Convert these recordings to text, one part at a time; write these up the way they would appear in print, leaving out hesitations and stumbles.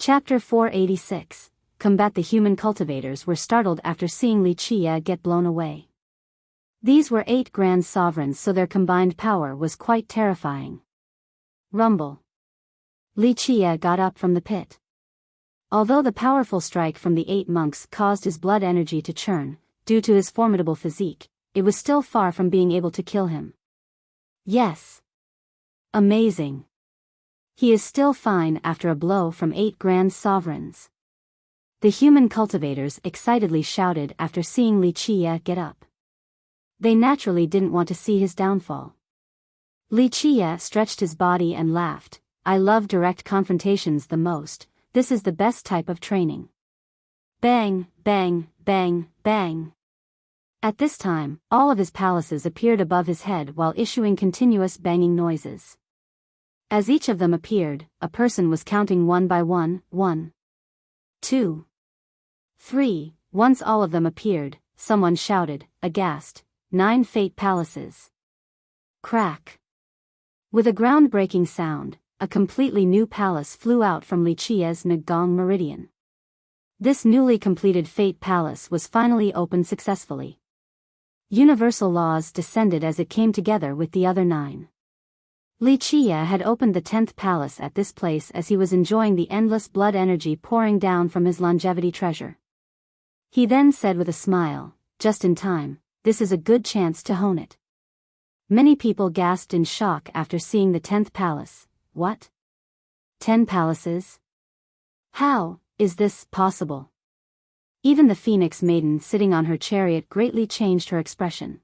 Chapter 486. Combat. The human cultivators were startled after seeing Wuxia get blown away. These were 8 grand sovereigns, so their combined power was quite terrifying. Rumble. Wuxia got up from the pit. Although the powerful strike from the 8 monks caused his blood energy to churn, due to his formidable physique, it was still far from being able to kill him. Yes. Amazing. He is still fine after a blow from 8 grand sovereigns. The human cultivators excitedly shouted after seeing Wuxia get up. They naturally didn't want to see his downfall. Wuxia stretched his body and laughed. I love direct confrontations the most. This is the best type of training. Bang, bang, bang, bang. At this time, all of his palaces appeared above his head while issuing continuous banging noises. As each of them appeared, a person was counting one by one, 1, 2, 3. Once all of them appeared, someone shouted, aghast, 9 fate palaces. Crack. With a groundbreaking sound, a completely new palace flew out from Wuxia's Ngong meridian. This newly completed fate palace was finally opened successfully. Universal laws descended as it came together with the other 9. Wuxia had opened the 10th palace at this place as he was enjoying the endless blood energy pouring down from his longevity treasure. He then said with a smile, just in time, this is a good chance to hone it. Many people gasped in shock after seeing the 10th palace. What? 10 palaces? How is this possible? Even the Phoenix Maiden sitting on her chariot greatly changed her expression.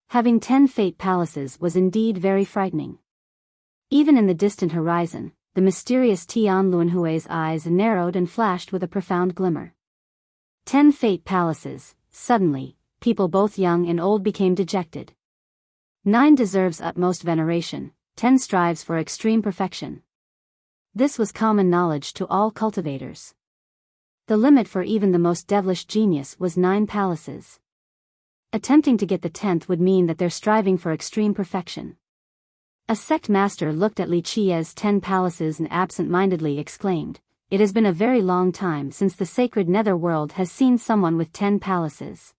Having 10 fate palaces was indeed very frightening. Even in the distant horizon, the mysterious Tian Luanhui's eyes narrowed and flashed with a profound glimmer. 10 fate palaces. Suddenly, people both young and old became dejected. 9 deserves utmost veneration, 10 strives for extreme perfection. This was common knowledge to all cultivators. The limit for even the most devilish genius was 9 palaces. Attempting to get the 10th would mean that they're striving for extreme perfection. A sect master looked at Wuxia's 10 palaces and absent-mindedly exclaimed, it has been a very long time since the sacred netherworld has seen someone with 10 palaces.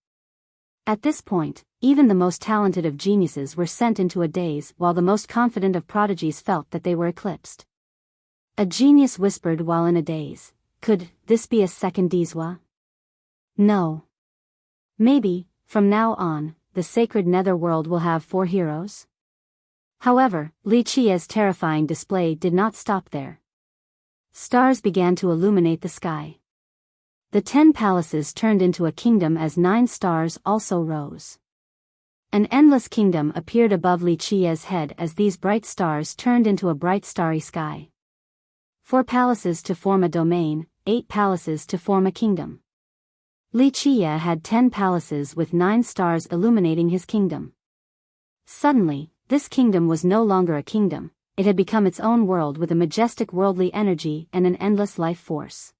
At this point, even the most talented of geniuses were sent into a daze while the most confident of prodigies felt that they were eclipsed. A genius whispered while in a daze, could this be a second Dizwa? No. Maybe, from now on, the sacred netherworld will have 4 heroes? However, Wuxia's terrifying display did not stop there. Stars began to illuminate the sky. The 10 palaces turned into a kingdom as 9 stars also rose. An endless kingdom appeared above Wuxia's head as these bright stars turned into a bright starry sky. 4 palaces to form a domain, 8 palaces to form a kingdom. Wuxia had 10 palaces with 9 stars illuminating his kingdom. Suddenly, this kingdom was no longer a kingdom, it had become its own world with a majestic worldly energy and an endless life force.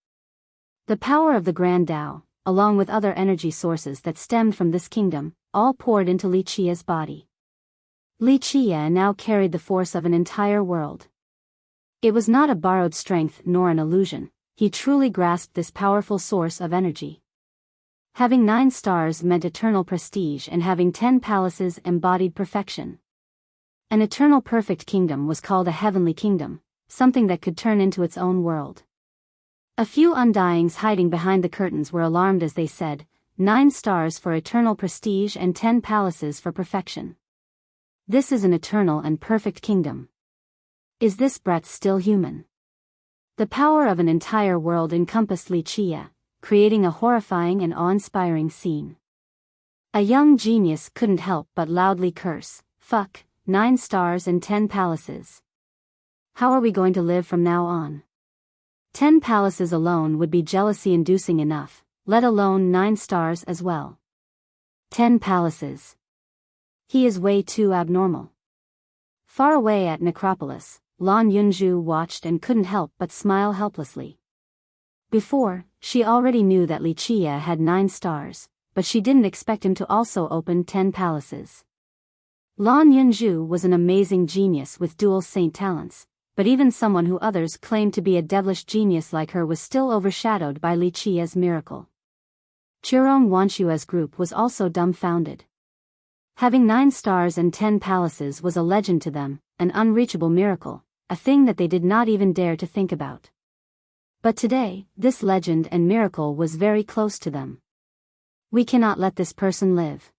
The power of the Grand Tao, along with other energy sources that stemmed from this kingdom, all poured into Wuxia's body. Wuxia now carried the force of an entire world. It was not a borrowed strength nor an illusion, he truly grasped this powerful source of energy. Having 9 stars meant eternal prestige and having 10 palaces embodied perfection. An eternal perfect kingdom was called a heavenly kingdom, something that could turn into its own world. A few undyings hiding behind the curtains were alarmed as they said, 9 stars for eternal prestige and 10 palaces for perfection. This is an eternal and perfect kingdom. Is this Brett still human? The power of an entire world encompassed Wuxia, creating a horrifying and awe-inspiring scene. A young genius couldn't help but loudly curse, fuck, 9 stars and 10 palaces. How are we going to live from now on? 10 palaces alone would be jealousy-inducing enough, let alone 9 stars as well. 10 palaces. He is way too abnormal. Far away at Necropolis, Lan Yunju watched and couldn't help but smile helplessly. Before, she already knew that Wuxia had 9 stars, but she didn't expect him to also open 10 palaces. Lan Yunju was an amazing genius with dual saint talents, but even someone who others claimed to be a devilish genius like her was still overshadowed by Li Qia's miracle. Chirong Wanshua's group was also dumbfounded. Having 9 stars and 10 palaces was a legend to them, an unreachable miracle, a thing that they did not even dare to think about. But today, this legend and miracle was very close to them. We cannot let this person live.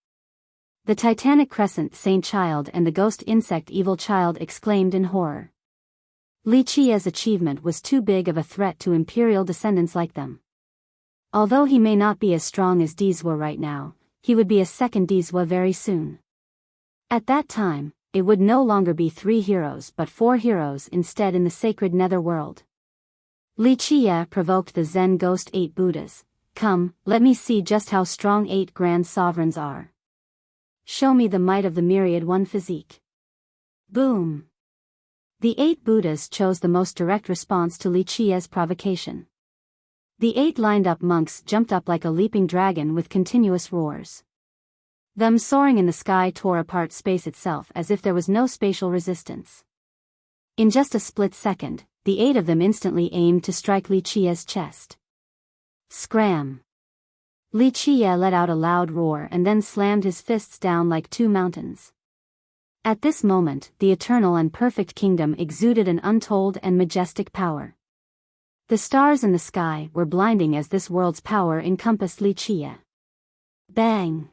The Titanic Crescent Saint Child and the Ghost Insect Evil Child exclaimed in horror. Li Qia's achievement was too big of a threat to imperial descendants like them. Although he may not be as strong as Dizwa right now, he would be a second Dizwa very soon. At that time, it would no longer be 3 heroes but 4 heroes instead in the sacred netherworld. Li Qia provoked the Zen Ghost 8 Buddhas. Come, let me see just how strong 8 grand sovereigns are. Show me the might of the myriad one physique. Boom! The 8 Buddhas chose the most direct response to Li Qia's provocation. The 8 lined-up monks jumped up like a leaping dragon with continuous roars. Them soaring in the sky tore apart space itself as if there was no spatial resistance. In just a split second, the 8 of them instantly aimed to strike Li Qia's chest. Scram! Li Qia let out a loud roar and then slammed his fists down like 2 mountains. At this moment, the eternal and perfect kingdom exuded an untold and majestic power. The stars in the sky were blinding as this world's power encompassed Li Qia. Bang!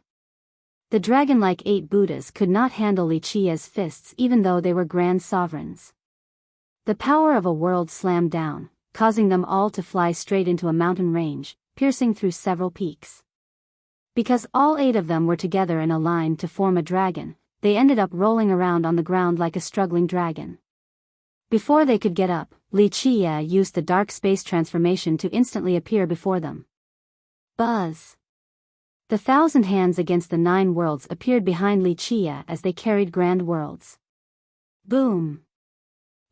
The dragon-like 8 Buddhas could not handle Li Qia's fists even though they were grand sovereigns. The power of a world slammed down, causing them all to fly straight into a mountain range, piercing through several peaks. Because all 8 of them were together in a line to form a dragon, they ended up rolling around on the ground like a struggling dragon. Before they could get up, Li Qia used the dark space transformation to instantly appear before them. Buzz! The 1,000 hands against the 9 worlds appeared behind Li Qia as they carried grand worlds. Boom!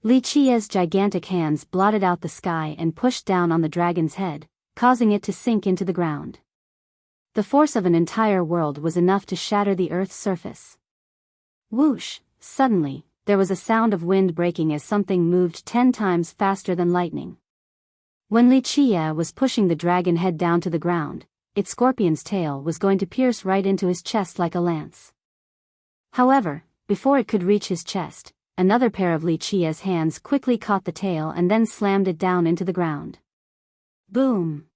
Li Qia's gigantic hands blotted out the sky and pushed down on the dragon's head, causing it to sink into the ground. The force of an entire world was enough to shatter the Earth's surface. Whoosh! Suddenly, there was a sound of wind breaking as something moved 10 times faster than lightning. When Li Qia was pushing the dragon head down to the ground, its scorpion's tail was going to pierce right into his chest like a lance. However, before it could reach his chest, another pair of Li Qia's hands quickly caught the tail and then slammed it down into the ground. Boom!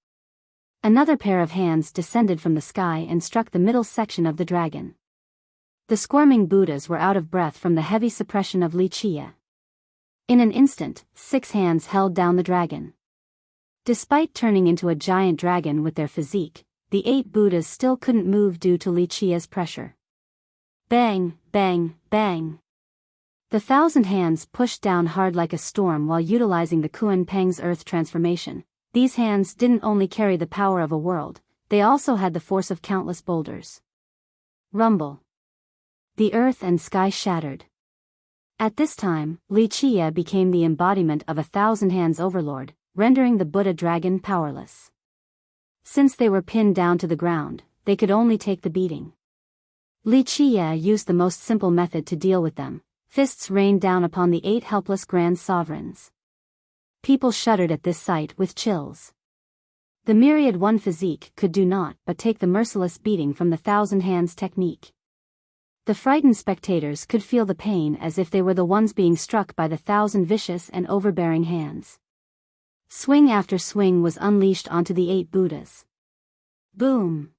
Another pair of hands descended from the sky and struck the middle section of the dragon. The squirming Buddhas were out of breath from the heavy suppression of Li Qia. In an instant, 6 hands held down the dragon. Despite turning into a giant dragon with their physique, the 8 Buddhas still couldn't move due to Li Qia's pressure. Bang, bang, bang! The 1,000 hands pushed down hard like a storm while utilizing the Kuan Peng's earth transformation. These hands didn't only carry the power of a world, they also had the force of countless boulders. Rumble. The earth and sky shattered. At this time, Li Qia became the embodiment of a 1,000 hands overlord, rendering the Buddha dragon powerless. Since they were pinned down to the ground, they could only take the beating. Li Qia used the most simple method to deal with them. Fists rained down upon the 8 helpless grand sovereigns. People shuddered at this sight with chills. The myriad one physique could do naught but take the merciless beating from the 1,000 hands technique. The frightened spectators could feel the pain as if they were the ones being struck by the 1,000 vicious and overbearing hands. Swing after swing was unleashed onto the 8 Buddhas. Boom!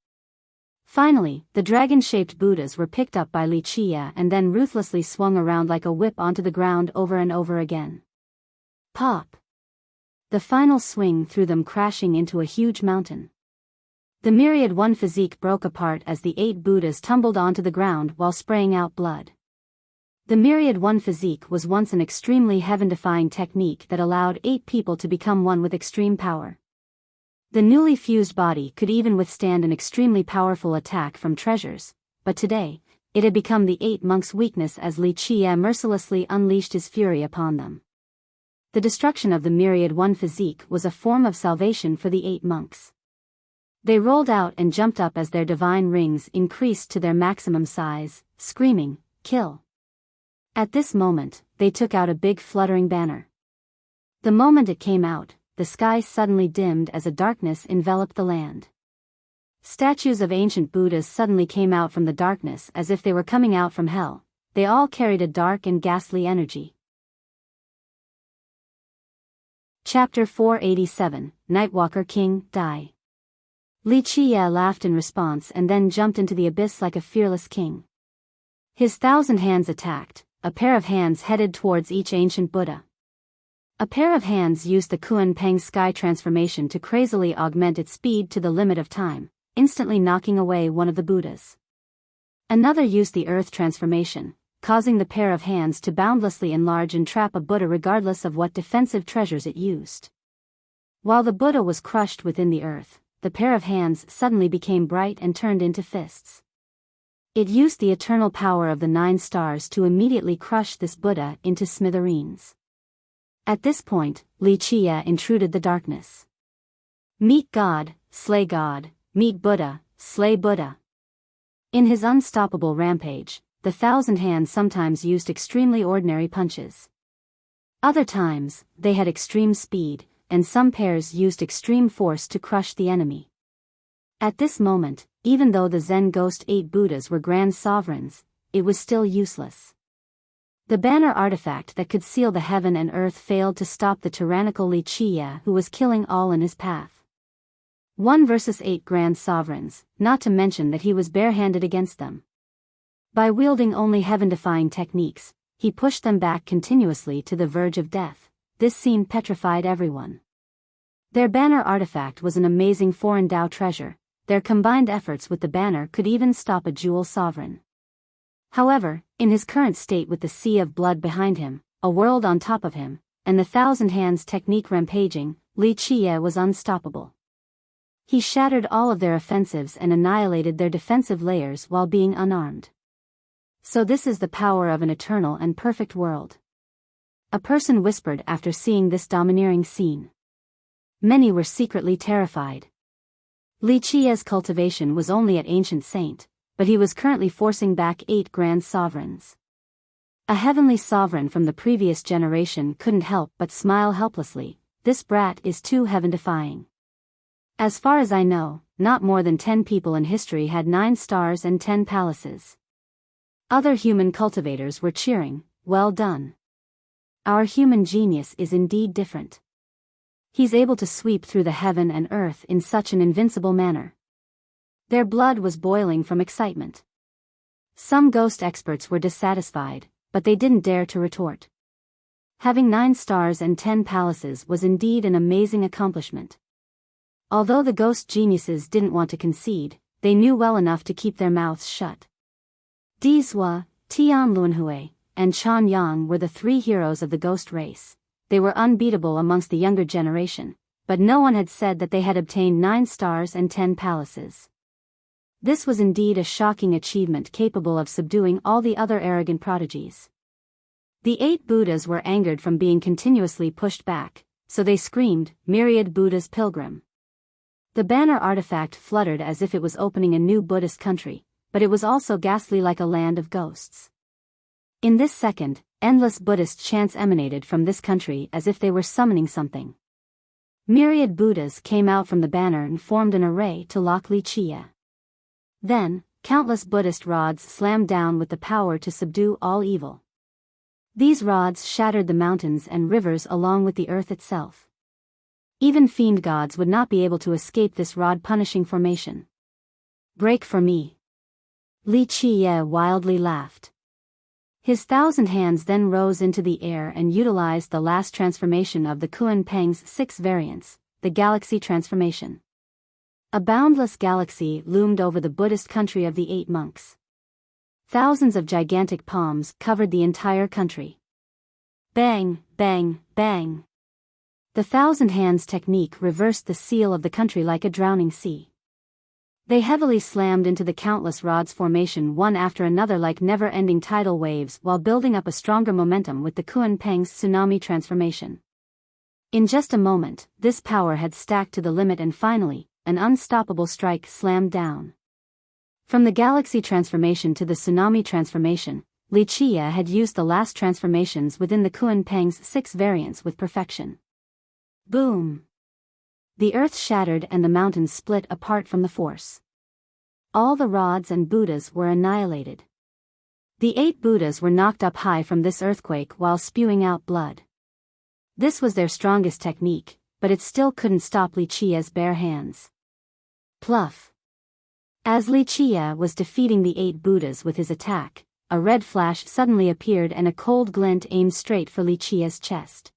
Finally, the dragon-shaped Buddhas were picked up by Li Qia and then ruthlessly swung around like a whip onto the ground over and over again. Pop! The final swing threw them crashing into a huge mountain. The myriad one physique broke apart as the 8 Buddhas tumbled onto the ground while spraying out blood. The myriad one physique was once an extremely heaven-defying technique that allowed 8 people to become one with extreme power. The newly fused body could even withstand an extremely powerful attack from treasures, but today, it had become the 8 monks' weakness as Li Qia mercilessly unleashed his fury upon them. The destruction of the myriad one physique was a form of salvation for the 8 monks. They rolled out and jumped up as their divine rings increased to their maximum size, screaming, "Kill! At this moment, they took out a big fluttering banner. The moment it came out, the sky suddenly dimmed as a darkness enveloped the land. Statues of ancient Buddhas suddenly came out from the darkness as if they were coming out from hell. They all carried a dark and ghastly energy. Chapter 487, Nightwalker King, Die. Li Qiye laughed in response and then jumped into the abyss like a fearless king. His 1,000 hands attacked, a pair of hands headed towards each ancient Buddha. A pair of hands used the Kunpeng sky transformation to crazily augment its speed to the limit of time, instantly knocking away one of the Buddhas. Another used the earth transformation, causing the pair of hands to boundlessly enlarge and trap a Buddha regardless of what defensive treasures it used. While the Buddha was crushed within the earth, the pair of hands suddenly became bright and turned into fists. It used the eternal power of the 9 stars to immediately crush this Buddha into smithereens. At this point, Li Qiye intruded the darkness. Meet God, slay God, meet Buddha, slay Buddha. In his unstoppable rampage, the 1,000 hands sometimes used extremely ordinary punches. Other times, they had extreme speed, and some pairs used extreme force to crush the enemy. At this moment, even though the Zen Ghost 8 Buddhas were grand sovereigns, it was still useless. The banner artifact that could seal the heaven and earth failed to stop the tyrannical Li Qiye, who was killing all in his path. 1 versus 8 grand sovereigns, not to mention that he was barehanded against them. By wielding only heaven-defying techniques, he pushed them back continuously to the verge of death. This scene petrified everyone. Their banner artifact was an amazing foreign Dao treasure. Their combined efforts with the banner could even stop a jewel sovereign. However, in his current state with the sea of blood behind him, a world on top of him, and the 1,000 hands technique rampaging, Li Qiye was unstoppable. He shattered all of their offensives and annihilated their defensive layers while being unarmed. So this is the power of an eternal and perfect world. A person whispered after seeing this domineering scene. Many were secretly terrified. Li Qiye's cultivation was only at Ancient Saint, but he was currently forcing back 8 grand sovereigns. A heavenly sovereign from the previous generation couldn't help but smile helplessly. This brat is too heaven-defying. As far as I know, not more than 10 people in history had 9 stars and 10 palaces. Other human cultivators were cheering, well done. Our human genius is indeed different. He's able to sweep through the heaven and earth in such an invincible manner. Their blood was boiling from excitement. Some ghost experts were dissatisfied, but they didn't dare to retort. Having 9 stars and 10 palaces was indeed an amazing accomplishment. Although the ghost geniuses didn't want to concede, they knew well enough to keep their mouths shut. Dizhua, Tian Luanhui, and Chan Yang were the 3 heroes of the ghost race. They were unbeatable amongst the younger generation, but no one had said that they had obtained 9 stars and 10 palaces. This was indeed a shocking achievement capable of subduing all the other arrogant prodigies. The 8 Buddhas were angered from being continuously pushed back, so they screamed, "Myriad Buddhas pilgrim." The banner artifact fluttered as if it was opening a new Buddhist country, but it was also ghastly like a land of ghosts. In this second, endless Buddhist chants emanated from this country as if they were summoning something. Myriad Buddhas came out from the banner and formed an array to lock Li Qiye. Then, countless Buddhist rods slammed down with the power to subdue all evil. These rods shattered the mountains and rivers along with the earth itself. Even fiend gods would not be able to escape this rod-punishing formation. Break for me. Li Qiye wildly laughed. His 1,000 hands then rose into the air and utilized the last transformation of the Kunpeng's 6 variants, the Galaxy Transformation. A boundless galaxy loomed over the Buddhist country of the 8 monks. Thousands of gigantic palms covered the entire country. Bang, bang, bang. The 1,000 hands technique reversed the seal of the country like a drowning sea. They heavily slammed into the countless rods formation one after another like never-ending tidal waves while building up a stronger momentum with the Kunpeng's tsunami transformation. In just a moment, this power had stacked to the limit and finally, an unstoppable strike slammed down. From the galaxy transformation to the tsunami transformation, Li Chia had used the last transformations within the Kuan Peng's 6 variants with perfection. Boom! The earth shattered and the mountains split apart from the force. All the rods and Buddhas were annihilated. The 8 Buddhas were knocked up high from this earthquake while spewing out blood. This was their strongest technique, but it still couldn't stop Li Chia's bare hands. Pluff! As Li Chia was defeating the 8 Buddhas with his attack, a red flash suddenly appeared and a cold glint aimed straight for Li Chia's chest.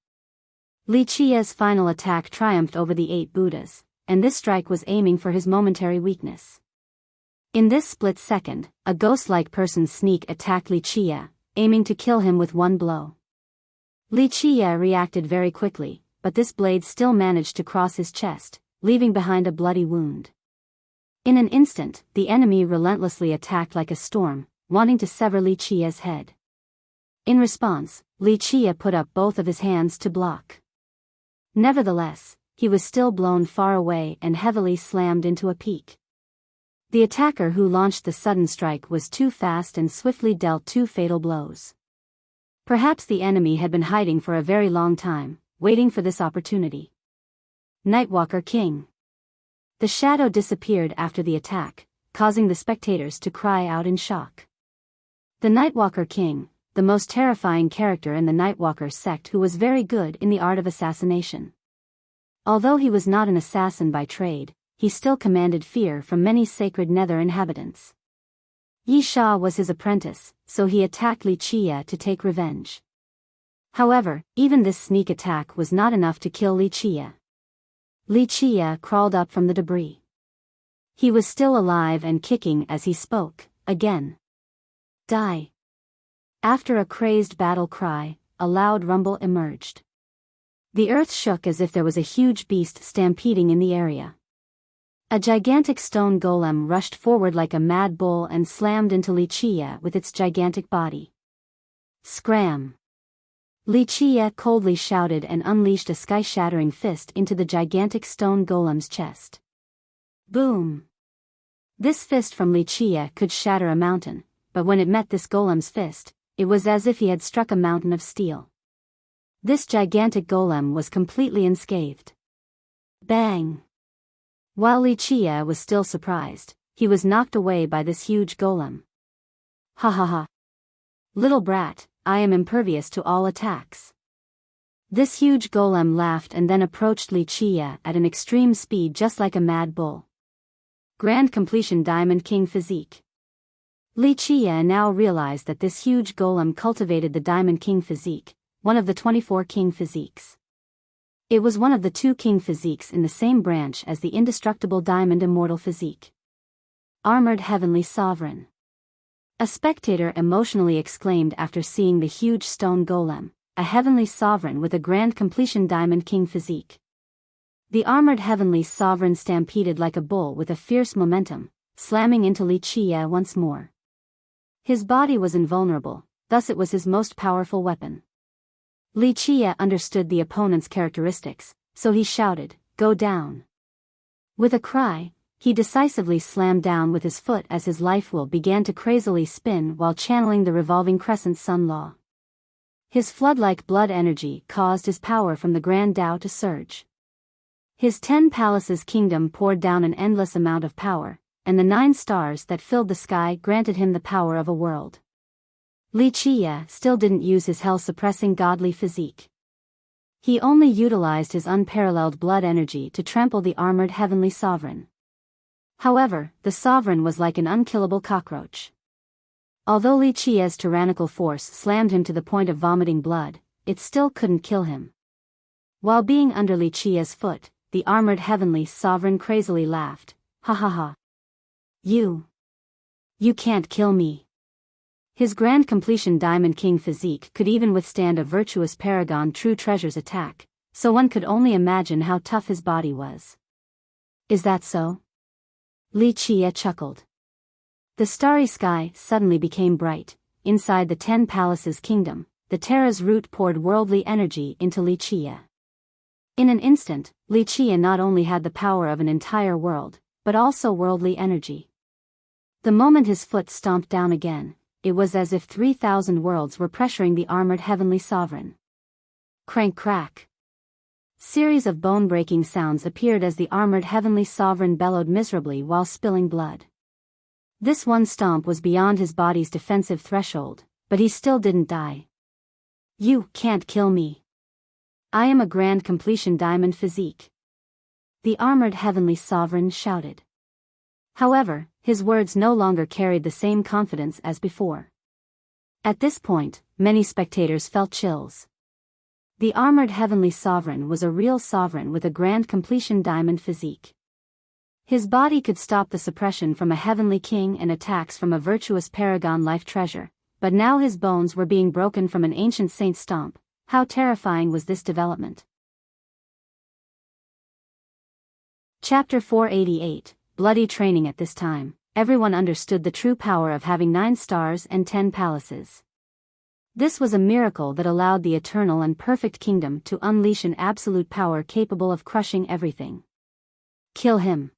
Li Chia's final attack triumphed over the 8 Buddhas, and this strike was aiming for his momentary weakness. In this split second, a ghost-like person's sneak attacked Li Chia, aiming to kill him with one blow. Li Chia reacted very quickly, but this blade still managed to cross his chest, leaving behind a bloody wound. In an instant, the enemy relentlessly attacked like a storm, wanting to sever Li Chia's head. In response, Li Chia put up both of his hands to block. Nevertheless, he was still blown far away and heavily slammed into a peak. The attacker who launched the sudden strike was too fast and swiftly dealt 2 fatal blows. Perhaps the enemy had been hiding for a very long time, waiting for this opportunity. Nightwalker King. The shadow disappeared after the attack, causing the spectators to cry out in shock. The Nightwalker King, the most terrifying character in the Nightwalker sect who was very good in the art of assassination. Although he was not an assassin by trade, he still commanded fear from many sacred nether inhabitants. Yi Sha was his apprentice, so he attacked Li Chia to take revenge. However, even this sneak attack was not enough to kill Li Chia. Li Chia crawled up from the debris. He was still alive and kicking as he spoke, again. Die. After a crazed battle cry, a loud rumble emerged. The earth shook as if there was a huge beast stampeding in the area. A gigantic stone golem rushed forward like a mad bull and slammed into Li Chia with its gigantic body. Scram! Li Chia coldly shouted and unleashed a sky-shattering fist into the gigantic stone golem's chest. Boom! This fist from Li Chia could shatter a mountain, but when it met this golem's fist, it was as if he had struck a mountain of steel. This gigantic golem was completely unscathed. Bang! While Li Chia was still surprised, he was knocked away by this huge golem. Ha ha ha! Little brat, I am impervious to all attacks. This huge golem laughed and then approached Li Chia at an extreme speed just like a mad bull. Grand Completion Diamond King Physique. Li Chia now realized that this huge golem cultivated the Diamond King Physique, one of the 24 King Physiques. It was one of the 2 King Physiques in the same branch as the indestructible Diamond Immortal Physique. Armored Heavenly Sovereign. A spectator emotionally exclaimed after seeing the huge stone golem, a heavenly sovereign with a Grand Completion Diamond King Physique. The armored heavenly sovereign stampeded like a bull with a fierce momentum, slamming into Li Chia once more. His body was invulnerable, thus it was his most powerful weapon. Li Chia understood the opponent's characteristics, so he shouted, "Go down!" With a cry, he decisively slammed down with his foot as his life wheel began to crazily spin while channeling the revolving crescent sun law. His flood-like blood energy caused his power from the Grand Tao to surge. His 10 palaces kingdom poured down an endless amount of power, and the 9 stars that filled the sky granted him the power of a world. Li Chia still didn't use his hell-suppressing godly physique. He only utilized his unparalleled blood energy to trample the armored heavenly sovereign. However, the sovereign was like an unkillable cockroach. Although Li Chia's tyrannical force slammed him to the point of vomiting blood, it still couldn't kill him. While being under Li Chia's foot, the armored heavenly sovereign crazily laughed, "Ha ha ha. You can't kill me." His Grand Completion Diamond King Physique could even withstand a virtuous Paragon True Treasure's attack, so one could only imagine how tough his body was. Is that so? Li Chia chuckled. The starry sky suddenly became bright. Inside the 10 Palaces Kingdom, the Terra's root poured worldly energy into Li Chia. In an instant, Li Chia not only had the power of an entire world, but also worldly energy. The moment his foot stomped down again, it was as if 3,000 worlds were pressuring the armored heavenly sovereign. Crank crack. Series of bone-breaking sounds appeared as the armored heavenly sovereign bellowed miserably while spilling blood. This one stomp was beyond his body's defensive threshold, but he still didn't die. You can't kill me. I am a grand completion diamond physique. The armored heavenly sovereign shouted. However, his words no longer carried the same confidence as before. At this point, many spectators felt chills. The armored heavenly sovereign was a real sovereign with a grand completion diamond physique. His body could stop the suppression from a heavenly king and attacks from a virtuous paragon life treasure, but now his bones were being broken from an ancient saint's stomp. How terrifying was this development? Chapter 488, Bloody Training. At this time, everyone understood the true power of having 9 stars and 10 palaces. This was a miracle that allowed the eternal and perfect kingdom to unleash an absolute power capable of crushing everything. Kill him.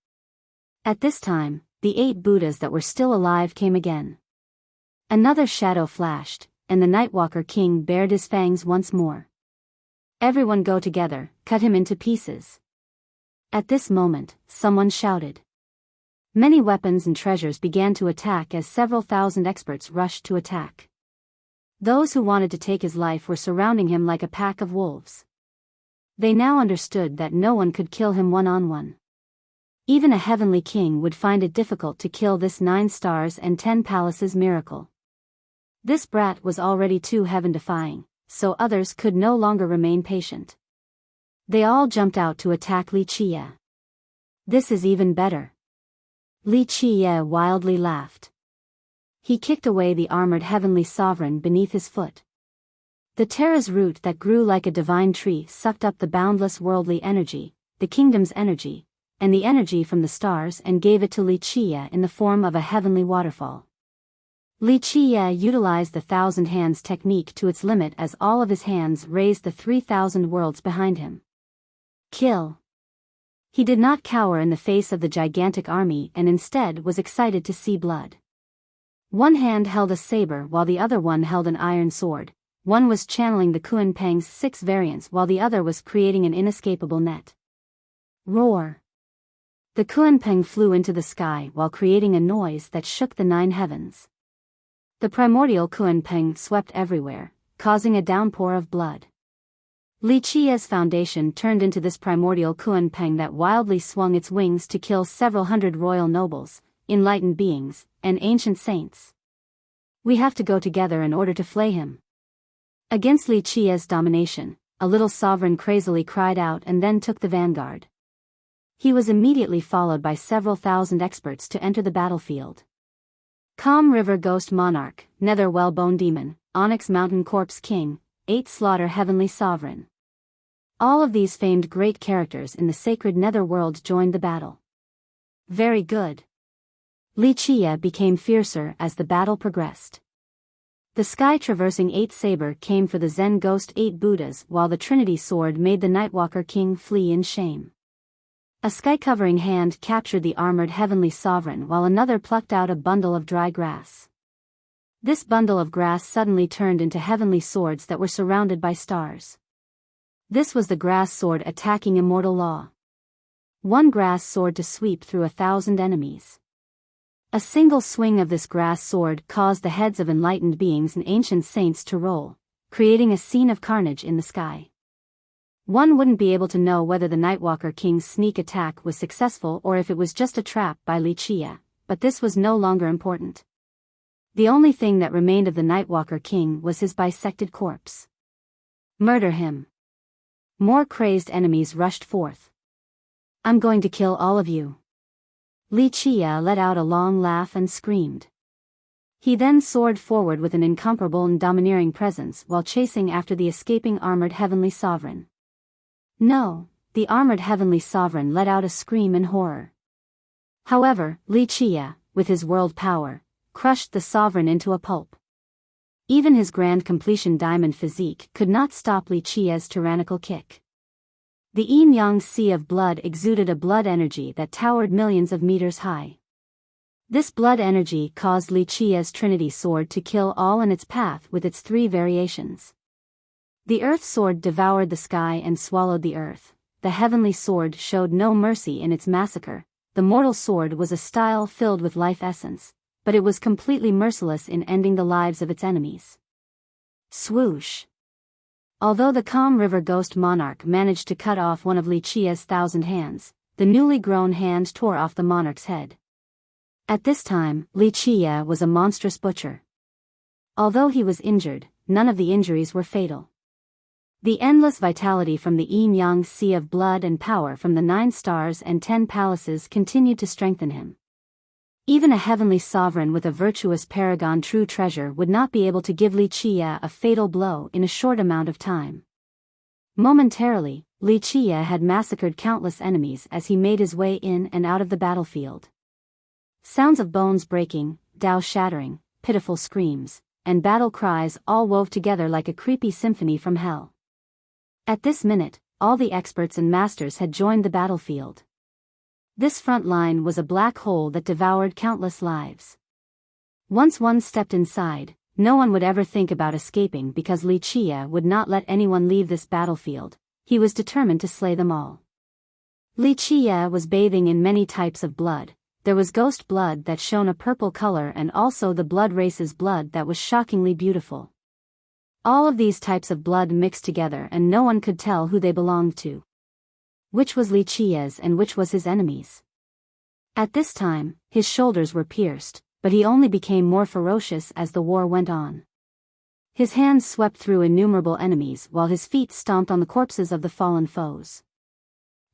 At this time, the 8 Buddhas that were still alive came again. Another shadow flashed, and the Nightwalker King bared his fangs once more. Everyone go together, cut him into pieces. At this moment, someone shouted. Many weapons and treasures began to attack as several thousand experts rushed to attack. Those who wanted to take his life were surrounding him like a pack of wolves. They now understood that no one could kill him one-on-one. Even a heavenly king would find it difficult to kill this 9 stars and 10 palaces miracle. This brat was already too heaven-defying, so others could no longer remain patient. They all jumped out to attack Li Qie. This is even better. Li Qie wildly laughed. He kicked away the armored heavenly sovereign beneath his foot. The Terra's root that grew like a divine tree sucked up the boundless worldly energy, the kingdom's energy, and the energy from the stars and gave it to Li Qie in the form of a heavenly waterfall. Li Qie utilized the 1,000 hands technique to its limit as all of his hands raised the 3,000 worlds behind him. Kill. He did not cower in the face of the gigantic army and instead was excited to see blood. One hand held a saber while the other one held an iron sword. One was channeling the Kuan Peng's 6 variants while the other was creating an inescapable net. Roar. The Kuan Peng flew into the sky while creating a noise that shook the 9 heavens. The primordial Kuan Peng swept everywhere, causing a downpour of blood. Li Qie's foundation turned into this primordial Kuan Peng that wildly swung its wings to kill several hundred royal nobles, enlightened beings, and ancient saints. We have to go together in order to flay him. Against Li Qie's domination, a little sovereign crazily cried out and then took the vanguard. He was immediately followed by several thousand experts to enter the battlefield. Calm River Ghost Monarch, Nether Wellbone Demon, Onyx Mountain Corpse King, 8 Slaughter Heavenly Sovereign. All of these famed great characters in the sacred netherworld joined the battle. Very good. Li Qie became fiercer as the battle progressed. The sky-traversing 8 saber came for the Zen Ghost 8 Buddhas while the Trinity Sword made the Nightwalker King flee in shame. A sky-covering hand captured the armored heavenly sovereign while another plucked out a bundle of dry grass. This bundle of grass suddenly turned into heavenly swords that were surrounded by stars. This was the grass sword attacking immortal law. One grass sword to sweep through 1,000 enemies. A single swing of this grass sword caused the heads of enlightened beings and ancient saints to roll, creating a scene of carnage in the sky. One wouldn't be able to know whether the Nightwalker King's sneak attack was successful or if it was just a trap by Li Qie, but this was no longer important. The only thing that remained of the Nightwalker King was his bisected corpse. Murder him. More crazed enemies rushed forth. I'm going to kill all of you. Li Qie let out a long laugh and screamed. He then soared forward with an incomparable and domineering presence while chasing after the escaping armored heavenly sovereign. No, the armored heavenly sovereign let out a scream in horror. However, Li Qie, with his world power, crushed the sovereign into a pulp. Even his grand completion diamond physique could not stop Li Qie's tyrannical kick. The yin-yang sea of blood exuded a blood energy that towered millions of meters high. This blood energy caused Li Qia's Trinity Sword to kill all in its path with its 3 variations. The Earth Sword devoured the sky and swallowed the earth. The Heavenly Sword showed no mercy in its massacre. The Mortal Sword was a style filled with life essence, but it was completely merciless in ending the lives of its enemies. Swoosh! Although the calm river ghost monarch managed to cut off one of Li Qia's 1,000 hands, the newly grown hand tore off the monarch's head. At this time, Li Qia was a monstrous butcher. Although he was injured, none of the injuries were fatal. The endless vitality from the yin-yang sea of blood and power from the 9 stars and 10 palaces continued to strengthen him. Even a heavenly sovereign with a virtuous paragon true treasure would not be able to give Li Qia a fatal blow in a short amount of time. Momentarily, Li Qia had massacred countless enemies as he made his way in and out of the battlefield. Sounds of bones breaking, Tao shattering, pitiful screams, and battle cries all wove together like a creepy symphony from hell. At this minute, all the experts and masters had joined the battlefield. This front line was a black hole that devoured countless lives. Once one stepped inside, no one would ever think about escaping because Li Qia would not let anyone leave this battlefield. He was determined to slay them all. Li Qia was bathing in many types of blood. There was ghost blood that shone a purple color and also the blood race's blood that was shockingly beautiful. All of these types of blood mixed together and no one could tell who they belonged to. Which was Li Qia's and which was his enemy's. At this time, his shoulders were pierced, but he only became more ferocious as the war went on. His hands swept through innumerable enemies while his feet stomped on the corpses of the fallen foes.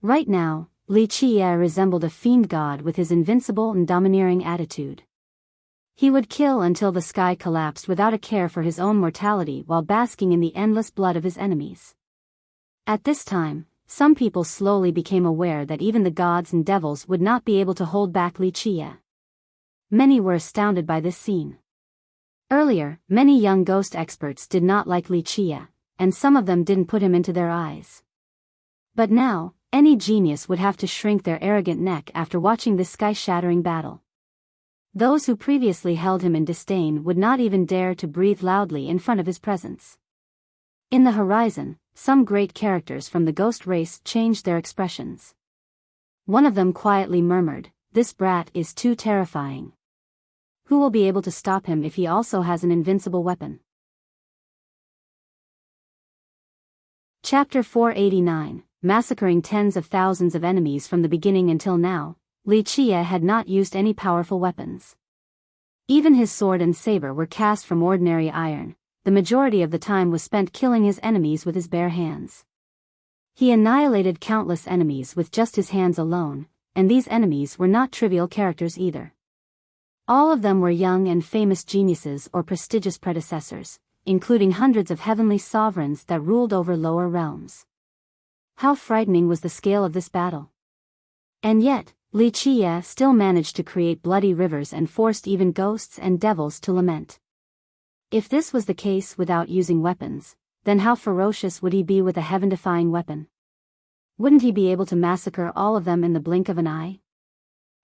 Right now, Li Qia resembled a fiend god with his invincible and domineering attitude. He would kill until the sky collapsed without a care for his own mortality while basking in the endless blood of his enemies. At this time, some people slowly became aware that even the gods and devils would not be able to hold back Li Qia. Many were astounded by this scene. Earlier, many young ghost experts did not like Li Qia, and some of them didn't put him into their eyes. But now, any genius would have to shrink their arrogant neck after watching this sky-shattering battle. Those who previously held him in disdain would not even dare to breathe loudly in front of his presence. In the horizon, some great characters from the ghost race changed their expressions. One of them quietly murmured, "This brat is too terrifying. Who will be able to stop him if he also has an invincible weapon?" Chapter 489, Massacring tens of thousands of enemies from the beginning until now, Li Qia had not used any powerful weapons. Even his sword and saber were cast from ordinary iron. The majority of the time was spent killing his enemies with his bare hands. He annihilated countless enemies with just his hands alone, and these enemies were not trivial characters either. All of them were young and famous geniuses or prestigious predecessors, including hundreds of heavenly sovereigns that ruled over lower realms. How frightening was the scale of this battle! And yet, Li Qia still managed to create bloody rivers and forced even ghosts and devils to lament. If this was the case without using weapons, then how ferocious would he be with a heaven-defying weapon? Wouldn't he be able to massacre all of them in the blink of an eye?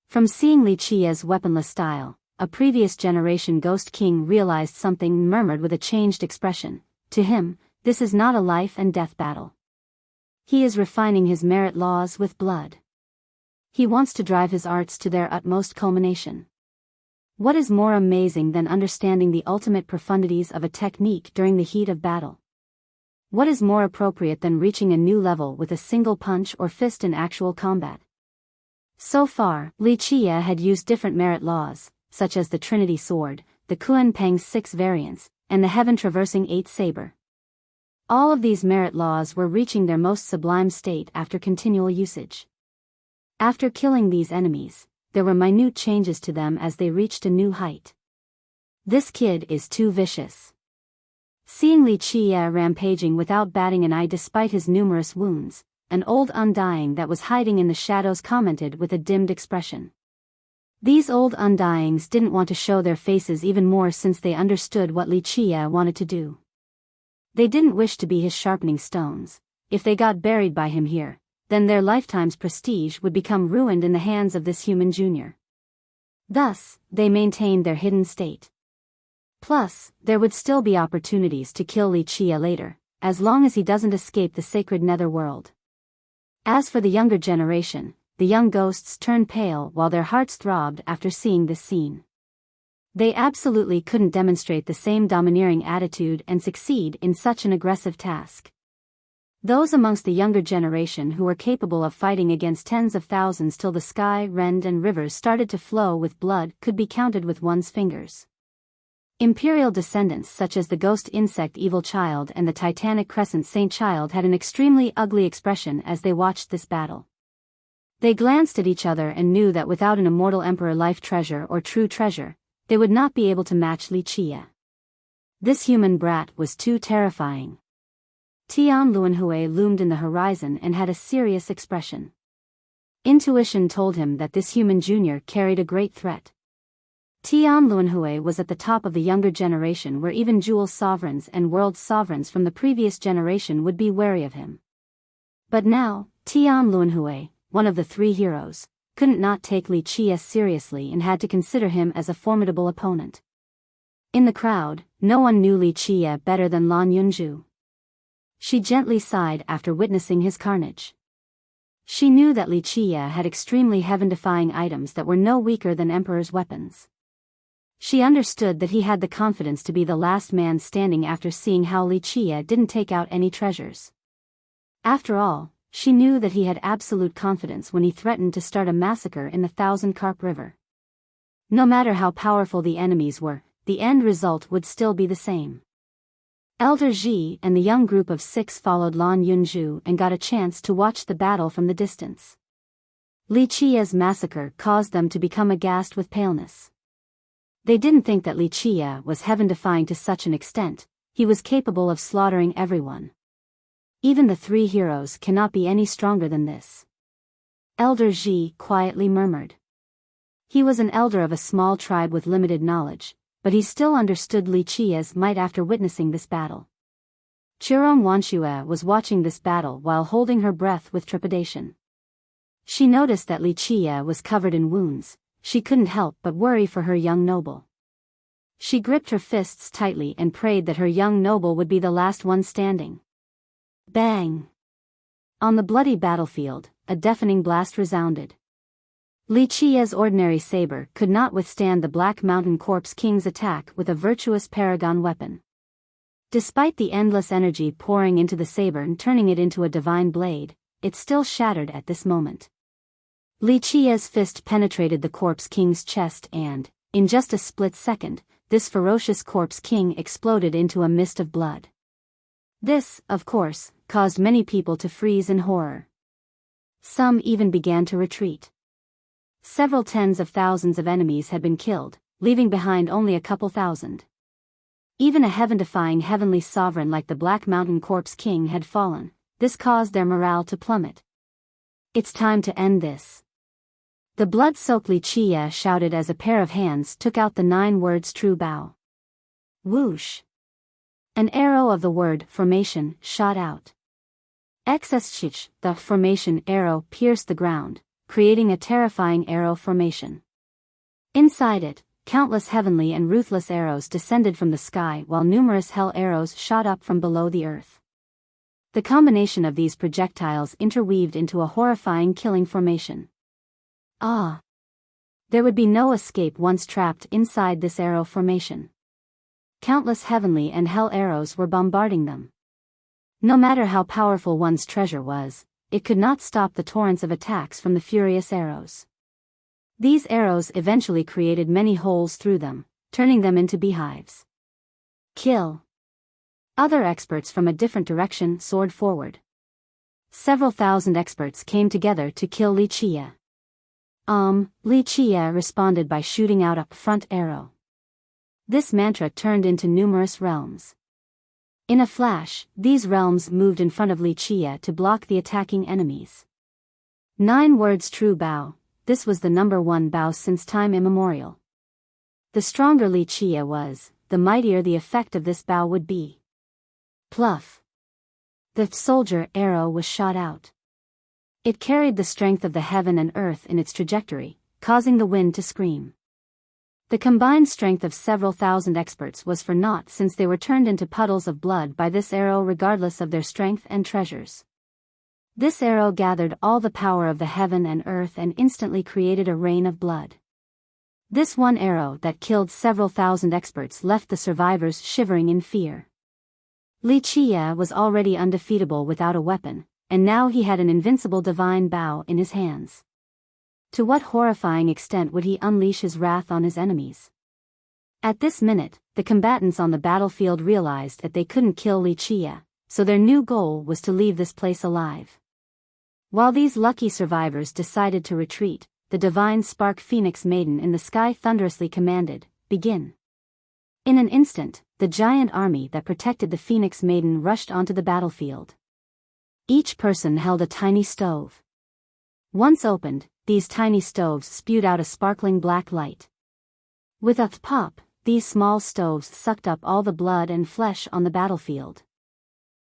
From seeing Li Qia's weaponless style, a previous generation ghost king realized something and murmured with a changed expression, "To him, this is not a life and death battle. He is refining his merit laws with blood. He wants to drive his arts to their utmost culmination." What is more amazing than understanding the ultimate profundities of a technique during the heat of battle? What is more appropriate than reaching a new level with a single punch or fist in actual combat? So far, Li Qia had used different merit laws, such as the Trinity Sword, the Kuan Peng's 6 variants, and the heaven-traversing 8 saber. All of these merit laws were reaching their most sublime state after continual usage. After killing these enemies, there were minute changes to them as they reached a new height. This kid is too vicious. Seeing Li Qia rampaging without batting an eye despite his numerous wounds, an old undying that was hiding in the shadows commented with a dimmed expression. These old undyings didn't want to show their faces even more since they understood what Li Qia wanted to do. They didn't wish to be his sharpening stones. If they got buried by him here, then their lifetime's prestige would become ruined in the hands of this human junior. Thus, they maintained their hidden state. Plus, there would still be opportunities to kill Li Chia later, as long as he doesn't escape the sacred netherworld. As for the younger generation, the young ghosts turned pale while their hearts throbbed after seeing this scene. They absolutely couldn't demonstrate the same domineering attitude and succeed in such an aggressive task. Those amongst the younger generation who were capable of fighting against tens of thousands till the sky rend and rivers started to flow with blood could be counted with one's fingers. Imperial descendants such as the ghost insect Evil Child and the Titanic Crescent Saint Child had an extremely ugly expression as they watched this battle. They glanced at each other and knew that without an immortal emperor life treasure or true treasure, they would not be able to match Li Chia. This human brat was too terrifying. Tian Luanhui loomed in the horizon and had a serious expression. Intuition told him that this human junior carried a great threat. Tian Luanhui was at the top of the younger generation where even jewel sovereigns and world sovereigns from the previous generation would be wary of him. But now, Tian Luanhui, one of the three heroes, couldn't not take Li Chia seriously and had to consider him as a formidable opponent. In the crowd, no one knew Li Chia better than Lan Yunju. She gently sighed after witnessing his carnage. She knew that Li Chia had extremely heaven-defying items that were no weaker than Emperor's weapons. She understood that he had the confidence to be the last man standing after seeing how Li Chia didn't take out any treasures. After all, she knew that he had absolute confidence when he threatened to start a massacre in the Thousand Carp River. No matter how powerful the enemies were, the end result would still be the same. Elder Ji and the young group of 6 followed Lan Yunju and got a chance to watch the battle from the distance. Li Chia's massacre caused them to become aghast with paleness. They didn't think that Li Chia was heaven-defying to such an extent. He was capable of slaughtering everyone. Even the 3 heroes cannot be any stronger than this. Elder Ji quietly murmured. He was an elder of a small tribe with limited knowledge, but he still understood Li Chia's might after witnessing this battle. Chirong Wanshue was watching this battle while holding her breath with trepidation. She noticed that Li Chia was covered in wounds. She couldn't help but worry for her young noble. She gripped her fists tightly and prayed that her young noble would be the last one standing. Bang! On the bloody battlefield, a deafening blast resounded. Li Chia's ordinary saber could not withstand the Black Mountain Corpse King's attack with a virtuous paragon weapon. Despite the endless energy pouring into the saber and turning it into a divine blade, it still shattered at this moment. Li Chia's fist penetrated the Corpse King's chest and, in just a split second, this ferocious Corpse King exploded into a mist of blood. This, of course, caused many people to freeze in horror. Some even began to retreat. Several tens of thousands of enemies had been killed, leaving behind only a couple thousand. Even a heaven-defying heavenly sovereign like the Black Mountain Corpse King had fallen. This caused their morale to plummet. It's time to end this. The blood-soaked Li Chia shouted as a pair of hands took out the 9 words true bow. Whoosh! An arrow of the word formation shot out. XSH, the formation arrow pierced the ground, creating a terrifying arrow formation. Inside it, countless heavenly and ruthless arrows descended from the sky while numerous hell arrows shot up from below the earth. The combination of these projectiles interweaved into a horrifying killing formation. Ah! There would be no escape once trapped inside this arrow formation. Countless heavenly and hell arrows were bombarding them. No matter how powerful one's treasure was, it could not stop the torrents of attacks from the furious arrows. These arrows eventually created many holes through them, turning them into beehives. Kill! Other experts from a different direction soared forward. Several thousand experts came together to kill Li Chia. Li Chia responded by shooting out a front arrow. This mantra turned into numerous realms. In a flash, these realms moved in front of Li Chia to block the attacking enemies. 9 words true bow, this was the number 1 bow since time immemorial. The stronger Li Chia was, the mightier the effect of this bow would be. Pluff! The soldier arrow was shot out. It carried the strength of the heaven and earth in its trajectory, causing the wind to scream. The combined strength of several thousand experts was for naught since they were turned into puddles of blood by this arrow regardless of their strength and treasures. This arrow gathered all the power of the heaven and earth and instantly created a rain of blood. This one arrow that killed several thousand experts left the survivors shivering in fear. Li Qie was already undefeatable without a weapon, and now he had an invincible divine bow in his hands. To what horrifying extent would he unleash his wrath on his enemies? At this minute, the combatants on the battlefield realized that they couldn't kill Li Qie, so their new goal was to leave this place alive. While these lucky survivors decided to retreat, the divine spark phoenix maiden in the sky thunderously commanded, "Begin." In an instant, the giant army that protected the phoenix maiden rushed onto the battlefield. Each person held a tiny stove. Once opened, these tiny stoves spewed out a sparkling black light. With a pop, these small stoves sucked up all the blood and flesh on the battlefield.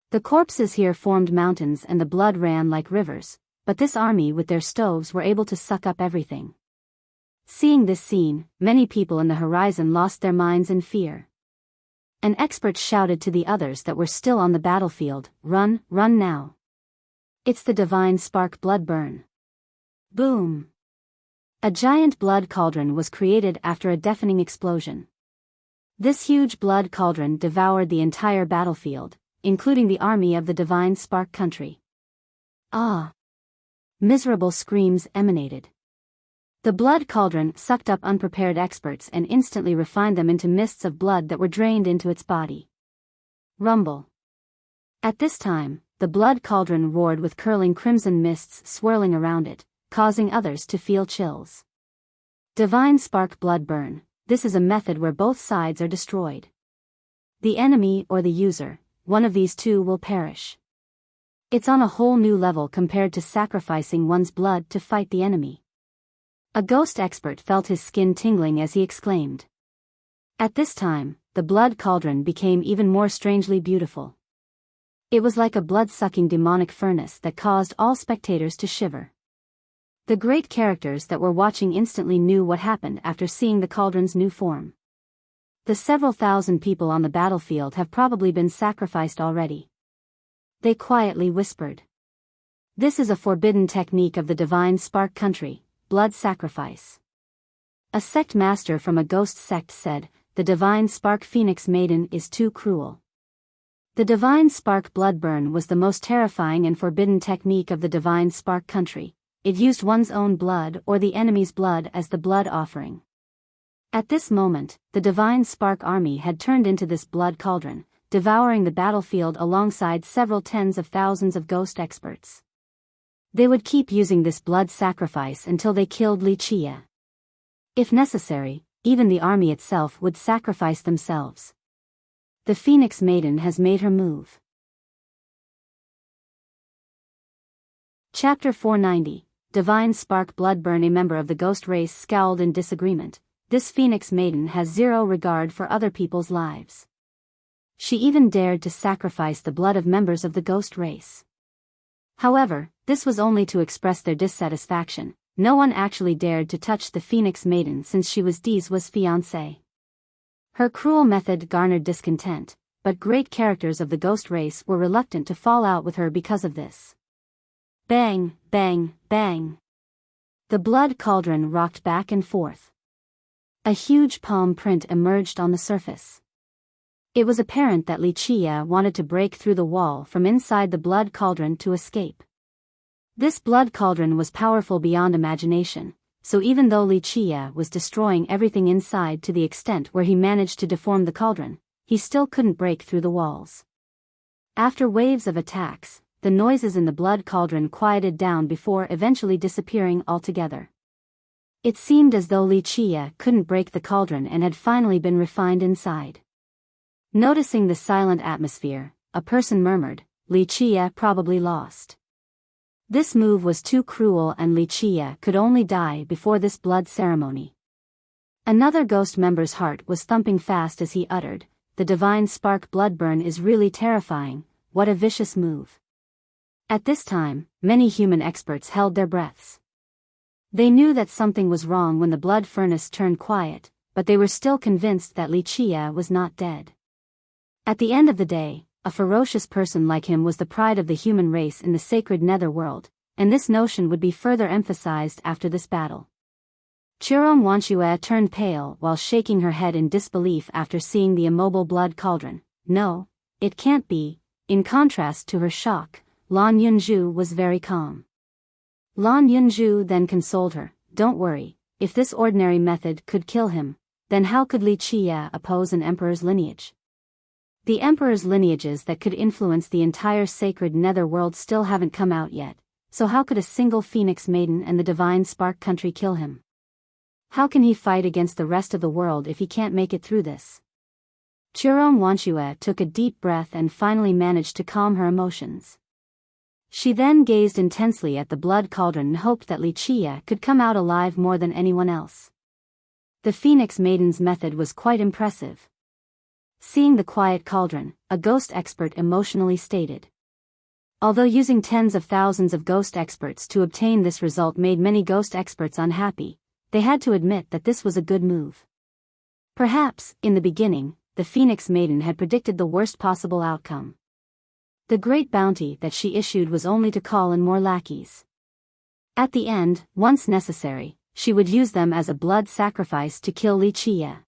The corpses here formed mountains and the blood ran like rivers, but this army with their stoves were able to suck up everything. Seeing this scene, many people in the horizon lost their minds in fear. An expert shouted to the others that were still on the battlefield, "Run, run now. It's the divine spark blood burn." Boom! A giant blood cauldron was created after a deafening explosion. This huge blood cauldron devoured the entire battlefield, including the army of the divine spark country. Ah! Miserable screams emanated. The blood cauldron sucked up unprepared experts and instantly refined them into mists of blood that were drained into its body. Rumble. At this time, the blood cauldron roared with curling crimson mists swirling around it, causing others to feel chills. Divine spark blood burn, this is a method where both sides are destroyed. The enemy or the user, one of these two will perish. It's on a whole new level compared to sacrificing one's blood to fight the enemy. A ghost expert felt his skin tingling as he exclaimed. At this time, the blood cauldron became even more strangely beautiful. It was like a blood-sucking demonic furnace that caused all spectators to shiver. The great characters that were watching instantly knew what happened after seeing the cauldron's new form. The several thousand people on the battlefield have probably been sacrificed already. They quietly whispered. This is a forbidden technique of the divine spark country, blood sacrifice. A sect master from a ghost sect said, "The divine spark phoenix maiden is too cruel." The divine spark blood burn was the most terrifying and forbidden technique of the divine spark country. It used one's own blood or the enemy's blood as the blood offering. At this moment, the divine spark army had turned into this blood cauldron, devouring the battlefield alongside several tens of thousands of ghost experts. They would keep using this blood sacrifice until they killed Li Qie. If necessary, even the army itself would sacrifice themselves. The Phoenix Maiden has made her move. Chapter 490. Divine Spark Bloodburn. A member of the ghost race scowled in disagreement. This Phoenix Maiden has zero regard for other people's lives. She even dared to sacrifice the blood of members of the ghost race. However, this was only to express their dissatisfaction. No one actually dared to touch the Phoenix Maiden since she was Dee's fiancée. Her cruel method garnered discontent, but great characters of the ghost race were reluctant to fall out with her because of this. Bang, bang, bang. The blood cauldron rocked back and forth. A huge palm print emerged on the surface. It was apparent that Li Qie wanted to break through the wall from inside the blood cauldron to escape. This blood cauldron was powerful beyond imagination, so even though Li Qie was destroying everything inside to the extent where he managed to deform the cauldron, he still couldn't break through the walls. After waves of attacks, the noises in the blood cauldron quieted down before eventually disappearing altogether. It seemed as though Li Qie couldn't break the cauldron and had finally been refined inside. Noticing the silent atmosphere, a person murmured, "Li Qie probably lost." This move was too cruel and Li Qie could only die before this blood ceremony. Another ghost member's heart was thumping fast as he uttered, "The divine spark bloodburn is really terrifying, what a vicious move." At this time, many human experts held their breaths. They knew that something was wrong when the blood furnace turned quiet, but they were still convinced that Li Qie was not dead. At the end of the day, a ferocious person like him was the pride of the human race in the sacred netherworld, and this notion would be further emphasized after this battle. Chiron Wanshue turned pale while shaking her head in disbelief after seeing the immobile blood cauldron. No, it can't be. In contrast to her shock, Lan Yunju was very calm. Lan Yunju then consoled her, "Don't worry, if this ordinary method could kill him, then how could Li Qie oppose an emperor's lineage? The emperor's lineages that could influence the entire sacred netherworld still haven't come out yet, so how could a single phoenix maiden and the divine spark country kill him? How can he fight against the rest of the world if he can't make it through this?" Chiron Wanshue took a deep breath and finally managed to calm her emotions. She then gazed intensely at the blood cauldron and hoped that Li Qie could come out alive more than anyone else. The Phoenix Maiden's method was quite impressive. Seeing the quiet cauldron, a ghost expert emotionally stated. Although using tens of thousands of ghost experts to obtain this result made many ghost experts unhappy, they had to admit that this was a good move. Perhaps, in the beginning, the Phoenix Maiden had predicted the worst possible outcome. The great bounty that she issued was only to call in more lackeys. At the end, once necessary, she would use them as a blood sacrifice to kill Li Qie.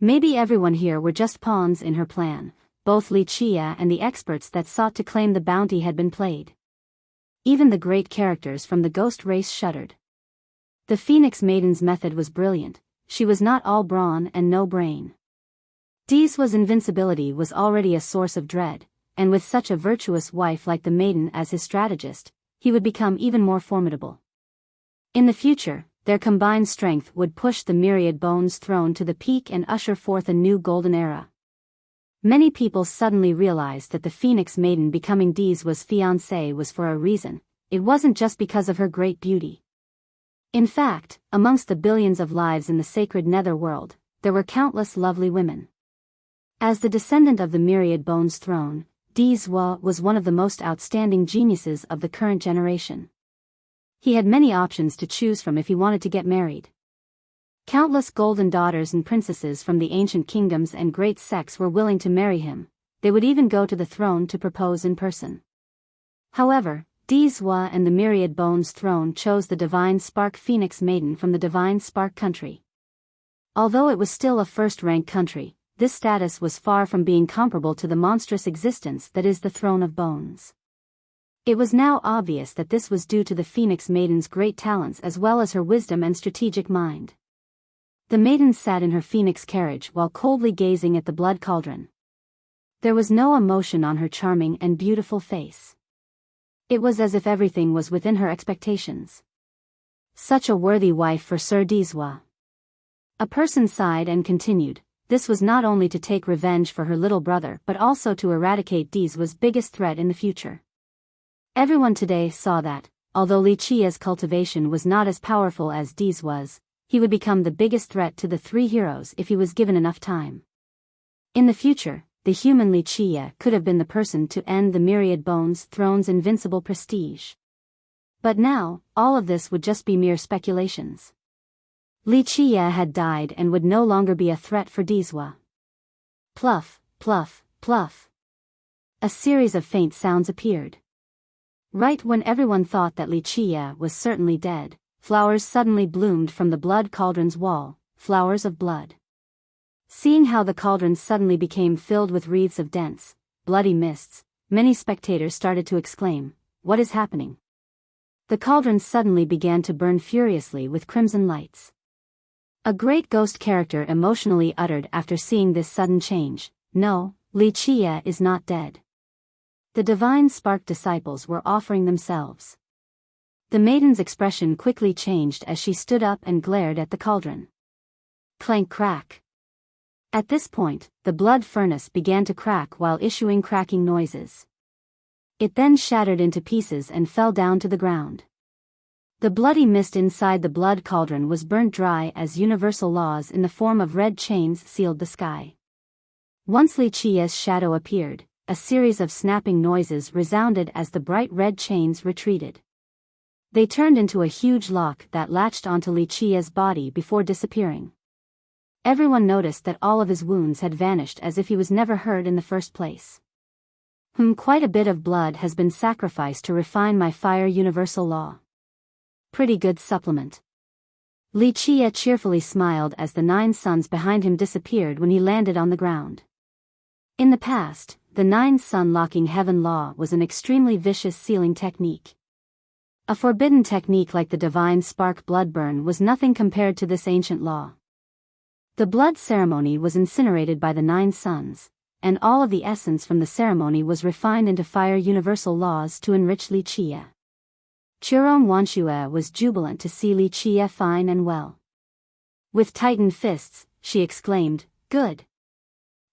Maybe everyone here were just pawns in her plan. Both Li Qie and the experts that sought to claim the bounty had been played. Even the great characters from the ghost race shuddered. The Phoenix Maiden's method was brilliant. She was not all brawn and no brain. Diswa's invincibility was already a source of dread, and with such a virtuous wife like the maiden as his strategist, he would become even more formidable. In the future, their combined strength would push the Myriad Bones throne to the peak and usher forth a new golden era. Many people suddenly realized that the Phoenix Maiden becoming Diswa's fiancée was for a reason. It wasn't just because of her great beauty. In fact, amongst the billions of lives in the sacred netherworld, there were countless lovely women. As the descendant of the Myriad Bones throne, Diswa was one of the most outstanding geniuses of the current generation. He had many options to choose from if he wanted to get married. Countless golden daughters and princesses from the ancient kingdoms and great sects were willing to marry him. They would even go to the throne to propose in person. However, Diswa and the Myriad Bones throne chose the Divine Spark Phoenix Maiden from the Divine Spark country. Although it was still a first-rank country, this status was far from being comparable to the monstrous existence that is the Throne of Bones. It was now obvious that this was due to the Phoenix Maiden's great talents as well as her wisdom and strategic mind. The maiden sat in her phoenix carriage while coldly gazing at the blood cauldron. There was no emotion on her charming and beautiful face. It was as if everything was within her expectations. Such a worthy wife for Sir Diswa. A person sighed and continued, this was not only to take revenge for her little brother but also to eradicate Diswa's biggest threat in the future. Everyone today saw that, although Li Qie's cultivation was not as powerful as Diswa's, he would become the biggest threat to the three heroes if he was given enough time. In the future, the human Li Qie could have been the person to end the Myriad Bones throne's invincible prestige. But now, all of this would just be mere speculations. Li Qie had died and would no longer be a threat for Diswa. Pluff, pluff, pluff. A series of faint sounds appeared. Right when everyone thought that Li Qie was certainly dead, flowers suddenly bloomed from the blood cauldron's wall, flowers of blood. Seeing how the cauldron suddenly became filled with wreaths of dense, bloody mists, many spectators started to exclaim, "What is happening?" The cauldron suddenly began to burn furiously with crimson lights. A great ghost character emotionally uttered after seeing this sudden change, "No, Li Qie is not dead." The Divine Spark disciples were offering themselves. The maiden's expression quickly changed as she stood up and glared at the cauldron. Clank crack. At this point, the blood furnace began to crack while issuing cracking noises. It then shattered into pieces and fell down to the ground. The bloody mist inside the blood cauldron was burnt dry as universal laws in the form of red chains sealed the sky. Once Li Qie's shadow appeared, a series of snapping noises resounded as the bright red chains retreated. They turned into a huge lock that latched onto Li Qie's body before disappearing. Everyone noticed that all of his wounds had vanished as if he was never hurt in the first place. Quite a bit of blood has been sacrificed to refine my fire universal law. Pretty good supplement. Li Qie cheerfully smiled as the 9 suns behind him disappeared when he landed on the ground. In the past, the 9 sun locking heaven law was an extremely vicious sealing technique. A forbidden technique like the divine spark blood burn was nothing compared to this ancient law. The blood ceremony was incinerated by the 9 suns, and all of the essence from the ceremony was refined into fire universal laws to enrich Li Qie. Churon Wanshue was jubilant to see Li Qie fine and well. With tightened fists, she exclaimed, "Good."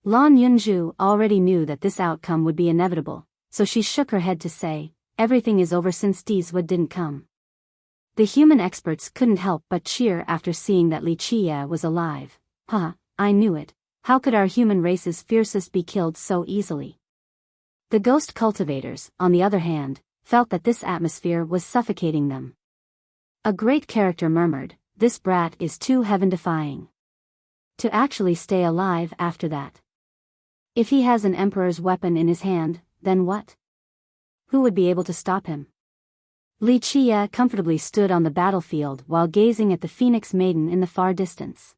Lan Yunzhu already knew that this outcome would be inevitable, so she shook her head to say, "Everything is over since Dizwa didn't come." The human experts couldn't help but cheer after seeing that Li Qie was alive. I knew it. How could our human race's fiercest be killed so easily? The ghost cultivators, on the other hand, felt that this atmosphere was suffocating them. A great character murmured, "This brat is too heaven-defying to actually stay alive after that. If he has an emperor's weapon in his hand, then what? Who would be able to stop him?" Li Qie comfortably stood on the battlefield while gazing at the Phoenix Maiden in the far distance.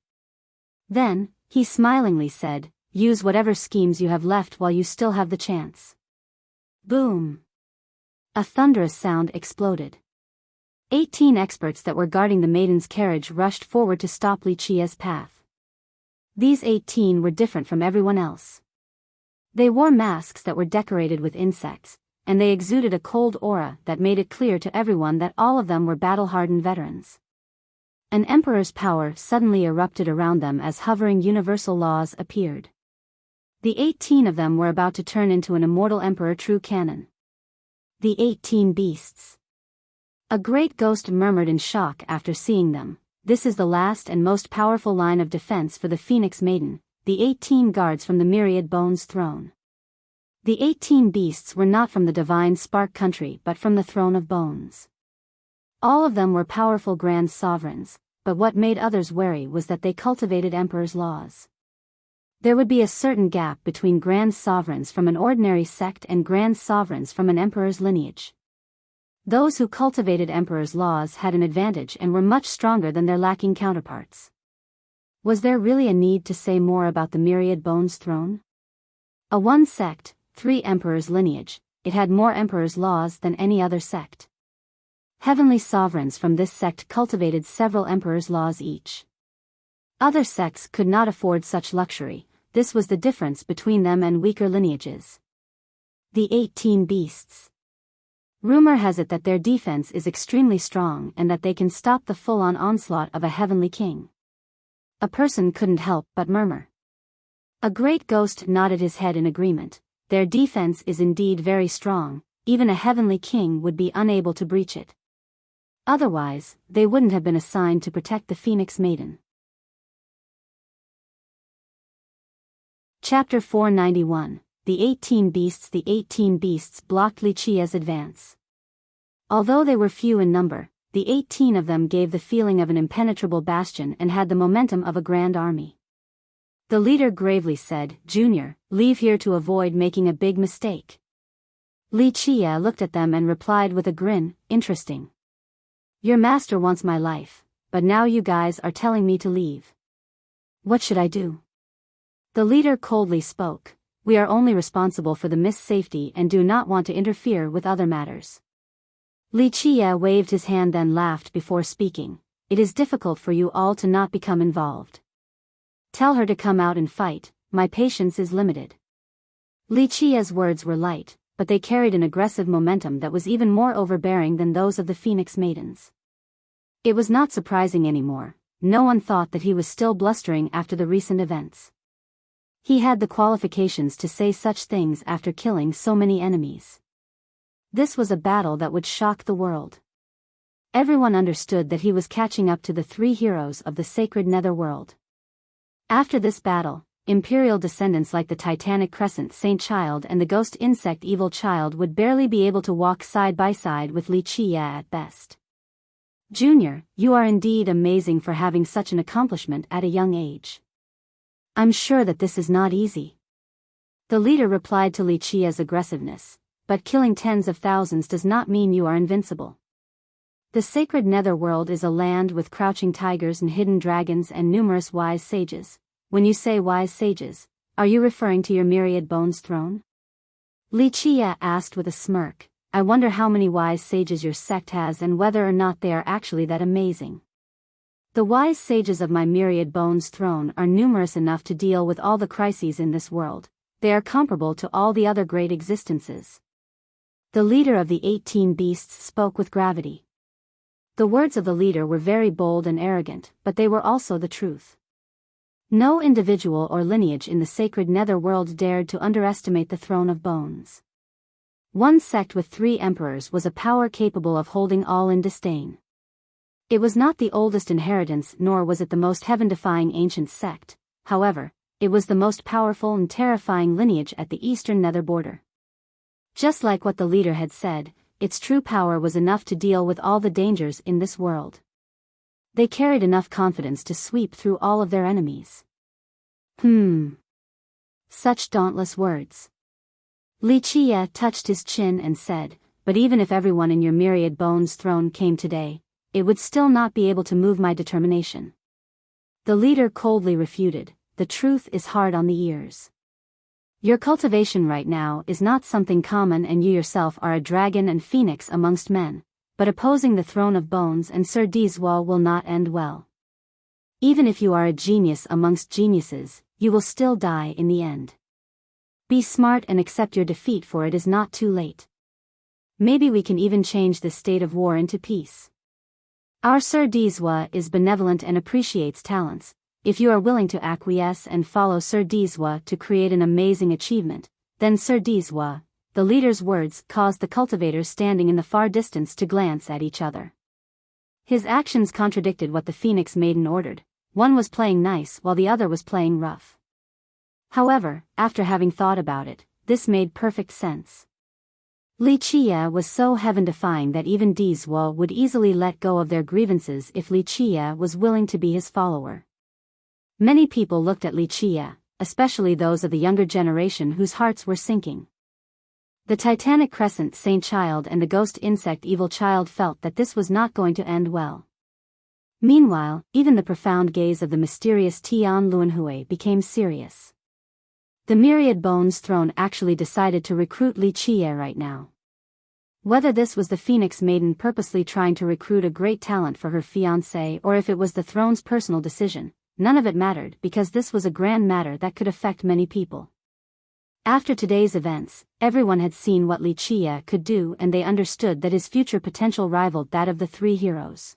Then, he smilingly said, "Use whatever schemes you have left while you still have the chance." Boom! A thunderous sound exploded. 18 experts that were guarding the maiden's carriage rushed forward to stop Li Qie's path. These 18 were different from everyone else. They wore masks that were decorated with insects, and they exuded a cold aura that made it clear to everyone that all of them were battle-hardened veterans. An emperor's power suddenly erupted around them as hovering universal laws appeared. The 18 of them were about to turn into an immortal emperor true canon. The 18 beasts. A great ghost murmured in shock after seeing them, "This is the last and most powerful line of defense for the Phoenix Maiden, the 18 guards from the Myriad Bones throne." The 18 beasts were not from the divine Spark country but from the Throne of Bones. All of them were powerful grand sovereigns, but what made others wary was that they cultivated emperor's laws. There would be a certain gap between grand sovereigns from an ordinary sect and grand sovereigns from an emperor's lineage. Those who cultivated emperor's laws had an advantage and were much stronger than their lacking counterparts. Was there really a need to say more about the Myriad Bones throne? A one sect, 3 emperors lineage, it had more emperor's laws than any other sect. Heavenly sovereigns from this sect cultivated several emperor's laws each. Other sects could not afford such luxury. This was the difference between them and weaker lineages. The 18 beasts. Rumor has it that their defense is extremely strong and that they can stop the full-on onslaught of a heavenly king. A person couldn't help but murmur. A great ghost nodded his head in agreement. Their defense is indeed very strong, even a heavenly king would be unable to breach it. Otherwise, they wouldn't have been assigned to protect the Phoenix Maiden. Chapter 491, The 18 Beasts. The 18 beasts blocked Li Qie's advance. Although they were few in number, the 18 of them gave the feeling of an impenetrable bastion and had the momentum of a grand army. The leader gravely said, "Junior, leave here to avoid making a big mistake." Li Qie looked at them and replied with a grin, "Interesting. Your master wants my life, but now you guys are telling me to leave. What should I do?" The leader coldly spoke, "We are only responsible for the miss's safety and do not want to interfere with other matters." Li Qie waved his hand then laughed before speaking, "It is difficult for you all to not become involved. Tell her to come out and fight, my patience is limited." Li Qie's words were light, but they carried an aggressive momentum that was even more overbearing than those of the Phoenix Maidens. It was not surprising anymore. No one thought that he was still blustering after the recent events. He had the qualifications to say such things after killing so many enemies. This was a battle that would shock the world. Everyone understood that he was catching up to the 3 heroes of the sacred netherworld. After this battle, imperial descendants like the Titanic Crescent Saint Child and the Ghost Insect Evil Child would barely be able to walk side by side with Li Qie at best. "Junior, you are indeed amazing for having such an accomplishment at a young age." I'm sure that this is not easy. The leader replied to Li Qia's aggressiveness, but killing tens of thousands does not mean you are invincible. The sacred netherworld is a land with crouching tigers and hidden dragons and numerous wise sages. When you say wise sages, are you referring to your myriad bones throne? Li Qia asked with a smirk. I wonder how many wise sages your sect has and whether or not they are actually that amazing. The wise sages of my myriad bones throne are numerous enough to deal with all the crises in this world. They are comparable to all the other great existences. The leader of the 18 beasts spoke with gravity. The words of the leader were very bold and arrogant, but they were also the truth. No individual or lineage in the sacred netherworld dared to underestimate the throne of bones. One sect with 3 emperors was a power capable of holding all in disdain. It was not the oldest inheritance nor was it the most heaven-defying ancient sect, however, it was the most powerful and terrifying lineage at the eastern nether border. Just like what the leader had said, its true power was enough to deal with all the dangers in this world. They carried enough confidence to sweep through all of their enemies. Such dauntless words. Li Qia touched his chin and said, but even if everyone in your myriad bones throne came today, it would still not be able to move my determination. The leader coldly refuted, the truth is hard on the ears. Your cultivation right now is not something common and you yourself are a dragon and phoenix amongst men, but opposing the throne of bones and Sir Dizwa will not end well. Even if you are a genius amongst geniuses, you will still die in the end. Be smart and accept your defeat, for it is not too late. Maybe we can even change this state of war into peace. Our Sir Dizwa is benevolent and appreciates talents. If you are willing to acquiesce and follow Sir Dizwa to create an amazing achievement, then Sir Dizwa, the leader's words caused the cultivators standing in the far distance to glance at each other. His actions contradicted what the Phoenix Maiden ordered. One was playing nice while the other was playing rough. However, after having thought about it, this made perfect sense. Li Qia was so heaven-defying that even Dizwa would easily let go of their grievances if Li Qia was willing to be his follower. Many people looked at Li Qia, especially those of the younger generation whose hearts were sinking. The Titanic Crescent Saint Child and the Ghost Insect Evil Child felt that this was not going to end well. Meanwhile, even the profound gaze of the mysterious Tian Luanhui became serious. The Myriad Bones Throne actually decided to recruit Li Qia right now. Whether this was the Phoenix Maiden purposely trying to recruit a great talent for her fiancé or if it was the throne's personal decision, none of it mattered because this was a grand matter that could affect many people. After today's events, everyone had seen what Li Qia could do and they understood that his future potential rivaled that of the 3 heroes.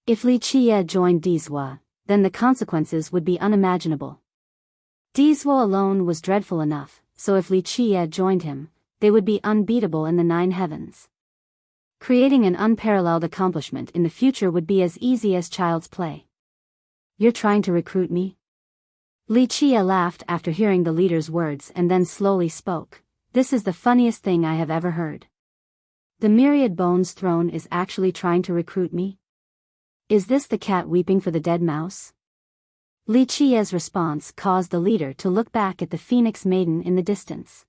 If Li Qia joined Dizwa, then the consequences would be unimaginable. Dizwa alone was dreadful enough, so if Li Qia joined him, they would be unbeatable in the 9 heavens. Creating an unparalleled accomplishment in the future would be as easy as child's play. You're trying to recruit me? Li Qia laughed after hearing the leader's words and then slowly spoke. This is the funniest thing I have ever heard. The Myriad Bones Throne is actually trying to recruit me? Is this the cat weeping for the dead mouse? Li Qia's response caused the leader to look back at the Phoenix Maiden in the distance.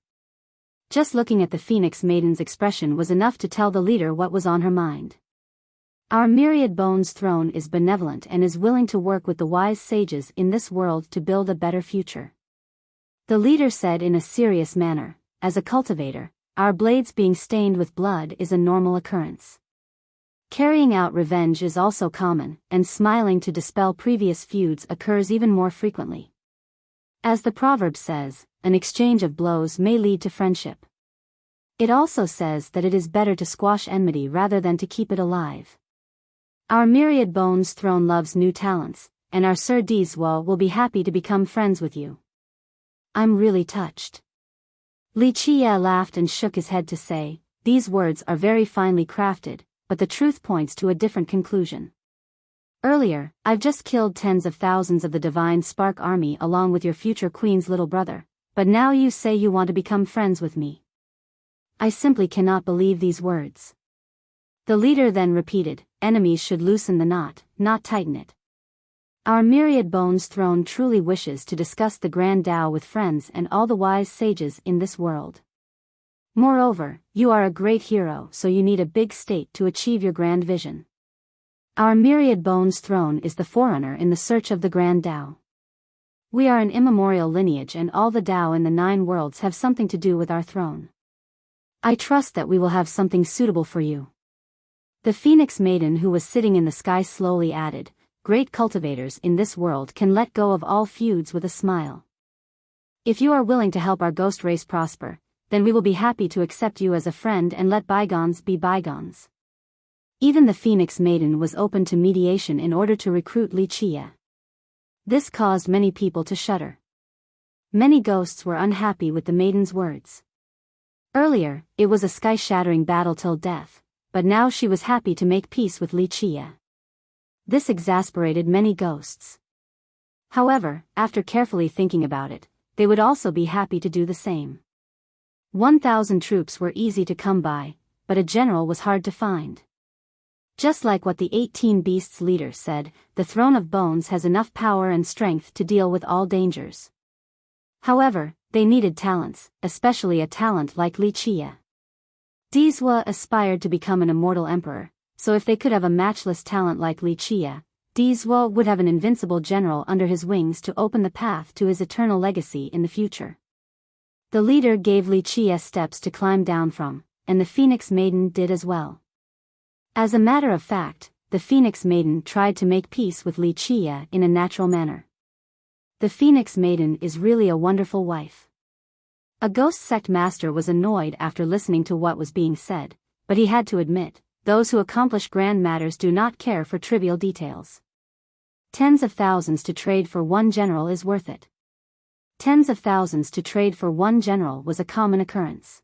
Just looking at the Phoenix Maiden's expression was enough to tell the leader what was on her mind. Our Myriad Bones Throne is benevolent and is willing to work with the wise sages in this world to build a better future. The leader said in a serious manner, as a cultivator, our blades being stained with blood is a normal occurrence. Carrying out revenge is also common, and smiling to dispel previous feuds occurs even more frequently. As the proverb says, an exchange of blows may lead to friendship. It also says that it is better to squash enmity rather than to keep it alive. Our Myriad Bones Throne loves new talents, and our Sir Dizwa will be happy to become friends with you. I'm really touched. Li Qia laughed and shook his head to say, these words are very finely crafted, but the truth points to a different conclusion. Earlier, I've just killed tens of thousands of the Divine Spark Army along with your future queen's little brother, but now you say you want to become friends with me. I simply cannot believe these words. The leader then repeated, enemies should loosen the knot, not tighten it. Our myriad bones throne truly wishes to discuss the Grand Tao with friends and all the wise sages in this world. Moreover, you are a great hero, so you need a big state to achieve your grand vision. Our myriad bones throne is the forerunner in the search of the Grand Tao. We are an immemorial lineage and all the Tao in the 9 worlds have something to do with our throne. I trust that we will have something suitable for you. The Phoenix Maiden who was sitting in the sky slowly added, great cultivators in this world can let go of all feuds with a smile. If you are willing to help our ghost race prosper, then we will be happy to accept you as a friend and let bygones be bygones. Even the Phoenix Maiden was open to mediation in order to recruit Wuxia. This caused many people to shudder. Many ghosts were unhappy with the maiden's words. Earlier, it was a sky-shattering battle till death, but now she was happy to make peace with Wuxia. This exasperated many ghosts. However, after carefully thinking about it, they would also be happy to do the same. 1,000 troops were easy to come by, but a general was hard to find. Just like what the 18 Beasts leader said, the Throne of Bones has enough power and strength to deal with all dangers. However, they needed talents, especially a talent like Wuxia. Dizwa aspired to become an immortal emperor, so if they could have a matchless talent like Wuxia, Dizwa would have an invincible general under his wings to open the path to his eternal legacy in the future. The leader gave Wuxia steps to climb down from, and the Phoenix Maiden did as well. As a matter of fact, the Phoenix Maiden tried to make peace with Wuxia in a natural manner. The Phoenix Maiden is really a wonderful wife. A ghost sect master was annoyed after listening to what was being said, but he had to admit, those who accomplish grand matters do not care for trivial details. Tens of thousands to trade for one general is worth it. Tens of thousands to trade for one general was a common occurrence.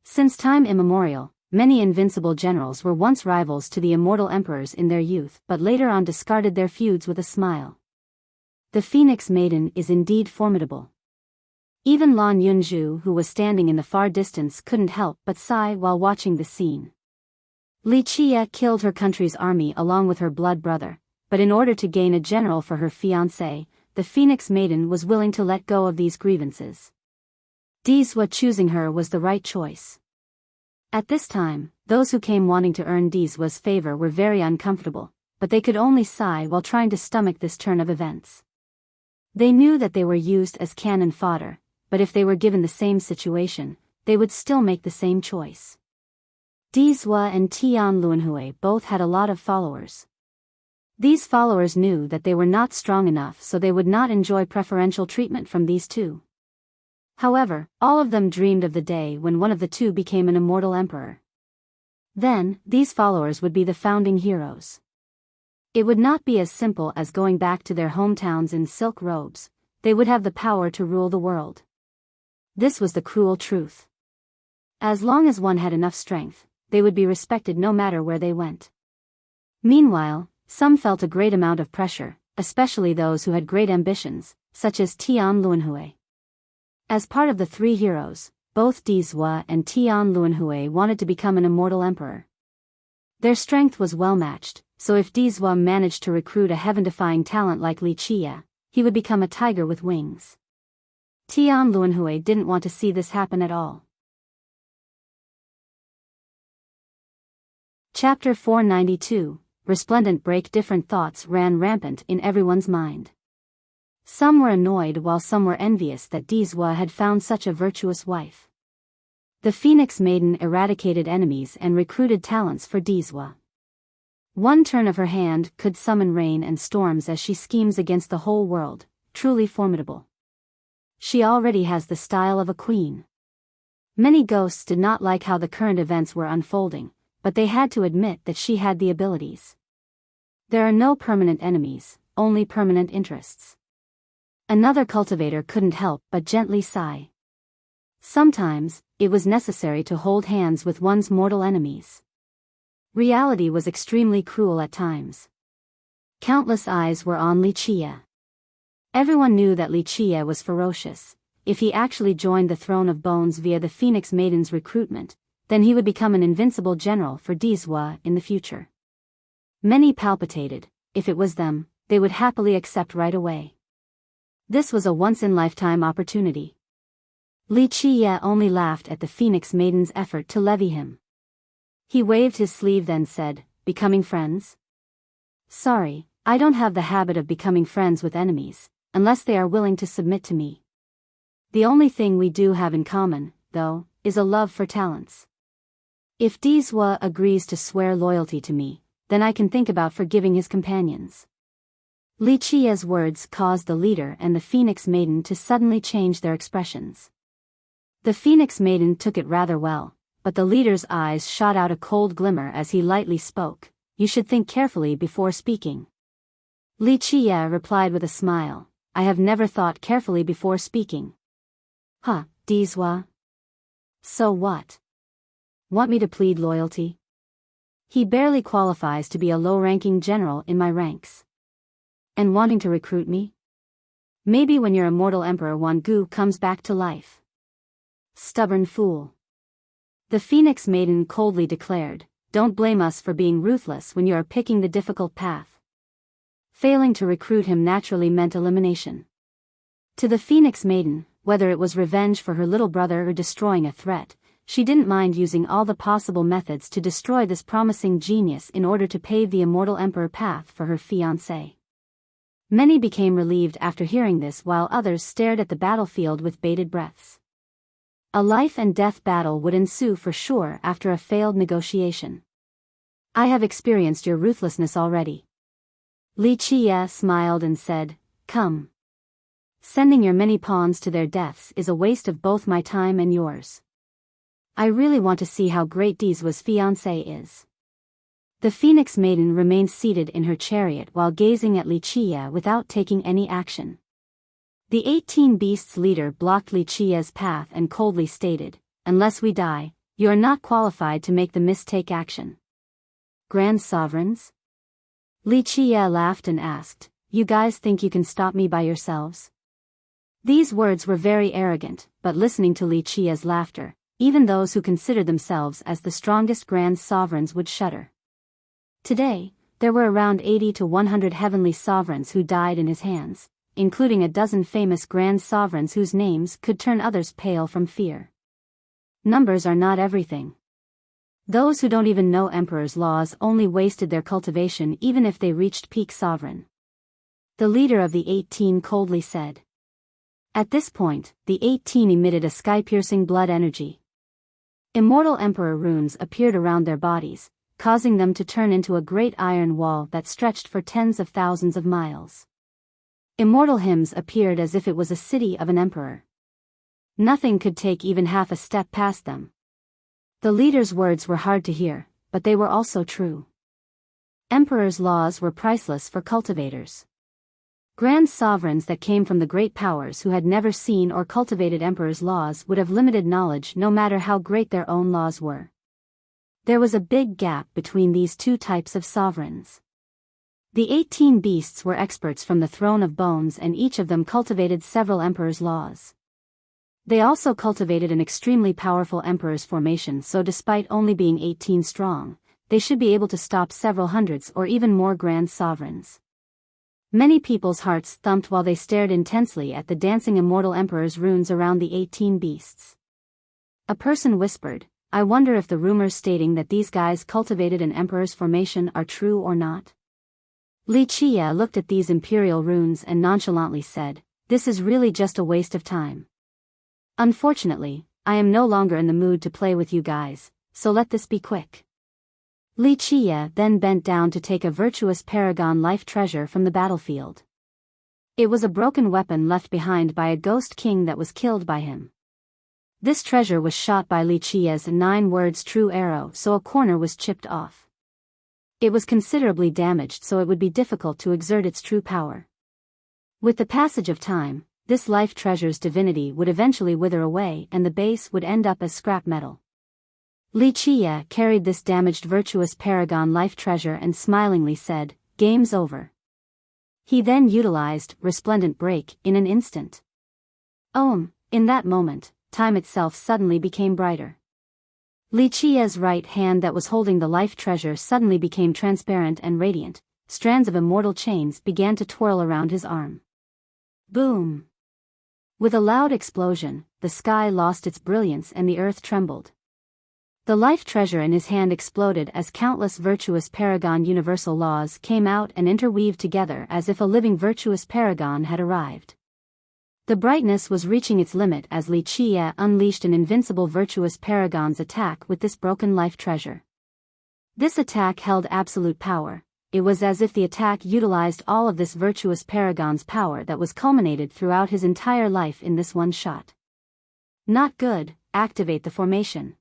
Since time immemorial, many invincible generals were once rivals to the immortal emperors in their youth but later on discarded their feuds with a smile. The Phoenix Maiden is indeed formidable. Even Lan Yunju, who was standing in the far distance, couldn't help but sigh while watching the scene. Wuxia killed her country's army along with her blood brother, but in order to gain a general for her fiancé, the Phoenix Maiden was willing to let go of these grievances. Dizwa choosing her was the right choice. At this time, those who came wanting to earn Dizwa's favor were very uncomfortable, but they could only sigh while trying to stomach this turn of events. They knew that they were used as cannon fodder, but if they were given the same situation, they would still make the same choice. Dizwa and Tian Luanhui both had a lot of followers. These followers knew that they were not strong enough, so they would not enjoy preferential treatment from these two. However, all of them dreamed of the day when one of the two became an immortal emperor. Then, these followers would be the founding heroes. It would not be as simple as going back to their hometowns in silk robes, they would have the power to rule the world. This was the cruel truth. As long as one had enough strength, they would be respected no matter where they went. Meanwhile, some felt a great amount of pressure, especially those who had great ambitions, such as Tian Luanhui. As part of the 3 heroes, both Dizwa and Tian Luanhui wanted to become an immortal emperor. Their strength was well matched, so if Dizwa managed to recruit a heaven-defying talent like Wuxia, he would become a tiger with wings. Tian Luanhui didn't want to see this happen at all. Chapter 492, Resplendent Break. Different thoughts ran rampant in everyone's mind. Some were annoyed while some were envious that Dizwa had found such a virtuous wife. The Phoenix Maiden eradicated enemies and recruited talents for Dizwa. One turn of her hand could summon rain and storms as she schemes against the whole world, truly formidable. She already has the style of a queen. Many ghosts did not like how the current events were unfolding, but they had to admit that she had the abilities. There are no permanent enemies, only permanent interests. Another cultivator couldn't help but gently sigh. Sometimes, it was necessary to hold hands with one's mortal enemies. Reality was extremely cruel at times. Countless eyes were on Wuxia. Everyone knew that Wuxia was ferocious. If he actually joined the Throne of Bones via the Phoenix Maiden's recruitment, then he would become an invincible general for Dizwa in the future. Many palpitated, if it was them, they would happily accept right away. This was a once-in-lifetime opportunity. Li Qiye only laughed at the Phoenix Maiden's effort to levy him. He waved his sleeve then said, "Becoming friends? Sorry, I don't have the habit of becoming friends with enemies, unless they are willing to submit to me. The only thing we do have in common, though, is a love for talents. If Dizwa agrees to swear loyalty to me, then I can think about forgiving his companions." Li Qiye's words caused the leader and the Phoenix Maiden to suddenly change their expressions. The Phoenix Maiden took it rather well, but the leader's eyes shot out a cold glimmer as he lightly spoke, "You should think carefully before speaking." Li Qiye replied with a smile, "I have never thought carefully before speaking." "Huh, Dizwa? So what? Want me to plead loyalty? He barely qualifies to be a low-ranking general in my ranks. And wanting to recruit me? Maybe when your immortal Emperor Wangu comes back to life." Stubborn fool. The Phoenix Maiden coldly declared, "Don't blame us for being ruthless when you are picking the difficult path." Failing to recruit him naturally meant elimination. To the Phoenix Maiden, whether it was revenge for her little brother or destroying a threat, she didn't mind using all the possible methods to destroy this promising genius in order to pave the immortal emperor path for her fiancé. Many became relieved after hearing this while others stared at the battlefield with bated breaths. A life-and-death battle would ensue for sure after a failed negotiation. "I have experienced your ruthlessness already." Li Qiye smiled and said, "Come. Sending your many pawns to their deaths is a waste of both my time and yours. I really want to see how great Dizwa's fiancé is." The Phoenix Maiden remained seated in her chariot while gazing at Li Qiye without taking any action. The 18 Beasts leader blocked Li Qiye's path and coldly stated, "Unless we die, you are not qualified to make the mistake action." "Grand Sovereigns?" Li Qiye laughed and asked, "You guys think you can stop me by yourselves?" These words were very arrogant, but listening to Li Qiye's laughter, even those who considered themselves as the strongest Grand Sovereigns would shudder. Today, there were around 80 to 100 heavenly sovereigns who died in his hands, including a dozen famous Grand Sovereigns whose names could turn others pale from fear. Numbers are not everything. Those who don't even know Emperor's laws only wasted their cultivation even if they reached peak sovereign. The leader of the 18 coldly said. At this point, the 18 emitted a sky-piercing blood energy. Immortal Emperor runes appeared around their bodies, causing them to turn into a great iron wall that stretched for tens of thousands of miles. Immortal hymns appeared as if it was a city of an emperor. Nothing could take even half a step past them. The leader's words were hard to hear, but they were also true. Emperor's laws were priceless for cultivators. Grand sovereigns that came from the great powers who had never seen or cultivated Emperor's laws would have limited knowledge no matter how great their own laws were. There was a big gap between these two types of sovereigns. The 18 beasts were experts from the throne of bones and each of them cultivated several Emperor's laws. They also cultivated an extremely powerful Emperor's formation, so despite only being 18 strong, they should be able to stop several hundreds or even more Grand Sovereigns. Many people's hearts thumped while they stared intensely at the dancing immortal Emperor's runes around the 18 beasts. A person whispered, "I wonder if the rumors stating that these guys cultivated an Emperor's formation are true or not." Li Qiye looked at these imperial runes and nonchalantly said, "This is really just a waste of time. Unfortunately, I am no longer in the mood to play with you guys, so let this be quick." Li Qiye then bent down to take a virtuous paragon life treasure from the battlefield. It was a broken weapon left behind by a ghost king that was killed by him. This treasure was shot by Li Qiye's 9 words true arrow, so a corner was chipped off. It was considerably damaged, so it would be difficult to exert its true power. With the passage of time, this life treasure's divinity would eventually wither away and the base would end up as scrap metal. Li Qiye carried this damaged virtuous paragon life treasure and smilingly said, "Game's over." He then utilized Resplendent Break in an instant. In that moment, time itself suddenly became brighter. Li Qiye's right hand that was holding the life treasure suddenly became transparent and radiant, strands of immortal chains began to twirl around his arm. Boom! With a loud explosion, the sky lost its brilliance and the earth trembled. The life treasure in his hand exploded as countless virtuous paragon universal laws came out and interweaved together as if a living virtuous paragon had arrived. The brightness was reaching its limit as Li Qie unleashed an invincible virtuous paragon's attack with this broken life treasure. This attack held absolute power. It was as if the attack utilized all of this virtuous paragon's power that was culminated throughout his entire life in this one shot. Not good, activate the formation.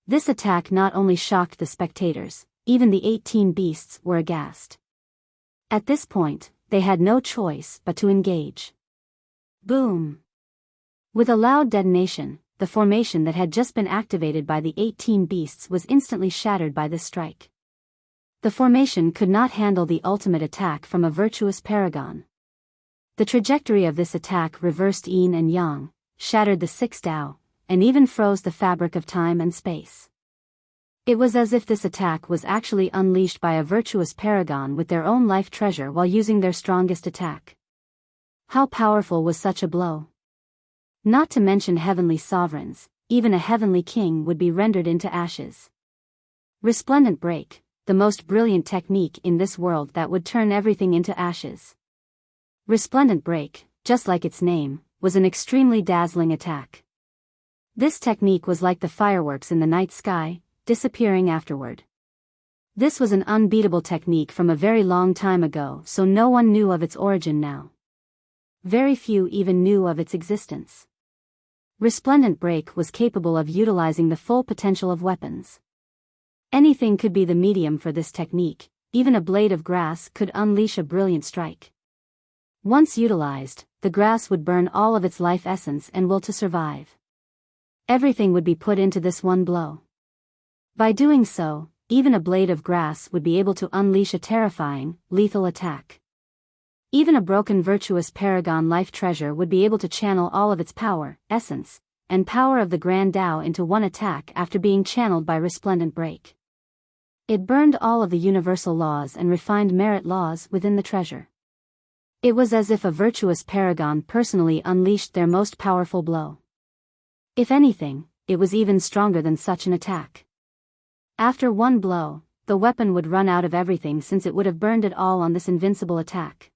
This attack not only shocked the spectators, even the 18 beasts were aghast. At this point, they had no choice but to engage. Boom! With a loud detonation, the formation that had just been activated by the 18 beasts was instantly shattered by this strike. The formation could not handle the ultimate attack from a virtuous paragon. The trajectory of this attack reversed yin and yang, shattered the six Tao, and even froze the fabric of time and space. It was as if this attack was actually unleashed by a virtuous paragon with their own life treasure while using their strongest attack. How powerful was such a blow? Not to mention heavenly sovereigns, even a heavenly king would be rendered into ashes. Resplendent break, the most brilliant technique in this world that would turn everything into ashes. Resplendent break, just like its name, was an extremely dazzling attack. This technique was like the fireworks in the night sky, disappearing afterward. This was an unbeatable technique from a very long time ago, so no one knew of its origin now. Very few even knew of its existence. Resplendent break was capable of utilizing the full potential of weapons. Anything could be the medium for this technique, even a blade of grass could unleash a brilliant strike. Once utilized, the grass would burn all of its life essence and will to survive. Everything would be put into this one blow. By doing so, even a blade of grass would be able to unleash a terrifying, lethal attack. Even a broken virtuous paragon life treasure would be able to channel all of its power, essence, and power of the Grand Tao into one attack after being channeled by resplendent break. It burned all of the universal laws and refined merit laws within the treasure. It was as if a virtuous paragon personally unleashed their most powerful blow. If anything, it was even stronger than such an attack. After one blow, the weapon would run out of everything since it would have burned it all on this invincible attack.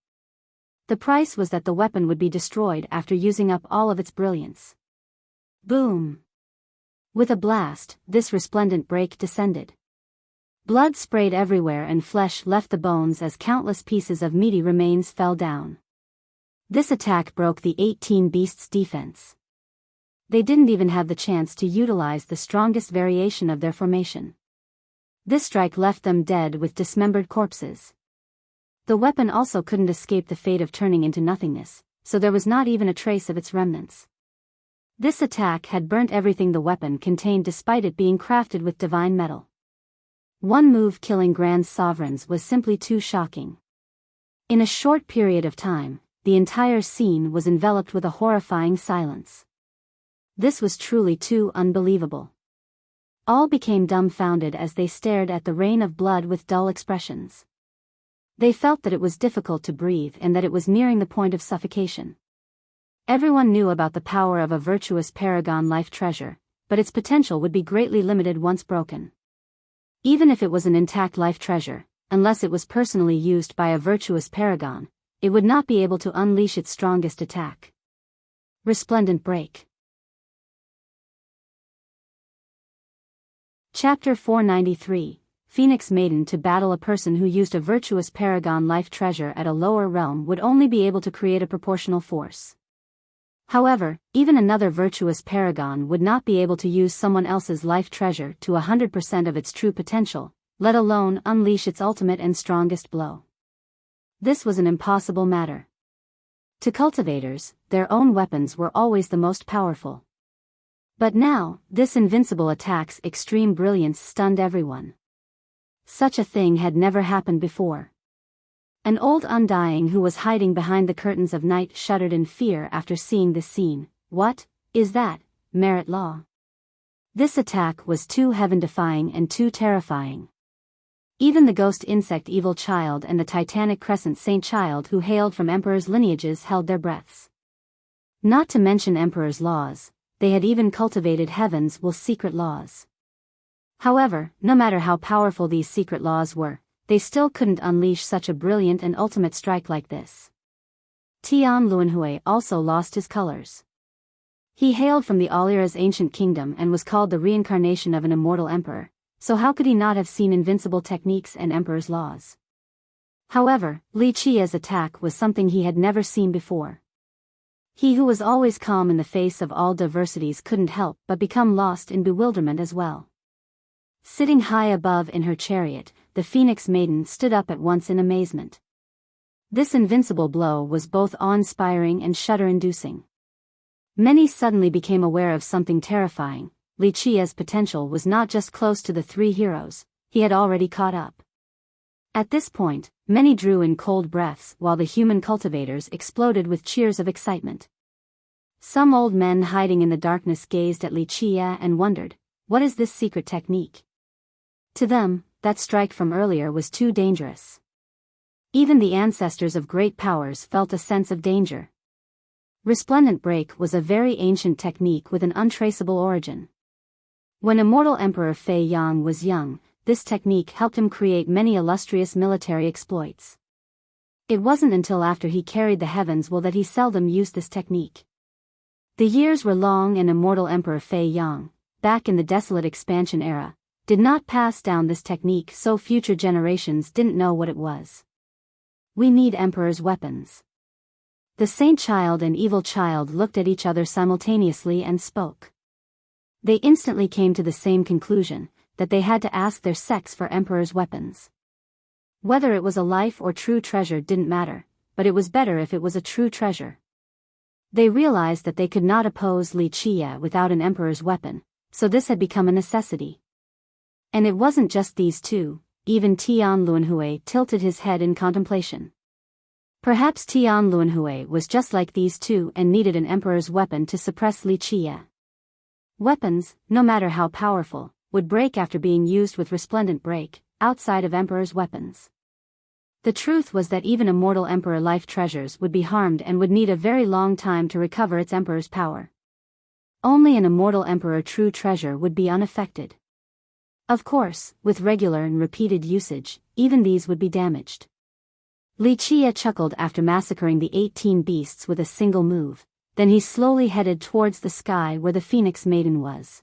The price was that the weapon would be destroyed after using up all of its brilliance. Boom! With a blast, this resplendent break descended. Blood sprayed everywhere and flesh left the bones as countless pieces of meaty remains fell down. This attack broke the 18 beasts' defense. They didn't even have the chance to utilize the strongest variation of their formation. This strike left them dead with dismembered corpses. The weapon also couldn't escape the fate of turning into nothingness, so there was not even a trace of its remnants. This attack had burnt everything the weapon contained despite it being crafted with divine metal. One move killing grand sovereigns was simply too shocking. In a short period of time, the entire scene was enveloped with a horrifying silence. This was truly too unbelievable. All became dumbfounded as they stared at the rain of blood with dull expressions. They felt that it was difficult to breathe and that it was nearing the point of suffocation. Everyone knew about the power of a virtuous paragon life treasure, but its potential would be greatly limited once broken. Even if it was an intact life treasure, unless it was personally used by a virtuous paragon, it would not be able to unleash its strongest attack. Resplendent break. Chapter 493, Phoenix Maiden. To battle a person who used a virtuous paragon life treasure at a lower realm would only be able to create a proportional force. However, even another virtuous paragon would not be able to use someone else's life treasure to 100% of its true potential, let alone unleash its ultimate and strongest blow. This was an impossible matter. To cultivators, their own weapons were always the most powerful. But now, this invincible attack's extreme brilliance stunned everyone. Such a thing had never happened before. An old undying who was hiding behind the curtains of night shuddered in fear after seeing this scene. What is that, merit law? This attack was too heaven-defying and too terrifying. Even the ghost insect Evil Child and the Titanic Crescent Saint Child who hailed from emperors' lineages held their breaths. Not to mention emperors' laws, they had even cultivated heaven's will secret laws. However, no matter how powerful these secret laws were, they still couldn't unleash such a brilliant and ultimate strike like this. Tian Luanhui also lost his colors. He hailed from the Alira's ancient kingdom and was called the reincarnation of an immortal emperor, so how could he not have seen invincible techniques and emperor's laws? However, Li Qia's attack was something he had never seen before. He who was always calm in the face of all diversities couldn't help but become lost in bewilderment as well. Sitting high above in her chariot, the Phoenix Maiden stood up at once in amazement. This invincible blow was both awe-inspiring and shudder-inducing. Many suddenly became aware of something terrifying. Li Qia's potential was not just close to the three heroes, he had already caught up. At this point, many drew in cold breaths while the human cultivators exploded with cheers of excitement. Some old men hiding in the darkness gazed at Li Qia and wondered, what is this secret technique? To them, that strike from earlier was too dangerous. Even the ancestors of great powers felt a sense of danger. Resplendent Break was a very ancient technique with an untraceable origin. When immortal Emperor Fei Yang was young, this technique helped him create many illustrious military exploits. It wasn't until after he carried the heavens will that he seldom used this technique. The years were long and immortal Emperor Fei Yang, back in the desolate expansion era, did not pass down this technique, so future generations didn't know what it was. We need Emperor's weapons. The Saint Child and Evil Child looked at each other simultaneously and spoke. They instantly came to the same conclusion, that they had to ask their sex for Emperor's weapons. Whether it was a life or true treasure didn't matter, but it was better if it was a true treasure. They realized that they could not oppose Li Qia without an Emperor's weapon, so this had become a necessity. And it wasn't just these two, even Tian Luanhui tilted his head in contemplation. Perhaps Tian Luanhui was just like these two and needed an Emperor's weapon to suppress Li Qia. Weapons, no matter how powerful, would break after being used with Resplendent Break, outside of Emperor's weapons. The truth was that even immortal Emperor life treasures would be harmed and would need a very long time to recover its Emperor's power. Only an immortal Emperor true treasure would be unaffected. Of course, with regular and repeated usage, even these would be damaged. Li Qia chuckled after massacring the 18 beasts with a single move, then he slowly headed towards the sky where the Phoenix Maiden was.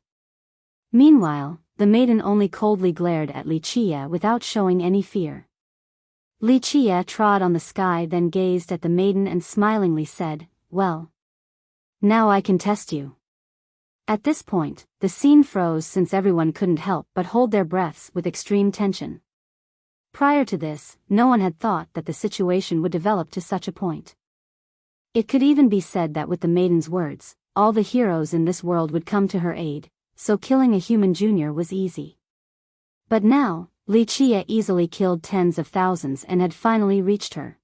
Meanwhile, the maiden only coldly glared at Li Qia without showing any fear. Li Qia trod on the sky, then gazed at the maiden and smilingly said, "Well, now I can test you." At this point, the scene froze since everyone couldn't help but hold their breaths with extreme tension. Prior to this, no one had thought that the situation would develop to such a point. It could even be said that with the maiden's words, all the heroes in this world would come to her aid, so killing a human junior was easy. But now, Li Qia easily killed tens of thousands and had finally reached her.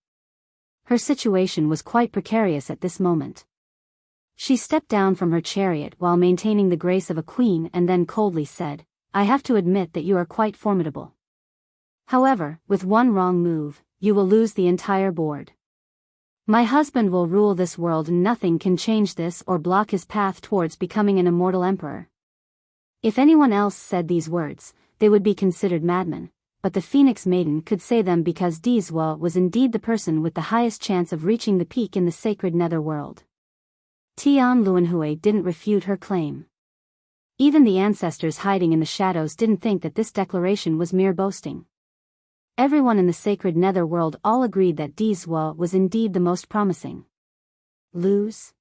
Her situation was quite precarious at this moment. She stepped down from her chariot while maintaining the grace of a queen and then coldly said, "I have to admit that you are quite formidable. However, with one wrong move, you will lose the entire board. My husband will rule this world and nothing can change this or block his path towards becoming an immortal emperor." If anyone else said these words, they would be considered madmen, but the Phoenix Maiden could say them because Dizwa was indeed the person with the highest chance of reaching the peak in the sacred netherworld. Tian Luanhui didn't refute her claim. Even the ancestors hiding in the shadows didn't think that this declaration was mere boasting. Everyone in the sacred netherworld all agreed that Dizwa was indeed the most promising. Lose?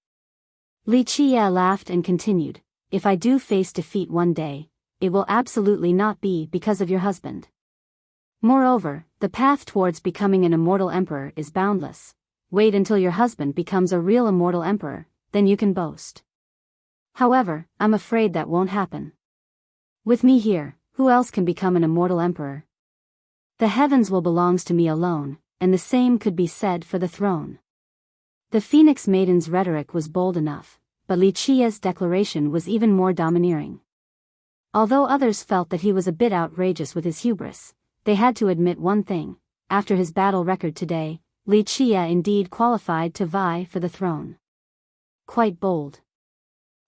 Li Qia laughed and continued, "If I do face defeat one day, it will absolutely not be because of your husband. Moreover, the path towards becoming an immortal emperor is boundless. Wait until your husband becomes a real immortal emperor, then you can boast. However, I'm afraid that won't happen. With me here, who else can become an immortal emperor? The heavens will belong to me alone, and the same could be said for the throne." The Phoenix Maiden's rhetoric was bold enough, but Li Qia's declaration was even more domineering. Although others felt that he was a bit outrageous with his hubris, they had to admit one thing: after his battle record today, Li Qia indeed qualified to vie for the throne. Quite bold.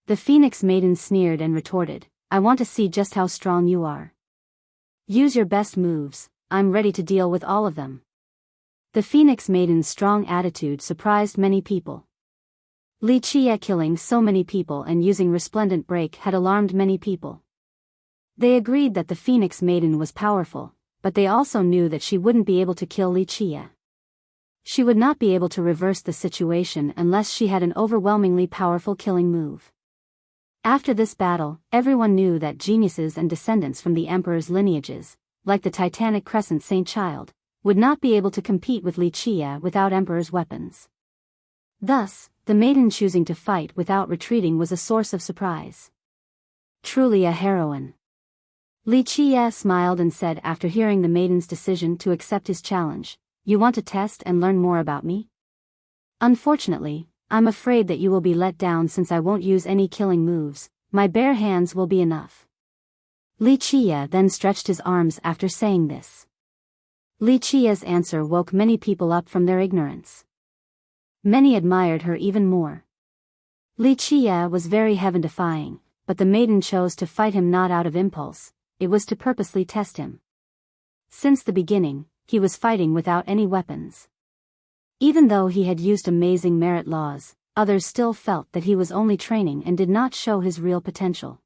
The Phoenix Maiden sneered and retorted, "I want to see just how strong you are. Use your best moves, I'm ready to deal with all of them." The Phoenix Maiden's strong attitude surprised many people. Li Qia killing so many people and using Resplendent Break had alarmed many people. They agreed that the Phoenix Maiden was powerful, but they also knew that she wouldn't be able to kill Li Qia. She would not be able to reverse the situation unless she had an overwhelmingly powerful killing move. After this battle, everyone knew that geniuses and descendants from the Emperor's lineages, like the Titanic Crescent Saint Child, would not be able to compete with Li Qia without Emperor's weapons. Thus, the maiden choosing to fight without retreating was a source of surprise. Truly a heroine. Li Qia smiled and said after hearing the maiden's decision to accept his challenge, "You want to test and learn more about me? Unfortunately, I'm afraid that you will be let down since I won't use any killing moves, my bare hands will be enough." Li Qia then stretched his arms after saying this. Li Qia's answer woke many people up from their ignorance. Many admired her even more. Li Qia was very heaven-defying, but the maiden chose to fight him not out of impulse, it was to purposely test him. Since the beginning, he was fighting without any weapons. Even though he had used amazing merit laws, others still felt that he was only training and did not show his real potential.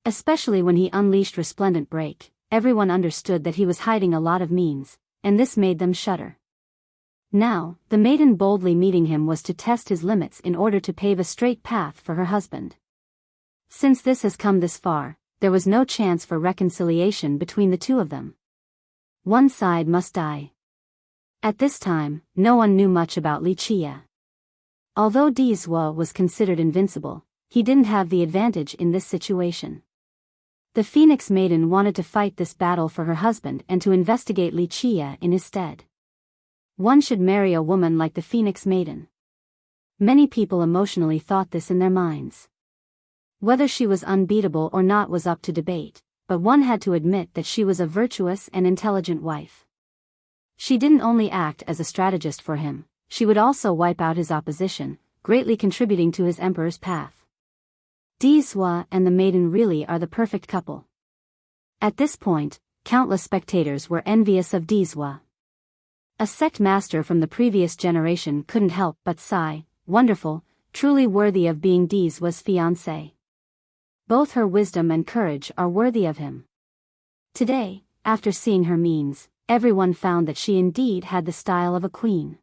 Especially when he unleashed Resplendent Break, everyone understood that he was hiding a lot of means, and this made them shudder. Now, the maiden boldly meeting him was to test his limits in order to pave a straight path for her husband. Since this has come this far, there was no chance for reconciliation between the two of them. One side must die. At this time, no one knew much about Li Qia. Although Dizhua was considered invincible, he didn't have the advantage in this situation. The Phoenix Maiden wanted to fight this battle for her husband and to investigate Li Qia in his stead. One should marry a woman like the Phoenix Maiden. Many people emotionally thought this in their minds. Whether she was unbeatable or not was up to debate, but one had to admit that she was a virtuous and intelligent wife. She didn't only act as a strategist for him, she would also wipe out his opposition, greatly contributing to his emperor's path. Dizhua and the maiden really are the perfect couple. At this point, countless spectators were envious of Dizhua. A sect master from the previous generation couldn't help but sigh, "Wonderful, truly worthy of being Dizhua's fiancé. Both her wisdom and courage are worthy of him." Today, after seeing her means, everyone found that she indeed had the style of a queen.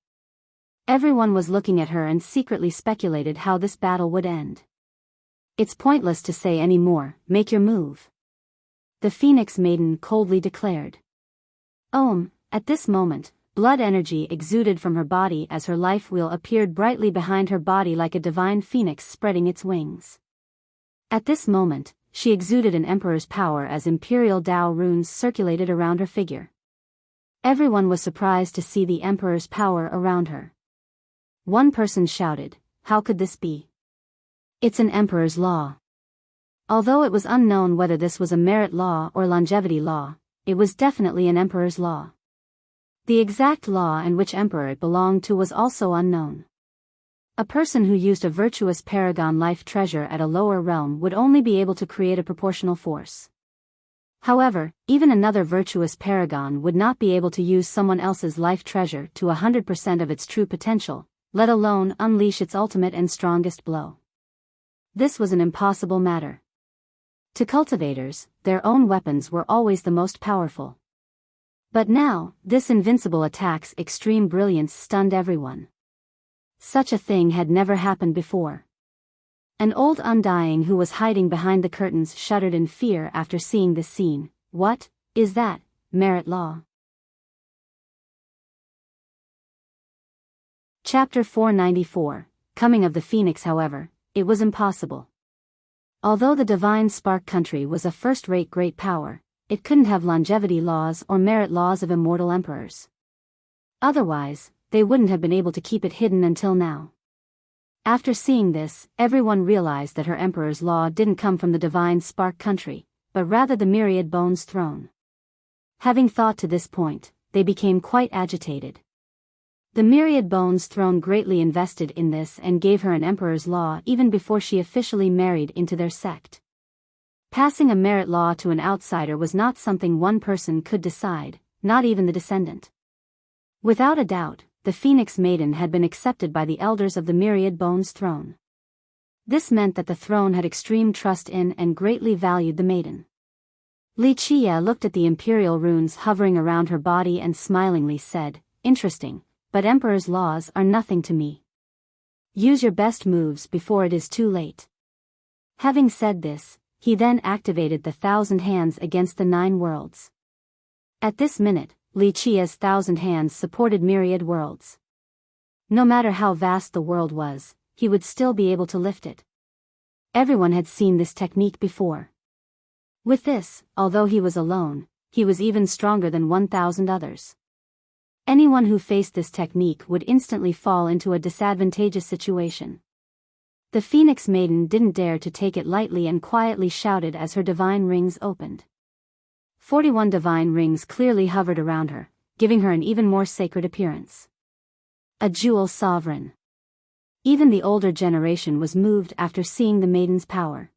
Everyone was looking at her and secretly speculated how this battle would end. "It's pointless to say any more, make your move," the Phoenix Maiden coldly declared. At this moment, blood energy exuded from her body as her life wheel appeared brightly behind her body like a divine phoenix spreading its wings. At this moment, she exuded an emperor's power as imperial Dao runes circulated around her figure. Everyone was surprised to see the emperor's power around her. One person shouted, "How could this be? It's an emperor's law." Although it was unknown whether this was a merit law or longevity law, it was definitely an emperor's law. The exact law and which emperor it belonged to was also unknown. A person who used a virtuous paragon life treasure at a lower realm would only be able to create a proportional force. However, even another virtuous paragon would not be able to use someone else's life treasure to 100% of its true potential, let alone unleash its ultimate and strongest blow. This was an impossible matter. To cultivators, their own weapons were always the most powerful. But now, this invincible attack's extreme brilliance stunned everyone. Such a thing had never happened before. An old undying who was hiding behind the curtains shuddered in fear after seeing this scene. "What is that, merit law?" Chapter 494, Coming of the Phoenix. However, it was impossible. Although the Divine Spark country was a first-rate great power, it couldn't have longevity laws or merit laws of immortal emperors. Otherwise, they wouldn't have been able to keep it hidden until now. After seeing this, everyone realized that her emperor's law didn't come from the Divine Spark country, but rather the Myriad Bones throne. Having thought to this point, they became quite agitated. The myriad bones throne greatly invested in this and gave her an emperor's law even before she officially married into their sect. Passing a merit law to an outsider was not something one person could decide, not even the descendant. Without a doubt, the Phoenix Maiden had been accepted by the elders of the Myriad Bones throne. This meant that the throne had extreme trust in and greatly valued the maiden. Wuxia looked at the imperial runes hovering around her body and smilingly said, "Interesting, but emperor's laws are nothing to me. Use your best moves before it is too late." Having said this, he then activated the 1,000 hands against the 9 worlds. At this minute, Wuxia's 1,000 hands supported myriad worlds. No matter how vast the world was, he would still be able to lift it. Everyone had seen this technique before. With this, although he was alone, he was even stronger than 1,000 others. Anyone who faced this technique would instantly fall into a disadvantageous situation. The Phoenix Maiden didn't dare to take it lightly and quietly shouted as her divine rings opened. 41 divine rings clearly hovered around her, giving her an even more sacred appearance. A jewel sovereign. Even the older generation was moved after seeing the maiden's power.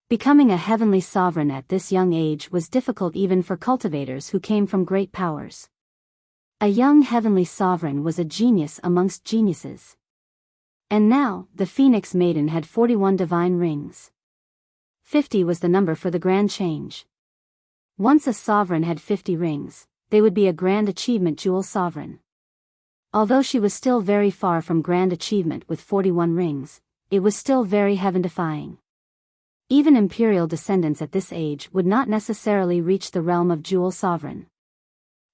Becoming a heavenly sovereign at this young age was difficult even for cultivators who came from great powers. A young heavenly sovereign was a genius amongst geniuses. And now, the Phoenix Maiden had 41 divine rings. 50 was the number for the grand change. Once a sovereign had 50 rings, they would be a grand achievement jewel sovereign. Although she was still very far from grand achievement with 41 rings, it was still very heaven-defying. Even imperial descendants at this age would not necessarily reach the realm of jewel sovereign.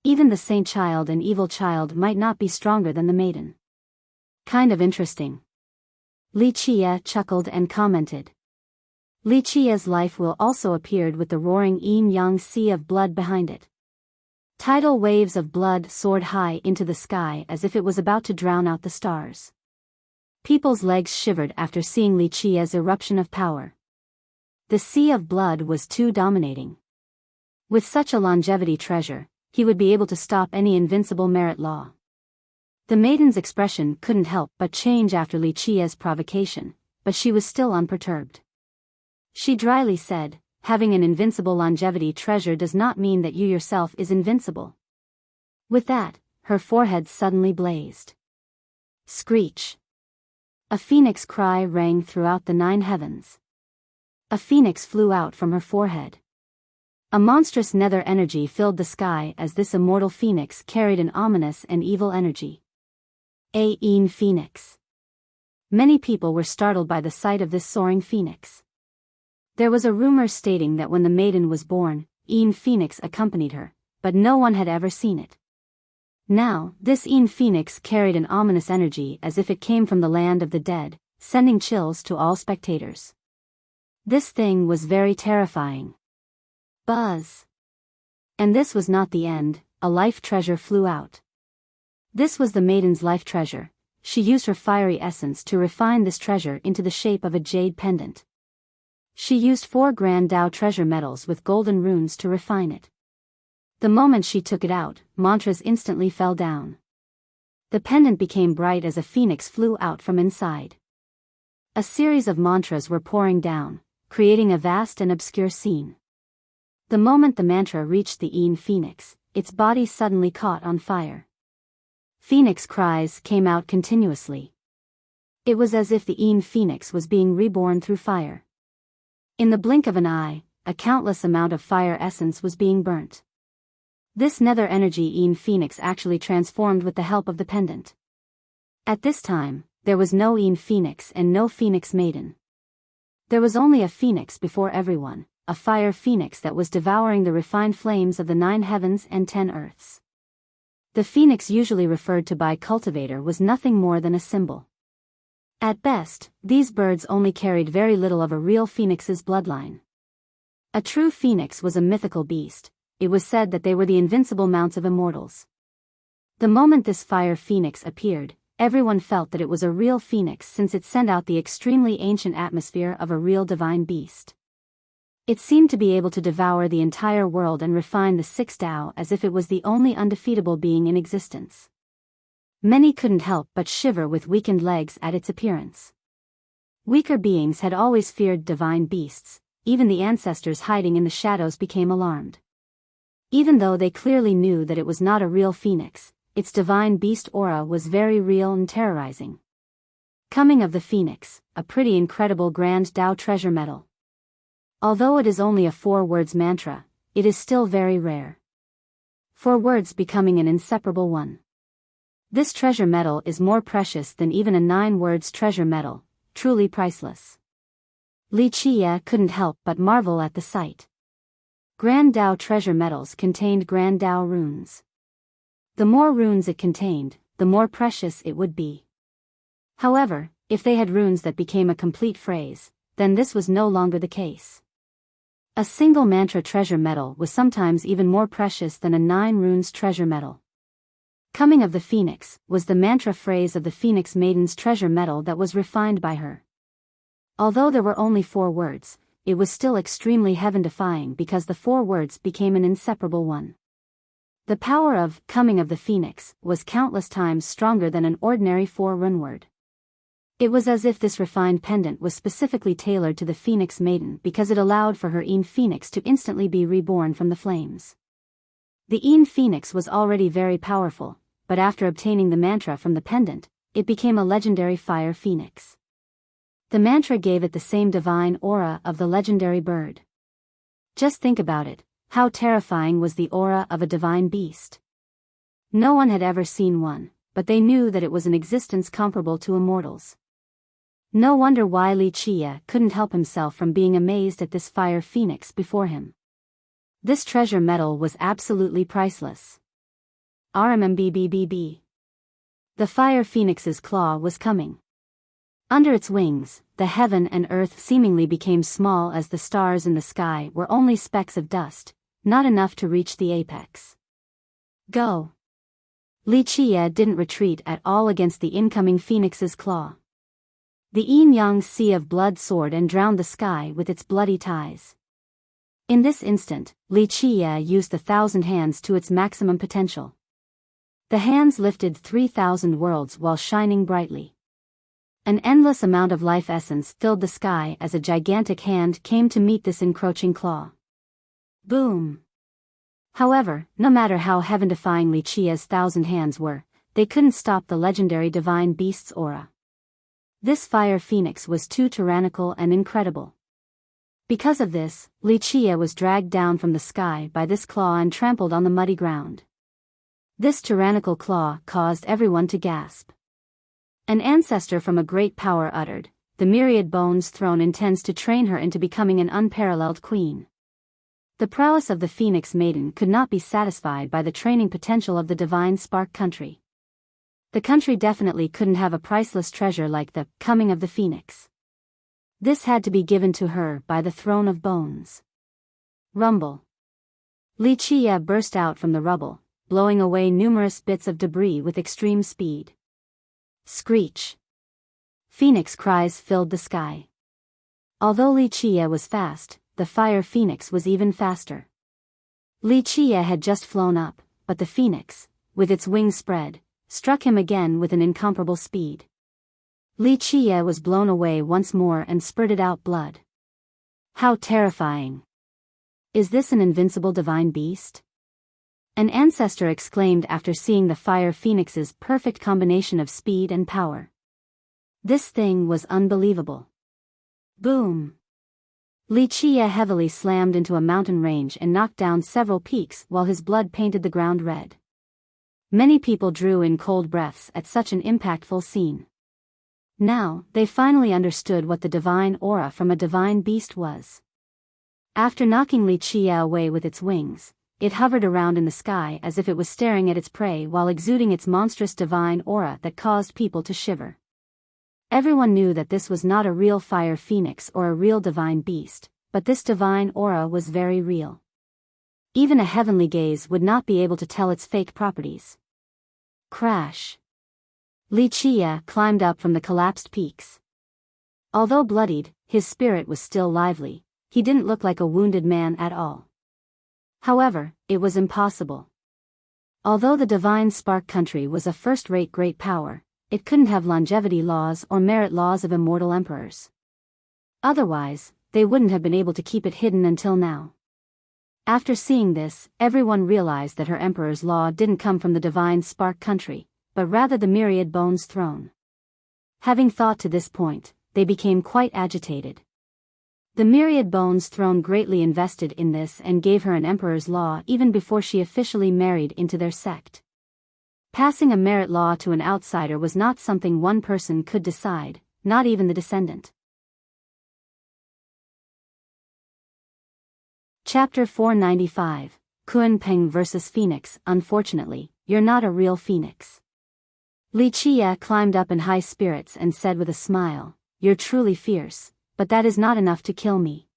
Even the saint child and evil child might not be stronger than the maiden. Kind of interesting. Wuxia chuckled and commented. Wuxia's life will also appeared with the roaring yin-yang sea of blood behind it. Tidal waves of blood soared high into the sky as if it was about to drown out the stars. People's legs shivered after seeing Wuxia's eruption of power. The sea of blood was too dominating. With such a longevity treasure, he would be able to stop any invincible merit law. The maiden's expression couldn't help but change after Wuxia's provocation, but she was still unperturbed. She dryly said, "Having an invincible longevity treasure does not mean that you yourself is invincible." With that, her forehead suddenly blazed. Screech! A phoenix cry rang throughout the 9 heavens. A phoenix flew out from her forehead. A monstrous nether energy filled the sky as this immortal phoenix carried an ominous and evil energy. A phoenix. Many people were startled by the sight of this soaring phoenix. There was a rumor stating that when the maiden was born, phoenix accompanied her, but no one had ever seen it. Now, this phoenix carried an ominous energy as if it came from the land of the dead, sending chills to all spectators. This thing was very terrifying. Buzz! And this was not the end, a life treasure flew out. This was the maiden's life treasure. She used her fiery essence to refine this treasure into the shape of a jade pendant. She used 4 grand Dao treasure metals with golden runes to refine it. The moment she took it out, mantras instantly fell down. The pendant became bright as a phoenix flew out from inside. A series of mantras were pouring down, creating a vast and obscure scene. The moment the mantra reached the phoenix, its body suddenly caught on fire. Phoenix cries came out continuously. It was as if the phoenix was being reborn through fire. In the blink of an eye, a countless amount of fire essence was being burnt. This nether energy phoenix actually transformed with the help of the pendant. At this time, there was no phoenix and no phoenix maiden. There was only a phoenix before everyone, a fire phoenix that was devouring the refined flames of the 9 heavens and 10 earths. The phoenix usually referred to by cultivator was nothing more than a symbol. At best, these birds only carried very little of a real phoenix's bloodline. A true phoenix was a mythical beast. It was said that they were the invincible mounts of immortals. The moment this fire phoenix appeared, everyone felt that it was a real phoenix since it sent out the extremely ancient atmosphere of a real divine beast. It seemed to be able to devour the entire world and refine the six Tao as if it was the only undefeatable being in existence. Many couldn't help but shiver with weakened legs at its appearance. Weaker beings had always feared divine beasts, even the ancestors hiding in the shadows became alarmed. Even though they clearly knew that it was not a real phoenix, its divine beast aura was very real and terrorizing. Coming of the Phoenix, a pretty incredible grand Tao treasure medal. Although it is only a 4 words mantra, it is still very rare. 4 words becoming an inseparable one. This treasure medal is more precious than even a 9 words treasure medal, truly priceless. Li Qiye couldn't help but marvel at the sight. Grand Tao treasure medals contained Grand Tao runes. The more runes it contained, the more precious it would be. However, if they had runes that became a complete phrase, then this was no longer the case. A single mantra treasure medal was sometimes even more precious than a 9 runes treasure medal. Coming of the Phoenix was the mantra phrase of the Phoenix Maiden's treasure medal that was refined by her. Although there were only 4 words, it was still extremely heaven-defying because the 4 words became an inseparable one. The power of Coming of the Phoenix was countless times stronger than an ordinary 4-rune word. It was as if this refined pendant was specifically tailored to the Phoenix Maiden because it allowed for her Een Phoenix to instantly be reborn from the flames. The Een Phoenix was already very powerful, but after obtaining the mantra from the pendant, it became a legendary fire phoenix. The mantra gave it the same divine aura of the legendary bird. Just think about it, how terrifying was the aura of a divine beast. No one had ever seen one, but they knew that it was an existence comparable to immortals. No wonder why Li Qiye couldn't help himself from being amazed at this fire phoenix before him. This treasure medal was absolutely priceless. RMMBBBB. The fire phoenix's claw was coming. Under its wings, the heaven and earth seemingly became small as the stars in the sky were only specks of dust, not enough to reach the apex. Go! Li Qiye didn't retreat at all against the incoming phoenix's claw. The yin-yang sea of blood soared and drowned the sky with its bloody ties. In this instant, Li Qiye used the 1,000 hands to its maximum potential. The hands lifted 3,000 worlds while shining brightly. An endless amount of life essence filled the sky as a gigantic hand came to meet this encroaching claw. Boom! However, no matter how heaven-defying Li Qiye's 1,000 hands were, they couldn't stop the legendary divine beast's aura. This fire phoenix was too tyrannical and incredible. Because of this, Li Qiye was dragged down from the sky by this claw and trampled on the muddy ground. This tyrannical claw caused everyone to gasp. An ancestor from a great power uttered, "The myriad bones throne intends to train her into becoming an unparalleled queen." The prowess of the Phoenix Maiden could not be satisfied by the training potential of the divine spark country. The country definitely couldn't have a priceless treasure like the Coming of the Phoenix. This had to be given to her by the Throne of Bones. Rumble. Li Qiye burst out from the rubble, blowing away numerous bits of debris with extreme speed. Screech. Phoenix cries filled the sky. Although Li Qiye was fast, the fire phoenix was even faster. Li Qiye had just flown up, but the phoenix, with its wings spread, struck him again with an incomparable speed. Li Qiye was blown away once more and spurted out blood. How terrifying! Is this an invincible divine beast? An ancestor exclaimed after seeing the fire phoenix's perfect combination of speed and power. This thing was unbelievable. Boom! Li Qiye heavily slammed into a mountain range and knocked down several peaks while his blood painted the ground red. Many people drew in cold breaths at such an impactful scene. Now, they finally understood what the divine aura from a divine beast was. After knocking Li Qiye away with its wings, it hovered around in the sky as if it was staring at its prey while exuding its monstrous divine aura that caused people to shiver. Everyone knew that this was not a real fire phoenix or a real divine beast, but this divine aura was very real. Even a heavenly gaze would not be able to tell its fake properties. Crash. Li Qiye climbed up from the collapsed peaks. Although bloodied, his spirit was still lively, He didn't look like a wounded man at all. However, it was impossible. Although the divine spark country was a first-rate great power, it couldn't have longevity laws or merit laws of immortal emperors. Otherwise, they wouldn't have been able to keep it hidden until now. After seeing this, everyone realized that her emperor's law didn't come from the divine spark country, but rather the myriad bones throne. Having thought to this point, they became quite agitated. The myriad bones throne greatly invested in this and gave her an emperor's law even before she officially married into their sect. Passing a merit law to an outsider was not something one person could decide, not even the descendant. Chapter 495, Kunpeng vs. Phoenix. Unfortunately, you're not a real phoenix. Li Qie climbed up in high spirits and said with a smile, "You're truly fierce, but that is not enough to kill me.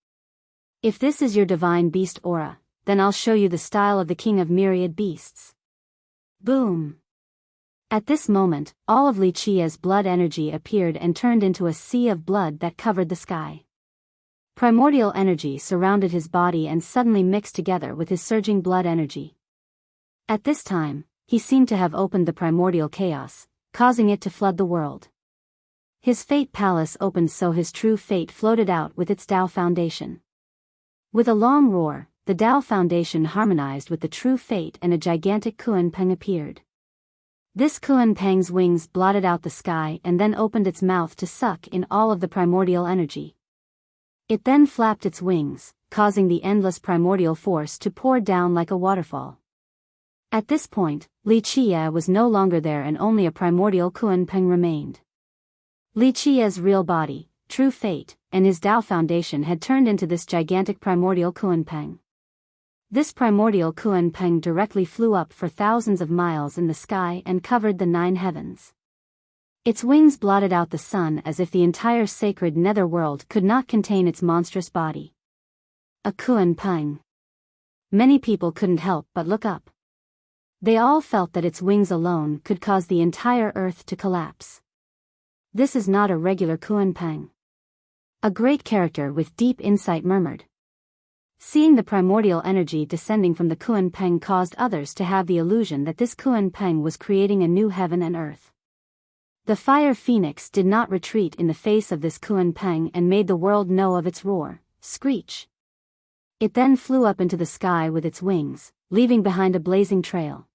If this is your divine beast aura, then I'll show you the style of the king of myriad beasts." Boom! At this moment, all of Li Qie's blood energy appeared and turned into a sea of blood that covered the sky. Primordial energy surrounded his body and suddenly mixed together with his surging blood energy. At this time, he seemed to have opened the primordial chaos, causing it to flood the world. His fate palace opened so his true fate floated out with its Tao foundation. With a long roar, the Tao foundation harmonized with the true fate and a gigantic Kunpeng appeared. This Kunpeng's wings blotted out the sky and then opened its mouth to suck in all of the primordial energy. It then flapped its wings, causing the endless primordial force to pour down like a waterfall. At this point, Li Qie was no longer there and only a primordial Kunpeng remained. Li Qie's real body, true fate, and his Tao foundation had turned into this gigantic primordial Kunpeng. This primordial Kunpeng directly flew up for thousands of miles in the sky and covered the 9 heavens. Its wings blotted out the sun as if the entire sacred netherworld could not contain its monstrous body. A Kunpeng. Many people couldn't help but look up. They all felt that its wings alone could cause the entire earth to collapse. This is not a regular Kunpeng. A great character with deep insight murmured. Seeing the primordial energy descending from the Kunpeng caused others to have the illusion that this Kunpeng was creating a new heaven and earth. The fire phoenix did not retreat in the face of this Kunpeng and made the world know of its roar, screech. It then flew up into the sky with its wings, leaving behind a blazing trail.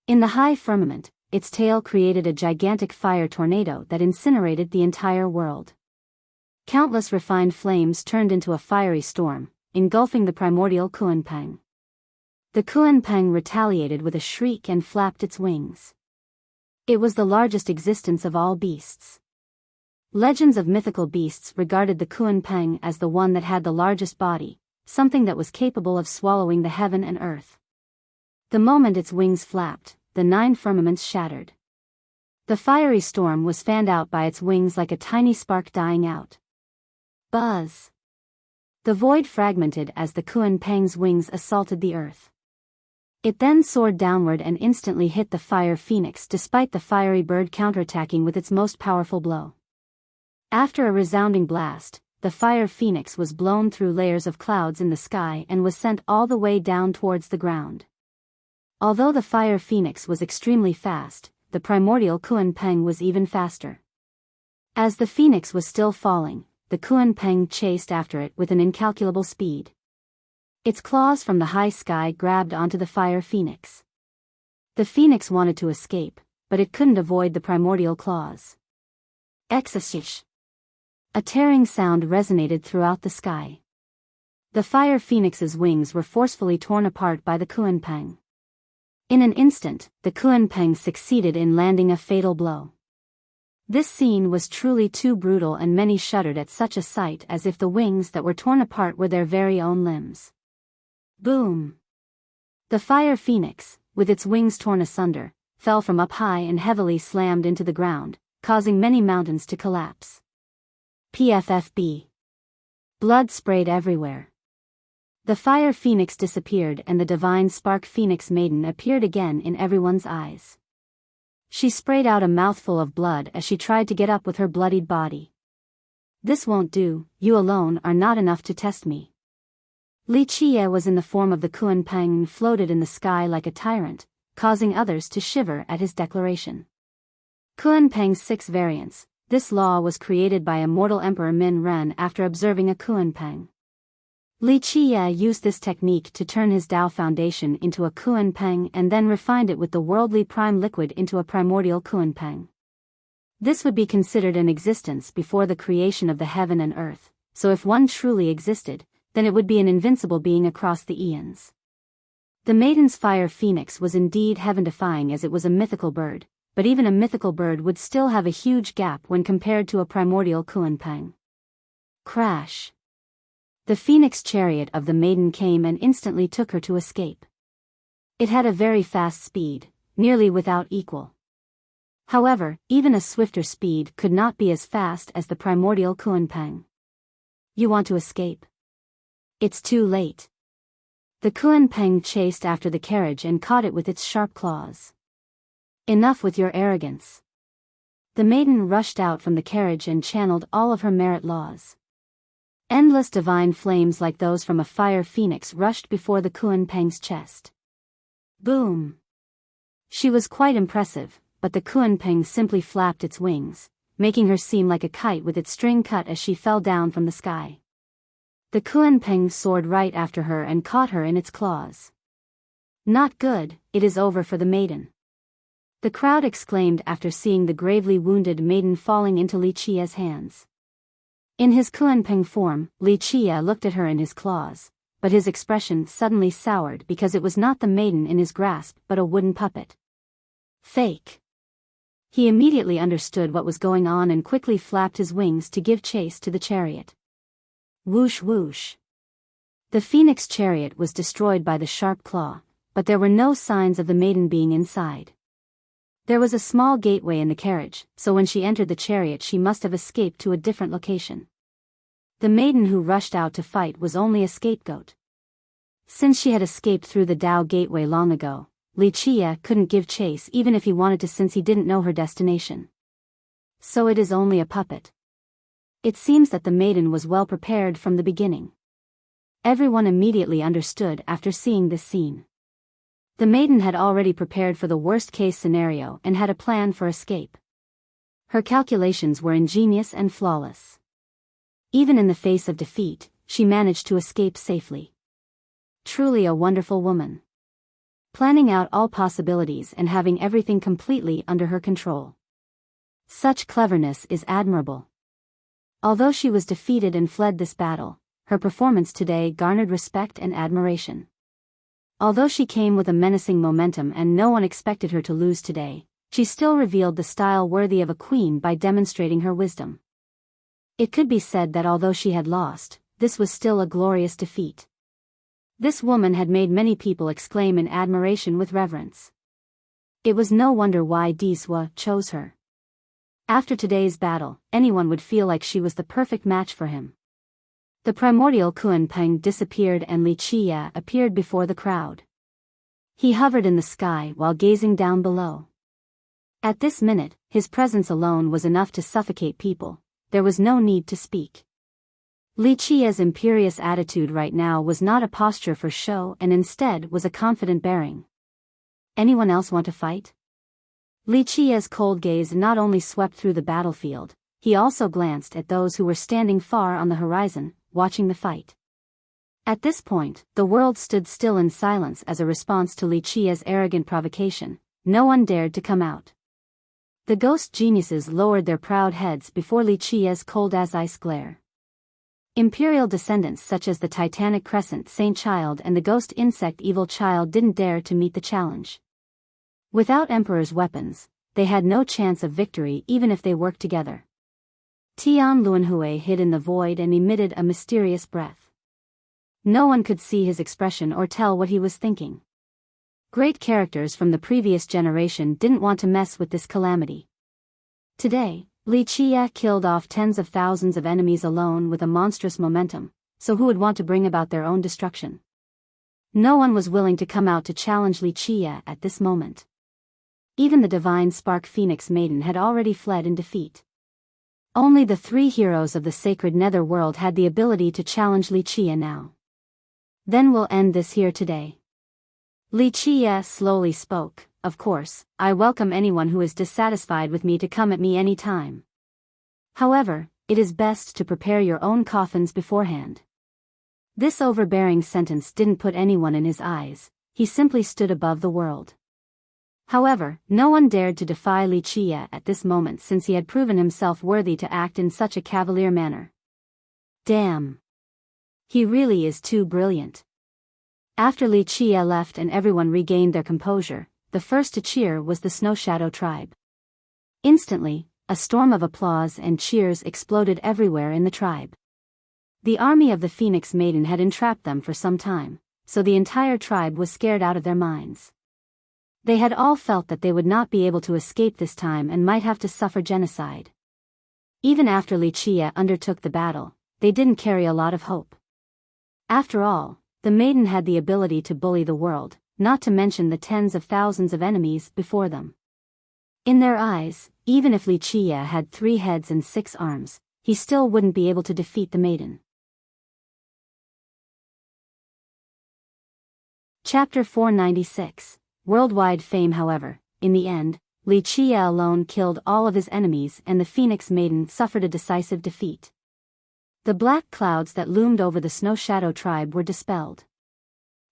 In the high firmament, its tail created a gigantic fire tornado that incinerated the entire world. Countless refined flames turned into a fiery storm, engulfing the primordial Kunpeng. The Kunpeng retaliated with a shriek and flapped its wings. It was the largest existence of all beasts. Legends of mythical beasts regarded the Kunpeng as the one that had the largest body, something that was capable of swallowing the heaven and earth. The moment its wings flapped, the 9 firmaments shattered. The fiery storm was fanned out by its wings like a tiny spark dying out. Buzz! The void fragmented as the Kunpeng's wings assaulted the earth. It then soared downward and instantly hit the fire phoenix despite the fiery bird counterattacking with its most powerful blow. After a resounding blast, the fire phoenix was blown through layers of clouds in the sky and was sent all the way down towards the ground. Although the fire phoenix was extremely fast, the primordial Kunpeng was even faster. As the phoenix was still falling, the Kunpeng chased after it with an incalculable speed. Its claws from the high sky grabbed onto the fire phoenix. The phoenix wanted to escape, but it couldn't avoid the primordial claws. Exasish! A tearing sound resonated throughout the sky. The fire phoenix's wings were forcefully torn apart by the Kunpeng. In an instant, the Kunpeng succeeded in landing a fatal blow. This scene was truly too brutal and many shuddered at such a sight as if the wings that were torn apart were their very own limbs. Boom! The fire phoenix, with its wings torn asunder, fell from up high and heavily slammed into the ground, causing many mountains to collapse. PFFB. Blood sprayed everywhere. The fire phoenix disappeared and the divine spark phoenix maiden appeared again in everyone's eyes. She sprayed out a mouthful of blood as she tried to get up with her bloodied body. This won't do, you alone are not enough to test me. Li Qie was in the form of the Kunpeng and floated in the sky like a tyrant, causing others to shiver at his declaration. Kunpeng's 6 variants. This law was created by immortal Emperor Min Ren after observing a Kunpeng. Li Qie used this technique to turn his Tao foundation into a Kunpeng and then refined it with the worldly prime liquid into a primordial Kunpeng. This would be considered an existence before the creation of the heaven and earth, so if one truly existed, then it would be an invincible being across the eons. The maiden's fire phoenix was indeed heaven-defying as it was a mythical bird, but even a mythical bird would still have a huge gap when compared to a primordial Kunpeng. Crash! The phoenix chariot of the maiden came and instantly took her to escape. It had a very fast speed, nearly without equal. However, even a swifter speed could not be as fast as the primordial Kunpeng. You want to escape? It's too late. The Kunpeng chased after the carriage and caught it with its sharp claws. Enough with your arrogance. The maiden rushed out from the carriage and channeled all of her merit laws. Endless divine flames like those from a fire phoenix rushed before the Kunpeng's chest. Boom! She was quite impressive, but the Kunpeng simply flapped its wings, making her seem like a kite with its string cut as she fell down from the sky. The Kunpeng soared right after her and caught her in its claws. Not good, it is over for the maiden. The crowd exclaimed after seeing the gravely wounded maiden falling into Li Qie's hands. In his Kunpeng form, Li Qie looked at her in his claws, but his expression suddenly soured because it was not the maiden in his grasp but a wooden puppet. Fake. He immediately understood what was going on and quickly flapped his wings to give chase to the chariot. Whoosh whoosh. The phoenix chariot was destroyed by the sharp claw, but there were no signs of the maiden being inside. There was a small gateway in the carriage, so when she entered the chariot she must have escaped to a different location. The maiden who rushed out to fight was only a scapegoat. Since she had escaped through the Tao gateway long ago, Li Qie couldn't give chase even if he wanted to since he didn't know her destination. So it is only a puppet. It seems that the maiden was well prepared from the beginning. Everyone immediately understood after seeing this scene. The maiden had already prepared for the worst-case scenario and had a plan for escape. Her calculations were ingenious and flawless. Even in the face of defeat, she managed to escape safely. Truly a wonderful woman. Planning out all possibilities and having everything completely under her control. Such cleverness is admirable. Although she was defeated and fled this battle, her performance today garnered respect and admiration. Although she came with a menacing momentum and no one expected her to lose today, she still revealed the style worthy of a queen by demonstrating her wisdom. It could be said that although she had lost, this was still a glorious defeat. This woman had made many people exclaim in admiration with reverence. It was no wonder why Diswa chose her. After today's battle, anyone would feel like she was the perfect match for him. The primordial Kunpeng disappeared and Li Qie appeared before the crowd. He hovered in the sky while gazing down below. At this minute, his presence alone was enough to suffocate people. There was no need to speak. Li Qie's imperious attitude right now was not a posture for show and instead was a confident bearing. Anyone else want to fight? Li Qie's cold gaze not only swept through the battlefield, he also glanced at those who were standing far on the horizon, watching the fight. At this point, the world stood still in silence as a response to Li Qie's arrogant provocation. No one dared to come out. The ghost geniuses lowered their proud heads before Li Qie's cold-as-ice glare. Imperial descendants such as the Titanic Crescent Saint Child and the Ghost Insect Evil Child didn't dare to meet the challenge. Without Emperor's weapons, they had no chance of victory even if they worked together. Tian Luanhui hid in the void and emitted a mysterious breath. No one could see his expression or tell what he was thinking. Great characters from the previous generation didn't want to mess with this calamity. Today, Li Qie killed off tens of thousands of enemies alone with a monstrous momentum, so who would want to bring about their own destruction? No one was willing to come out to challenge Li Qie at this moment. Even the divine Spark Phoenix Maiden had already fled in defeat. Only the three heroes of the sacred netherworld had the ability to challenge Li Chia now. Then we'll end this here today. Li Chia slowly spoke. Of course, I welcome anyone who is dissatisfied with me to come at me any time. However, it is best to prepare your own coffins beforehand. This overbearing sentence didn't put anyone in his eyes, he simply stood above the world. However, no one dared to defy Li Chia at this moment since he had proven himself worthy to act in such a cavalier manner. Damn! He really is too brilliant. After Li Chia left and everyone regained their composure, the first to cheer was the Snow Shadow tribe. Instantly, a storm of applause and cheers exploded everywhere in the tribe. The army of the Phoenix Maiden had entrapped them for some time, so the entire tribe was scared out of their minds. They had all felt that they would not be able to escape this time and might have to suffer genocide. Even after Li Chia undertook the battle, they didn't carry a lot of hope. After all, the maiden had the ability to bully the world, not to mention the tens of thousands of enemies before them. In their eyes, even if Li Chia had 3 heads and 6 arms, he still wouldn't be able to defeat the maiden. Chapter 496. Worldwide fame. However, in the end, Li Chia alone killed all of his enemies and the Phoenix Maiden suffered a decisive defeat. The black clouds that loomed over the Snow Shadow tribe were dispelled.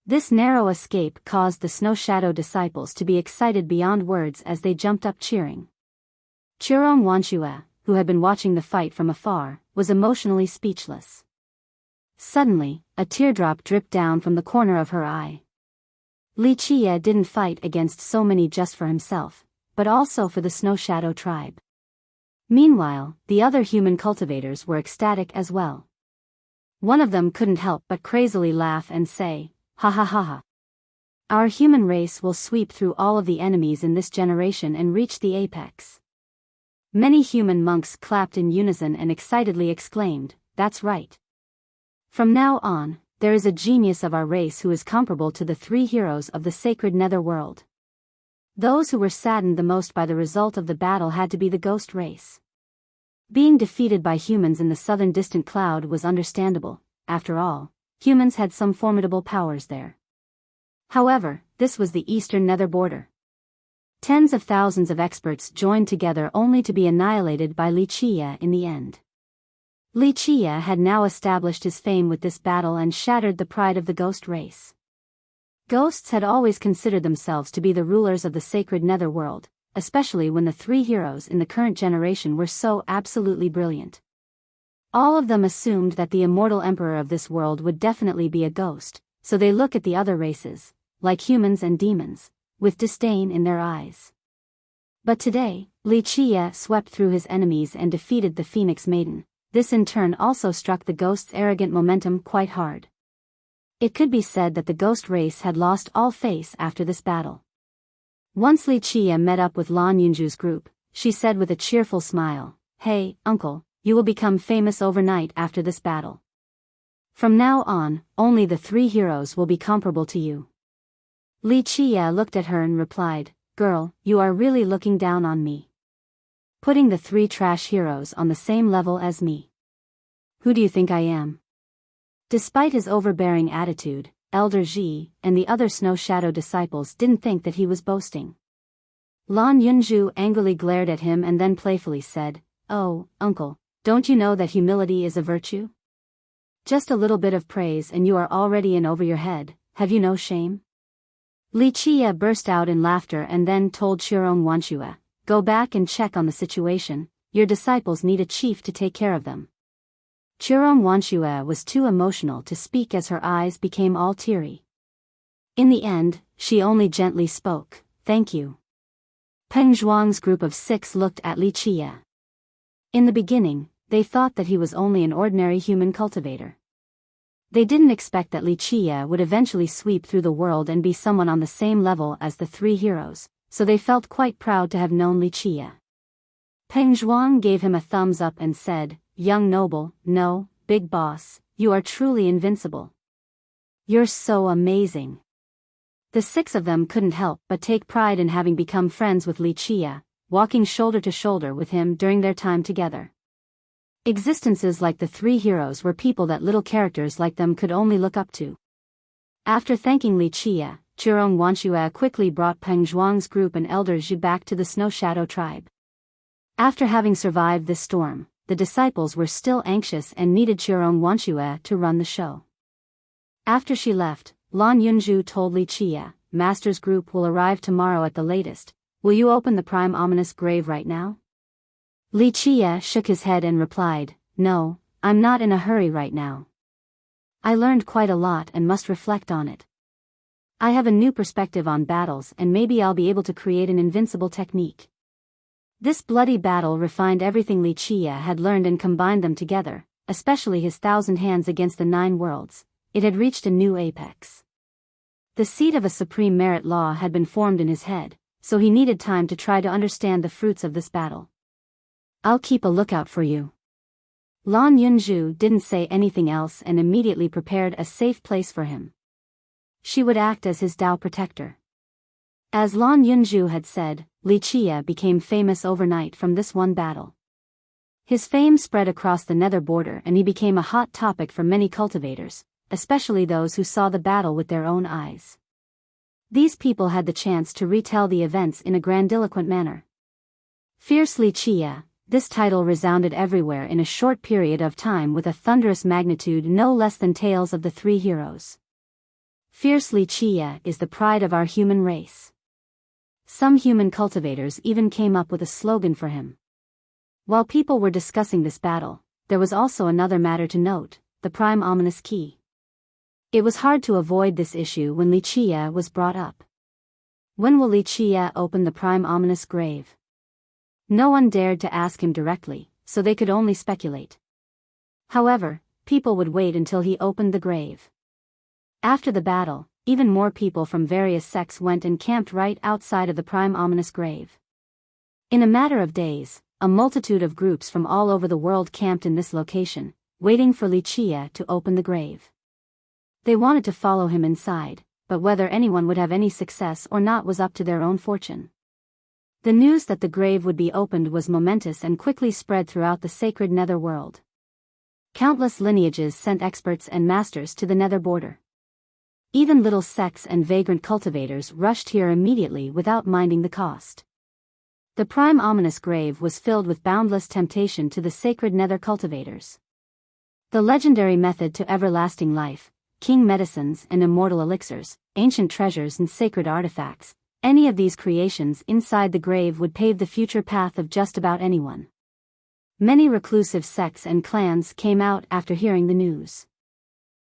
This narrow escape caused the Snow Shadow disciples to be excited beyond words as they jumped up cheering. Chiron Wanshua, who had been watching the fight from afar, was emotionally speechless. Suddenly, a teardrop dripped down from the corner of her eye. Li Chia didn't fight against so many just for himself, but also for the Snow Shadow tribe. Meanwhile, the other human cultivators were ecstatic as well. One of them couldn't help but crazily laugh and say, "Ha ha ha ha. Our human race will sweep through all of the enemies in this generation and reach the apex." Many human monks clapped in unison and excitedly exclaimed, "That's right. From now on, there is a genius of our race who is comparable to the 3 heroes of the sacred netherworld." Those who were saddened the most by the result of the battle had to be the ghost race. Being defeated by humans in the southern distant cloud was understandable. After all, humans had some formidable powers there. However, this was the eastern nether border. Tens of thousands of experts joined together only to be annihilated by Li Chia in the end. Li Chia had now established his fame with this battle and shattered the pride of the ghost race. Ghosts had always considered themselves to be the rulers of the sacred netherworld, especially when the 3 heroes in the current generation were so absolutely brilliant. All of them assumed that the immortal emperor of this world would definitely be a ghost, so they look at the other races, like humans and demons, with disdain in their eyes. But today, Li Chia swept through his enemies and defeated the Phoenix Maiden. This in turn also struck the ghost's arrogant momentum quite hard. It could be said that the ghost race had lost all face after this battle. Once Li Chia met up with Lan Yunju's group, she said with a cheerful smile, "Hey, uncle, you will become famous overnight after this battle. From now on, only the 3 heroes will be comparable to you." Li Chia looked at her and replied, "Girl, you are really looking down on me. Putting the 3 trash heroes on the same level as me. Who do you think I am?" Despite his overbearing attitude, Elder Ji and the other Snow Shadow disciples didn't think that he was boasting. Lan Yunju angrily glared at him and then playfully said, "Oh, uncle, don't you know that humility is a virtue? Just a little bit of praise and you are already in over your head, have you no shame?" Li Chia burst out in laughter and then told Chiron Wanshua, "Go back and check on the situation, your disciples need a chief to take care of them." Chiron Wanshua was too emotional to speak as her eyes became all teary. In the end, she only gently spoke, "Thank you." Peng Zhuang's group of 6 looked at Li Chia. In the beginning, they thought that he was only an ordinary human cultivator. They didn't expect that Li Chia would eventually sweep through the world and be someone on the same level as the 3 heroes, so they felt quite proud to have known Li Chia. Peng Zhuang gave him a thumbs up and said, "Young noble, no, big boss, you are truly invincible. You're so amazing." The 6 of them couldn't help but take pride in having become friends with Li Chia, walking shoulder to shoulder with him during their time together. Existences like the three heroes were people that little characters like them could only look up to. After thanking Li Qie, Zhurong Wanxue quickly brought Peng Zhuang's group and Elder Zhu back to the Snow Shadow tribe. After having survived this storm, the disciples were still anxious and needed Zhurong Wanxue to run the show. After she left, Lan Yunzhu told Li Qie, Master's group will arrive tomorrow at the latest. Will you open the prime ominous grave right now? Li Qie shook his head and replied, No, I'm not in a hurry right now. I learned quite a lot and must reflect on it. I have a new perspective on battles and maybe I'll be able to create an invincible technique. This bloody battle refined everything Li Qie had learned and combined them together, especially his 1,000 hands against the 9 worlds. It had reached a new apex. The seed of a supreme merit law had been formed in his head, so he needed time to try to understand the fruits of this battle. I'll keep a lookout for you. Lan Yunzhu didn't say anything else and immediately prepared a safe place for him. She would act as his Dao protector. As Lan Yunzhu had said, Li Qie became famous overnight from this one battle. His fame spread across the nether border and he became a hot topic for many cultivators, especially those who saw the battle with their own eyes. These people had the chance to retell the events in a grandiloquent manner. Fierce Li Qie, this title resounded everywhere in a short period of time with a thunderous magnitude no less than tales of the three heroes. Fierce Li Qie is the pride of our human race. Some human cultivators even came up with a slogan for him. While people were discussing this battle, there was also another matter to note, the prime ominous key. It was hard to avoid this issue when Li Qie was brought up. When will Li Qie open the prime ominous grave? No one dared to ask him directly, so they could only speculate. However, people would wait until he opened the grave. After the battle, even more people from various sects went and camped right outside of the prime ominous grave. In a matter of days, a multitude of groups from all over the world camped in this location, waiting for Li Qie to open the grave. They wanted to follow him inside, but whether anyone would have any success or not was up to their own fortune. The news that the grave would be opened was momentous and quickly spread throughout the sacred nether world. Countless lineages sent experts and masters to the nether border. Even little sects and vagrant cultivators rushed here immediately without minding the cost. The prime ominous grave was filled with boundless temptation to the sacred nether cultivators. The legendary method to everlasting life, king medicines and immortal elixirs, ancient treasures and sacred artifacts, any of these creations inside the grave would pave the future path of just about anyone. Many reclusive sects and clans came out after hearing the news.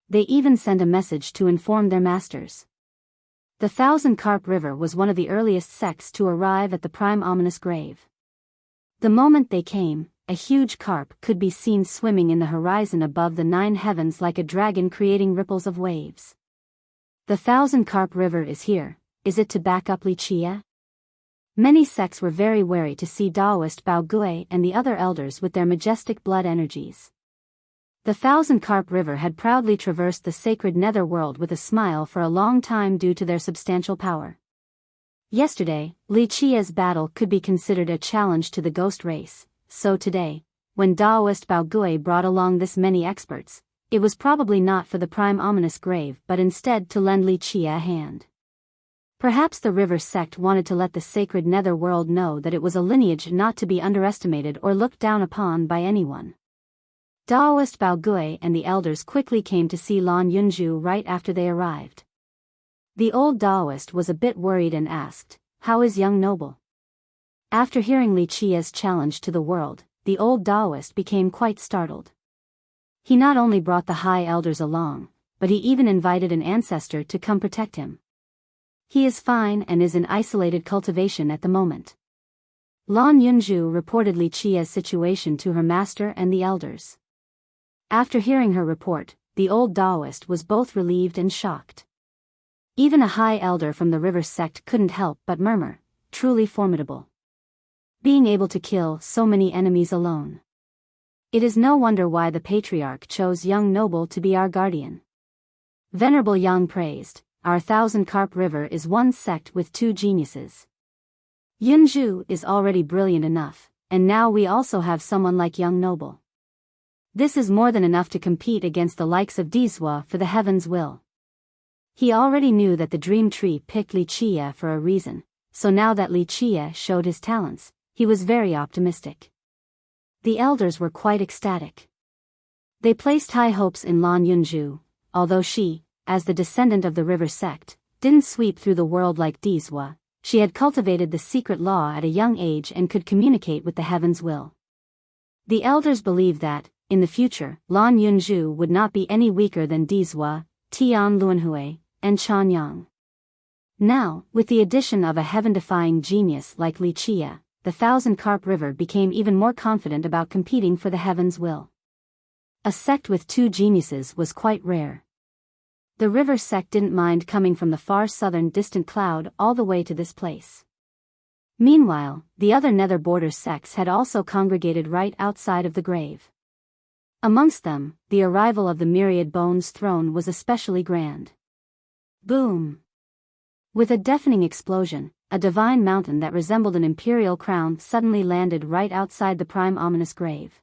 They even sent a message to inform their masters. The Thousand Carp River was one of the earliest sects to arrive at the prime ominous grave. The moment they came, a huge carp could be seen swimming in the horizon above the 9 heavens like a dragon creating ripples of waves. The Thousand Carp River is here. Is it to back up Li Qie? Many sects were very wary to see Daoist Bao Gui and the other elders with their majestic blood energies. The Thousand Carp River had proudly traversed the sacred nether world with a smile for a long time due to their substantial power. Yesterday, Li Qie's battle could be considered a challenge to the ghost race, so today, when Daoist Bao Gui brought along this many experts, it was probably not for the prime ominous grave but instead to lend Li Qie a hand. Perhaps the river sect wanted to let the sacred nether world know that it was a lineage not to be underestimated or looked down upon by anyone. Daoist Bao Gui and the elders quickly came to see Lan Yunzhu right after they arrived. The old Daoist was a bit worried and asked, "How is young noble?" After hearing Li Qie's challenge to the world, the old Daoist became quite startled. He not only brought the high elders along, but he even invited an ancestor to come protect him. He is fine and is in isolated cultivation at the moment. Lan Yunzhu reported Li Qie's situation to her master and the elders. After hearing her report, the old Daoist was both relieved and shocked. Even a high elder from the river sect couldn't help but murmur, truly formidable. Being able to kill so many enemies alone. It is no wonder why the patriarch chose young noble to be our guardian. Venerable Yang praised, our Thousand Carp River is one sect with 2 geniuses. Yunzhu is already brilliant enough, and now we also have someone like young noble. This is more than enough to compete against the likes of Dizwa for the heaven's will. He already knew that the dream tree picked Wuxia for a reason, so now that Wuxia showed his talents, he was very optimistic. The elders were quite ecstatic. They placed high hopes in Lan Yunju, although she, as the descendant of the river sect, didn't sweep through the world like Dizwa. She had cultivated the secret law at a young age and could communicate with the heaven's will. The elders believed that, in the future, Lan Yunju would not be any weaker than Dizwa, Tian Luanhui, and Chan Yang. Now, with the addition of a heaven-defying genius like Wuxia, the Thousand Carp River became even more confident about competing for the heaven's will. A sect with two geniuses was quite rare. The river sect didn't mind coming from the far southern distant cloud all the way to this place. Meanwhile, the other nether border sects had also congregated right outside of the grave. Amongst them, the arrival of the myriad bones throne was especially grand. Boom! With a deafening explosion, a divine mountain that resembled an imperial crown suddenly landed right outside the prime ominous grave.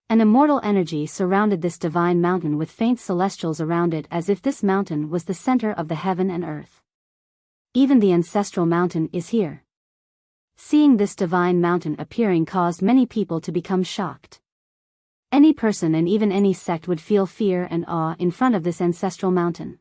An immortal energy surrounded this divine mountain with faint celestials around it as if this mountain was the center of the heaven and earth. Even the ancestral mountain is here. Seeing this divine mountain appearing caused many people to become shocked. Any person and even any sect would feel fear and awe in front of this ancestral mountain.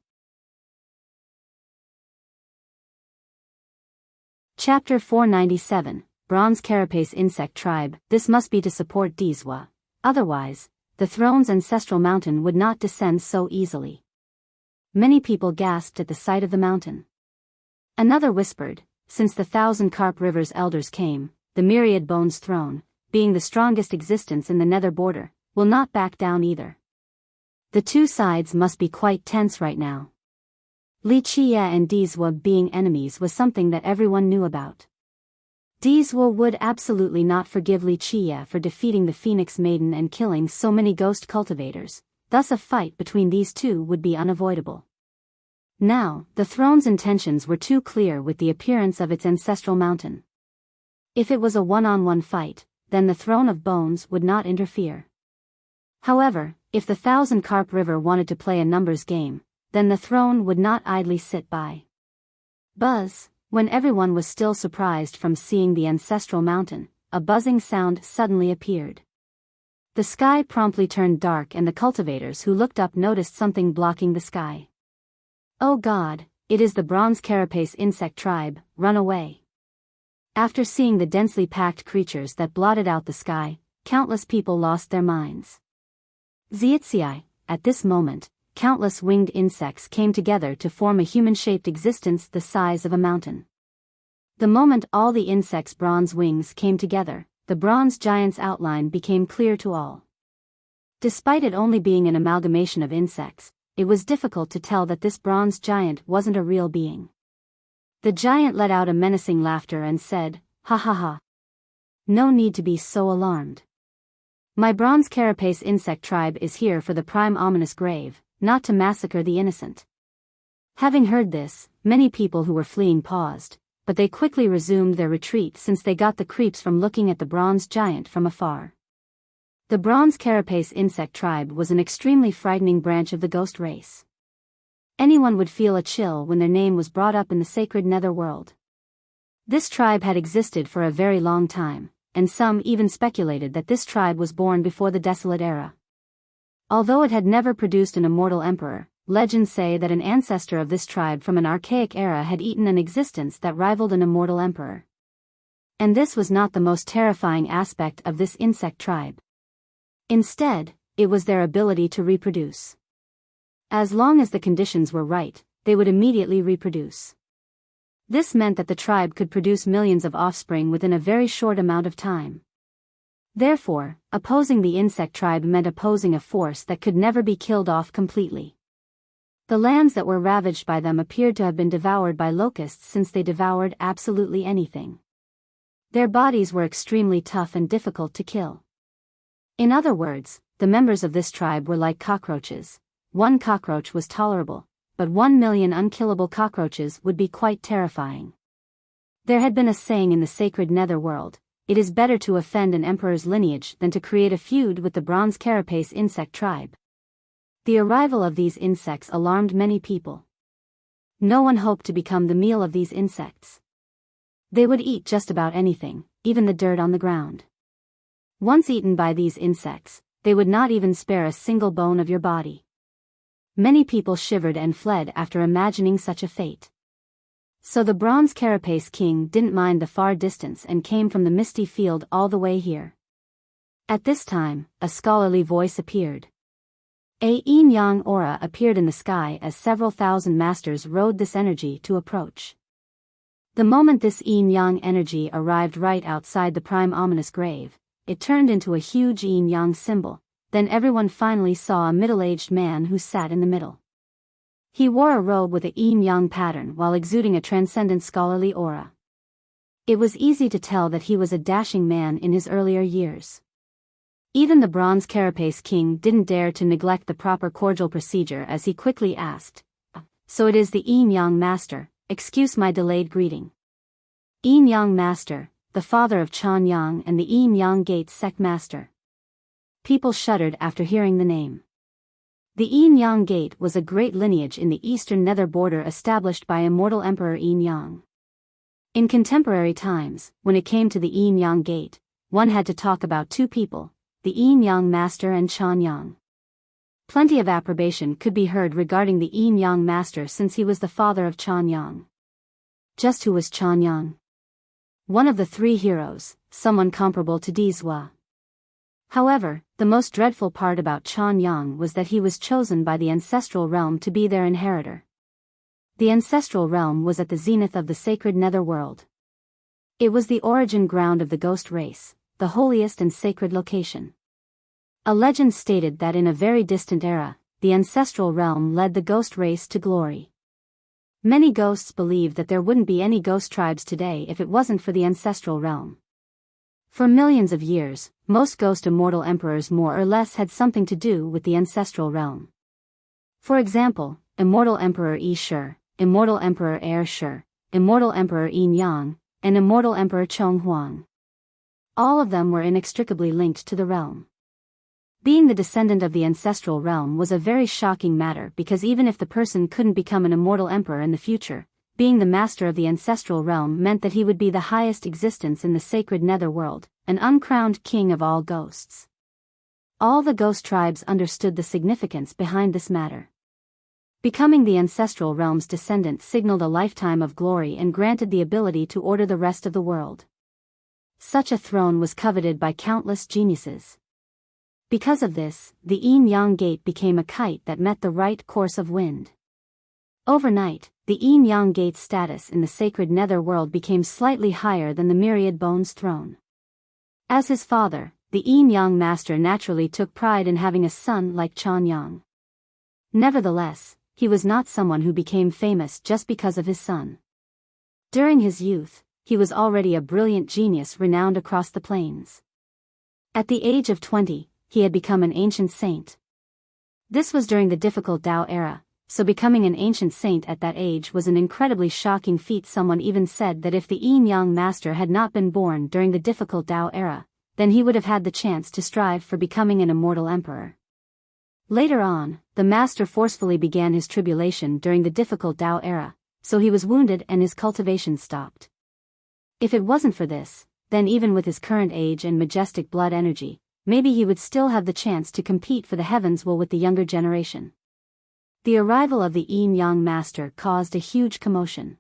Chapter 497, Bronze Carapace Insect Tribe. This must be to support Dizwa. Otherwise, the throne's ancestral mountain would not descend so easily. Many people gasped at the sight of the mountain. Another whispered, since the Thousand Carp River's elders came, the myriad bones throne, being the strongest existence in the nether border, will not back down either. The two sides must be quite tense right now. Wuxia and Dizwa being enemies was something that everyone knew about. Dizwa would absolutely not forgive Wuxia for defeating the Phoenix Maiden and killing so many ghost cultivators, thus a fight between these two would be unavoidable. Now, the throne's intentions were too clear with the appearance of its ancestral mountain. If it was a one-on-one fight, then the throne of bones would not interfere. However, if the Thousand Carp River wanted to play a numbers game, then the throne would not idly sit by. Buzz. When everyone was still surprised from seeing the ancestral mountain, a buzzing sound suddenly appeared. The sky promptly turned dark and the cultivators who looked up noticed something blocking the sky. Oh God, it is the Bronze Carapace Insect Tribe, run away. After seeing the densely packed creatures that blotted out the sky, countless people lost their minds. Zietziai, at this moment, countless winged insects came together to form a human-shaped existence the size of a mountain. The moment all the insects' bronze wings came together, the bronze giant's outline became clear to all. Despite it only being an amalgamation of insects, it was difficult to tell that this bronze giant wasn't a real being. The giant let out a menacing laughter and said, "Ha ha ha. No need to be so alarmed. My Bronze Carapace Insect Tribe is here for the prime ominous grave, not to massacre the innocent." Having heard this, many people who were fleeing paused, but they quickly resumed their retreat since they got the creeps from looking at the bronze giant from afar. The Bronze Carapace Insect Tribe was an extremely frightening branch of the ghost race. Anyone would feel a chill when their name was brought up in the sacred netherworld. This tribe had existed for a very long time, and some even speculated that this tribe was born before the Desolate Era. Although it had never produced an immortal emperor, legends say that an ancestor of this tribe from an archaic era had eaten an existence that rivaled an immortal emperor. And this was not the most terrifying aspect of this insect tribe. Instead, it was their ability to reproduce. As long as the conditions were right, they would immediately reproduce. This meant that the tribe could produce millions of offspring within a very short amount of time. Therefore, opposing the insect tribe meant opposing a force that could never be killed off completely. The lands that were ravaged by them appeared to have been devoured by locusts since they devoured absolutely anything. Their bodies were extremely tough and difficult to kill. In other words, the members of this tribe were like cockroaches. One cockroach was tolerable, but 1 million unkillable cockroaches would be quite terrifying. There had been a saying in the sacred netherworld, it is better to offend an emperor's lineage than to create a feud with the bronze carapace insect tribe. The arrival of these insects alarmed many people. No one hoped to become the meal of these insects. They would eat just about anything, even the dirt on the ground. Once eaten by these insects, they would not even spare a single bone of your body. Many people shivered and fled after imagining such a fate. So the bronze carapace king didn't mind the far distance and came from the misty field all the way here. At this time, a scholarly voice appeared. A yin-yang aura appeared in the sky as several thousand masters rode this energy to approach. The moment this yin-yang energy arrived right outside the prime ominous grave, it turned into a huge yin-yang symbol. Then everyone finally saw a middle-aged man who sat in the middle. He wore a robe with a yin-yang pattern while exuding a transcendent scholarly aura. It was easy to tell that he was a dashing man in his earlier years. Even the bronze carapace king didn't dare to neglect the proper cordial procedure as he quickly asked, "So it is the yin-yang master, excuse my delayed greeting." Yin-yang master, the father of Chanyang and the yin-yang gate sect master. People shuddered after hearing the name. The yin-yang gate was a great lineage in the eastern nether border established by immortal Emperor Yin-yang. In contemporary times, when it came to the yin-yang gate, one had to talk about two people, the yin-yang master and Chanyang. Plenty of approbation could be heard regarding the yin-yang master since he was the father of Chanyang. Just who was Chanyang? One of the three heroes, someone comparable to Dizwa. However, the most dreadful part about Chanyang was that he was chosen by the ancestral realm to be their inheritor. The ancestral realm was at the zenith of the sacred netherworld. It was the origin ground of the ghost race, the holiest and sacred location. A legend stated that in a very distant era, the ancestral realm led the ghost race to glory. Many ghosts believed that there wouldn't be any ghost tribes today if it wasn't for the ancestral realm. For millions of years, most ghost immortal emperors more or less had something to do with the ancestral realm. For example, Immortal Emperor Yi Shi, Immortal Emperor Er Shi, Immortal Emperor Yin Yang, and Immortal Emperor Chong Huang. All of them were inextricably linked to the realm. Being the descendant of the ancestral realm was a very shocking matter because even if the person couldn't become an immortal emperor in the future, being the master of the ancestral realm meant that he would be the highest existence in the sacred netherworld, an uncrowned king of all ghosts. All the ghost tribes understood the significance behind this matter. Becoming the ancestral realm's descendant signaled a lifetime of glory and granted the ability to order the rest of the world. Such a throne was coveted by countless geniuses. Because of this, the yin-yang gate became a kite that met the right course of wind. Overnight, the yin-yang gate's status in the sacred netherworld became slightly higher than the myriad bones throne. As his father, the yin-yang master naturally took pride in having a son like Chanyang. Nevertheless, he was not someone who became famous just because of his son. During his youth, he was already a brilliant genius renowned across the plains. At the age of 20, he had become an ancient saint. This was during the difficult Tao era, so becoming an ancient saint at that age was an incredibly shocking feat. Someone even said that if the yin-yang master had not been born during the difficult Tao era, then he would have had the chance to strive for becoming an immortal emperor. Later on, the master forcefully began his tribulation during the difficult Tao era, so he was wounded and his cultivation stopped. If it wasn't for this, then even with his current age and majestic blood energy, maybe he would still have the chance to compete for the heavens will with the younger generation. The arrival of the yin-yang master caused a huge commotion.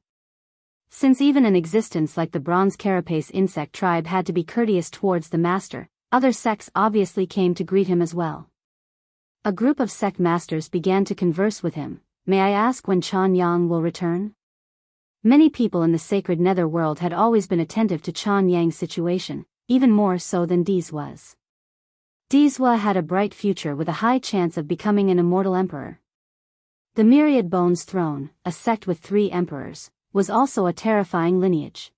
Since even an existence like the bronze carapace insect tribe had to be courteous towards the master, other sects obviously came to greet him as well. A group of sect masters began to converse with him. "May I ask when Chanyang will return?" Many people in the sacred netherworld had always been attentive to Chanyang's situation, even more so than Diz was. Dizwa had a bright future with a high chance of becoming an immortal emperor. The Myriad Bones Throne, a sect with 3 emperors, was also a terrifying lineage.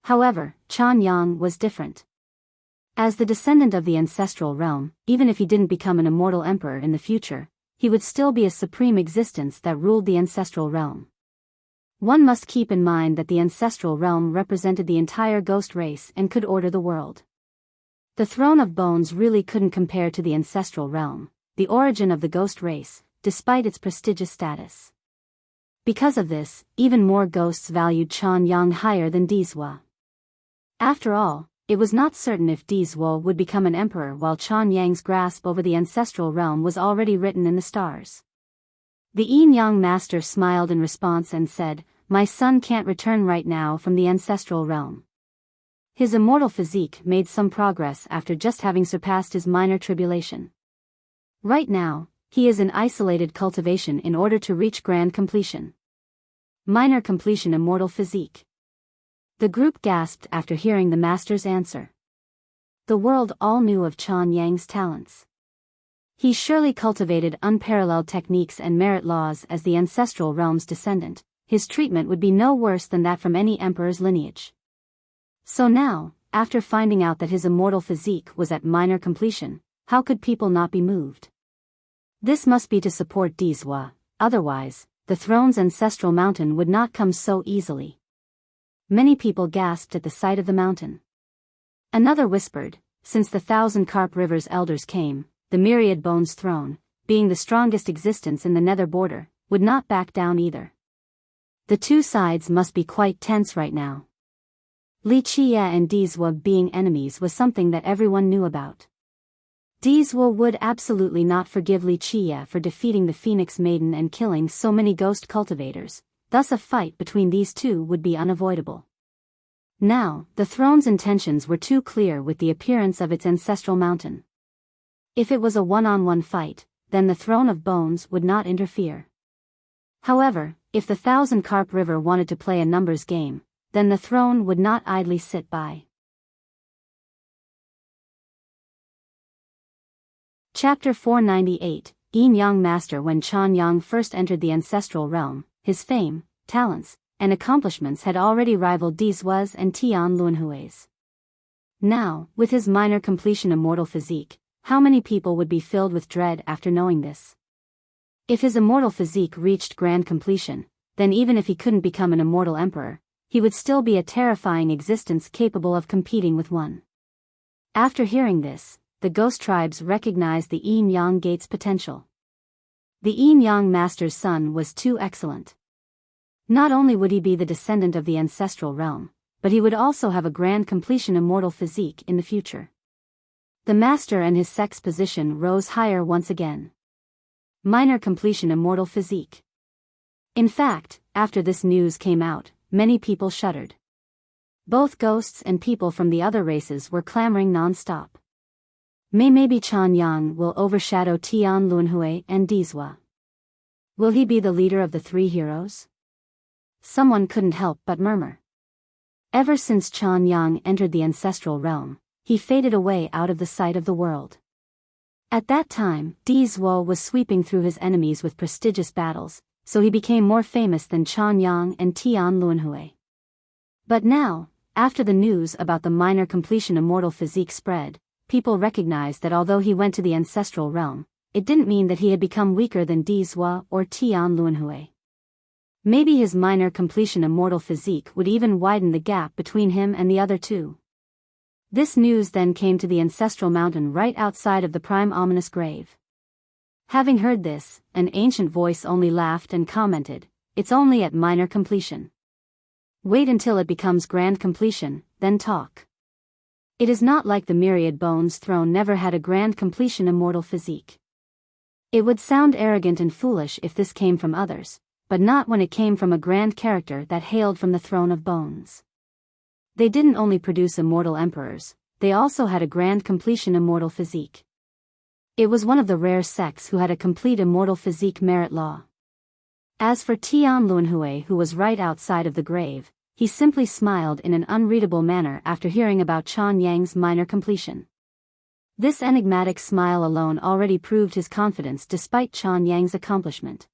However, Chanyang was different. As the descendant of the ancestral realm, even if he didn't become an immortal emperor in the future, he would still be a supreme existence that ruled the ancestral realm. One must keep in mind that the ancestral realm represented the entire ghost race and could order the world. The throne of bones really couldn't compare to the ancestral realm, the origin of the ghost race, despite its prestigious status. Because of this, even more ghosts valued Chen Yang higher than Dizhua. After all, it was not certain if Dizhua would become an emperor, while Chen Yang's grasp over the ancestral realm was already written in the stars. The yin-yang master smiled in response and said, "My son can't return right now from the ancestral realm. His immortal physique made some progress after just having surpassed his minor tribulation. Right now, he is in isolated cultivation in order to reach grand completion. Minor completion immortal physique." The group gasped after hearing the master's answer. The world all knew of Chen Yang's talents. He surely cultivated unparalleled techniques and merit laws. As the ancestral realm's descendant, his treatment would be no worse than that from any emperor's lineage. So now, after finding out that his immortal physique was at minor completion, how could people not be moved? This must be to support Dizhua, otherwise, the throne's ancestral mountain would not come so easily. Many people gasped at the sight of the mountain. Another whispered, "Since the 1,000-carp river's elders came, the myriad bones throne, being the strongest existence in the nether border, would not back down either. The two sides must be quite tense right now." Li Qia and Dizhua being enemies was something that everyone knew about. Dizhua would absolutely not forgive Li Qia for defeating the Phoenix Maiden and killing so many ghost cultivators, thus a fight between these two would be unavoidable. Now, the throne's intentions were too clear with the appearance of its ancestral mountain. If it was a one-on-one fight, then the throne of bones would not interfere. However, if the 1,000-carp river wanted to play a numbers game, then the throne would not idly sit by. Chapter 498, Yin-Yang Master. When Chen Yang first entered the ancestral realm, his fame, talents, and accomplishments had already rivaled Dizhua's and Tian Lunhui's. Now, with his minor completion immortal physique, how many people would be filled with dread after knowing this? If his immortal physique reached grand completion, then even if he couldn't become an immortal emperor, he would still be a terrifying existence capable of competing with one. After hearing this, the ghost tribes recognized the Yin-Yang Gate's potential. The Yin-Yang Master's son was too excellent. Not only would he be the descendant of the ancestral realm, but he would also have a grand completion immortal physique in the future. The master and his sex position rose higher once again. Minor completion immortal physique. In fact, after this news came out, many people shuddered. Both ghosts and people from the other races were clamoring non-stop. Maybe Chen Yang will overshadow Tian Lunhui and Dizhua. Will he be the leader of the three heroes? Someone couldn't help but murmur. Ever since Chen Yang entered the ancestral realm, he faded away out of the sight of the world. At that time, Dizhua was sweeping through his enemies with prestigious battles, so he became more famous than Chen Yang and Tian Lunhui. But now, after the news about the minor completion immortal physique spread, people recognized that although he went to the ancestral realm, it didn't mean that he had become weaker than Dizhua or Tian Lunhui. Maybe his minor completion immortal physique would even widen the gap between him and the other two. This news then came to the ancestral mountain right outside of the prime ominous grave. Having heard this, an ancient voice only laughed and commented, "It's only at minor completion. Wait until it becomes grand completion, then talk." It is not like the myriad bones throne never had a grand completion immortal physique. It would sound arrogant and foolish if this came from others, but not when it came from a grand character that hailed from the throne of bones. They didn't only produce immortal emperors, they also had a grand completion immortal physique. It was one of the rare sects who had a complete immortal physique merit law. As for Tian Lunhui, who was right outside of the grave, he simply smiled in an unreadable manner after hearing about Chen Yang's minor completion. This enigmatic smile alone already proved his confidence despite Chen Yang's accomplishment.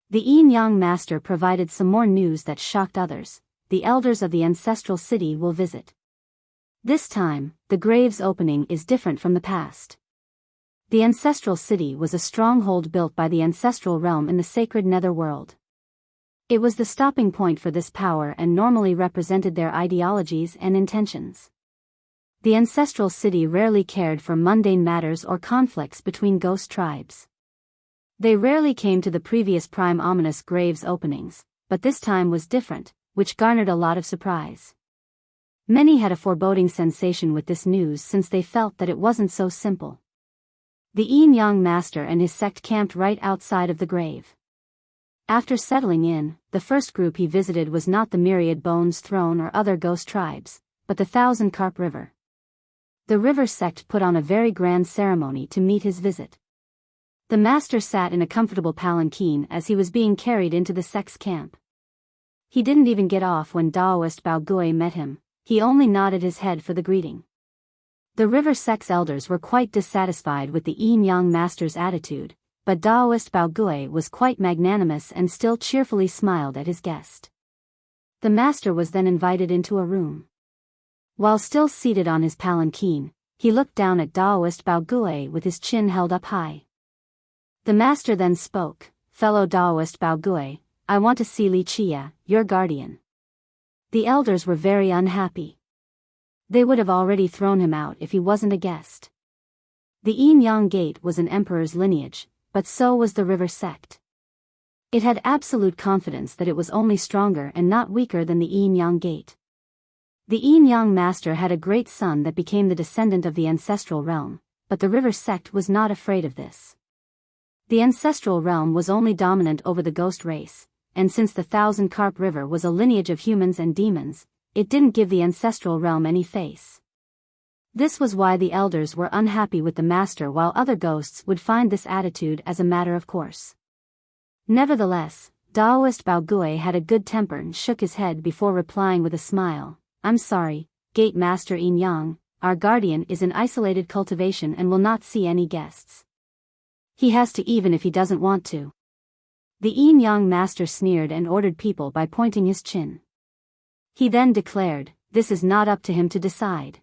The Yin-Yang Master provided some more news that shocked others. The elders of the ancestral city will visit. This time, the grave's opening is different from the past. The ancestral city was a stronghold built by the ancestral realm in the sacred netherworld. It was the stopping point for this power and normally represented their ideologies and intentions. The ancestral city rarely cared for mundane matters or conflicts between ghost tribes. They rarely came to the previous prime ominous graves openings, but this time was different, which garnered a lot of surprise. Many had a foreboding sensation with this news since they felt that it wasn't so simple. The Yin-Yang master and his sect camped right outside of the grave. After settling in, the first group he visited was not the Myriad Bones Throne or other ghost tribes, but the Thousand Carp River. The river sect put on a very grand ceremony to meet his visit. The master sat in a comfortable palanquin as he was being carried into the sect's camp. He didn't even get off when Daoist Bao Gui met him, he only nodded his head for the greeting. The river sect's elders were quite dissatisfied with the Yin-Yang master's attitude, but Daoist Bao Gui was quite magnanimous and still cheerfully smiled at his guest. The master was then invited into a room. While still seated on his palanquin, he looked down at Daoist Bao Gui with his chin held up high. The master then spoke, "Fellow Daoist Bao Gui, I want to see Li Chia, your guardian." The elders were very unhappy. They would have already thrown him out if he wasn't a guest. The Yin-Yang Gate was an emperor's lineage, but so was the river sect. It had absolute confidence that it was only stronger and not weaker than the Yin-Yang Gate. The Yin-Yang master had a great son that became the descendant of the ancestral realm, but the river sect was not afraid of this. The ancestral realm was only dominant over the ghost race, and since the Thousand Carp River was a lineage of humans and demons, it didn't give the ancestral realm any face. This was why the elders were unhappy with the master while other ghosts would find this attitude as a matter of course. Nevertheless, Daoist Bao Gui had a good temper and shook his head before replying with a smile, "I'm sorry, Gate Master Yin-Yang, our guardian is in isolated cultivation and will not see any guests. He has to even if he doesn't want to." The Yin-Yang master sneered and ordered people by pointing his chin. He then declared, "This is not up to him to decide."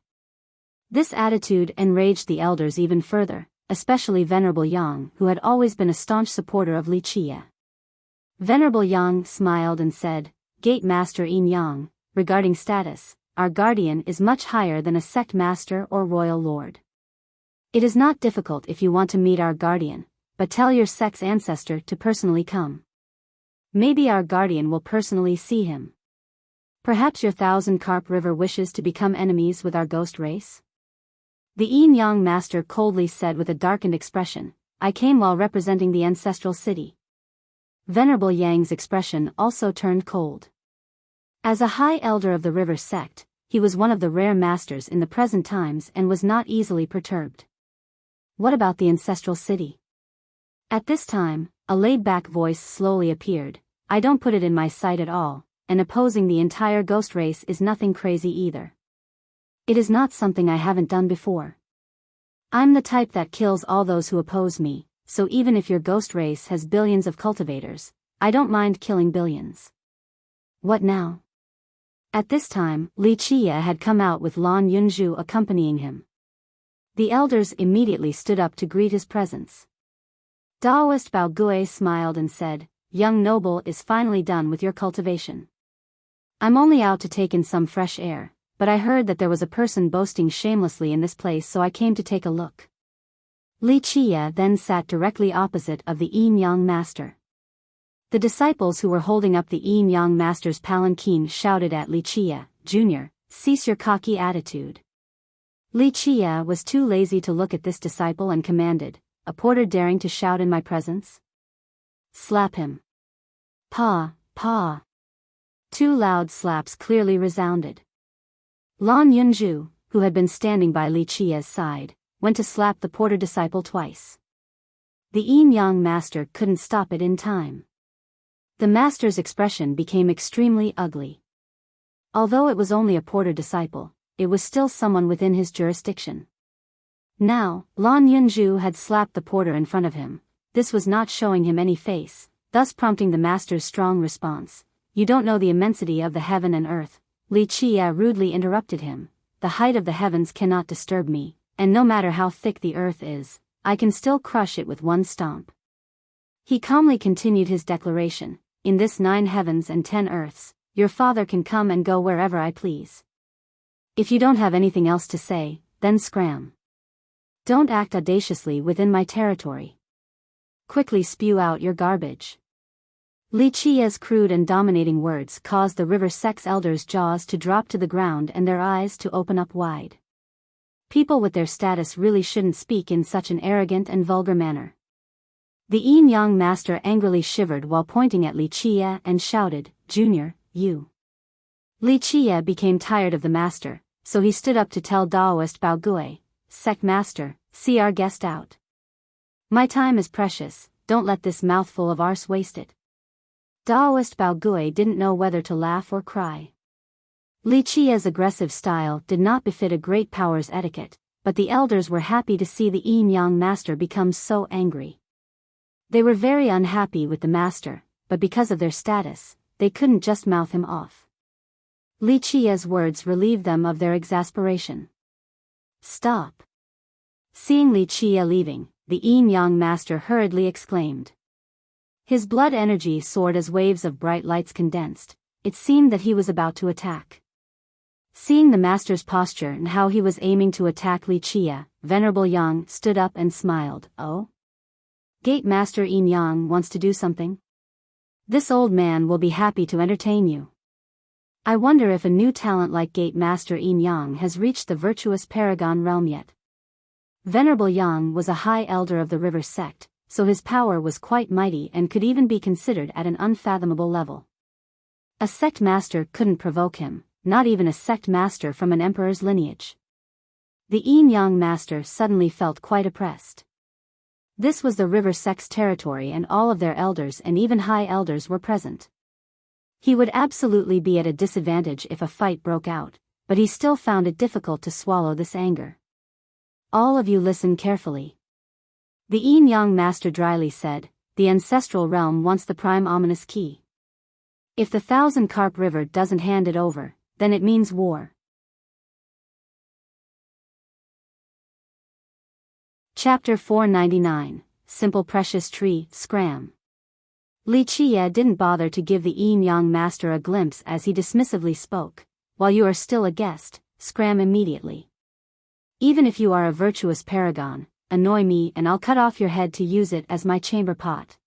This attitude enraged the elders even further, especially Venerable Yang, who had always been a staunch supporter of Li Chia. Venerable Yang smiled and said, "Gate Master Yin-Yang, regarding status, our guardian is much higher than a sect master or royal lord. It is not difficult if you want to meet our guardian, but tell your sect's ancestor to personally come. Maybe our guardian will personally see him. Perhaps your Thousand Carp River wishes to become enemies with our ghost race?" The Yin-Yang master coldly said with a darkened expression, "I came while representing the ancestral city." Venerable Yang's expression also turned cold. As a high elder of the river sect, he was one of the rare masters in the present times and was not easily perturbed. "What about the ancestral city?" At this time, a laid-back voice slowly appeared, "I don't put it in my sight at all, and opposing the entire ghost race is nothing crazy either. It is not something I haven't done before. I'm the type that kills all those who oppose me, so even if your ghost race has billions of cultivators, I don't mind killing billions." "What now?" At this time, Li Chia had come out with Lan Yunzhu accompanying him. The elders immediately stood up to greet his presence. Daoist Bao Gui smiled and said, "Young noble is finally done with your cultivation. I'm only out to take in some fresh air, but I heard that there was a person boasting shamelessly in this place, so I came to take a look." Li Chia then sat directly opposite of the Yin-Yang master. The disciples who were holding up the Yin-Yang master's palanquin shouted at Li Chia, "Junior, cease your cocky attitude." Li Chia was too lazy to look at this disciple and commanded, "A porter daring to shout in my presence? Slap him." "Pa, pa." Two loud slaps clearly resounded. Lan Yunzhu, who had been standing by Li Chia's side, went to slap the porter disciple twice. The Yin-Yang master couldn't stop it in time. The master's expression became extremely ugly. Although it was only a porter disciple, it was still someone within his jurisdiction. Now, Lan Yunzhu had slapped the porter in front of him. This was not showing him any face, thus prompting the master's strong response. "You don't know the immensity of the heaven and earth." Li Chia rudely interrupted him. "The height of the heavens cannot disturb me, and no matter how thick the earth is, I can still crush it with one stomp." He calmly continued his declaration, in this 9 heavens and 10 earths, your father can come and go wherever I please. If you don't have anything else to say, then scram. Don't act audaciously within my territory. Quickly spew out your garbage. Li Qia's crude and dominating words caused the river sect's elders' jaws to drop to the ground and their eyes to open up wide. People with their status really shouldn't speak in such an arrogant and vulgar manner. The yin-yang master angrily shivered while pointing at Li Qia and shouted, "Junior, you." Li Qia became tired of the master, so he stood up to tell Daoist Bao Gui, "Sect master, see our guest out. My time is precious, don't let this mouthful of arse waste it." Daoist Bao Gui didn't know whether to laugh or cry. Li Qia's aggressive style did not befit a great power's etiquette, but the elders were happy to see the yin-yang master become so angry. They were very unhappy with the master, but because of their status, they couldn't just mouth him off. Li Qia's words relieved them of their exasperation. "Stop." Seeing Li Qia leaving, the yin-yang master hurriedly exclaimed. His blood energy soared as waves of bright lights condensed. It seemed that he was about to attack. Seeing the master's posture and how he was aiming to attack Li Qia, Venerable Yang stood up and smiled. "Oh? Gate Master Yin Yang wants to do something? This old man will be happy to entertain you. I wonder if a new talent like Gate Master Yin Yang has reached the virtuous Paragon realm yet." Venerable Yang was a high elder of the river sect, so his power was quite mighty and could even be considered at an unfathomable level. A sect master couldn't provoke him, not even a sect master from an emperor's lineage. The yin-yang master suddenly felt quite oppressed. This was the river sect's territory and all of their elders and even high elders were present. He would absolutely be at a disadvantage if a fight broke out, but he still found it difficult to swallow this anger. "All of you listen carefully." The yin-yang master dryly said, "The ancestral realm wants the prime ominous key. If the 1,000 Carp River doesn't hand it over, then it means war." Chapter 499, Simple Precious Tree, Scram. Li Qia didn't bother to give the yin-yang master a glimpse as he dismissively spoke. "While you are still a guest, scram immediately. Even if you are a virtuous paragon, annoy me and I'll cut off your head to use it as my chamber pot.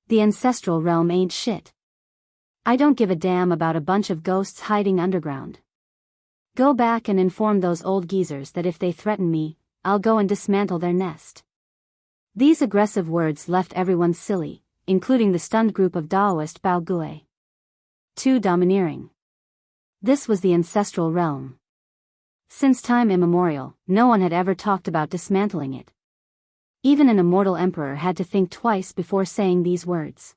The ancestral realm ain't shit. I don't give a damn about a bunch of ghosts hiding underground. Go back and inform those old geezers that if they threaten me, I'll go and dismantle their nest." These aggressive words left everyone silly, including the stunned group of Daoist Bao Gui. Too domineering. This was the ancestral realm. Since time immemorial, no one had ever talked about dismantling it. Even an immortal emperor had to think twice before saying these words.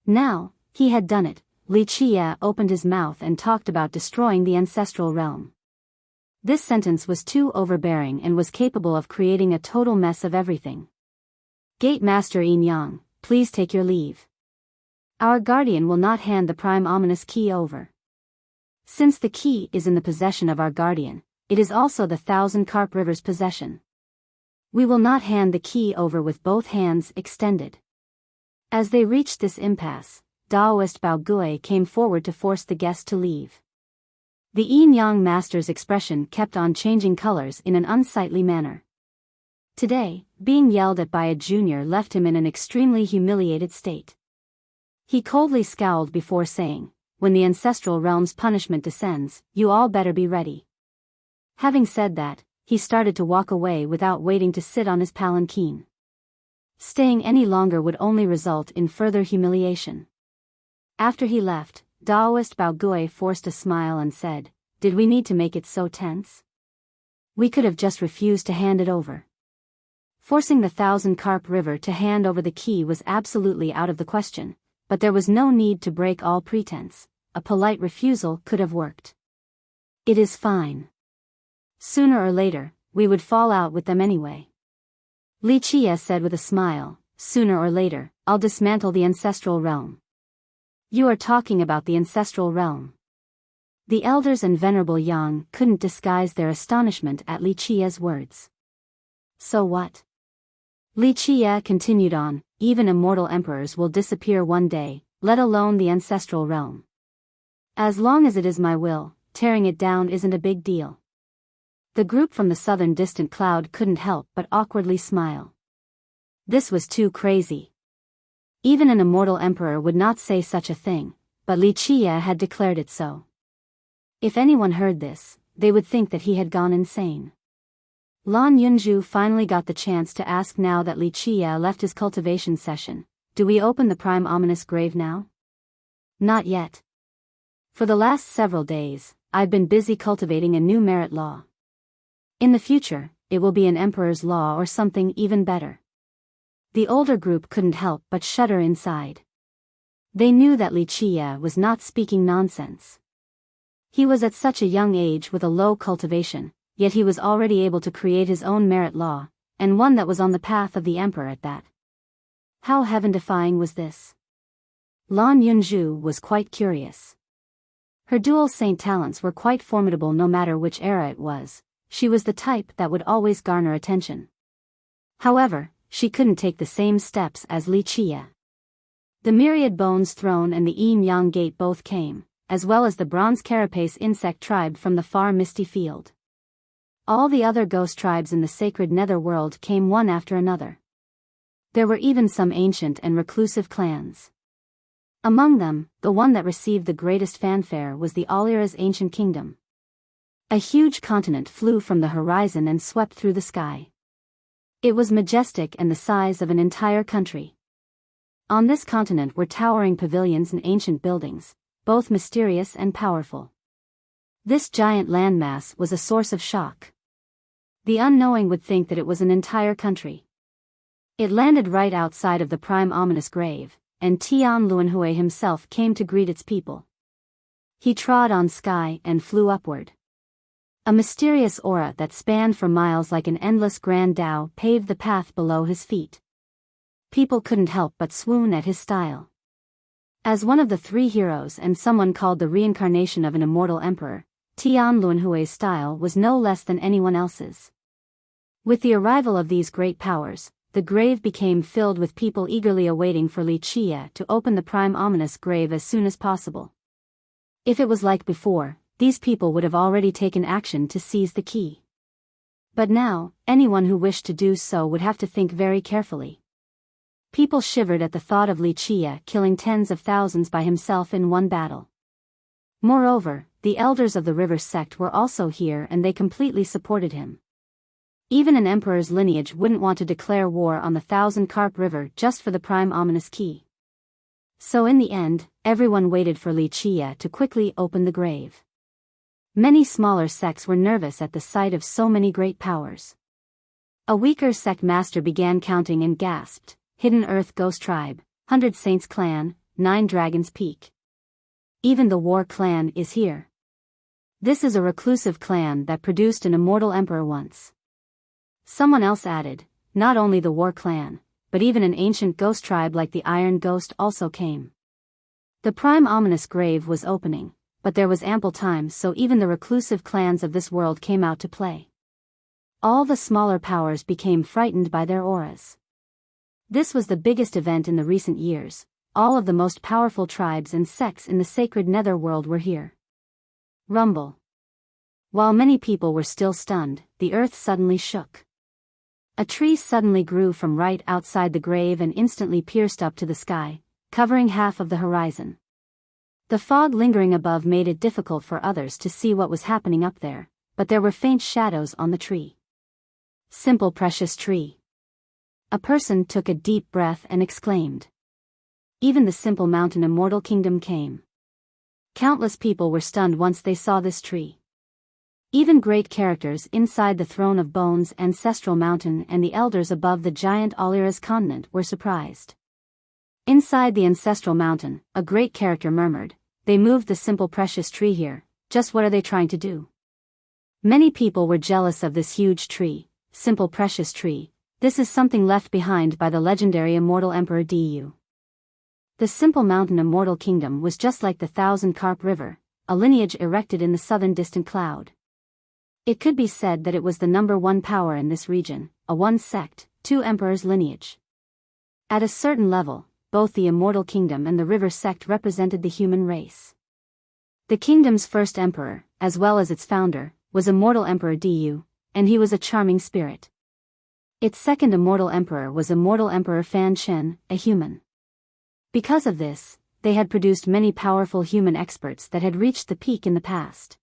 Now, he had done it. Li Qia opened his mouth and talked about destroying the ancestral realm. This sentence was too overbearing and was capable of creating a total mess of everything. "Gate Master Yin Yang, please take your leave. Our guardian will not hand the prime ominous key over. Since the key is in the possession of our guardian, it is also the 1,000 Carp River's possession. We will not hand the key over with both hands extended." As they reached this impasse, Daoist Bao Gui came forward to force the guest to leave. The yin-yang master's expression kept on changing colors in an unsightly manner. Today, being yelled at by a junior left him in an extremely humiliated state. He coldly scowled before saying, "When the ancestral realm's punishment descends, you all better be ready." Having said that, he started to walk away without waiting to sit on his palanquin. Staying any longer would only result in further humiliation. After he left, Daoist Bao Gui forced a smile and said, "Did we need to make it so tense? We could have just refused to hand it over." Forcing the 1,000 Carp River to hand over the key was absolutely out of the question, but there was no need to break all pretense. A polite refusal could have worked. "It is fine. Sooner or later, we would fall out with them anyway." Li Qia said with a smile, "Sooner or later, I'll dismantle the ancestral realm." "You are talking about the ancestral realm." The elders and Venerable Yang couldn't disguise their astonishment at Li Qia's words. "So what?" Li Qia continued on, "Even immortal emperors will disappear one day, let alone the ancestral realm. As long as it is my will, tearing it down isn't a big deal. The group from the southern distant cloud couldn't help but awkwardly smile. This was too crazy. Even an immortal emperor would not say such a thing, but Li Qie had declared it so. If anyone heard this, they would think that he had gone insane. Lan Yunju finally got the chance to ask now that Li Qie left his cultivation session, "Do we open the prime ominous grave now?" "Not yet. For the last several days, I've been busy cultivating a new merit law. In the future, it will be an emperor's law or something even better." The older group couldn't help but shudder inside. They knew that Li Qie was not speaking nonsense. He was at such a young age with a low cultivation, yet he was already able to create his own merit law, and one that was on the path of the emperor at that. How heaven-defying was this? Lan Yunju was quite curious. Her dual saint talents were quite formidable no matter which era it was. She was the type that would always garner attention. However, she couldn't take the same steps as Li Qie. The myriad bones throne and the yin-yang gate both came, as well as the bronze carapace insect tribe from the far misty field. All the other ghost tribes in the sacred netherworld came one after another. There were even some ancient and reclusive clans. Among them, the one that received the greatest fanfare was the Alira's ancient kingdom. A huge continent flew from the horizon and swept through the sky. It was majestic and the size of an entire country. On this continent were towering pavilions and ancient buildings, both mysterious and powerful. This giant landmass was a source of shock. The unknowing would think that it was an entire country. It landed right outside of the prime ominous grave, and Tian Luanhui himself came to greet its people. He trod on sky and flew upward. A mysterious aura that spanned for miles like an endless grand Tao paved the path below his feet. People couldn't help but swoon at his style. As one of the three heroes and someone called the reincarnation of an immortal emperor, Tian Luanhui's style was no less than anyone else's. With the arrival of these great powers, the grave became filled with people eagerly awaiting for Li Qie to open the prime ominous grave as soon as possible. If it was like before, these people would have already taken action to seize the key. But now, anyone who wished to do so would have to think very carefully. People shivered at the thought of Li Qie killing tens of thousands by himself in one battle. Moreover, the elders of the river sect were also here and they completely supported him. Even an emperor's lineage wouldn't want to declare war on the Thousand Carp River just for the prime ominous key. So in the end, everyone waited for Li Qie to quickly open the grave. Many smaller sects were nervous at the sight of so many great powers. A weaker sect master began counting and gasped, "Hidden Earth Ghost Tribe, 100 Saints Clan, 9 Dragons Peak. Even the War Clan is here. This is a reclusive clan that produced an immortal emperor once." Someone else added, "Not only the War Clan, but even an ancient ghost tribe like the Iron Ghost also came." The prime ominous grave was opening, but there was ample time so even the reclusive clans of this world came out to play. All the smaller powers became frightened by their auras. This was the biggest event in the recent years. All of the most powerful tribes and sects in the sacred netherworld were here. Rumble. While many people were still stunned, the earth suddenly shook. A tree suddenly grew from right outside the grave and instantly pierced up to the sky, covering half of the horizon. The fog lingering above made it difficult for others to see what was happening up there, but there were faint shadows on the tree. Simple precious tree. A person took a deep breath and exclaimed. Even the simple mountain immortal kingdom came. Countless people were stunned once they saw this tree. Even great characters inside the throne of bones ancestral mountain and the elders above the giant Alira's continent were surprised. Inside the ancestral mountain, a great character murmured, "They moved the simple precious tree here, just what are they trying to do?" Many people were jealous of this huge tree, simple precious tree. This is something left behind by the legendary immortal emperor Du. The simple mountain immortal kingdom was just like the Thousand Carp River, a lineage erected in the southern distant cloud. It could be said that it was the #1 power in this region, a one sect, two emperors lineage. At a certain level, both the Immortal Kingdom and the River Sect represented the human race. The kingdom's first emperor, as well as its founder, was Immortal Emperor Diyu, and he was a charming spirit. Its second immortal emperor was Immortal Emperor Fan Chen, a human. Because of this, they had produced many powerful human experts that had reached the peak in the past.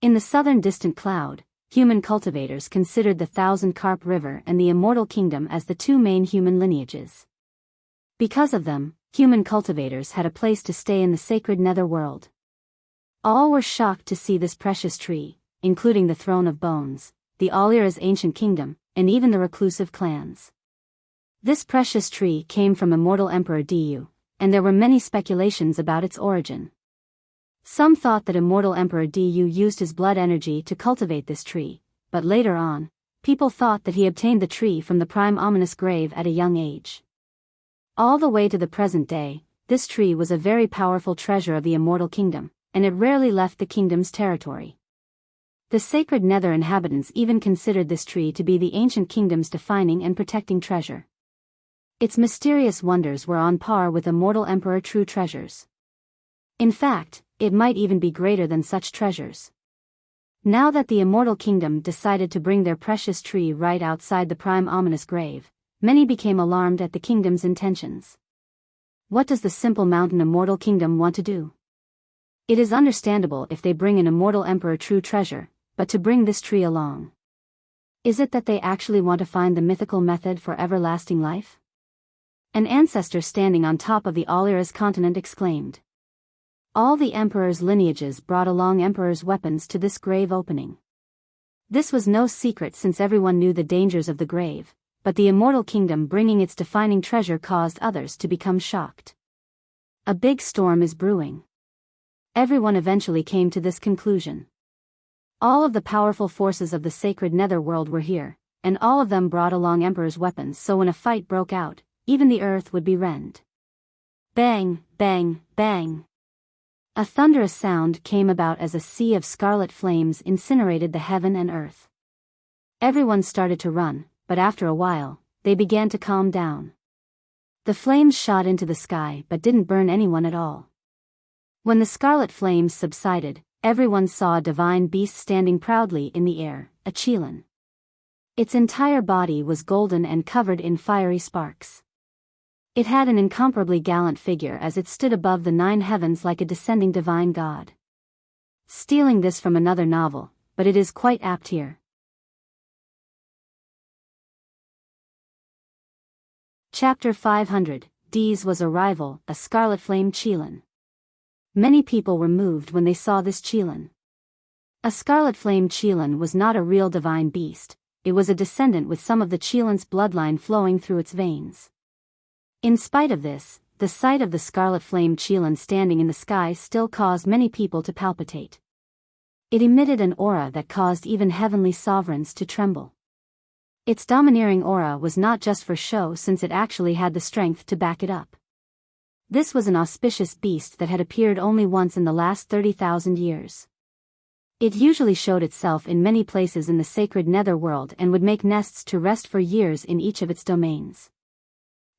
In the southern distant cloud, human cultivators considered the Thousand Carp River and the Immortal Kingdom as the two main human lineages. Because of them, human cultivators had a place to stay in the sacred nether world. All were shocked to see this precious tree, including the Throne of Bones, the Alira's ancient kingdom, and even the reclusive clans. This precious tree came from Immortal Emperor Diyu, and there were many speculations about its origin. Some thought that Immortal Emperor Diyu used his blood energy to cultivate this tree, but later on, people thought that he obtained the tree from the prime ominous grave at a young age. All the way to the present day, this tree was a very powerful treasure of the Immortal Kingdom, and it rarely left the kingdom's territory. The sacred nether inhabitants even considered this tree to be the ancient kingdom's defining and protecting treasure. Its mysterious wonders were on par with Immortal Emperor true treasures. In fact, it might even be greater than such treasures. Now that the Immortal Kingdom decided to bring their precious tree right outside the prime ominous grave, many became alarmed at the kingdom's intentions. What does the simple mountain Immortal Kingdom want to do? It is understandable if they bring an Immortal Emperor true treasure, but to bring this tree along. Is it that they actually want to find the mythical method for everlasting life? An ancestor standing on top of the Alira's continent exclaimed. All the emperor's lineages brought along emperor's weapons to this grave opening. This was no secret since everyone knew the dangers of the grave, but the Immortal Kingdom bringing its defining treasure caused others to become shocked. A big storm is brewing. Everyone eventually came to this conclusion. All of the powerful forces of the sacred netherworld were here, and all of them brought along Emperor's weapons, so when a fight broke out, even the earth would be rent. Bang, bang, bang. A thunderous sound came about as a sea of scarlet flames incinerated the heaven and earth. Everyone started to run, but after a while, they began to calm down. The flames shot into the sky but didn't burn anyone at all. When the scarlet flames subsided, everyone saw a divine beast standing proudly in the air, a Qilin. Its entire body was golden and covered in fiery sparks. It had an incomparably gallant figure as it stood above the 9 heavens like a descending divine god. Stealing this from another novel, but it is quite apt here. Chapter 500, D's was a rival, a scarlet flame Qilin. Many people were moved when they saw this Qilin. A scarlet flame Qilin was not a real divine beast, it was a descendant with some of the Qilin's bloodline flowing through its veins. In spite of this, the sight of the scarlet flame Qilin standing in the sky still caused many people to palpitate. It emitted an aura that caused even heavenly sovereigns to tremble. Its domineering aura was not just for show since it actually had the strength to back it up. This was an auspicious beast that had appeared only once in the last 30,000 years. It usually showed itself in many places in the sacred netherworld and would make nests to rest for years in each of its domains.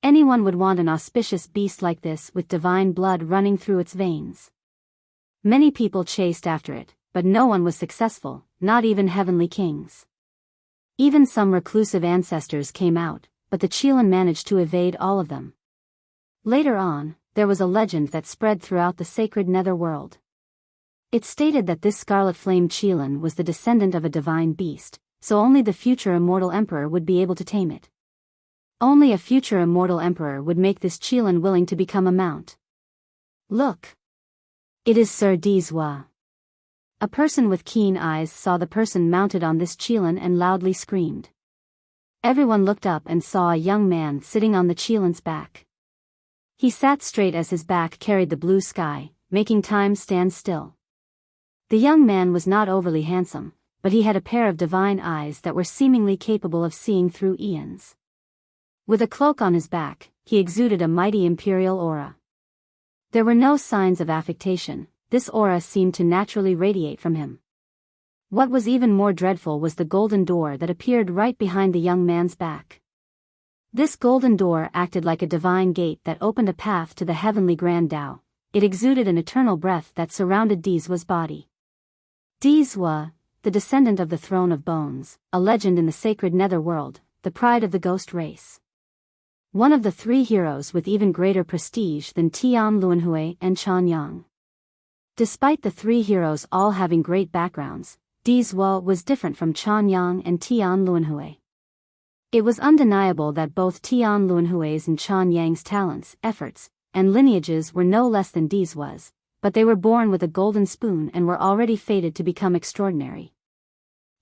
Anyone would want an auspicious beast like this with divine blood running through its veins. Many people chased after it, but no one was successful, not even heavenly kings. Even some reclusive ancestors came out, but the Qilin managed to evade all of them. Later on, there was a legend that spread throughout the sacred netherworld. It stated that this scarlet flame Qilin was the descendant of a divine beast, so only the future immortal emperor would be able to tame it. Only a future immortal emperor would make this Qilin willing to become a mount. Look! It is Sir Dizwa. A person with keen eyes saw the person mounted on this Qilin and loudly screamed. Everyone looked up and saw a young man sitting on the Qilin's back. He sat straight as his back carried the blue sky, making time stand still. The young man was not overly handsome, but he had a pair of divine eyes that were seemingly capable of seeing through eons. With a cloak on his back, he exuded a mighty imperial aura. There were no signs of affectation, this aura seemed to naturally radiate from him. What was even more dreadful was the golden door that appeared right behind the young man's back. This golden door acted like a divine gate that opened a path to the heavenly Grand Tao. It exuded an eternal breath that surrounded Dizwa's body. Dizwa, the descendant of the Throne of Bones, a legend in the sacred netherworld, the pride of the ghost race. One of the three heroes with even greater prestige than Tian Luanhui and Chan Yang. Despite the three heroes all having great backgrounds, Dizwa was different from Chan Yang and Tian Luanhui. It was undeniable that both Tian Luanhui's and Chan Yang's talents, efforts, and lineages were no less than Dizwa's, but they were born with a golden spoon and were already fated to become extraordinary.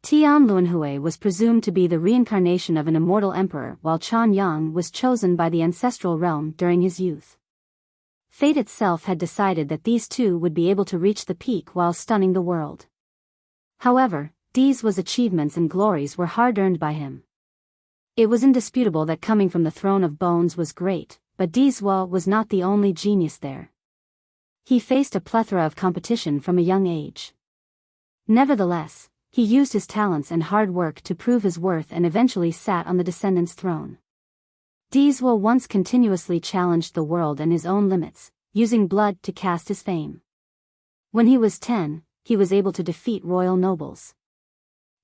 Tian Luanhui was presumed to be the reincarnation of an immortal emperor, while Chan Yang was chosen by the ancestral realm during his youth. Fate itself had decided that these two would be able to reach the peak while stunning the world. However, Dizwa's achievements and glories were hard-earned by him. It was indisputable that coming from the Throne of Bones was great, but Dizwa was not the only genius there. He faced a plethora of competition from a young age. Nevertheless, he used his talents and hard work to prove his worth and eventually sat on the descendant's throne. Dizwa once continuously challenged the world and his own limits, using blood to cast his fame. When he was 10, he was able to defeat royal nobles.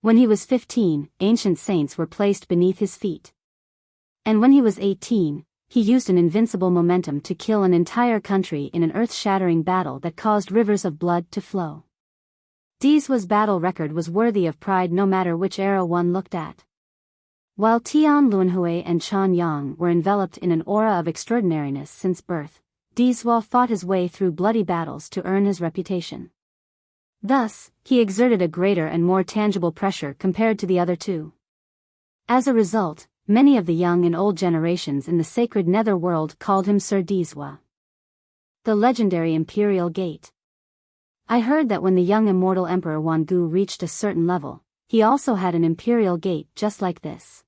When he was 15, ancient saints were placed beneath his feet. And when he was 18, he used an invincible momentum to kill an entire country in an earth-shattering battle that caused rivers of blood to flow. Dizwa's battle record was worthy of pride no matter which era one looked at. While Tian Luanhui and Chan Yang were enveloped in an aura of extraordinariness since birth, Dizwa fought his way through bloody battles to earn his reputation. Thus, he exerted a greater and more tangible pressure compared to the other two. As a result, many of the young and old generations in the sacred netherworld called him Sir Dizwa. The legendary Imperial Gate. I heard that when the young immortal Emperor Wangu reached a certain level, he also had an imperial gate just like this.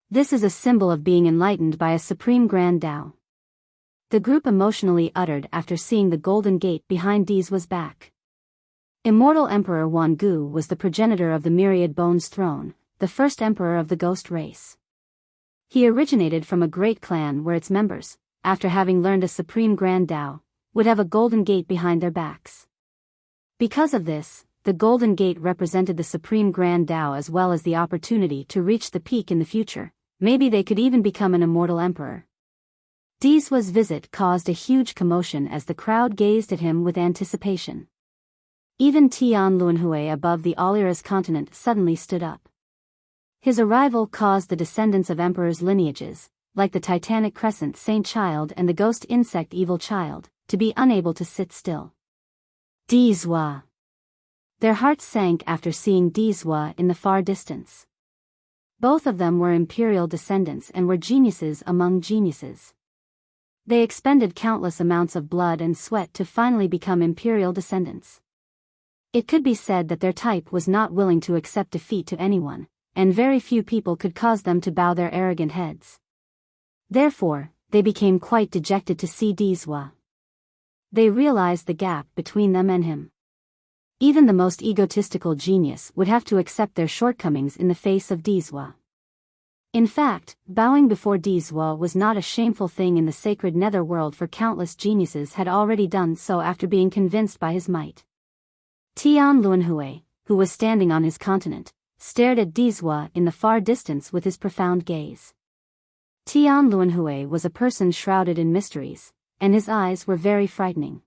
This is a symbol of being enlightened by a supreme Grand Tao. The group emotionally uttered after seeing the golden gate behind Dizwa's back. Immortal Emperor Wangu was the progenitor of the Myriad Bones throne, the first emperor of the ghost race. He originated from a great clan where its members, after having learned a supreme Grand Tao, would have a golden gate behind their backs. Because of this, the Golden Gate represented the supreme Grand Tao as well as the opportunity to reach the peak in the future. Maybe they could even become an immortal emperor. Dizwa's visit caused a huge commotion as the crowd gazed at him with anticipation. Even Tian Luanhui above the Oliris continent suddenly stood up. His arrival caused the descendants of emperors' lineages, like the Titanic Crescent Saint Child and the Ghost Insect Evil Child, to be unable to sit still. Dizwa. Their hearts sank after seeing Dizwa in the far distance. Both of them were imperial descendants and were geniuses among geniuses. They expended countless amounts of blood and sweat to finally become imperial descendants. It could be said that their type was not willing to accept defeat to anyone, and very few people could cause them to bow their arrogant heads. Therefore, they became quite dejected to see Dizwa. They realized the gap between them and him. Even the most egotistical genius would have to accept their shortcomings in the face of Dizwa. In fact, bowing before Dizwa was not a shameful thing in the sacred netherworld, for countless geniuses had already done so after being convinced by his might. Tian Luanhui, who was standing on his continent, stared at Dizwa in the far distance with his profound gaze. Tian Luanhui was a person shrouded in mysteries, and his eyes were very frightening.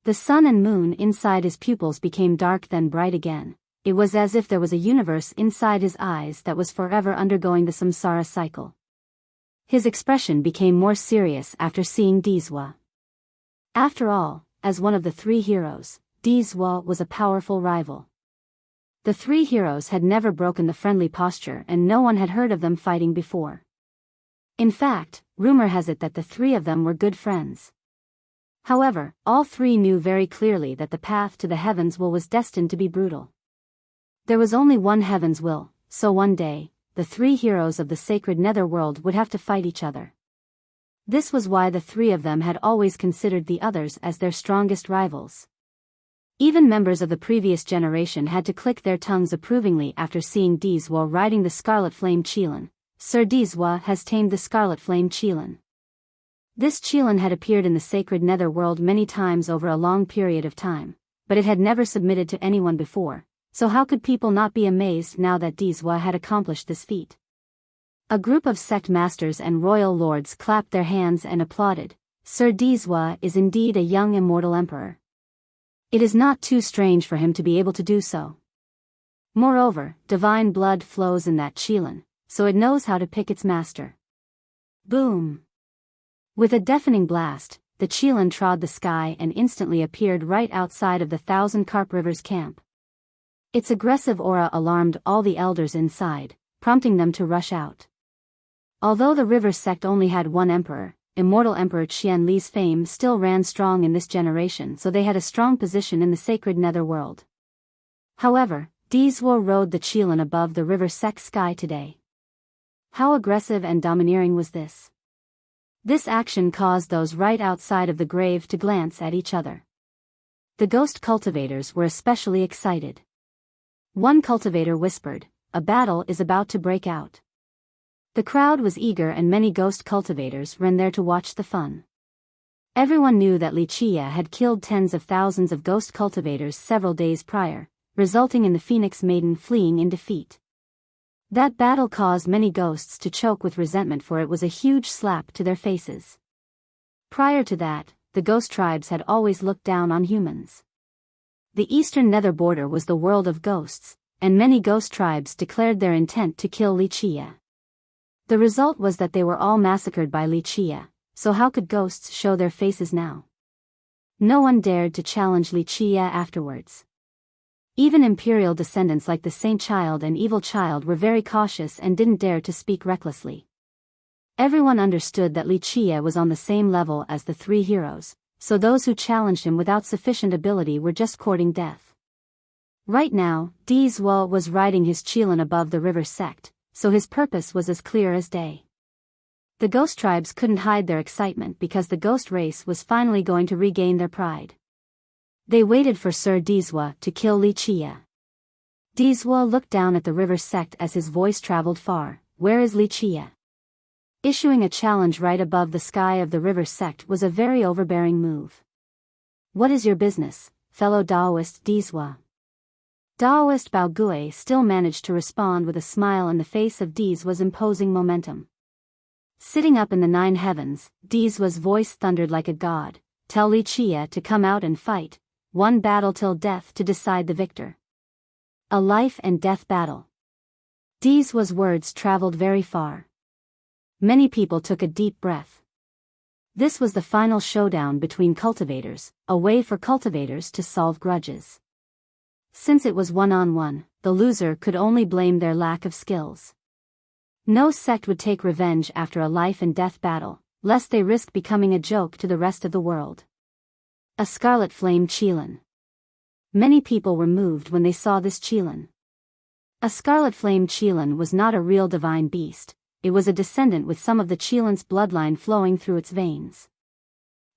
The sun and moon inside his pupils became dark then bright again. It was as if there was a universe inside his eyes that was forever undergoing the samsara cycle. His expression became more serious after seeing Dizwa. After all, as one of the three heroes, Dizwa was a powerful rival. The three heroes had never broken the friendly posture and no one had heard of them fighting before. In fact, rumor has it that the three of them were good friends. However, all three knew very clearly that the path to the heavens was destined to be brutal. There was only one heaven's will, so one day, the three heroes of the sacred netherworld would have to fight each other. This was why the three of them had always considered the others as their strongest rivals. Even members of the previous generation had to click their tongues approvingly after seeing Dizwa riding the Scarlet Flame Qilin, Sir Dizwa has tamed the Scarlet Flame Qilin. This Qilin had appeared in the sacred netherworld many times over a long period of time, but it had never submitted to anyone before, so how could people not be amazed now that Dizwa had accomplished this feat? A group of sect masters and royal lords clapped their hands and applauded. Sir Dizwa is indeed a young immortal emperor. It is not too strange for him to be able to do so. Moreover, divine blood flows in that Qilin, so it knows how to pick its master. Boom! With a deafening blast, the Qilin trod the sky and instantly appeared right outside of the Thousand Carp River's camp. Its aggressive aura alarmed all the elders inside, prompting them to rush out. Although the river sect only had one emperor, Immortal Emperor Qian Li's fame still ran strong in this generation, so they had a strong position in the sacred netherworld. However, Dizwa rode the Qilin above the river sect sky today. How aggressive and domineering was this? This action caused those right outside of the grave to glance at each other. The ghost cultivators were especially excited. One cultivator whispered, "A battle is about to break out." The crowd was eager and many ghost cultivators ran there to watch the fun. Everyone knew that Wuxia had killed tens of thousands of ghost cultivators several days prior, resulting in the Phoenix Maiden fleeing in defeat. That battle caused many ghosts to choke with resentment, for it was a huge slap to their faces. Prior to that, the ghost tribes had always looked down on humans. The eastern nether border was the world of ghosts, and many ghost tribes declared their intent to kill Wuxia. The result was that they were all massacred by Wuxia, so how could ghosts show their faces now? No one dared to challenge Wuxia afterwards. Even imperial descendants like the Saint Child and Evil Child were very cautious and didn't dare to speak recklessly. Everyone understood that Wuxia was on the same level as the three heroes, so those who challenged him without sufficient ability were just courting death. Right now, Dizwa was riding his Qilin above the river sect, so his purpose was as clear as day. The ghost tribes couldn't hide their excitement because the ghost race was finally going to regain their pride. They waited for Sir Dizwa to kill Wuxia. Dizwa looked down at the river sect as his voice traveled far. "Where is Wuxia?" Issuing a challenge right above the sky of the river sect was a very overbearing move. "What is your business, fellow Daoist Dizwa?" Daoist Baogui still managed to respond with a smile in the face of Dizwa's imposing momentum. Sitting up in the 9 heavens, Dizwa's voice thundered like a god. "Tell Wuxia to come out and fight, one battle till death to decide the victor." A life and death battle. Dizwa's words traveled very far. Many people took a deep breath. This was the final showdown between cultivators, a way for cultivators to solve grudges. Since it was one-on-one, the loser could only blame their lack of skills. No sect would take revenge after a life and death battle, lest they risk becoming a joke to the rest of the world. A Scarlet Flame Qilin. Many people were moved when they saw this Qilin. A Scarlet Flame Qilin was not a real divine beast, it was a descendant with some of the Qilin's bloodline flowing through its veins.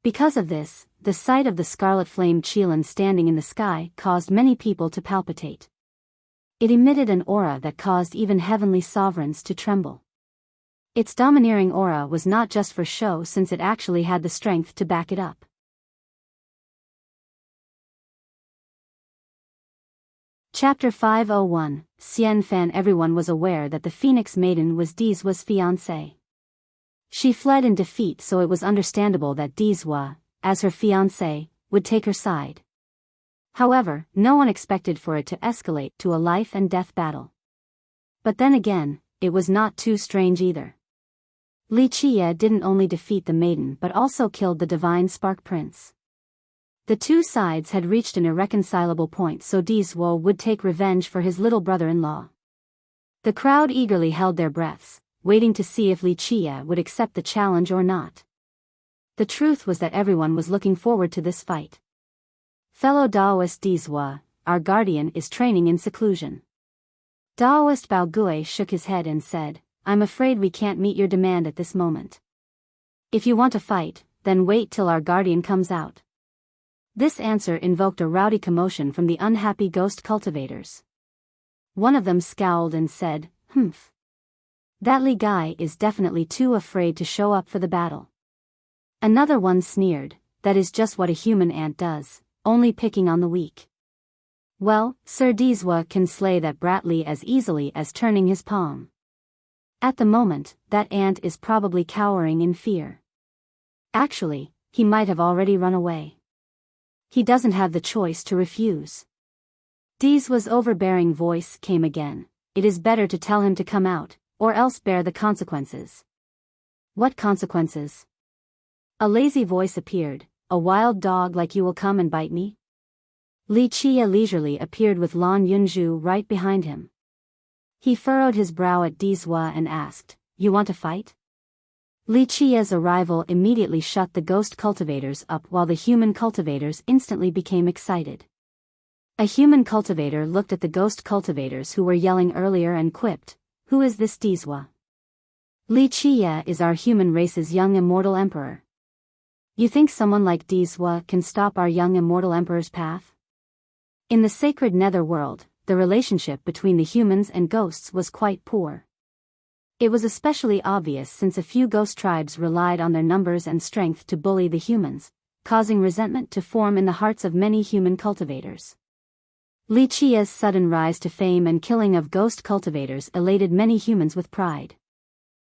Because of this, the sight of the Scarlet Flame Qilin standing in the sky caused many people to palpitate. It emitted an aura that caused even heavenly sovereigns to tremble. Its domineering aura was not just for show, since it actually had the strength to back it up. Chapter 501, Xian Fan. Everyone was aware that the Phoenix Maiden was Dizwa's fiancée. She fled in defeat, so it was understandable that Dizwa, as her fiancé, would take her side. However, no one expected for it to escalate to a life and death battle. But then again, it was not too strange either. Wuxia didn't only defeat the maiden but also killed the divine Spark Prince. The two sides had reached an irreconcilable point, so Dizwa would take revenge for his little brother-in-law. The crowd eagerly held their breaths, waiting to see if Wuxia would accept the challenge or not. The truth was that everyone was looking forward to this fight. "Fellow Daoist Dizwa, our guardian is training in seclusion." Daoist Baogui shook his head and said, "I'm afraid we can't meet your demand at this moment. If you want to fight, then wait till our guardian comes out." This answer invoked a rowdy commotion from the unhappy ghost cultivators. One of them scowled and said, "Humph. That Li guy is definitely too afraid to show up for the battle. Another one sneered, that is just what a human ant does, only picking on the weak. Well, Sir Dizwa can slay that brat Li as easily as turning his palm. At the moment, that ant is probably cowering in fear. Actually, he might have already run away. He doesn't have the choice to refuse. Dizwa's overbearing voice came again. It is better to tell him to come out, or else bear the consequences. What consequences? A lazy voice appeared. A wild dog like you will come and bite me? Li Chia leisurely appeared with Lan Yunju right behind him. He furrowed his brow at Dizwa and asked, "You want to fight?" Li Chia's arrival immediately shut the ghost cultivators up while the human cultivators instantly became excited. A human cultivator looked at the ghost cultivators who were yelling earlier and quipped, "Who is this Dizwa?" "Li Chia is our human race's young immortal emperor. You think someone like Dizwa can stop our young immortal emperor's path?" In the sacred nether world, the relationship between the humans and ghosts was quite poor. It was especially obvious since a few ghost tribes relied on their numbers and strength to bully the humans, causing resentment to form in the hearts of many human cultivators. Li Chia's sudden rise to fame and killing of ghost cultivators elated many humans with pride.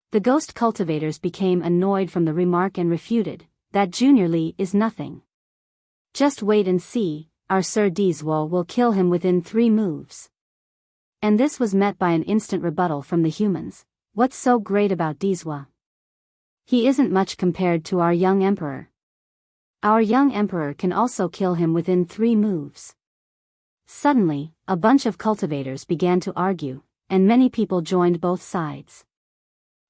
The ghost cultivators became annoyed from the remark and refuted, "That Junior Li is nothing. Just wait and see. Our Sir Dizwa will kill him within 3 moves. And this was met by an instant rebuttal from the humans. What's so great about Dizwa? He isn't much compared to our young emperor. Our young emperor can also kill him within 3 moves. Suddenly, a bunch of cultivators began to argue, and many people joined both sides.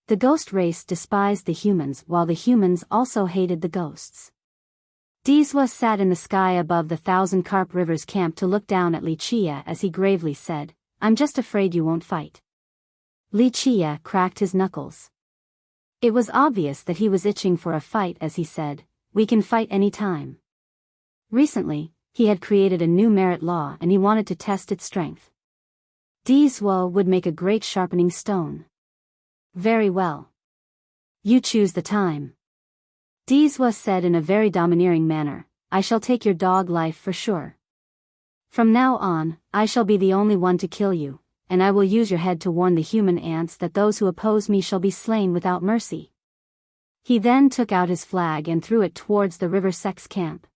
The ghost race despised the humans while the humans also hated the ghosts. Dizwa sat in the sky above the Thousand Carp River's camp to look down at Li Chia as he gravely said, "I'm just afraid you won't fight." Li Chia cracked his knuckles. It was obvious that he was itching for a fight as he said, "We can fight any time." Recently, he had created a new merit law and he wanted to test its strength. Dizwa would make a great sharpening stone. "Very well. You choose the time." Dizwa said in a very domineering manner, "I shall take your dog life for sure. From now on, I shall be the only one to kill you, and I will use your head to warn the human ants that those who oppose me shall be slain without mercy." He then took out his flag and threw it towards the river sex camp.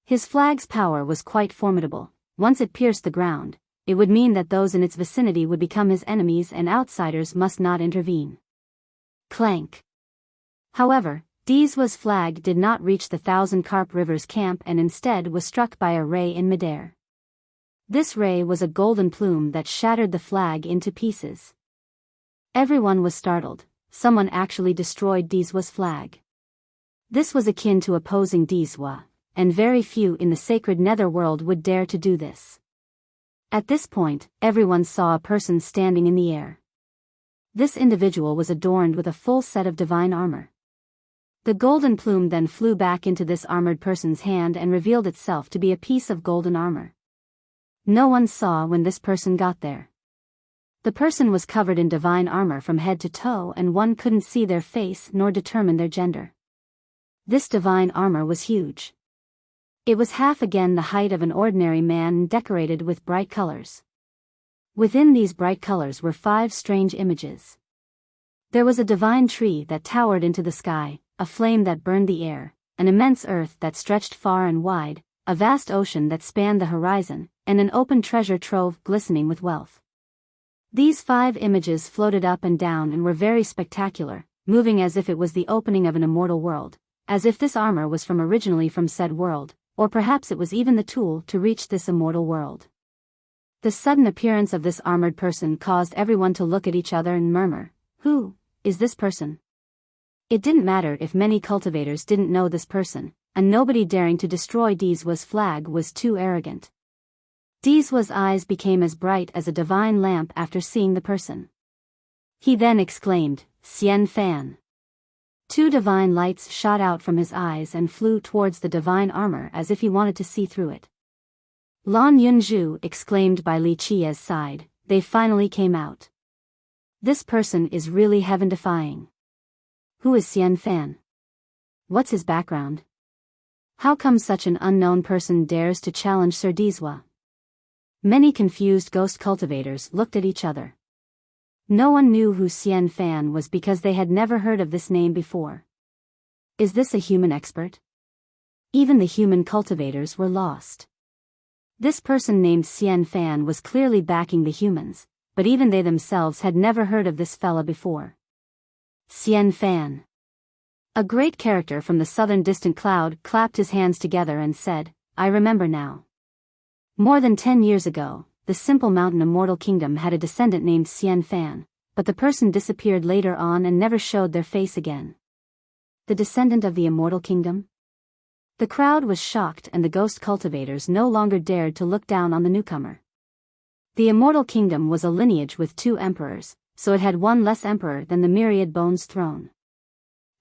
His flag's power was quite formidable. Once it pierced the ground, it would mean that those in its vicinity would become his enemies and outsiders must not intervene. Clank. However, Dizwa's flag did not reach the Thousand Carp River's camp and instead was struck by a ray in midair. This ray was a golden plume that shattered the flag into pieces. Everyone was startled. Someone actually destroyed Dizwa's flag. This was akin to opposing Dizwa, and very few in the sacred netherworld would dare to do this. At this point, everyone saw a person standing in the air. This individual was adorned with a full set of divine armor. The golden plume then flew back into this armored person's hand and revealed itself to be a piece of golden armor. No one saw when this person got there. The person was covered in divine armor from head to toe and one couldn't see their face nor determine their gender. This divine armor was huge. It was half again the height of an ordinary man and decorated with bright colors. Within these bright colors were 5 strange images. There was a divine tree that towered into the sky, a flame that burned the air, an immense earth that stretched far and wide, a vast ocean that spanned the horizon, and an open treasure trove glistening with wealth. These 5 images floated up and down and were very spectacular, moving as if it was the opening of an immortal world, as if this armor was originally from said world, or perhaps it was even the tool to reach this immortal world. The sudden appearance of this armored person caused everyone to look at each other and murmur, "Who is this person?" It didn't matter if many cultivators didn't know this person, and nobody daring to destroy Dizwa's flag was too arrogant. Dizwa's eyes became as bright as a divine lamp after seeing the person. He then exclaimed, "Xian Fan." 2 divine lights shot out from his eyes and flew towards the divine armor as if he wanted to see through it. "Lan Yunju," exclaimed by Li Chia's side, "they finally came out." This person is really heaven-defying. Who is Xian Fan? What's his background? How come such an unknown person dares to challenge Sir Dizwa? Many confused ghost cultivators looked at each other. No one knew who Xian Fan was because they had never heard of this name before. Is this a human expert? Even the human cultivators were lost. This person named Xian Fan was clearly backing the humans, but even they themselves had never heard of this fella before. Xian Fan. A great character from the southern distant cloud clapped his hands together and said, I remember now. More than 10 years ago, the simple mountain immortal kingdom had a descendant named Xian Fan, but the person disappeared later on and never showed their face again. The descendant of the immortal kingdom? The crowd was shocked and the ghost cultivators no longer dared to look down on the newcomer. The immortal kingdom was a lineage with 2 emperors, so it had one less emperor than the Myriad Bones throne.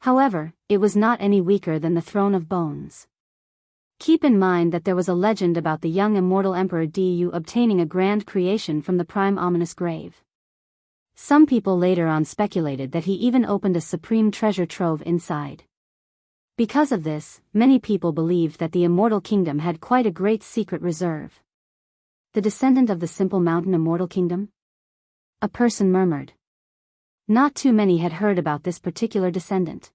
However, it was not any weaker than the Throne of Bones. Keep in mind that there was a legend about the young immortal Emperor Du obtaining a grand creation from the prime ominous grave. Some people later on speculated that he even opened a supreme treasure trove inside. Because of this, many people believed that the immortal kingdom had quite a great secret reserve. The descendant of the simple mountain immortal kingdom? A person murmured. Not too many had heard about this particular descendant.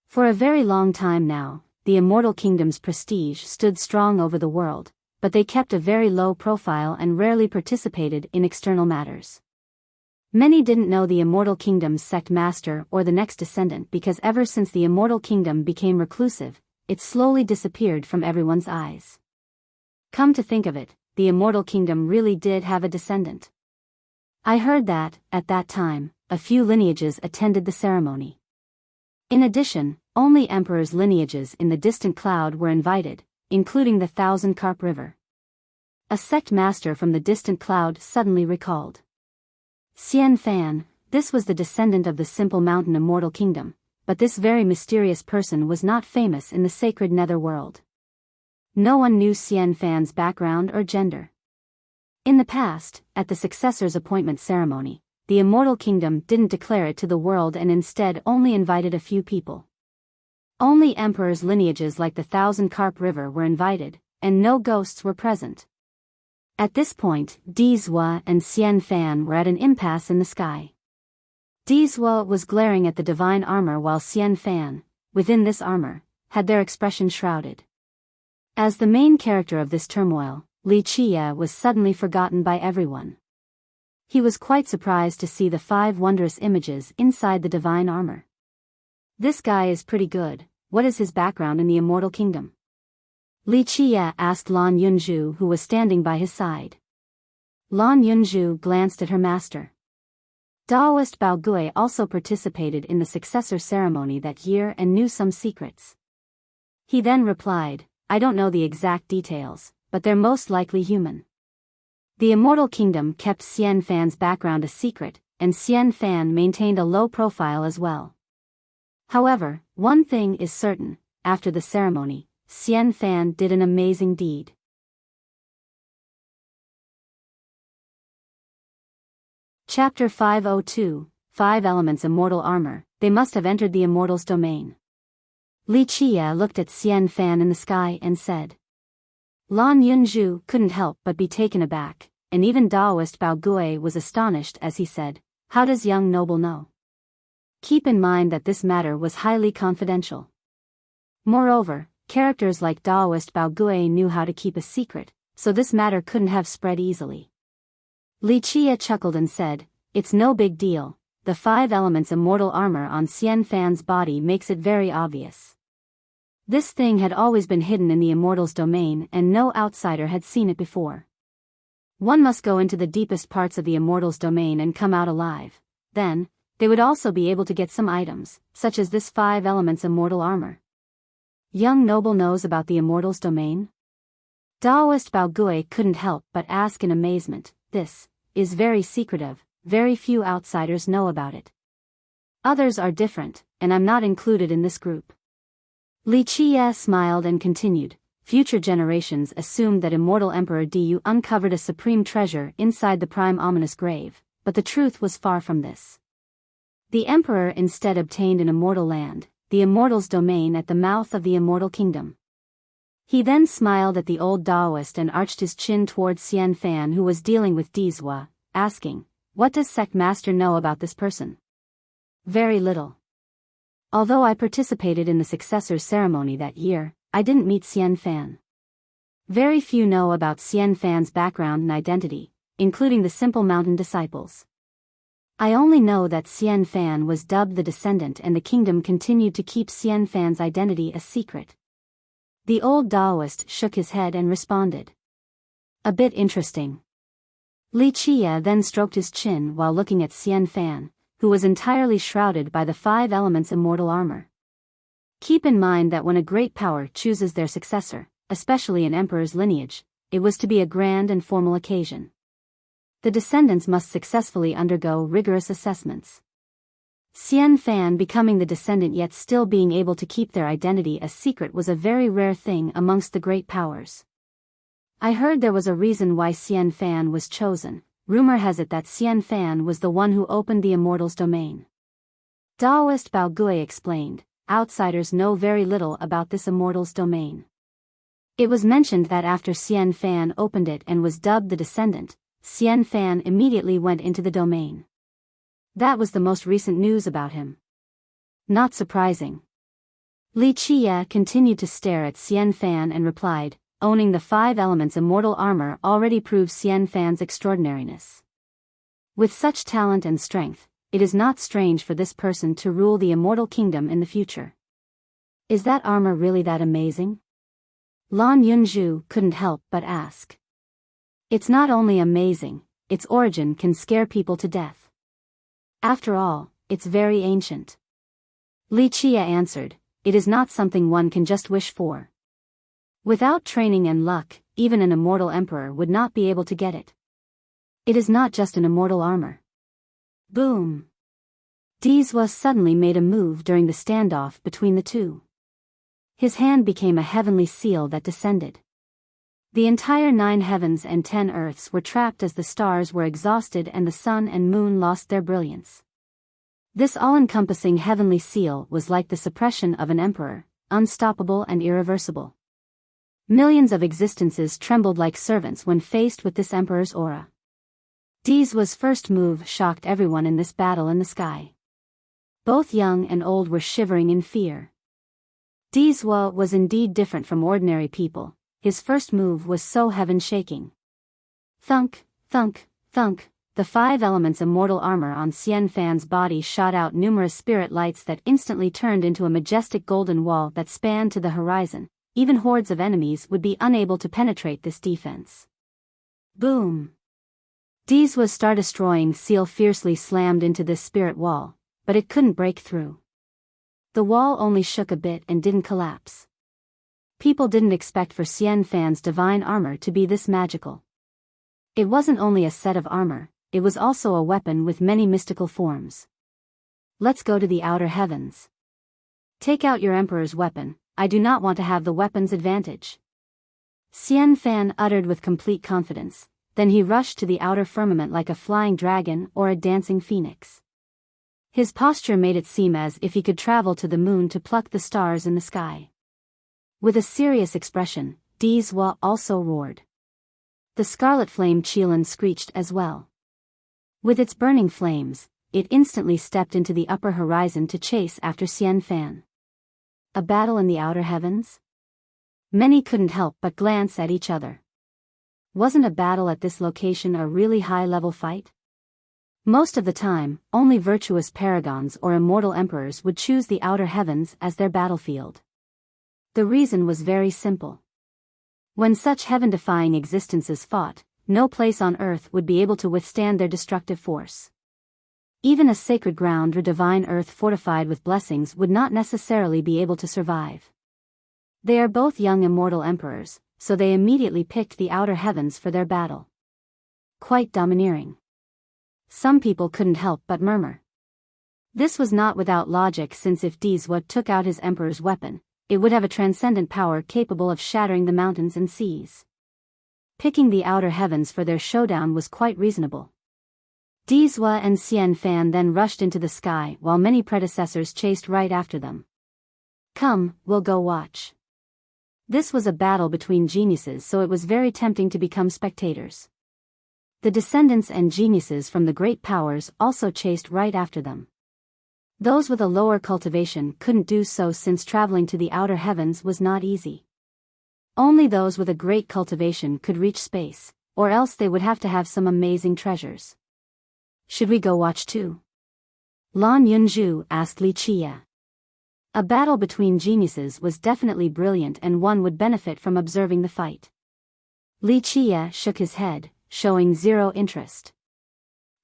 For a very long time now, the immortal kingdom's prestige stood strong over the world, but they kept a very low profile and rarely participated in external matters. Many didn't know the immortal kingdom's sect master or the next descendant because ever since the immortal kingdom became reclusive, it slowly disappeared from everyone's eyes. Come to think of it, the immortal kingdom really did have a descendant. I heard that, at that time, a few lineages attended the ceremony. In addition, only emperors' lineages in the distant cloud were invited, including the Thousand Carp River. A sect master from the distant cloud suddenly recalled. Xian Fan, this was the descendant of the simple mountain immortal kingdom, but this very mysterious person was not famous in the sacred netherworld. No one knew Xian Fan's background or gender. In the past, at the successor's appointment ceremony, the immortal kingdom didn't declare it to the world and instead only invited a few people. Only emperors' lineages like the Thousand Carp River were invited, and no ghosts were present. At this point, Dizwa and Xian Fan were at an impasse in the sky. Dizwa was glaring at the divine armor while Xian Fan, within this armor, had their expression shrouded. As the main character of this turmoil, Li Qia was suddenly forgotten by everyone. He was quite surprised to see the 5 wondrous images inside the divine armor. This guy is pretty good. What is his background in the immortal kingdom? Li Qia asked Lan Yunzhu, who was standing by his side. Lan Yunzhu glanced at her master. Daoist Bao Gui also participated in the successor ceremony that year and knew some secrets. He then replied, I don't know the exact details, but they're most likely human. The immortal kingdom kept Xian Fan's background a secret, and Xian Fan maintained a low profile as well. However, one thing is certain, after the ceremony, Xian Fan did an amazing deed. Chapter 502, 5 Elements Immortal Armor, they must have entered the immortal's domain. Li Qia looked at Xian Fan in the sky and said. Lan Yunzhu couldn't help but be taken aback, and even Daoist Bao Gui was astonished as he said, How does young noble know? Keep in mind that this matter was highly confidential. Moreover, characters like Daoist Bao Gui knew how to keep a secret, so this matter couldn't have spread easily. Li Qia chuckled and said, It's no big deal, the 5 elements immortal armor on Xian Fan's body makes it very obvious. This thing had always been hidden in the immortal's domain and no outsider had seen it before. One must go into the deepest parts of the immortal's domain and come out alive. Then, they would also be able to get some items, such as this 5 elements immortal armor. Young noble knows about the immortal's domain? Daoist Bao Gui couldn't help but ask in amazement, This is very secretive, very few outsiders know about it. Others are different, and I'm not included in this group. Li Qia smiled and continued, Future generations assumed that immortal Emperor Du uncovered a supreme treasure inside the prime ominous grave, but the truth was far from this. The emperor instead obtained an immortal land, the immortal's domain at the mouth of the immortal kingdom. He then smiled at the old Taoist and arched his chin towards Xian Fan, who was dealing with Dizhua, asking, "What does sect master know about this person?" "Very little. Although I participated in the successor's ceremony that year, I didn't meet Xian Fan. Very few know about Xian Fan's background and identity, including the simple mountain disciples. I only know that Xian Fan was dubbed the Descendant and the kingdom continued to keep Xian Fan's identity a secret." The old Taoist shook his head and responded, "A bit interesting." Li Qia then stroked his chin while looking at Xian Fan, who was entirely shrouded by the 5 elements immortal armor. Keep in mind that when a great power chooses their successor, especially an emperor's lineage, it was to be a grand and formal occasion. The descendants must successfully undergo rigorous assessments. Xian Fan becoming the descendant yet still being able to keep their identity a secret was a very rare thing amongst the great powers. I heard there was a reason why Xian Fan was chosen. Rumor has it that Xian Fan was the one who opened the immortal's domain. Taoist Bao Gui explained, outsiders know very little about this immortal's domain. It was mentioned that after Xian Fan opened it and was dubbed the descendant, Xian Fan immediately went into the domain. That was the most recent news about him. Not surprising. Li Qia continued to stare at Xian Fan and replied, "Owning the 5 elements immortal armor already proves Xian Fan's extraordinariness. With such talent and strength, it is not strange for this person to rule the immortal kingdom in the future." "Is that armor really that amazing?" Lan Yunzhu couldn't help but ask. "It's not only amazing, its origin can scare people to death. After all, it's very ancient." Li Qia answered, "It is not something one can just wish for. Without training and luck, even an immortal emperor would not be able to get it. It is not just an immortal armor." Boom! Dizhua suddenly made a move during the standoff between the two. His hand became a heavenly seal that descended. The entire 9 heavens and 10 earths were trapped as the stars were exhausted and the sun and moon lost their brilliance. This all-encompassing heavenly seal was like the suppression of an emperor, unstoppable and irreversible. Millions of existences trembled like servants when faced with this emperor's aura. Dizhua's first move shocked everyone in this battle in the sky. Both young and old were shivering in fear. Dizhua was indeed different from ordinary people. His first move was so heaven-shaking. Thunk, thunk, thunk, the 5 elements immortal armor on Xian Fan's body shot out numerous spirit lights that instantly turned into a majestic golden wall that spanned to the horizon. Even hordes of enemies would be unable to penetrate this defense. Boom! Dizhua's star-destroying seal fiercely slammed into this spirit wall, but it couldn't break through. The wall only shook a bit and didn't collapse. People didn't expect for Xian Fan's divine armor to be this magical. It wasn't only a set of armor, it was also a weapon with many mystical forms. "Let's go to the outer heavens. Take out your emperor's weapon, I do not want to have the weapon's advantage." Xian Fan uttered with complete confidence, then he rushed to the outer firmament like a flying dragon or a dancing phoenix. His posture made it seem as if he could travel to the moon to pluck the stars in the sky. With a serious expression, Dizhua also roared. The scarlet flame Qilin screeched as well. With its burning flames, it instantly stepped into the upper horizon to chase after Xian Fan. A battle in the outer heavens? Many couldn't help but glance at each other. Wasn't a battle at this location a really high-level fight? Most of the time, only virtuous paragons or immortal emperors would choose the outer heavens as their battlefield. The reason was very simple. When such heaven-defying existences fought, no place on earth would be able to withstand their destructive force. Even a sacred ground or divine earth fortified with blessings would not necessarily be able to survive. They are both young immortal emperors, so they immediately picked the outer heavens for their battle. Quite domineering. Some people couldn't help but murmur. This was not without logic, since if Dizhua took out his emperor's weapon, it would have a transcendent power capable of shattering the mountains and seas. Picking the outer heavens for their showdown was quite reasonable. Dizhua and Xian Fan then rushed into the sky while many predecessors chased right after them. Come, we'll go watch. This was a battle between geniuses, so it was very tempting to become spectators. The descendants and geniuses from the great powers also chased right after them. Those with a lower cultivation couldn't do so since traveling to the outer heavens was not easy. Only those with a great cultivation could reach space, or else they would have to have some amazing treasures. Should we go watch too? Lan Yunzhu asked Li Qie. A battle between geniuses was definitely brilliant and one would benefit from observing the fight. Li Qie shook his head, showing zero interest.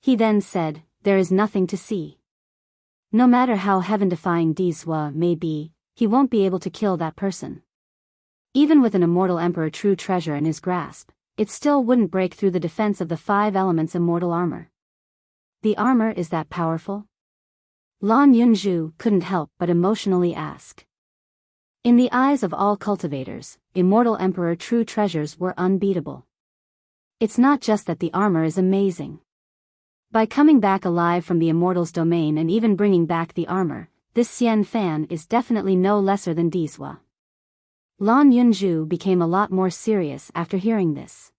He then said, there is nothing to see. No matter how heaven-defying Dizhua may be, he won't be able to kill that person. Even with an immortal emperor true treasure in his grasp, it still wouldn't break through the defense of the 5 elements immortal armor. The armor is that powerful? Lan Yunzhu couldn't help but emotionally ask. In the eyes of all cultivators, immortal emperor true treasures were unbeatable. It's not just that the armor is amazing. By coming back alive from the immortal's domain and even bringing back the armor, this Xian Fan is definitely no lesser than Dizhua. Lan Yunzhu became a lot more serious after hearing this.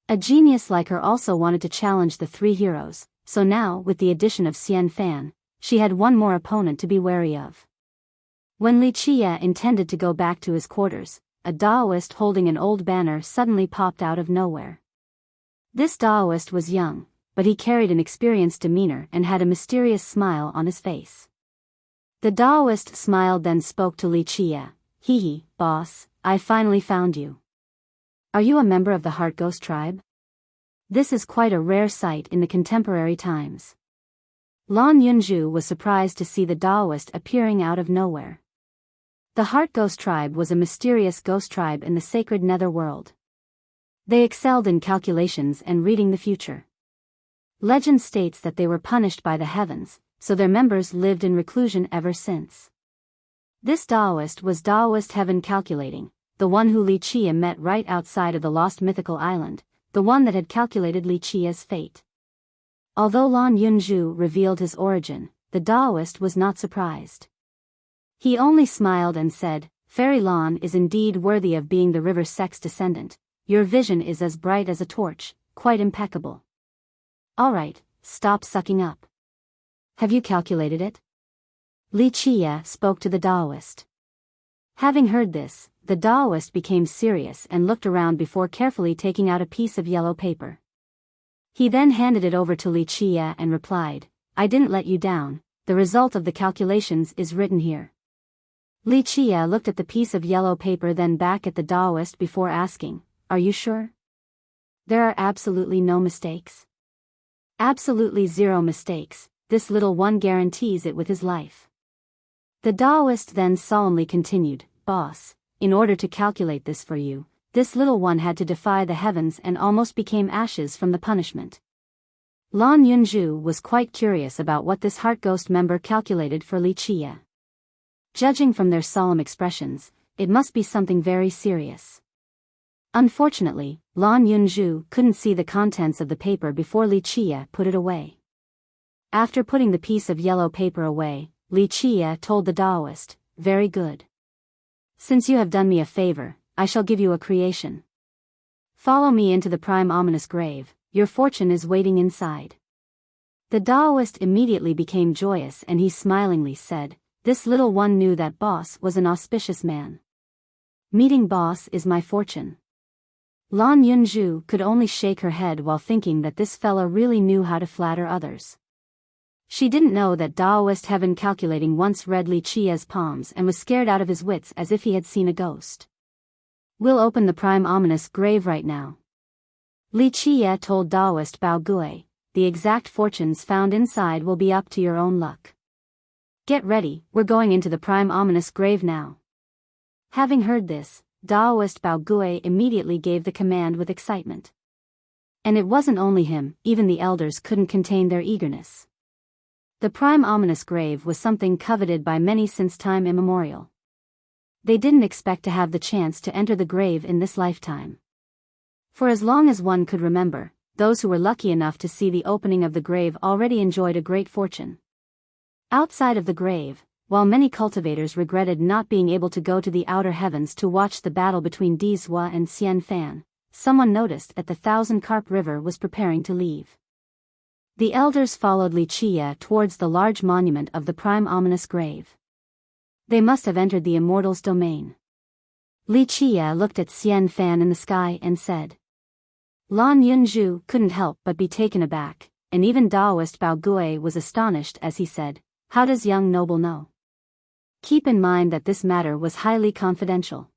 A genius like her also wanted to challenge the 3 heroes, so now with the addition of Xian Fan, she had one more opponent to be wary of. When Li Qie intended to go back to his quarters, a Daoist holding an old banner suddenly popped out of nowhere. This Daoist was young, but he carried an experienced demeanor and had a mysterious smile on his face. The Daoist smiled then spoke to Li Qie. Hee, boss, I finally found you. Are you a member of the Heart Ghost tribe? This is quite a rare sight in the contemporary times. Lan Yunzhu was surprised to see the Daoist appearing out of nowhere. The Heart Ghost tribe was a mysterious ghost tribe in the sacred netherworld. They excelled in calculations and reading the future. Legend states that they were punished by the heavens, so their members lived in reclusion ever since. This Daoist was Daoist Heaven Calculating, the one who Li Qie met right outside of the lost mythical island, the one that had calculated Li Qie's fate. Although Lan Yunzhu revealed his origin, the Daoist was not surprised. He only smiled and said, Fairy Lan is indeed worthy of being the river Sex descendant. Your vision is as bright as a torch, quite impeccable. Alright, stop sucking up. Have you calculated it? Li Qie spoke to the Daoist. Having heard this, the Daoist became serious and looked around before carefully taking out a piece of yellow paper. He then handed it over to Li Qie and replied, I didn't let you down, the result of the calculations is written here. Li Qie looked at the piece of yellow paper then back at the Daoist before asking, Are you sure? There are absolutely no mistakes. Absolutely zero mistakes, this little one guarantees it with his life. The Daoist then solemnly continued, Boss, in order to calculate this for you, this little one had to defy the heavens and almost became ashes from the punishment. Lan Yunzhu was quite curious about what this Heart Ghost member calculated for Li Qie. Judging from their solemn expressions, it must be something very serious. Unfortunately, Lan Yunzhu couldn't see the contents of the paper before Li Qie put it away. After putting the piece of yellow paper away, Li Qie told the Daoist, Very good. Since you have done me a favor, I shall give you a creation. Follow me into the prime ominous grave, your fortune is waiting inside. The Daoist immediately became joyous and he smilingly said, This little one knew that Boss was an auspicious man. Meeting Boss is my fortune. Lan Yunzhu could only shake her head while thinking that this fella really knew how to flatter others. She didn't know that Daoist Heaven Calculating once read Li Qie's palms and was scared out of his wits as if he had seen a ghost. We'll open the prime ominous grave right now. Li Qie told Daoist Bao Gui, the exact fortunes found inside will be up to your own luck. Get ready, we're going into the prime ominous grave now. Having heard this, Daoist Bao Gui immediately gave the command with excitement. And it wasn't only him, even the elders couldn't contain their eagerness. The prime ominous grave was something coveted by many since time immemorial. They didn't expect to have the chance to enter the grave in this lifetime. For as long as one could remember, those who were lucky enough to see the opening of the grave already enjoyed a great fortune. Outside of the grave, while many cultivators regretted not being able to go to the outer heavens to watch the battle between Dizhua and Xian Fan, someone noticed that the Thousand Carp River was preparing to leave. The elders followed Li Qie towards the large monument of the prime ominous grave. They must have entered the immortal's domain. Li Qie looked at Xian Fan in the sky and said. Lan Yunzhu couldn't help but be taken aback, and even Taoist Bao Gui was astonished as he said, "How does young noble know?" Keep in mind that this matter was highly confidential.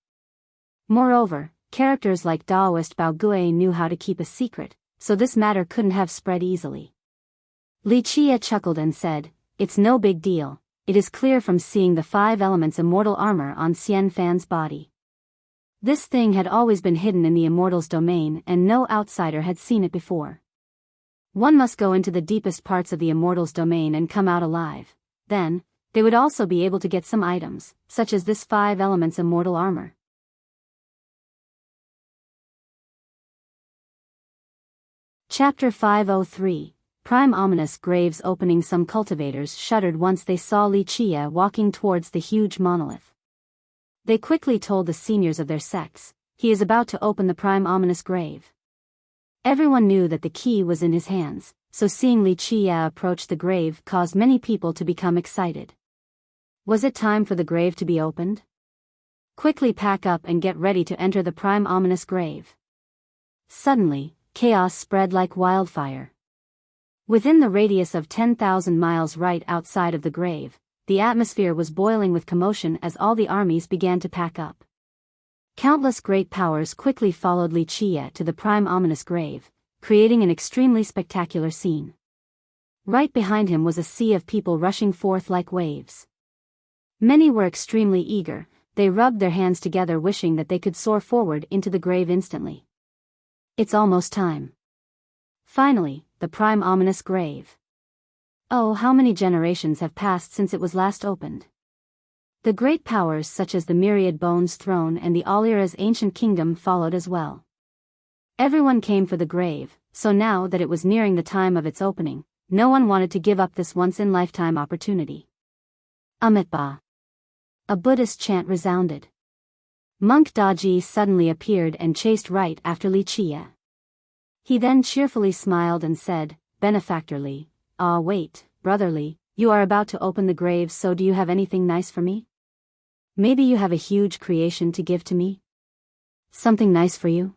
Moreover, characters like Taoist Bao Gui knew how to keep a secret, so this matter couldn't have spread easily. Li Qie chuckled and said, "It's no big deal, it is clear from seeing the 5 elements immortal armor on Xian Fan's body. This thing had always been hidden in the immortal's domain and no outsider had seen it before. One must go into the deepest parts of the immortal's domain and come out alive. Then, they would also be able to get some items, such as this 5 elements immortal armor." Chapter 503, Prime Ominous Graves Opening. Some cultivators shuddered once they saw Li Qie walking towards the huge monolith. They quickly told the seniors of their sects, "He is about to open the prime ominous grave." Everyone knew that the key was in his hands, so seeing Li Qie approach the grave caused many people to become excited. Was it time for the grave to be opened? Quickly pack up and get ready to enter the prime ominous grave. Suddenly, chaos spread like wildfire. Within the radius of 10,000 miles right outside of the grave, the atmosphere was boiling with commotion as all the armies began to pack up. Countless great powers quickly followed Li Qie to the prime ominous grave, creating an extremely spectacular scene. Right behind him was a sea of people rushing forth like waves. Many were extremely eager, they rubbed their hands together wishing that they could soar forward into the grave instantly. It's almost time. Finally, the prime ominous grave. Oh, how many generations have passed since it was last opened. The great powers such as the Myriad Bones Throne and the Alira's ancient kingdom followed as well. Everyone came for the grave, so now that it was nearing the time of its opening, no one wanted to give up this once-in-lifetime opportunity. Amitabha. A Buddhist chant resounded. Monk Daji suddenly appeared and chased right after Li Qie. He then cheerfully smiled and said, benefactorly, "Ah, wait, brotherly, you are about to open the grave, so do you have anything nice for me? Maybe you have a huge creation to give to me? Something nice for you?"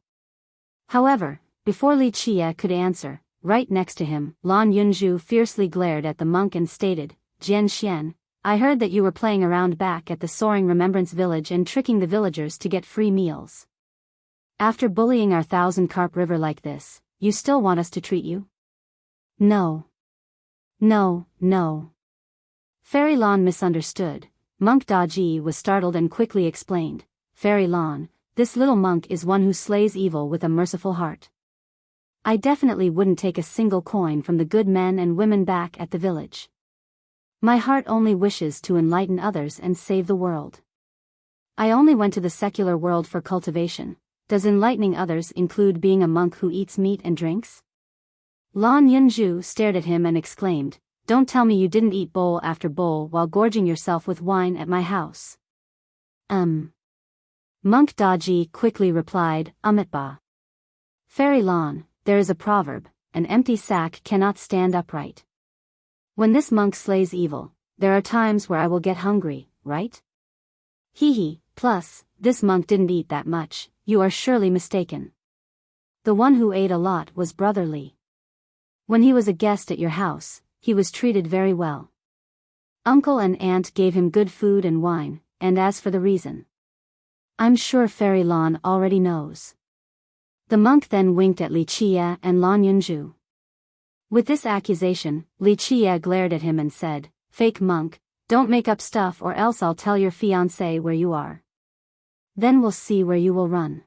However, before Li Qie could answer, right next to him, Lan Yunzhu fiercely glared at the monk and stated, "Jian Xian, I heard that you were playing around back at the Soaring Remembrance Village and tricking the villagers to get free meals. After bullying our Thousand Carp River like this, you still want us to treat you?" "No. No, no." Fairy Lan misunderstood. Monk Daji was startled and quickly explained, "Fairy Lan, this little monk is one who slays evil with a merciful heart. I definitely wouldn't take a single coin from the good men and women back at the village. My heart only wishes to enlighten others and save the world. I only went to the secular world for cultivation. Does enlightening others include being a monk who eats meat and drinks?" Lan Yunzhu stared at him and exclaimed, "Don't tell me you didn't eat bowl after bowl while gorging yourself with wine at my house." Monk Daji quickly replied, "Amitabha. Fairy Lan, there is a proverb, an empty sack cannot stand upright. When this monk slays evil, there are times where I will get hungry, right? Hee. Plus, this monk didn't eat that much, you are surely mistaken. The one who ate a lot was brotherly. When he was a guest at your house, he was treated very well. Uncle and aunt gave him good food and wine, and as for the reason, I'm sure Fairy Lan already knows." The monk then winked at Li Qie and Lan Yunzhu. With this accusation, Li Qie glared at him and said, "Fake monk, don't make up stuff or else I'll tell your fiancé where you are. Then we'll see where you will run."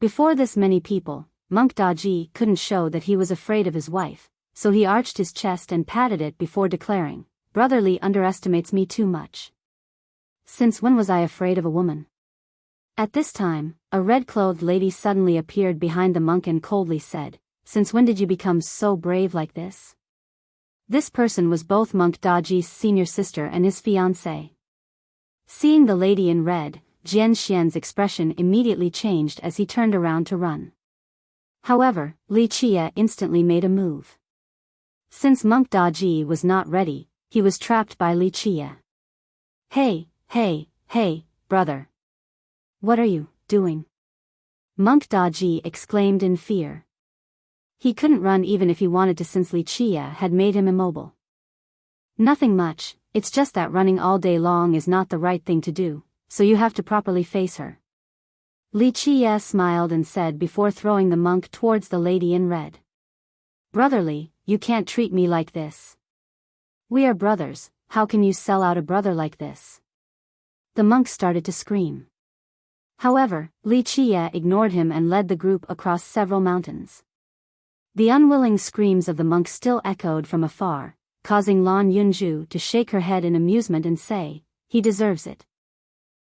Before this many people, Monk Daji couldn't show that he was afraid of his wife, so he arched his chest and patted it before declaring, "Brotherly underestimates me too much. Since when was I afraid of a woman?" At this time, a red-clothed lady suddenly appeared behind the monk and coldly said, since when did you become so brave like this? This person was both Monk Daji's senior sister and his fiancée. Seeing the lady in red, Jian Xian's expression immediately changed as he turned around to run. However, Li Qie instantly made a move. Since Monk Daji was not ready, he was trapped by Li Qie. Hey, brother. What are you doing? Monk Daji exclaimed in fear. He couldn't run even if he wanted to since Li Qie had made him immobile. Nothing much, it's just that running all day long is not the right thing to do, so you have to properly face her. Li Qie smiled and said before throwing the monk towards the lady in red. Brotherly, you can't treat me like this. We are brothers, how can you sell out a brother like this? The monk started to scream. However, Li Qie ignored him and led the group across several mountains. The unwilling screams of the monk still echoed from afar, causing Lan Yunju to shake her head in amusement and say, he deserves it.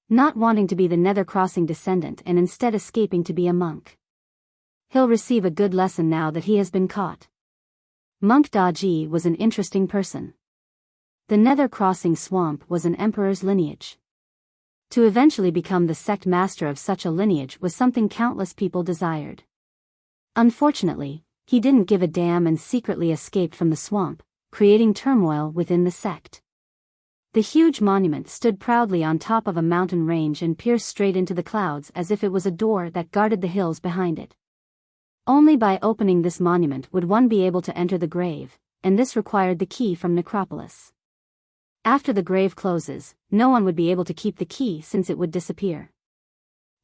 Not wanting to be the Nether Crossing descendant and instead escaping to be a monk. He'll receive a good lesson now that he has been caught. Monk Daji was an interesting person. The Nether Crossing swamp was an emperor's lineage. To eventually become the sect master of such a lineage was something countless people desired. Unfortunately, he didn't give a damn and secretly escaped from the swamp, creating turmoil within the sect. The huge monument stood proudly on top of a mountain range and pierced straight into the clouds as if it was a door that guarded the hills behind it. Only by opening this monument would one be able to enter the grave, and this required the key from Necropolis. After the grave closes, no one would be able to keep the key since it would disappear.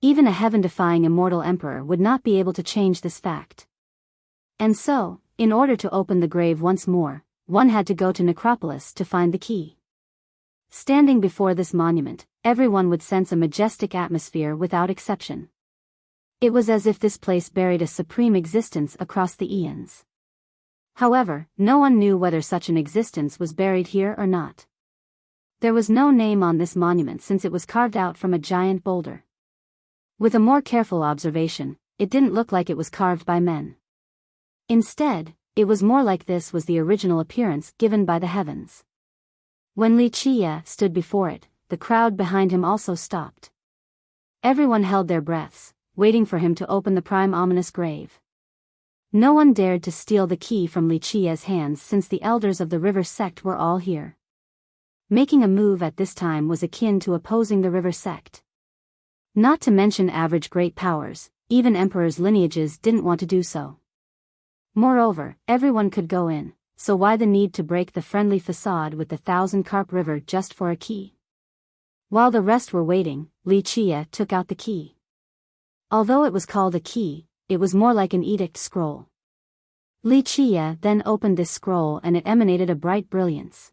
Even a heaven-defying immortal emperor would not be able to change this fact. And so, in order to open the grave once more, one had to go to Necropolis to find the key. Standing before this monument, everyone would sense a majestic atmosphere without exception. It was as if this place buried a supreme existence across the eons. However, no one knew whether such an existence was buried here or not. There was no name on this monument since it was carved out from a giant boulder. With a more careful observation, it didn't look like it was carved by men. Instead, it was more like this was the original appearance given by the heavens. When Li Qie stood before it, the crowd behind him also stopped. Everyone held their breaths, waiting for him to open the prime ominous grave. No one dared to steal the key from Li Qie's hands since the elders of the river sect were all here. Making a move at this time was akin to opposing the river sect. Not to mention average great powers, even emperors' lineages didn't want to do so. Moreover, everyone could go in, so why the need to break the friendly facade with the Thousand Carp River just for a key? While the rest were waiting, Li Qie took out the key. Although it was called a key, it was more like an edict scroll. Li Qie then opened this scroll and it emanated a bright brilliance.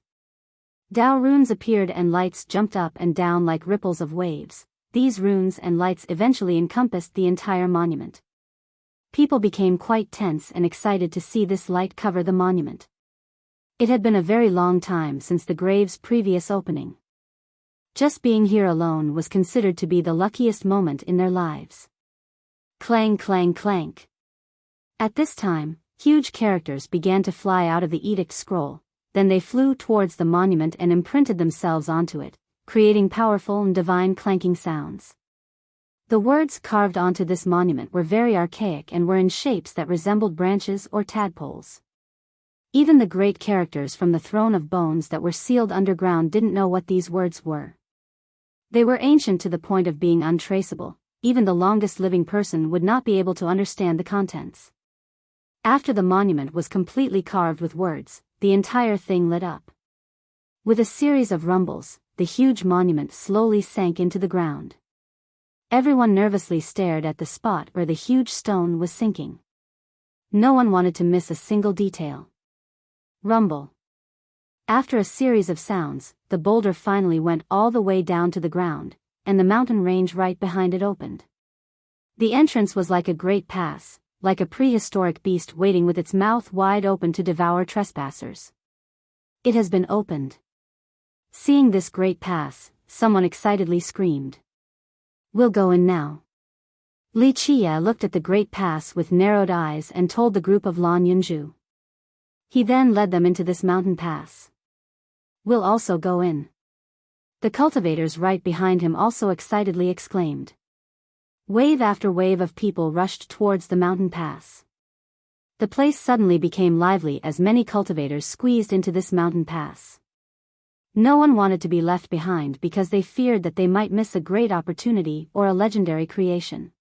Dao runes appeared and lights jumped up and down like ripples of waves. These runes and lights eventually encompassed the entire monument. People became quite tense and excited to see this light cover the monument. It had been a very long time since the grave's previous opening. Just being here alone was considered to be the luckiest moment in their lives. Clang clang clank. At this time, huge characters began to fly out of the edict scroll, then they flew towards the monument and imprinted themselves onto it, creating powerful and divine clanking sounds. The words carved onto this monument were very archaic and were in shapes that resembled branches or tadpoles. Even the great characters from the Throne of Bones that were sealed underground didn't know what these words were. They were ancient to the point of being untraceable, even the longest living person would not be able to understand the contents. After the monument was completely carved with words, the entire thing lit up. With a series of rumbles, the huge monument slowly sank into the ground. Everyone nervously stared at the spot where the huge stone was sinking. No one wanted to miss a single detail. Rumble. After a series of sounds, the boulder finally went all the way down to the ground, and the mountain range right behind it opened. The entrance was like a great pass, like a prehistoric beast waiting with its mouth wide open to devour trespassers. It has been opened. Seeing this great pass, someone excitedly screamed. We'll go in now. Li Qie looked at the great pass with narrowed eyes and told the group of Lan Yunju. He then led them into this mountain pass. We'll also go in. The cultivators right behind him also excitedly exclaimed. Wave after wave of people rushed towards the mountain pass. The place suddenly became lively as many cultivators squeezed into this mountain pass. No one wanted to be left behind because they feared that they might miss a great opportunity or a legendary creation.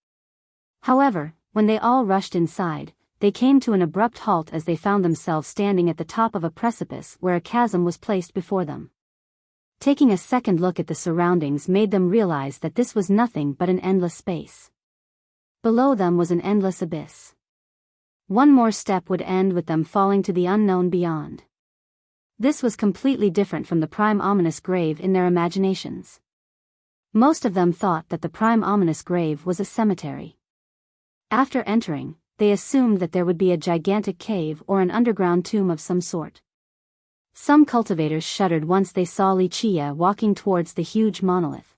However, when they all rushed inside, they came to an abrupt halt as they found themselves standing at the top of a precipice where a chasm was placed before them. Taking a second look at the surroundings made them realize that this was nothing but an endless space. Below them was an endless abyss. One more step would end with them falling to the unknown beyond. This was completely different from the prime ominous grave in their imaginations. Most of them thought that the prime ominous grave was a cemetery. After entering, they assumed that there would be a gigantic cave or an underground tomb of some sort. Some cultivators shuddered once they saw Li Qie walking towards the huge monolith.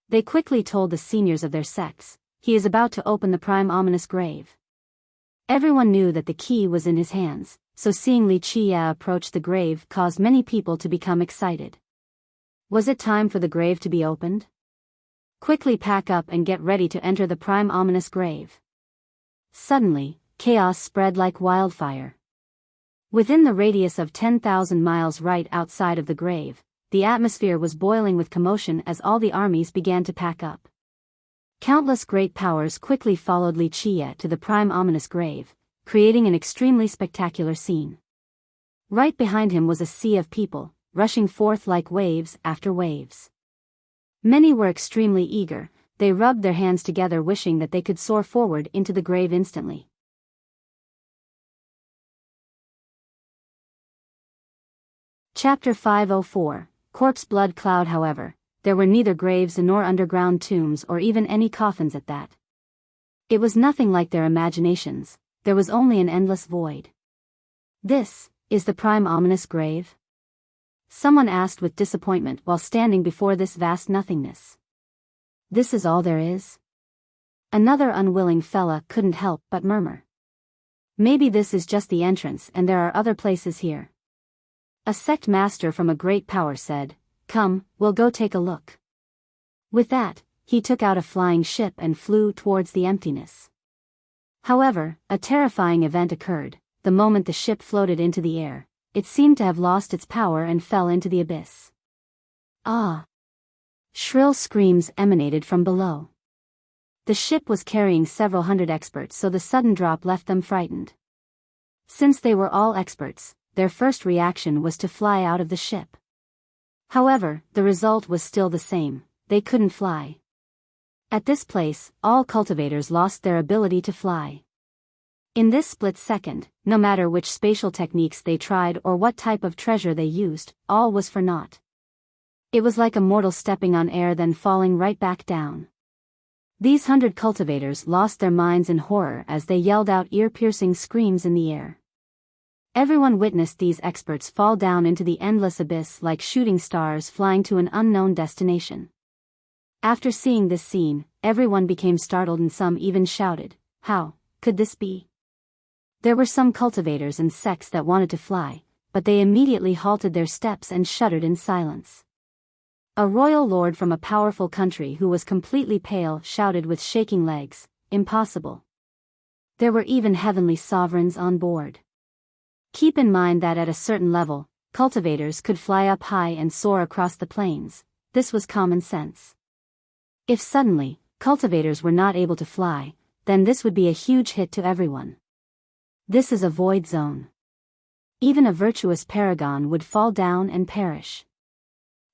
They quickly told the seniors of their sects, he is about to open the prime ominous grave. Everyone knew that the key was in his hands, so seeing Li Qie approach the grave caused many people to become excited. Was it time for the grave to be opened? Quickly pack up and get ready to enter the prime ominous grave. Suddenly, chaos spread like wildfire. Within the radius of 10,000 miles right outside of the grave, the atmosphere was boiling with commotion as all the armies began to pack up. Countless great powers quickly followed Li Qie to the prime ominous grave, creating an extremely spectacular scene. Right behind him was a sea of people, rushing forth like waves after waves. Many were extremely eager, they rubbed their hands together wishing that they could soar forward into the grave instantly. Chapter 504, Corpse Blood Cloud. However, there were neither graves nor underground tombs or even any coffins at that. It was nothing like their imaginations, there was only an endless void. This is the prime ominous grave? Someone asked with disappointment while standing before this vast nothingness. This is all there is? Another unwilling fella couldn't help but murmur. Maybe this is just the entrance and there are other places here. A sect master from a great power said, "Come, we'll go take a look." With that, he took out a flying ship and flew towards the emptiness. However, a terrifying event occurred. The moment the ship floated into the air, it seemed to have lost its power and fell into the abyss. Ah! Shrill screams emanated from below. The ship was carrying several hundred experts, so the sudden drop left them frightened. Since they were all experts, their first reaction was to fly out of the ship. However, the result was still the same, they couldn't fly. At this place, all cultivators lost their ability to fly. In this split second, no matter which spatial techniques they tried or what type of treasure they used, all was for naught. It was like a mortal stepping on air then falling right back down. These 100 cultivators lost their minds in horror as they yelled out ear-piercing screams in the air. Everyone witnessed these experts fall down into the endless abyss like shooting stars flying to an unknown destination. After seeing this scene, everyone became startled and some even shouted, "How could this be?" There were some cultivators and sects that wanted to fly, but they immediately halted their steps and shuddered in silence. A royal lord from a powerful country who was completely pale shouted with shaking legs, "Impossible." There were even heavenly sovereigns on board. Keep in mind that at a certain level, cultivators could fly up high and soar across the plains. This was common sense. If suddenly, cultivators were not able to fly, then this would be a huge hit to everyone. This is a void zone. Even a virtuous paragon would fall down and perish.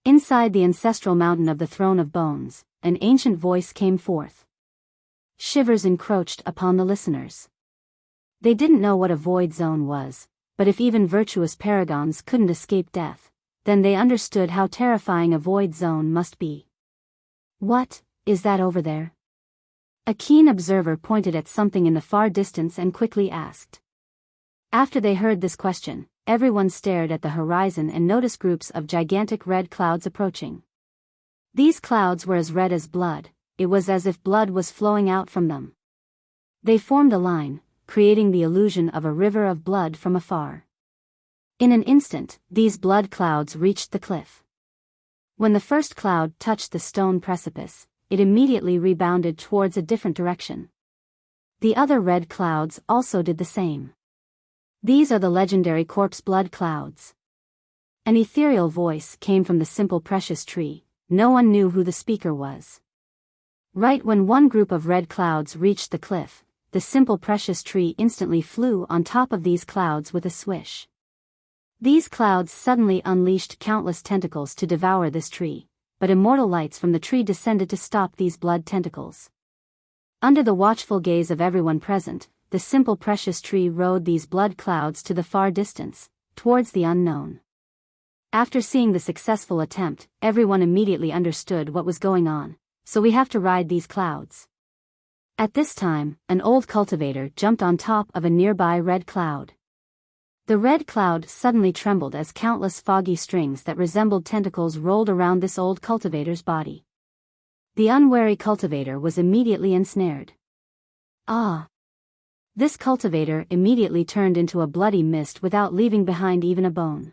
Inside the ancestral mountain of the throne of bones, an ancient voice came forth. Shivers encroached upon the listeners. They didn't know what a void zone was, but if even virtuous paragons couldn't escape death, then they understood how terrifying a void zone must be. What is that over there? A keen observer pointed at something in the far distance and quickly asked. After they heard this question, everyone stared at the horizon and noticed groups of gigantic red clouds approaching. These clouds were as red as blood, it was as if blood was flowing out from them. They formed a line, creating the illusion of a river of blood from afar. In an instant, these blood clouds reached the cliff. When the first cloud touched the stone precipice, it immediately rebounded towards a different direction. The other red clouds also did the same. These are the legendary corpse blood clouds. An ethereal voice came from the simple precious tree. No one knew who the speaker was. Right when one group of red clouds reached the cliff, the simple precious tree instantly flew on top of these clouds with a swish. These clouds suddenly unleashed countless tentacles to devour this tree, but immortal lights from the tree descended to stop these blood tentacles. Under the watchful gaze of everyone present, the simple precious tree rode these blood clouds to the far distance, towards the unknown. After seeing the successful attempt, everyone immediately understood what was going on, so we have to ride these clouds. At this time, an old cultivator jumped on top of a nearby red cloud. The red cloud suddenly trembled as countless foggy strings that resembled tentacles rolled around this old cultivator's body. The unwary cultivator was immediately ensnared. Ah! This cultivator immediately turned into a bloody mist without leaving behind even a bone.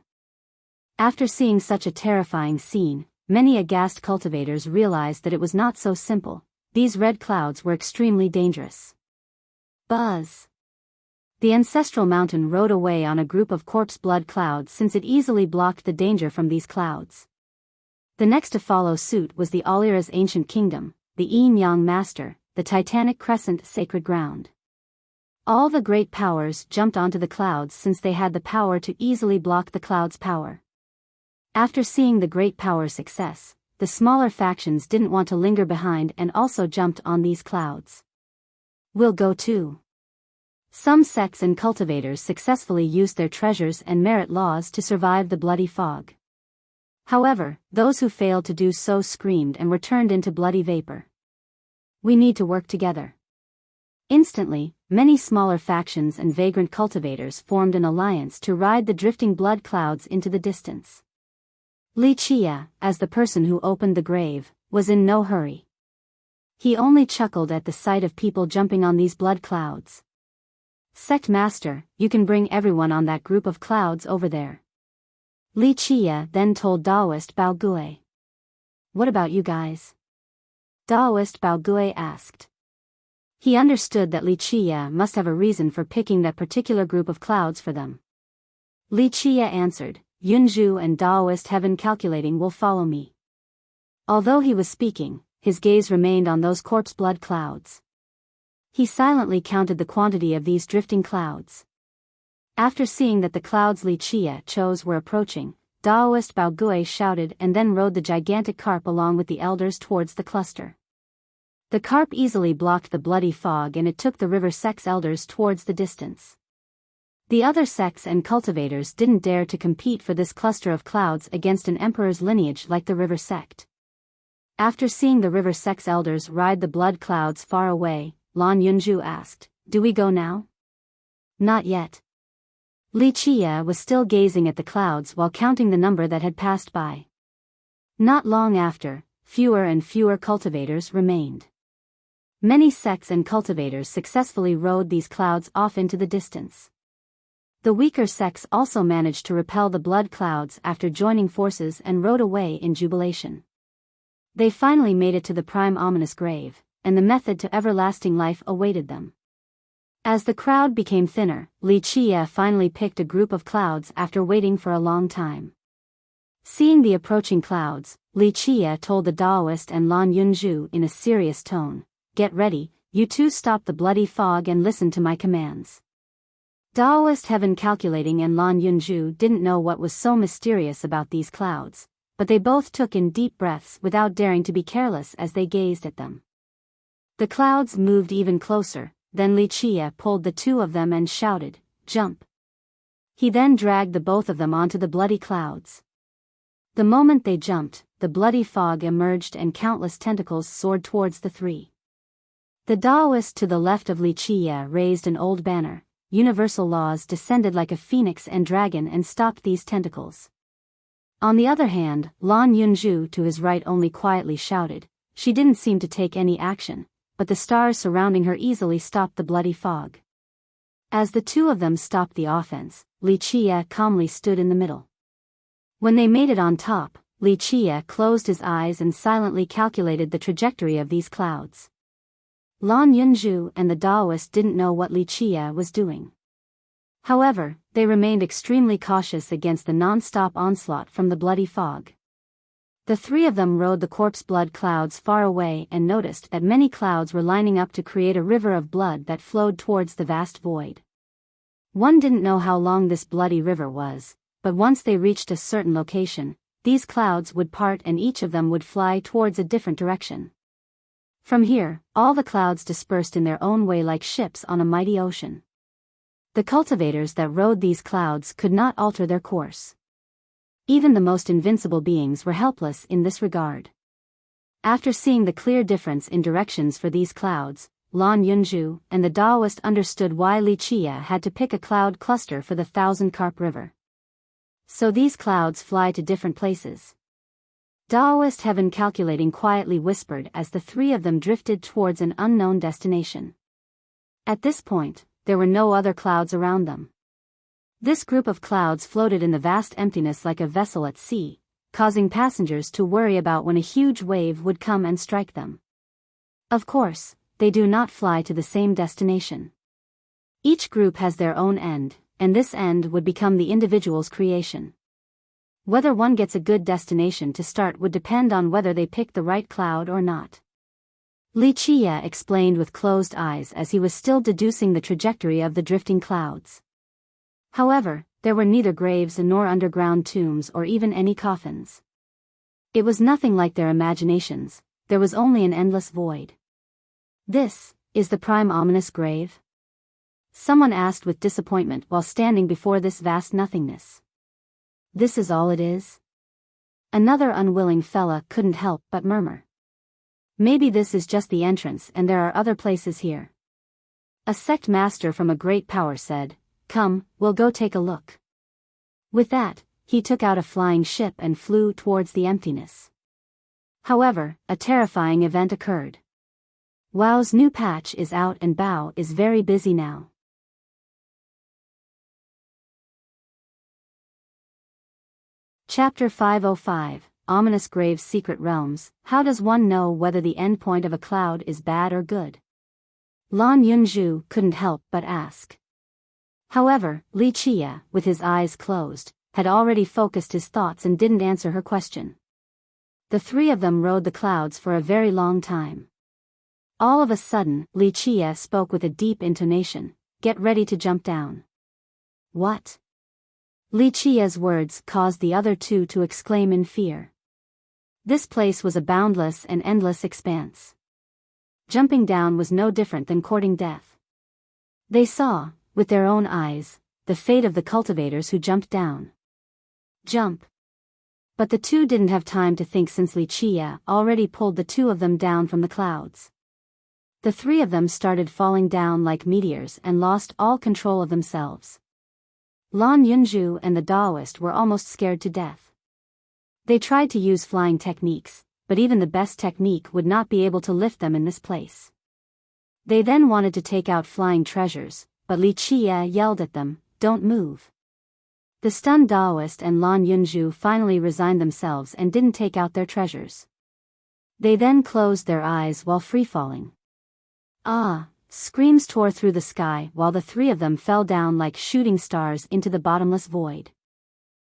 After seeing such a terrifying scene, many aghast cultivators realized that it was not so simple. These red clouds were extremely dangerous. Buzz! The ancestral mountain rode away on a group of corpse blood clouds since it easily blocked the danger from these clouds. The next to follow suit was the Alira's ancient kingdom, the Yin-Yang Master, the Titanic Crescent sacred ground. All the great powers jumped onto the clouds since they had the power to easily block the clouds' power. After seeing the great power's success, the smaller factions didn't want to linger behind and also jumped on these clouds. We'll go too. Some sects and cultivators successfully used their treasures and merit laws to survive the bloody fog. However, those who failed to do so screamed and were turned into bloody vapor. We need to work together. Instantly, many smaller factions and vagrant cultivators formed an alliance to ride the drifting blood clouds into the distance. Li Chia, as the person who opened the grave, was in no hurry. He only chuckled at the sight of people jumping on these blood clouds. Sect Master, you can bring everyone on that group of clouds over there. Li Chia then told Daoist Bao Gui. What about you guys? Daoist Bao Gui asked. He understood that Li Chia must have a reason for picking that particular group of clouds for them. Li Chia answered, Yunzhu and Daoist Heaven Calculating will follow me. Although he was speaking, his gaze remained on those corpse blood clouds. He silently counted the quantity of these drifting clouds. After seeing that the clouds Li Chia chose were approaching, Daoist Bao Gui shouted and then rode the gigantic carp along with the elders towards the cluster. The carp easily blocked the bloody fog and it took the river sect's elders towards the distance. The other sects and cultivators didn't dare to compete for this cluster of clouds against an emperor's lineage like the river sect. After seeing the river sect's elders ride the blood clouds far away, Lan Yunzhu asked, Do we go now? Not yet. Li Chia was still gazing at the clouds while counting the number that had passed by. Not long after, fewer and fewer cultivators remained. Many sects and cultivators successfully rode these clouds off into the distance. The weaker sects also managed to repel the blood clouds after joining forces and rode away in jubilation. They finally made it to the prime ominous grave, and the method to everlasting life awaited them. As the crowd became thinner, Li Chia finally picked a group of clouds after waiting for a long time. Seeing the approaching clouds, Li Chia told the Daoist and Lan Yunzhu in a serious tone, Get ready, you two stop the bloody fog and listen to my commands. Daoist Heaven Calculating and Lan Yunzhu didn't know what was so mysterious about these clouds, but they both took in deep breaths without daring to be careless as they gazed at them. The clouds moved even closer, then Li Chia pulled the two of them and shouted, Jump! He then dragged the both of them onto the bloody clouds. The moment they jumped, the bloody fog emerged and countless tentacles soared towards the three. The Daoist to the left of Li Chia raised an old banner. Universal laws descended like a phoenix and dragon and stopped these tentacles. On the other hand, Lan Yunzhu to his right only quietly shouted, she didn't seem to take any action, but the stars surrounding her easily stopped the bloody fog. As the two of them stopped the offense, Wuxia calmly stood in the middle. When they made it on top, Wuxia closed his eyes and silently calculated the trajectory of these clouds. Lan Yunju and the Taoist didn't know what Wuxia was doing. However, they remained extremely cautious against the non-stop onslaught from the bloody fog. The three of them rode the corpse blood clouds far away and noticed that many clouds were lining up to create a river of blood that flowed towards the vast void. One didn't know how long this bloody river was, but once they reached a certain location, these clouds would part and each of them would fly towards a different direction. From here, all the clouds dispersed in their own way like ships on a mighty ocean. The cultivators that rode these clouds could not alter their course. Even the most invincible beings were helpless in this regard. After seeing the clear difference in directions for these clouds, Lan Yunju and the Taoist understood why Wuxia had to pick a cloud cluster for the Thousand Carp River. So these clouds fly to different places. Taoist Heaven calculating quietly whispered as the three of them drifted towards an unknown destination. At this point, there were no other clouds around them. This group of clouds floated in the vast emptiness like a vessel at sea, causing passengers to worry about when a huge wave would come and strike them. Of course, they do not fly to the same destination. Each group has their own end, and this end would become the individual's creation. Whether one gets a good destination to start would depend on whether they pick the right cloud or not. Wuxia explained with closed eyes as he was still deducing the trajectory of the drifting clouds. However, there were neither graves nor underground tombs or even any coffins. It was nothing like their imaginations, there was only an endless void. This is the prime ominous grave? Someone asked with disappointment while standing before this vast nothingness. This is all it is? Another unwilling fella couldn't help but murmur. Maybe this is just the entrance and there are other places here. A sect master from a great power said, "Come, we'll go take a look." With that, he took out a flying ship and flew towards the emptiness. However, a terrifying event occurred. Wow's new patch is out and Biyao is very busy now. Chapter 505, Ominous Graves Secret Realms. How does one know whether the endpoint of a cloud is bad or good? Lan Yunju couldn't help but ask. However, Wuxia, with his eyes closed, had already focused his thoughts and didn't answer her question. The three of them rode the clouds for a very long time. All of a sudden, Wuxia spoke with a deep intonation, "Get ready to jump down." What? Wuxia's words caused the other two to exclaim in fear. This place was a boundless and endless expanse. Jumping down was no different than courting death. They saw, with their own eyes, the fate of the cultivators who jumped down. Jump! But the two didn't have time to think since Wuxia already pulled the two of them down from the clouds. The three of them started falling down like meteors and lost all control of themselves. Lan Yunju and the Taoist were almost scared to death. They tried to use flying techniques, but even the best technique would not be able to lift them in this place. They then wanted to take out flying treasures, but Wuxia yelled at them, "Don't move." The stunned Taoist and Lan Yunju finally resigned themselves and didn't take out their treasures. They then closed their eyes while free-falling. Ah! Screams tore through the sky while the three of them fell down like shooting stars into the bottomless void.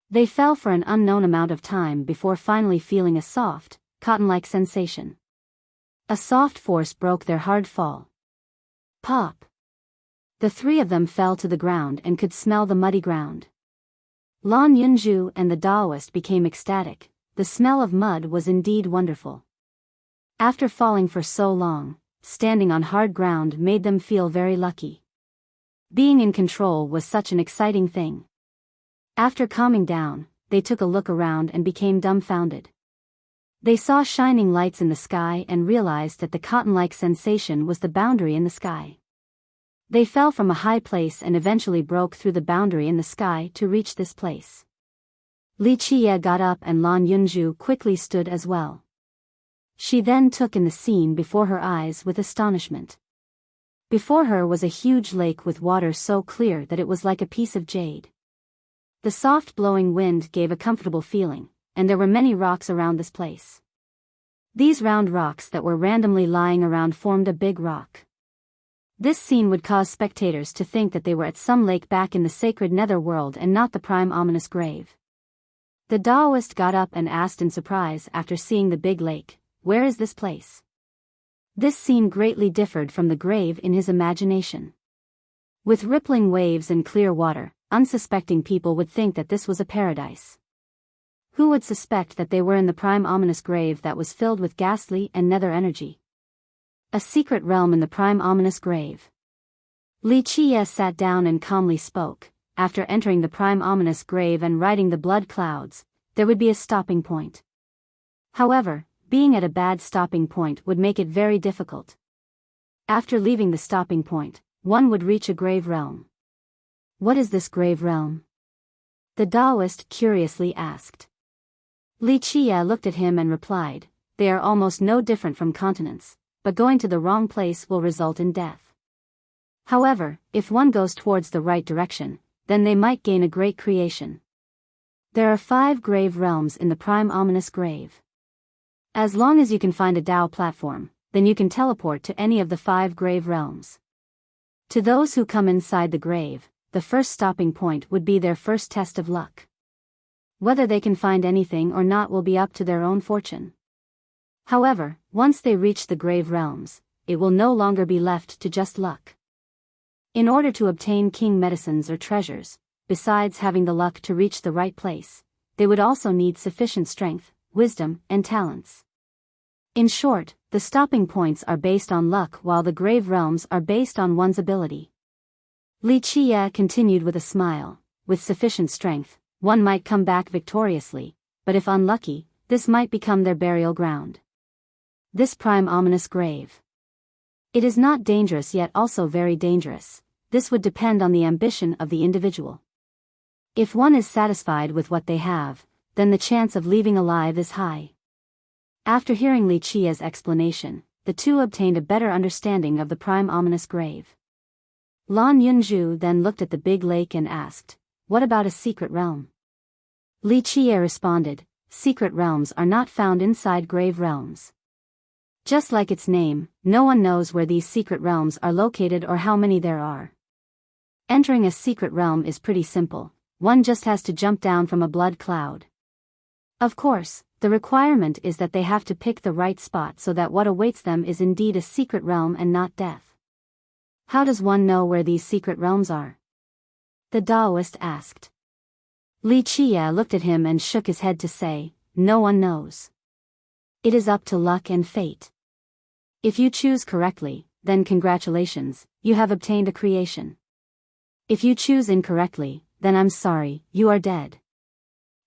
They fell for an unknown amount of time before finally feeling a soft, cotton-like sensation. A soft force broke their hard fall. Pop! The three of them fell to the ground and could smell the muddy ground. Lan Yunju and the Taoist became ecstatic. The smell of mud was indeed wonderful. After falling for so long, standing on hard ground made them feel very lucky. Being in control was such an exciting thing. After calming down, they took a look around and became dumbfounded. They saw shining lights in the sky and realized that the cotton-like sensation was the boundary in the sky. They fell from a high place and eventually broke through the boundary in the sky to reach this place. Wuxia got up and Lan Yunju quickly stood as well. She then took in the scene before her eyes with astonishment. Before her was a huge lake with water so clear that it was like a piece of jade. The soft blowing wind gave a comfortable feeling, and there were many rocks around this place. These round rocks that were randomly lying around formed a big rock. This scene would cause spectators to think that they were at some lake back in the sacred netherworld and not the prime ominous grave. The Taoist got up and asked in surprise after seeing the big lake, "Where is this place?" This scene greatly differed from the grave in his imagination. With rippling waves and clear water, unsuspecting people would think that this was a paradise. Who would suspect that they were in the prime ominous grave that was filled with ghastly and nether energy? A secret realm in the prime ominous grave. Li Qie sat down and calmly spoke. After entering the prime ominous grave and riding the blood clouds, there would be a stopping point. However, being at a bad stopping point would make it very difficult. After leaving the stopping point, one would reach a grave realm. What is this grave realm? The Taoist curiously asked. Li Qie looked at him and replied, "They are almost no different from continents, but going to the wrong place will result in death. However, if one goes towards the right direction, then they might gain a great creation. There are 5 grave realms in the prime ominous grave. As long as you can find a Tao platform, then you can teleport to any of the 5 grave realms. To those who come inside the grave, the first stopping point would be their first test of luck. Whether they can find anything or not will be up to their own fortune. However, once they reach the grave realms, it will no longer be left to just luck. In order to obtain king medicines or treasures, besides having the luck to reach the right place, they would also need sufficient strength, wisdom, and talents. In short, the stopping points are based on luck while the grave realms are based on one's ability. Li Qie continued with a smile, with sufficient strength, one might come back victoriously, but if unlucky, this might become their burial ground. This prime ominous grave. It is not dangerous yet also very dangerous. This would depend on the ambition of the individual. If one is satisfied with what they have, then the chance of leaving alive is high. After hearing Li Qie's explanation, the two obtained a better understanding of the prime ominous grave. Lan Yunzhu then looked at the big lake and asked, "What about a secret realm?" Li Qie responded, "Secret realms are not found inside grave realms. Just like its name, no one knows where these secret realms are located or how many there are. Entering a secret realm is pretty simple, one just has to jump down from a blood cloud. Of course, the requirement is that they have to pick the right spot so that what awaits them is indeed a secret realm and not death." How does one know where these secret realms are? The Taoist asked. Li Qie looked at him and shook his head to say, "No one knows. It is up to luck and fate. If you choose correctly, then congratulations, you have obtained a creation. If you choose incorrectly, then I'm sorry, you are dead.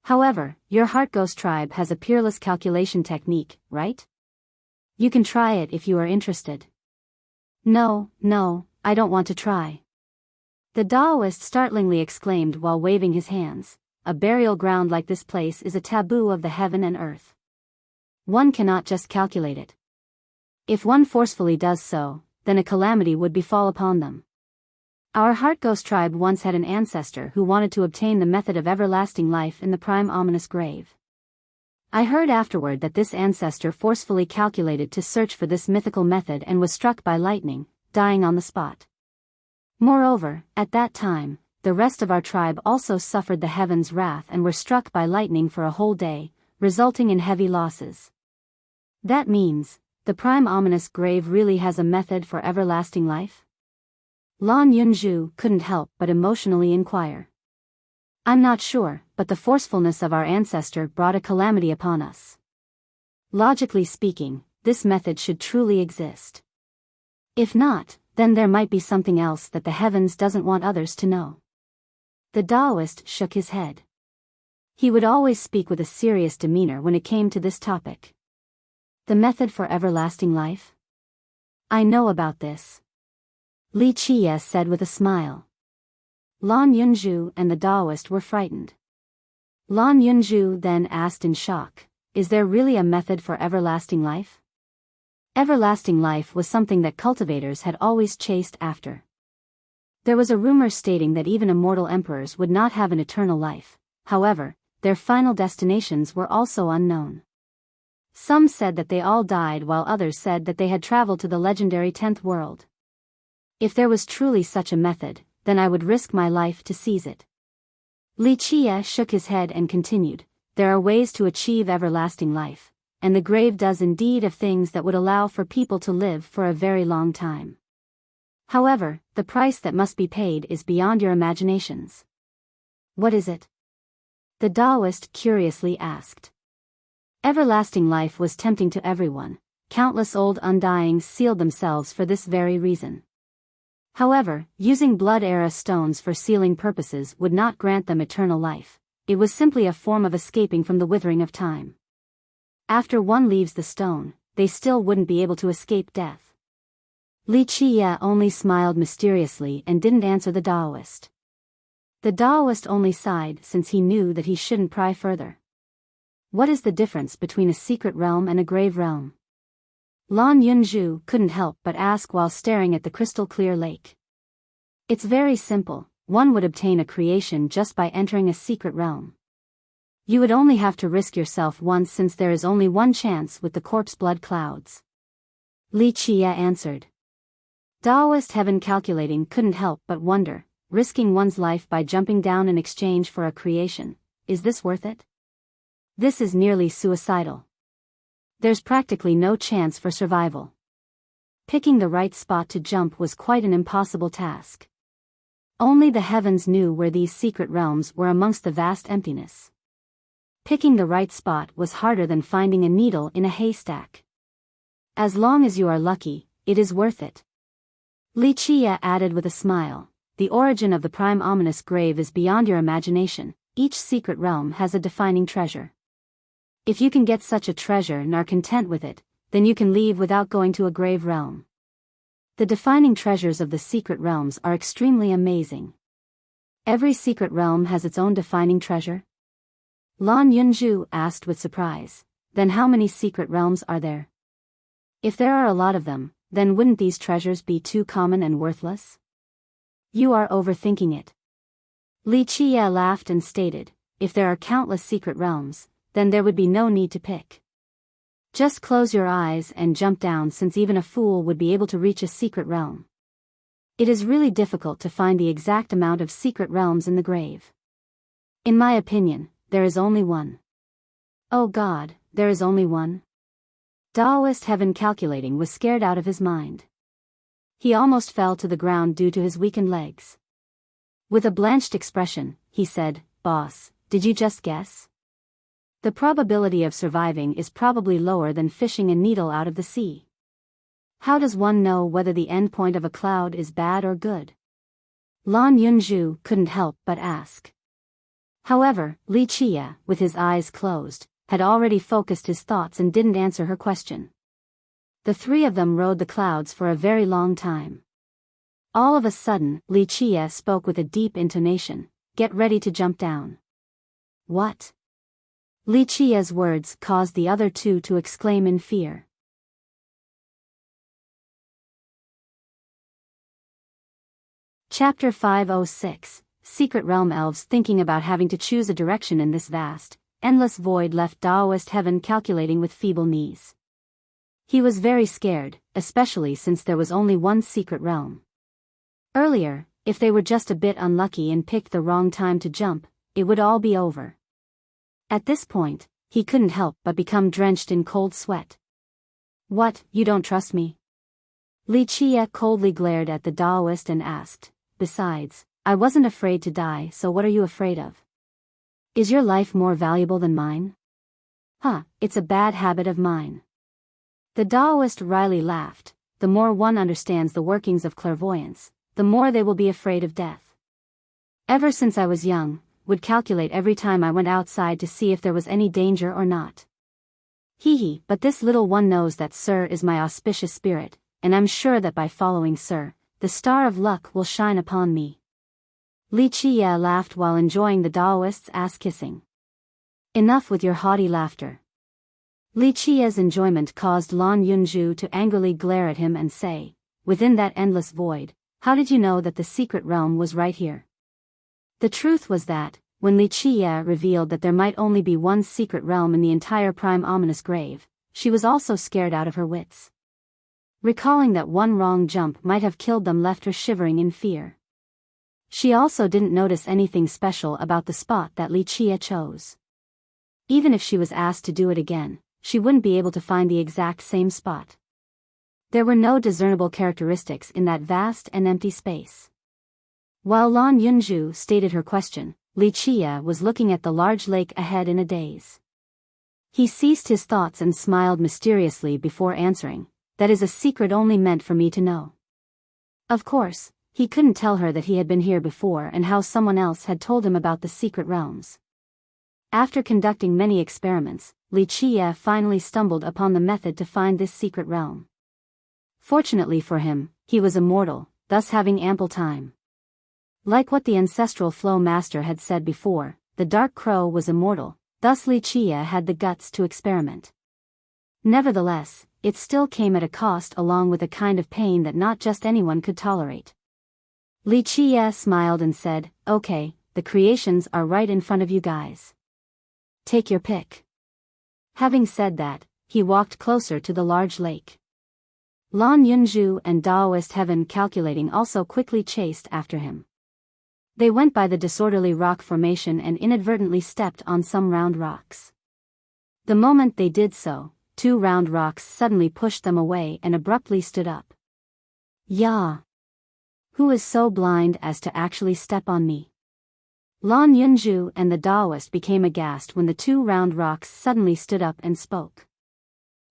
However, your Heart Ghost tribe has a peerless calculation technique, right? You can try it if you are interested." No, I don't want to try." The Taoist startlingly exclaimed while waving his hands, "A burial ground like this place is a taboo of the heaven and earth. One cannot just calculate it. If one forcefully does so, then a calamity would befall upon them. Our Heart Ghost tribe once had an ancestor who wanted to obtain the method of everlasting life in the prime ominous grave. I heard afterward that this ancestor forcefully calculated to search for this mythical method and was struck by lightning, dying on the spot. Moreover, at that time, the rest of our tribe also suffered the heaven's wrath and were struck by lightning for a whole day, resulting in heavy losses. That means, the prime ominous grave really has a method for everlasting life?" Lan Yunzhu couldn't help but emotionally inquire. "I'm not sure, but the forcefulness of our ancestor brought a calamity upon us. Logically speaking, this method should truly exist. If not, then there might be something else that the heavens doesn't want others to know." The Taoist shook his head. He would always speak with a serious demeanor when it came to this topic. "The method for everlasting life? I know about this," Li Qie said with a smile. Lan Yunzhu and the Taoist were frightened. Lan Yunzhu then asked in shock, "Is there really a method for everlasting life?" Everlasting life was something that cultivators had always chased after. There was a rumor stating that even immortal emperors would not have an eternal life. However, their final destinations were also unknown. Some said that they all died while others said that they had traveled to the legendary 10th world. If there was truly such a method, then I would risk my life to seize it. Li Qie shook his head and continued, there are ways to achieve everlasting life, and the grave does indeed have things that would allow for people to live for a very long time. However, the price that must be paid is beyond your imaginations. What is it? The Taoist curiously asked. Everlasting life was tempting to everyone. Countless old undyings sealed themselves for this very reason. However, using blood-era stones for sealing purposes would not grant them eternal life. It was simply a form of escaping from the withering of time. After one leaves the stone, they still wouldn't be able to escape death. Li Qie only smiled mysteriously and didn't answer the Taoist. The Taoist only sighed since he knew that he shouldn't pry further. What is the difference between a secret realm and a grave realm? Lan Yunzhu couldn't help but ask while staring at the crystal-clear lake. It's very simple, one would obtain a creation just by entering a secret realm. You would only have to risk yourself once since there is only one chance with the corpse blood clouds. Li Qie answered. Taoist heaven calculating couldn't help but wonder, risking one's life by jumping down in exchange for a creation, is this worth it? This is nearly suicidal. There's practically no chance for survival. Picking the right spot to jump was quite an impossible task. Only the heavens knew where these secret realms were amongst the vast emptiness. Picking the right spot was harder than finding a needle in a haystack. As long as you are lucky, it is worth it. Li Qie added with a smile, the origin of the prime ominous grave is beyond your imagination, each secret realm has a defining treasure. If you can get such a treasure and are content with it, then you can leave without going to a grave realm. The defining treasures of the secret realms are extremely amazing. Every secret realm has its own defining treasure? Lan Yunzhu asked with surprise, then how many secret realms are there? If there are a lot of them, then wouldn't these treasures be too common and worthless? You are overthinking it. Li Qie laughed and stated, if there are countless secret realms, then there would be no need to pick. Just close your eyes and jump down since even a fool would be able to reach a secret realm. It is really difficult to find the exact amount of secret realms in the grave. In my opinion, there is only one. Oh God, there is only one? Taoist heaven calculating was scared out of his mind. He almost fell to the ground due to his weakened legs. With a blanched expression, he said, Boss, did you just guess? The probability of surviving is probably lower than fishing a needle out of the sea. How does one know whether the endpoint of a cloud is bad or good? Lan Yunzhu couldn't help but ask. However, Li Qie, with his eyes closed, had already focused his thoughts and didn't answer her question. The three of them rode the clouds for a very long time. All of a sudden, Li Qie spoke with a deep intonation, get ready to jump down. What? Li Qie's words caused the other two to exclaim in fear. Chapter 506, Secret Realm. Elves thinking about having to choose a direction in this vast, endless void left Taoist heaven calculating with feeble knees. He was very scared, especially since there was only one secret realm. Earlier, if they were just a bit unlucky and picked the wrong time to jump, it would all be over. At this point, he couldn't help but become drenched in cold sweat. What, you don't trust me? Li Qie coldly glared at the Taoist and asked, besides, I wasn't afraid to die, so what are you afraid of? Is your life more valuable than mine? It's a bad habit of mine. The Taoist wryly laughed, the more one understands the workings of clairvoyance, the more they will be afraid of death. Ever since I was young, would calculate every time I went outside to see if there was any danger or not. But this little one knows that Sir is my auspicious spirit, and I'm sure that by following Sir, the star of luck will shine upon me. Li Qie laughed while enjoying the Taoist's ass-kissing. Enough with your haughty laughter. Li Qia's enjoyment caused Lan Yunju to angrily glare at him and say, "Within that endless void, how did you know that the secret realm was right here?" The truth was that, when Li Qia revealed that there might only be one secret realm in the entire prime ominous grave, she was also scared out of her wits. Recalling that one wrong jump might have killed them left her shivering in fear. She also didn't notice anything special about the spot that Li Qia chose. Even if she was asked to do it again, she wouldn't be able to find the exact same spot. There were no discernible characteristics in that vast and empty space. While Lan Yunju stated her question, Li Qia was looking at the large lake ahead in a daze. He ceased his thoughts and smiled mysteriously before answering, "That is a secret only meant for me to know." Of course, he couldn't tell her that he had been here before and how someone else had told him about the secret realms. After conducting many experiments, Li Qia finally stumbled upon the method to find this secret realm. Fortunately for him, he was immortal, thus having ample time. Like what the ancestral flow master had said before, the dark crow was immortal, thus Li Qia had the guts to experiment. Nevertheless, it still came at a cost along with a kind of pain that not just anyone could tolerate. Li Qia smiled and said, "Okay, the creations are right in front of you guys. Take your pick." Having said that, he walked closer to the large lake. Lan Yunju and Daoist Heaven Calculating also quickly chased after him. They went by the disorderly rock formation and inadvertently stepped on some round rocks. The moment they did so, two round rocks suddenly pushed them away and abruptly stood up. "Yah! Who is so blind as to actually step on me?" Lan Yunju and the Daoist became aghast when the two round rocks suddenly stood up and spoke.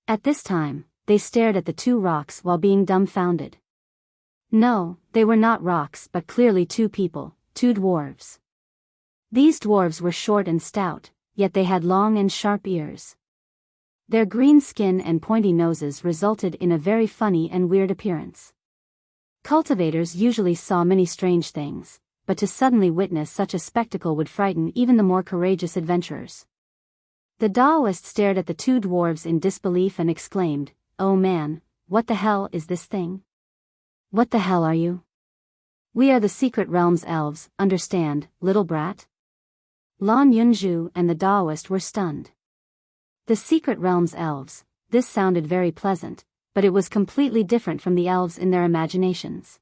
At this time, they stared at the two rocks while being dumbfounded. No, they were not rocks but clearly two people, two dwarves. These dwarves were short and stout, yet they had long and sharp ears. Their green skin and pointy noses resulted in a very funny and weird appearance. Cultivators usually saw many strange things, but to suddenly witness such a spectacle would frighten even the more courageous adventurers. The Daoist stared at the two dwarves in disbelief and exclaimed, "Oh man, what the hell is this thing? What the hell are you?" "We are the Secret Realms elves, understand, little brat?" Lan Yunju and the Daoist were stunned. The Secret Realms elves, this sounded very pleasant, but it was completely different from the elves in their imaginations.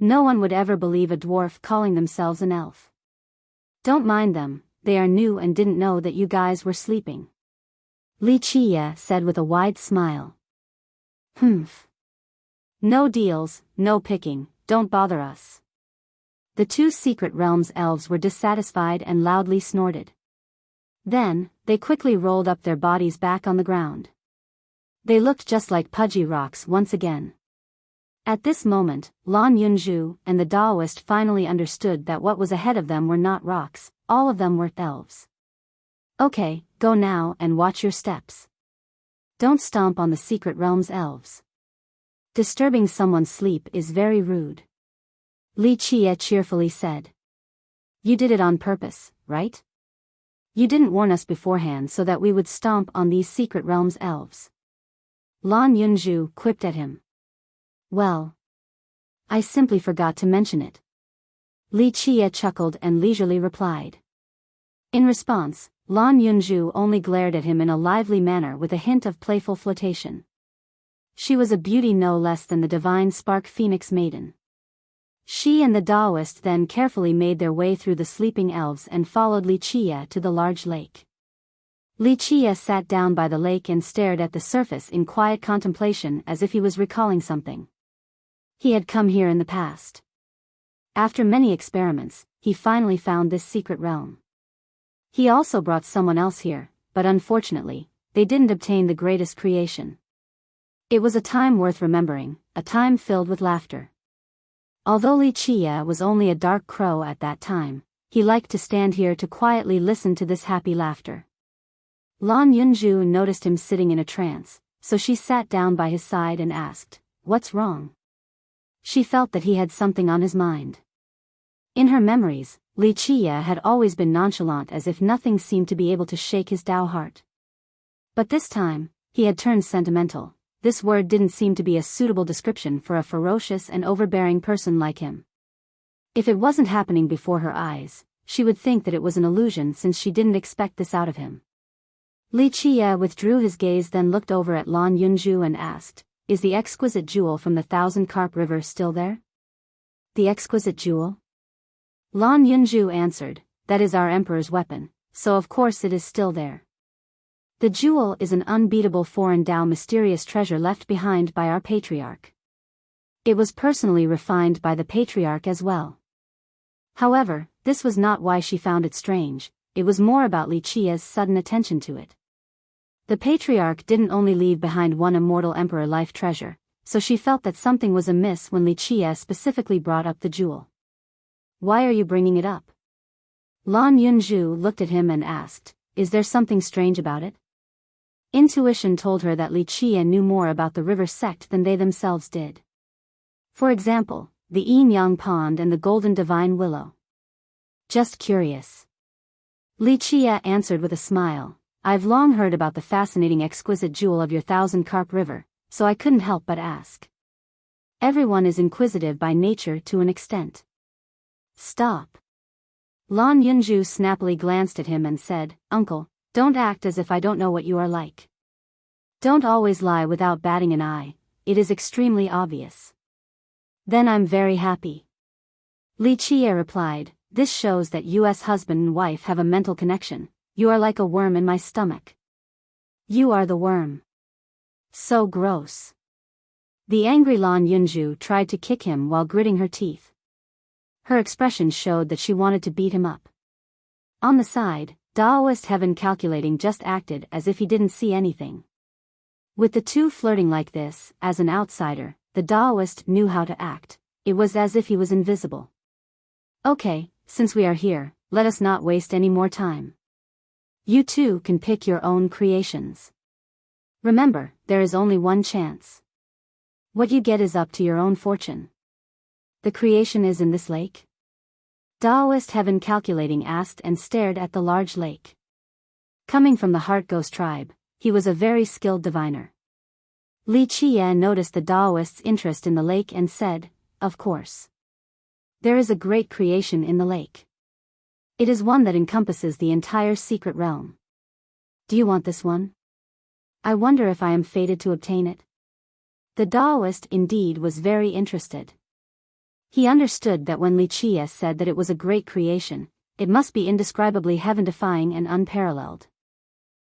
No one would ever believe a dwarf calling themselves an elf. "Don't mind them, they are new and didn't know that you guys were sleeping," Li Qia said with a wide smile. "Humph. No deals, no picking, don't bother us." The two Secret Realms elves were dissatisfied and loudly snorted. Then, they quickly rolled up their bodies back on the ground. They looked just like pudgy rocks once again. At this moment, Lan Yunju and the Daoist finally understood that what was ahead of them were not rocks, all of them were elves. "Okay, go now and watch your steps. Don't stomp on the Secret Realms elves. Disturbing someone's sleep is very rude," Li Qia cheerfully said. "You did it on purpose, right? You didn't warn us beforehand so that we would stomp on these Secret Realms elves." Lan Yunju quipped at him. "Well, I simply forgot to mention it," Li Qia chuckled and leisurely replied. In response, Lan Yunju only glared at him in a lively manner with a hint of playful flirtation. She was a beauty no less than the divine Spark Phoenix Maiden. She and the Daoist then carefully made their way through the sleeping elves and followed Li Qia to the large lake. Li Qia sat down by the lake and stared at the surface in quiet contemplation as if he was recalling something. He had come here in the past. After many experiments, he finally found this secret realm. He also brought someone else here, but unfortunately, they didn't obtain the greatest creation. It was a time worth remembering, a time filled with laughter. Although Li Qia was only a dark crow at that time, he liked to stand here to quietly listen to this happy laughter. Lan Yunju noticed him sitting in a trance, so she sat down by his side and asked, "What's wrong?" She felt that he had something on his mind. In her memories, Li Qia had always been nonchalant as if nothing seemed to be able to shake his Tao heart. But this time, he had turned sentimental. This word didn't seem to be a suitable description for a ferocious and overbearing person like him. If it wasn't happening before her eyes, she would think that it was an illusion since she didn't expect this out of him. Li Qie withdrew his gaze, then looked over at Lan Yunju and asked, "Is the exquisite jewel from the Thousand Carp River still there?" "The exquisite jewel?" Lan Yunju answered, "That is our emperor's weapon, so of course it is still there. The jewel is an unbeatable foreign Tao mysterious treasure left behind by our patriarch. It was personally refined by the patriarch as well." However, this was not why she found it strange, it was more about Li Qie's sudden attention to it. The patriarch didn't only leave behind one immortal emperor life treasure, so she felt that something was amiss when Li Qie specifically brought up the jewel. "Why are you bringing it up?" Lan Yunju looked at him and asked, "Is there something strange about it?" Intuition told her that Li Qie knew more about the river sect than they themselves did. For example, the Yin Yang Pond and the Golden Divine Willow. "Just curious." Li Qie answered with a smile, "I've long heard about the fascinating exquisite jewel of your Thousand Carp River, so I couldn't help but ask. Everyone is inquisitive by nature to an extent." "Stop." Lan Yunju snappily glanced at him and said, "Uncle, don't act as if I don't know what you are like. Don't always lie without batting an eye, it is extremely obvious." "Then I'm very happy." Li Qie replied, "This shows that US husband and wife have a mental connection. You are like a worm in my stomach." "You are the worm." "So gross." The angry Lan Yunju tried to kick him while gritting her teeth. Her expression showed that she wanted to beat him up. On the side, Daoist Heaven Calculating just acted as if he didn't see anything. With the two flirting like this, as an outsider, the Daoist knew how to act. It was as if he was invisible. "Okay, since we are here, let us not waste any more time. You two can pick your own creations. Remember, there is only one chance. What you get is up to your own fortune." "The creation is in this lake?" Daoist Heaven Calculating asked and stared at the large lake. Coming from the Heart Ghost tribe, he was a very skilled diviner. Li Qie noticed the Daoist's interest in the lake and said, "Of course. There is a great creation in the lake. It is one that encompasses the entire secret realm. Do you want this one? I wonder if I am fated to obtain it." The Daoist indeed was very interested. He understood that when Li Qie said that it was a great creation, it must be indescribably heaven-defying and unparalleled.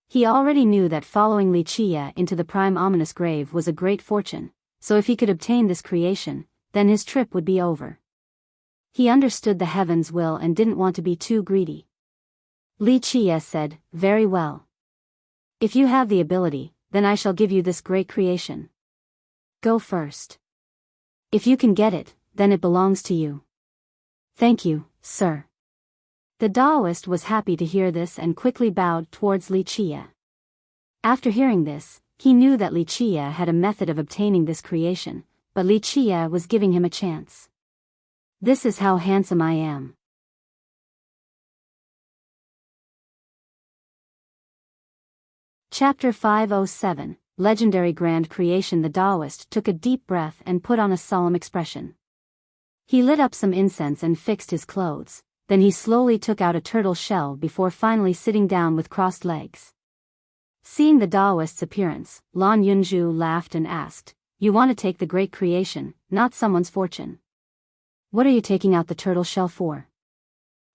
He already knew that following Li Qie into the prime ominous grave was a great fortune, so if he could obtain this creation, then his trip would be over. He understood the heaven's will and didn't want to be too greedy. Li Qie said, "Very well. If you have the ability, then I shall give you this great creation. Go first. If you can get it, then it belongs to you." "Thank you, sir." The Daoist was happy to hear this and quickly bowed towards Li Qie. After hearing this, he knew that Li Qie had a method of obtaining this creation, but Li Qie was giving him a chance. "This is how handsome I am." Chapter 507, Legendary Grand Creation. The Daoist took a deep breath and put on a solemn expression. He lit up some incense and fixed his clothes, then he slowly took out a turtle shell before finally sitting down with crossed legs. Seeing the Daoist's appearance, Lan Yunju laughed and asked, "You want to take the great creation, not someone's fortune. What are you taking out the turtle shell for?"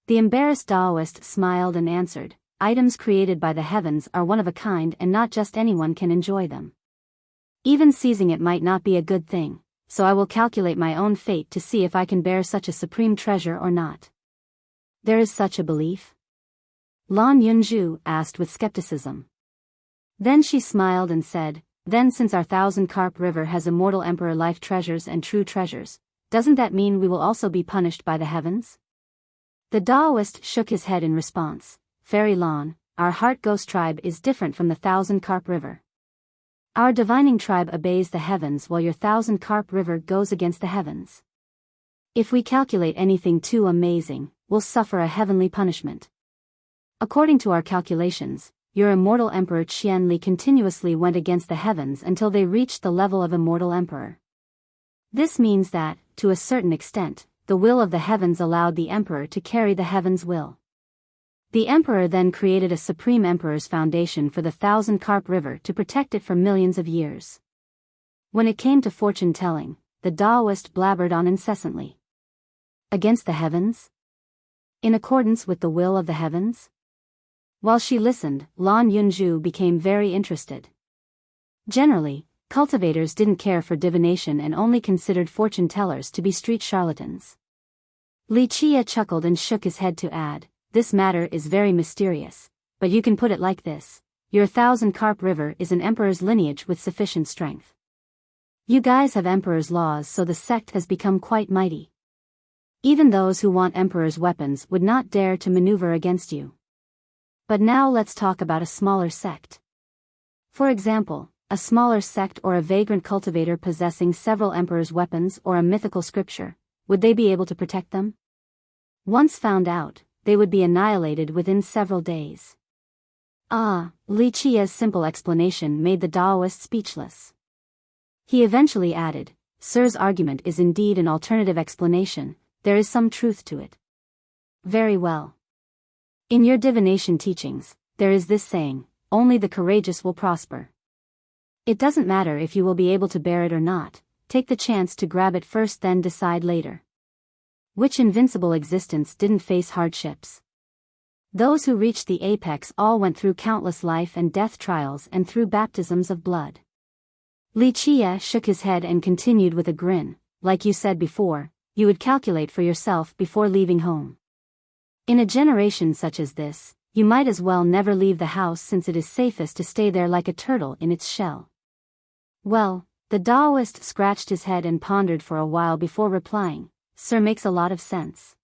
The embarrassed Daoist smiled and answered, "Items created by the heavens are one of a kind and not just anyone can enjoy them. Even seizing it might not be a good thing, so I will calculate my own fate to see if I can bear such a supreme treasure or not." "There is such a belief?" Lan Yunju asked with skepticism. Then she smiled and said, "Then since our Thousand Carp River has immortal emperor life treasures and true treasures, doesn't that mean we will also be punished by the heavens?" The Daoist shook his head in response, "Fairy Lan, our Heart Ghost tribe is different from the Thousand Carp River. Our divining tribe obeys the heavens while your Thousand Carp River goes against the heavens. If we calculate anything too amazing, we'll suffer a heavenly punishment. According to our calculations, your immortal Emperor Qianli continuously went against the heavens until they reached the level of immortal emperor. This means that, to a certain extent, the will of the heavens allowed the emperor to carry the heavens' will. The emperor then created a supreme emperor's foundation for the Thousand Carp River to protect it for millions of years. When it came to fortune-telling, the Taoist blabbered on incessantly. Against the heavens? In accordance with the will of the heavens? While she listened, Lan Yunzhu became very interested. Generally, cultivators didn't care for divination and only considered fortune-tellers to be street charlatans. Li Qie chuckled and shook his head to add, "This matter is very mysterious, but you can put it like this. Your Thousand Carp River is an emperor's lineage with sufficient strength. You guys have emperor's laws, so the sect has become quite mighty. Even those who want emperor's weapons would not dare to maneuver against you. But now let's talk about a smaller sect. For example, a smaller sect or a vagrant cultivator possessing several emperor's weapons or a mythical scripture, would they be able to protect them? Once found out, they would be annihilated within several days." Li Qie's simple explanation made the Taoist speechless. He eventually added, "Sir's argument is indeed an alternative explanation, there is some truth to it." "Very well. In your divination teachings, there is this saying, only the courageous will prosper. It doesn't matter if you will be able to bear it or not, take the chance to grab it first then decide later." Which invincible existence didn't face hardships? Those who reached the apex all went through countless life and death trials and through baptisms of blood. Li Qie shook his head and continued with a grin, "Like you said before, you would calculate for yourself before leaving home. In a generation such as this, you might as well never leave the house since it is safest to stay there like a turtle in its shell." Well, the Taoist scratched his head and pondered for a while before replying, "Sir, makes a lot of sense.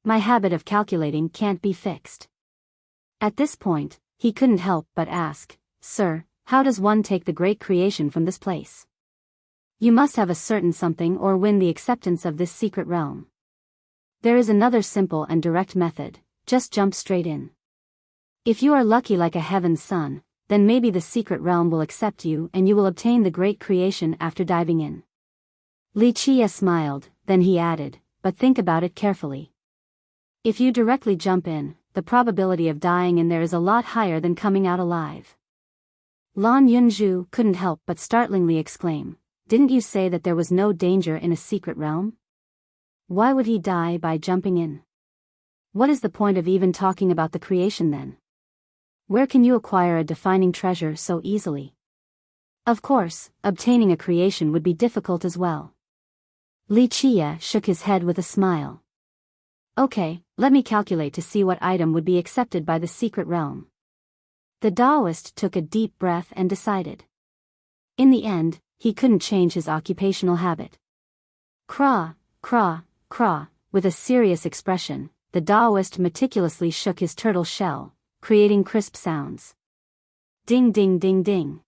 My habit of calculating can't be fixed." At this point, he couldn't help but ask, "Sir, how does one take the great creation from this place? You must have a certain something or win the acceptance of this secret realm." "There is another simple and direct method, just jump straight in. If you are lucky like a heaven's son, then maybe the secret realm will accept you and you will obtain the great creation after diving in." Li Qie smiled, then he added, "But think about it carefully. If you directly jump in, the probability of dying in there is a lot higher than coming out alive." Lan Yunzhu couldn't help but startlingly exclaim, "Didn't you say that there was no danger in a secret realm? Why would he die by jumping in? What is the point of even talking about the creation then? Where can you acquire a defining treasure so easily? Of course, obtaining a creation would be difficult as well." Li Qie shook his head with a smile. "Okay, let me calculate to see what item would be accepted by the secret realm." The Taoist took a deep breath and decided. In the end, he couldn't change his occupational habit. Craw, craw, craw, with a serious expression, the Taoist meticulously shook his turtle shell, creating crisp sounds. Ding ding ding ding.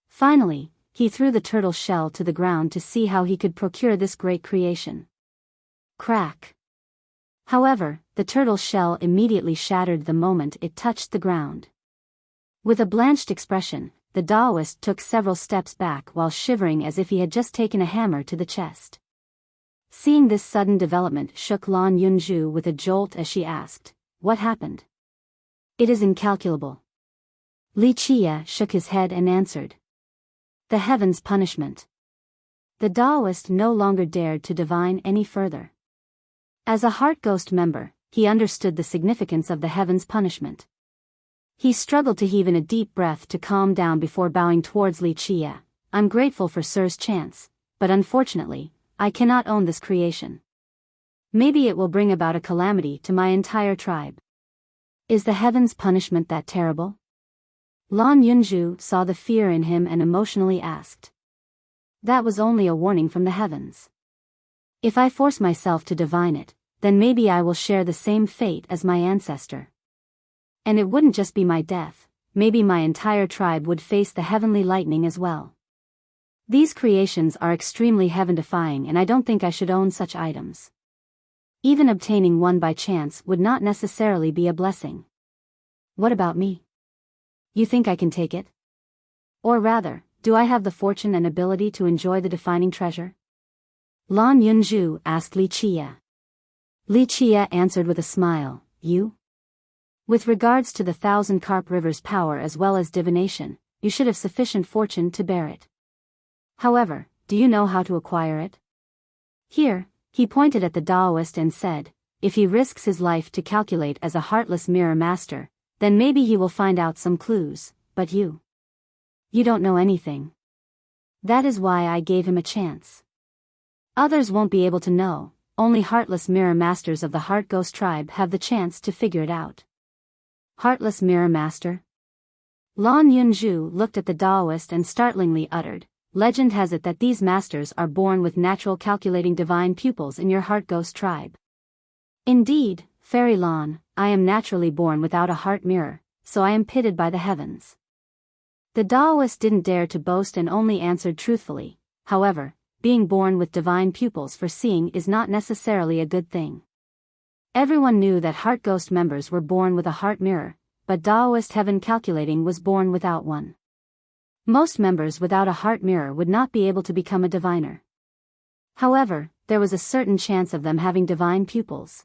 Finally, he threw the turtle shell to the ground to see how he could procure this great creation. Crack. However, the turtle shell immediately shattered the moment it touched the ground. With a blanched expression, the Taoist took several steps back while shivering as if he had just taken a hammer to the chest. Seeing this sudden development shook Lan Yunzhu with a jolt as she asked, "What happened?" "It is incalculable." Li Qie shook his head and answered, "The heavens' punishment." The Taoist no longer dared to divine any further. As a Heart Ghost member, he understood the significance of the heavens' punishment. He struggled to heave in a deep breath to calm down before bowing towards Li Qie. "I'm grateful for Sir's chance, but unfortunately, I cannot own this creation. Maybe it will bring about a calamity to my entire tribe." "Is the heavens' punishment that terrible?" Lan Yunzhu saw the fear in him and emotionally asked. "That was only a warning from the heavens. If I force myself to divine it, then maybe I will share the same fate as my ancestor. And it wouldn't just be my death, maybe my entire tribe would face the heavenly lightning as well. These creations are extremely heaven-defying and I don't think I should own such items. Even obtaining one by chance would not necessarily be a blessing. What about me? You think I can take it? Or rather, do I have the fortune and ability to enjoy the defining treasure? Lan Yunju asked Li Qia. Li Qia answered with a smile, you? With regards to the 1,000 carp river's power as well as divination, you should have sufficient fortune to bear it. However, do you know how to acquire it? Here, he pointed at the Taoist and said, if he risks his life to calculate as a heartless mirror master, then maybe he will find out some clues, but you don't know anything. That is why I gave him a chance. Others won't be able to know, only heartless mirror masters of the Heart Ghost tribe have the chance to figure it out. Heartless mirror master? Lan Yunju looked at the Taoist and startlingly uttered, legend has it that these masters are born with natural calculating divine pupils in your Heart Ghost tribe. Indeed, Fairy Lan, I am naturally born without a heart mirror, so I am pitted by the heavens. The Taoist didn't dare to boast and only answered truthfully. However, being born with divine pupils for seeing is not necessarily a good thing. Everyone knew that Heart Ghost members were born with a heart mirror, but Taoist Heaven Calculating was born without one. Most members without a heart mirror would not be able to become a diviner. However, there was a certain chance of them having divine pupils.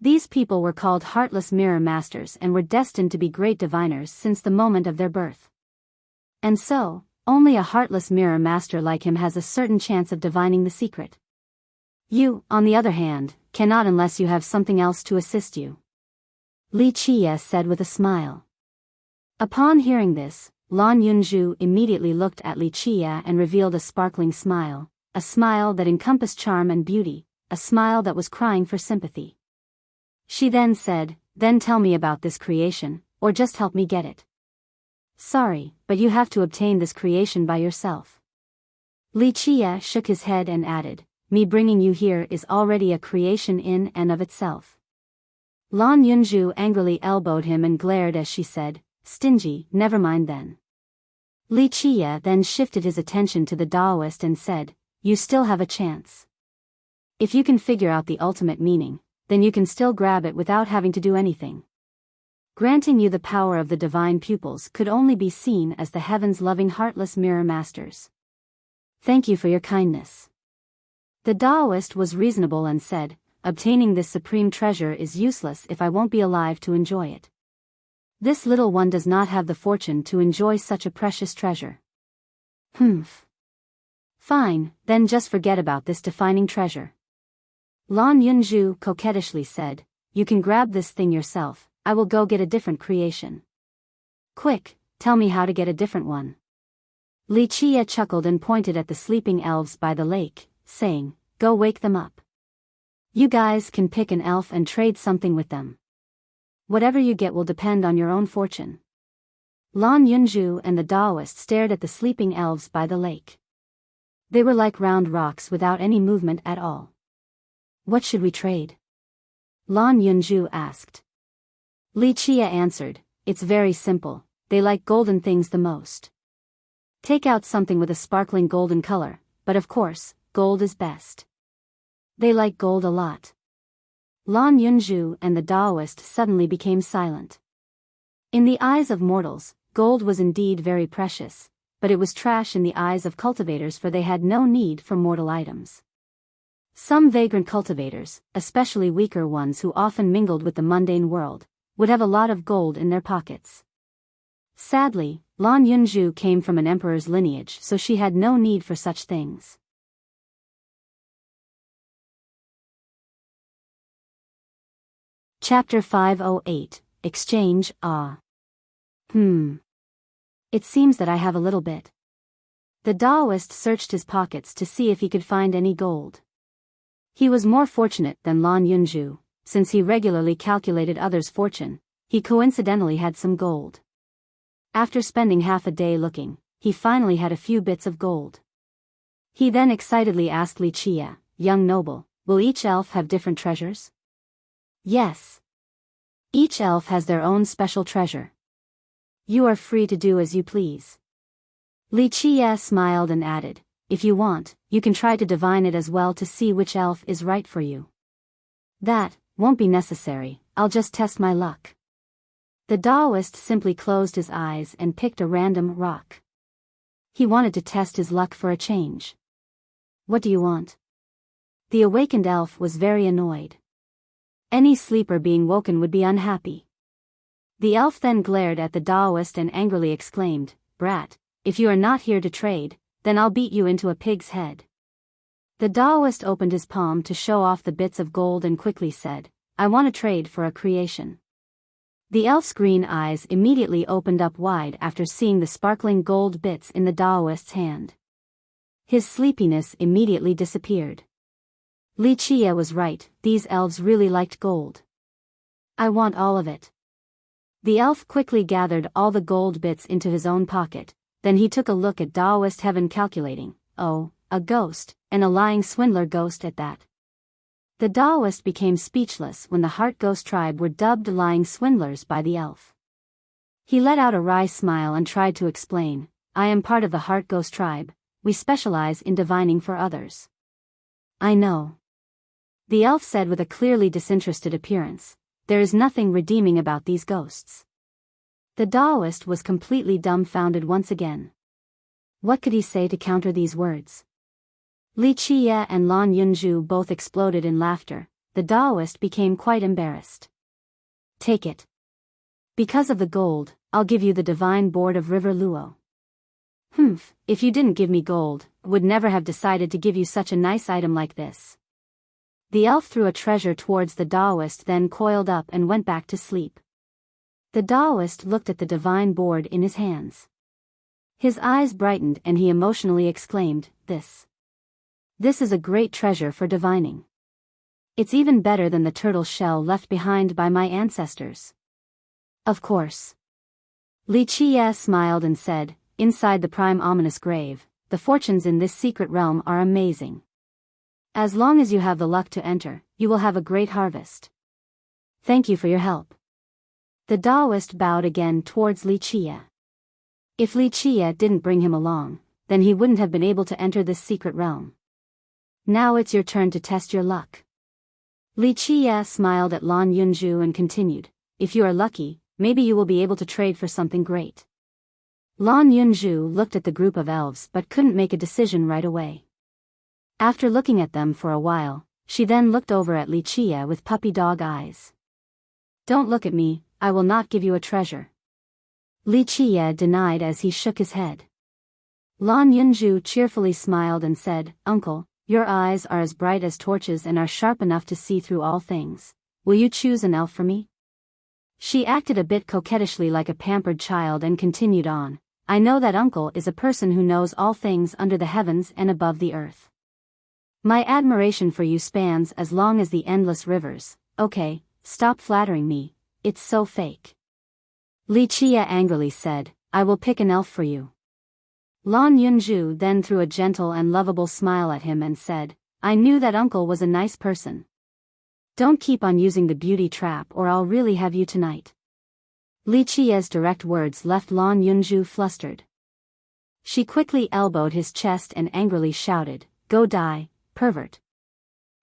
These people were called Heartless Mirror Masters and were destined to be great diviners since the moment of their birth. And so, only a Heartless Mirror Master like him has a certain chance of divining the secret. You, on the other hand, cannot unless you have something else to assist you. Li Qia said with a smile. Upon hearing this, Lan Yunju immediately looked at Li Qia and revealed a sparkling smile, a smile that encompassed charm and beauty, a smile that was crying for sympathy. She then said, then tell me about this creation, or just help me get it. Sorry, but you have to obtain this creation by yourself. Li Qia shook his head and added, me bringing you here is already a creation in and of itself. Lan Yunju angrily elbowed him and glared as she said, stingy, never mind then. Li Qia then shifted his attention to the Taoist and said, you still have a chance. If you can figure out the ultimate meaning, then you can still grab it without having to do anything. Granting you the power of the divine pupils could only be seen as the heavens loving heartless mirror masters. Thank you for your kindness. The Taoist was reasonable and said, obtaining this supreme treasure is useless if I won't be alive to enjoy it. This little one does not have the fortune to enjoy such a precious treasure. Humph. Fine, then just forget about this defining treasure. Lan Yunju coquettishly said, you can grab this thing yourself, I will go get a different creation. Quick, tell me how to get a different one. Li Qia chuckled and pointed at the sleeping elves by the lake, saying, go wake them up. You guys can pick an elf and trade something with them. Whatever you get will depend on your own fortune. Lan Yunju and the Taoist stared at the sleeping elves by the lake. They were like round rocks without any movement at all. What should we trade? Lan Yunju asked. Li Qia answered, it's very simple, they like golden things the most. Take out something with a sparkling golden color, but of course, gold is best. They like gold a lot. Lan Yunju and the Taoist suddenly became silent. In the eyes of mortals, gold was indeed very precious, but it was trash in the eyes of cultivators for they had no need for mortal items. Some vagrant cultivators, especially weaker ones who often mingled with the mundane world, would have a lot of gold in their pockets. Sadly, Lan Yunju came from an emperor's lineage so she had no need for such things. Chapter 508, Exchange, It seems that I have a little bit. The Taoist searched his pockets to see if he could find any gold. He was more fortunate than Lan Yunju, since he regularly calculated others' fortune, he coincidentally had some gold. After spending half a day looking, he finally had a few bits of gold. He then excitedly asked Li Qia, young noble, will each elf have different treasures? Yes. Each elf has their own special treasure. You are free to do as you please. Li Qia smiled and added, if you want, you can try to divine it as well to see which elf is right for you. That won't be necessary, I'll just test my luck. The Taoist simply closed his eyes and picked a random rock. He wanted to test his luck for a change. What do you want? The awakened elf was very annoyed. Any sleeper being woken would be unhappy. The elf then glared at the Taoist and angrily exclaimed, "Brat, if you are not here to trade, then I'll beat you into a pig's head." The Taoist opened his palm to show off the bits of gold and quickly said, "I want to trade for a creation." The elf's green eyes immediately opened up wide after seeing the sparkling gold bits in the Taoist's hand. His sleepiness immediately disappeared. Wuxia was right, these elves really liked gold. "I want all of it." The elf quickly gathered all the gold bits into his own pocket, then he took a look at Taoist heaven calculating, "Oh, a ghost, and a lying swindler ghost at that." The Taoist became speechless when the Heart Ghost tribe were dubbed lying swindlers by the elf. He let out a wry smile and tried to explain, "I am part of the Heart Ghost tribe, we specialize in divining for others." "I know," the elf said with a clearly disinterested appearance, "there is nothing redeeming about these ghosts." The Taoist was completely dumbfounded once again. What could he say to counter these words? Wuxia and Lan Yunju both exploded in laughter. The Taoist became quite embarrassed. "Take it. Because of the gold, I'll give you the divine board of River Luo." "Humph, if you didn't give me gold, I would never have decided to give you such a nice item like this." The elf threw a treasure towards the Taoist, then coiled up and went back to sleep. The Taoist looked at the divine board in his hands. His eyes brightened and he emotionally exclaimed, This is a great treasure for divining. It's even better than the turtle shell left behind by my ancestors." "Of course." Wuxia smiled and said, "Inside the prime ominous grave, the fortunes in this secret realm are amazing. As long as you have the luck to enter, you will have a great harvest. Thank you for your help." The Taoist bowed again towards Wuxia. If Wuxia didn't bring him along, then he wouldn't have been able to enter this secret realm. "Now it's your turn to test your luck." Wuxia smiled at Lan Yunju and continued, "If you are lucky, maybe you will be able to trade for something great." Lan Yunju looked at the group of elves but couldn't make a decision right away. After looking at them for a while, she then looked over at Wuxia with puppy dog eyes. "Don't look at me, I will not give you a treasure." Wuxia denied as he shook his head. Lan Yunju cheerfully smiled and said, "Uncle, your eyes are as bright as torches and are sharp enough to see through all things. Will you choose an elf for me?" She acted a bit coquettishly like a pampered child and continued on, "I know that uncle is a person who knows all things under the heavens and above the earth. My admiration for you spans as long as the endless rivers. Okay, stop flattering me, it's so fake." Wuxia angrily said, "I will pick an elf for you." Lan Yunju then threw a gentle and lovable smile at him and said, "I knew that uncle was a nice person. Don't keep on using the beauty trap or I'll really have you tonight." Wuxia's direct words left Lan Yunju flustered. She quickly elbowed his chest and angrily shouted, "Go die, pervert."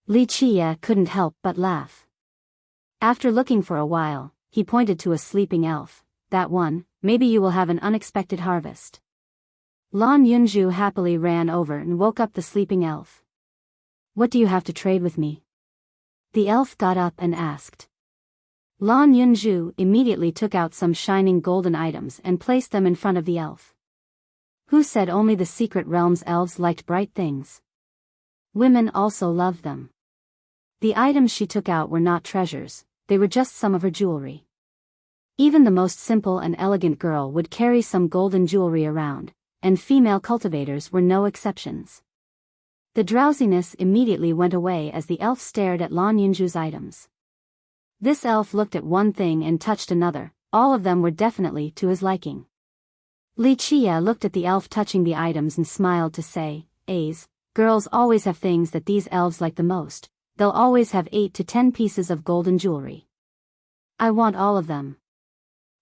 Wuxia couldn't help but laugh. After looking for a while, he pointed to a sleeping elf. "That one, maybe you will have an unexpected harvest." Lan Yunju happily ran over and woke up the sleeping elf. "What do you have to trade with me?" The elf got up and asked. Lan Yunju immediately took out some shining golden items and placed them in front of the elf. Who said only the secret realm's elves liked bright things? Women also loved them. The items she took out were not treasures, they were just some of her jewelry. Even the most simple and elegant girl would carry some golden jewelry around, and female cultivators were no exceptions. The drowsiness immediately went away as the elf stared at Lan Yunju's items. This elf looked at one thing and touched another, all of them were definitely to his liking. Wuxia looked at the elf touching the items and smiled to say, Girls always have things that these elves like the most, they'll always have 8 to 10 pieces of golden jewelry. I want all of them."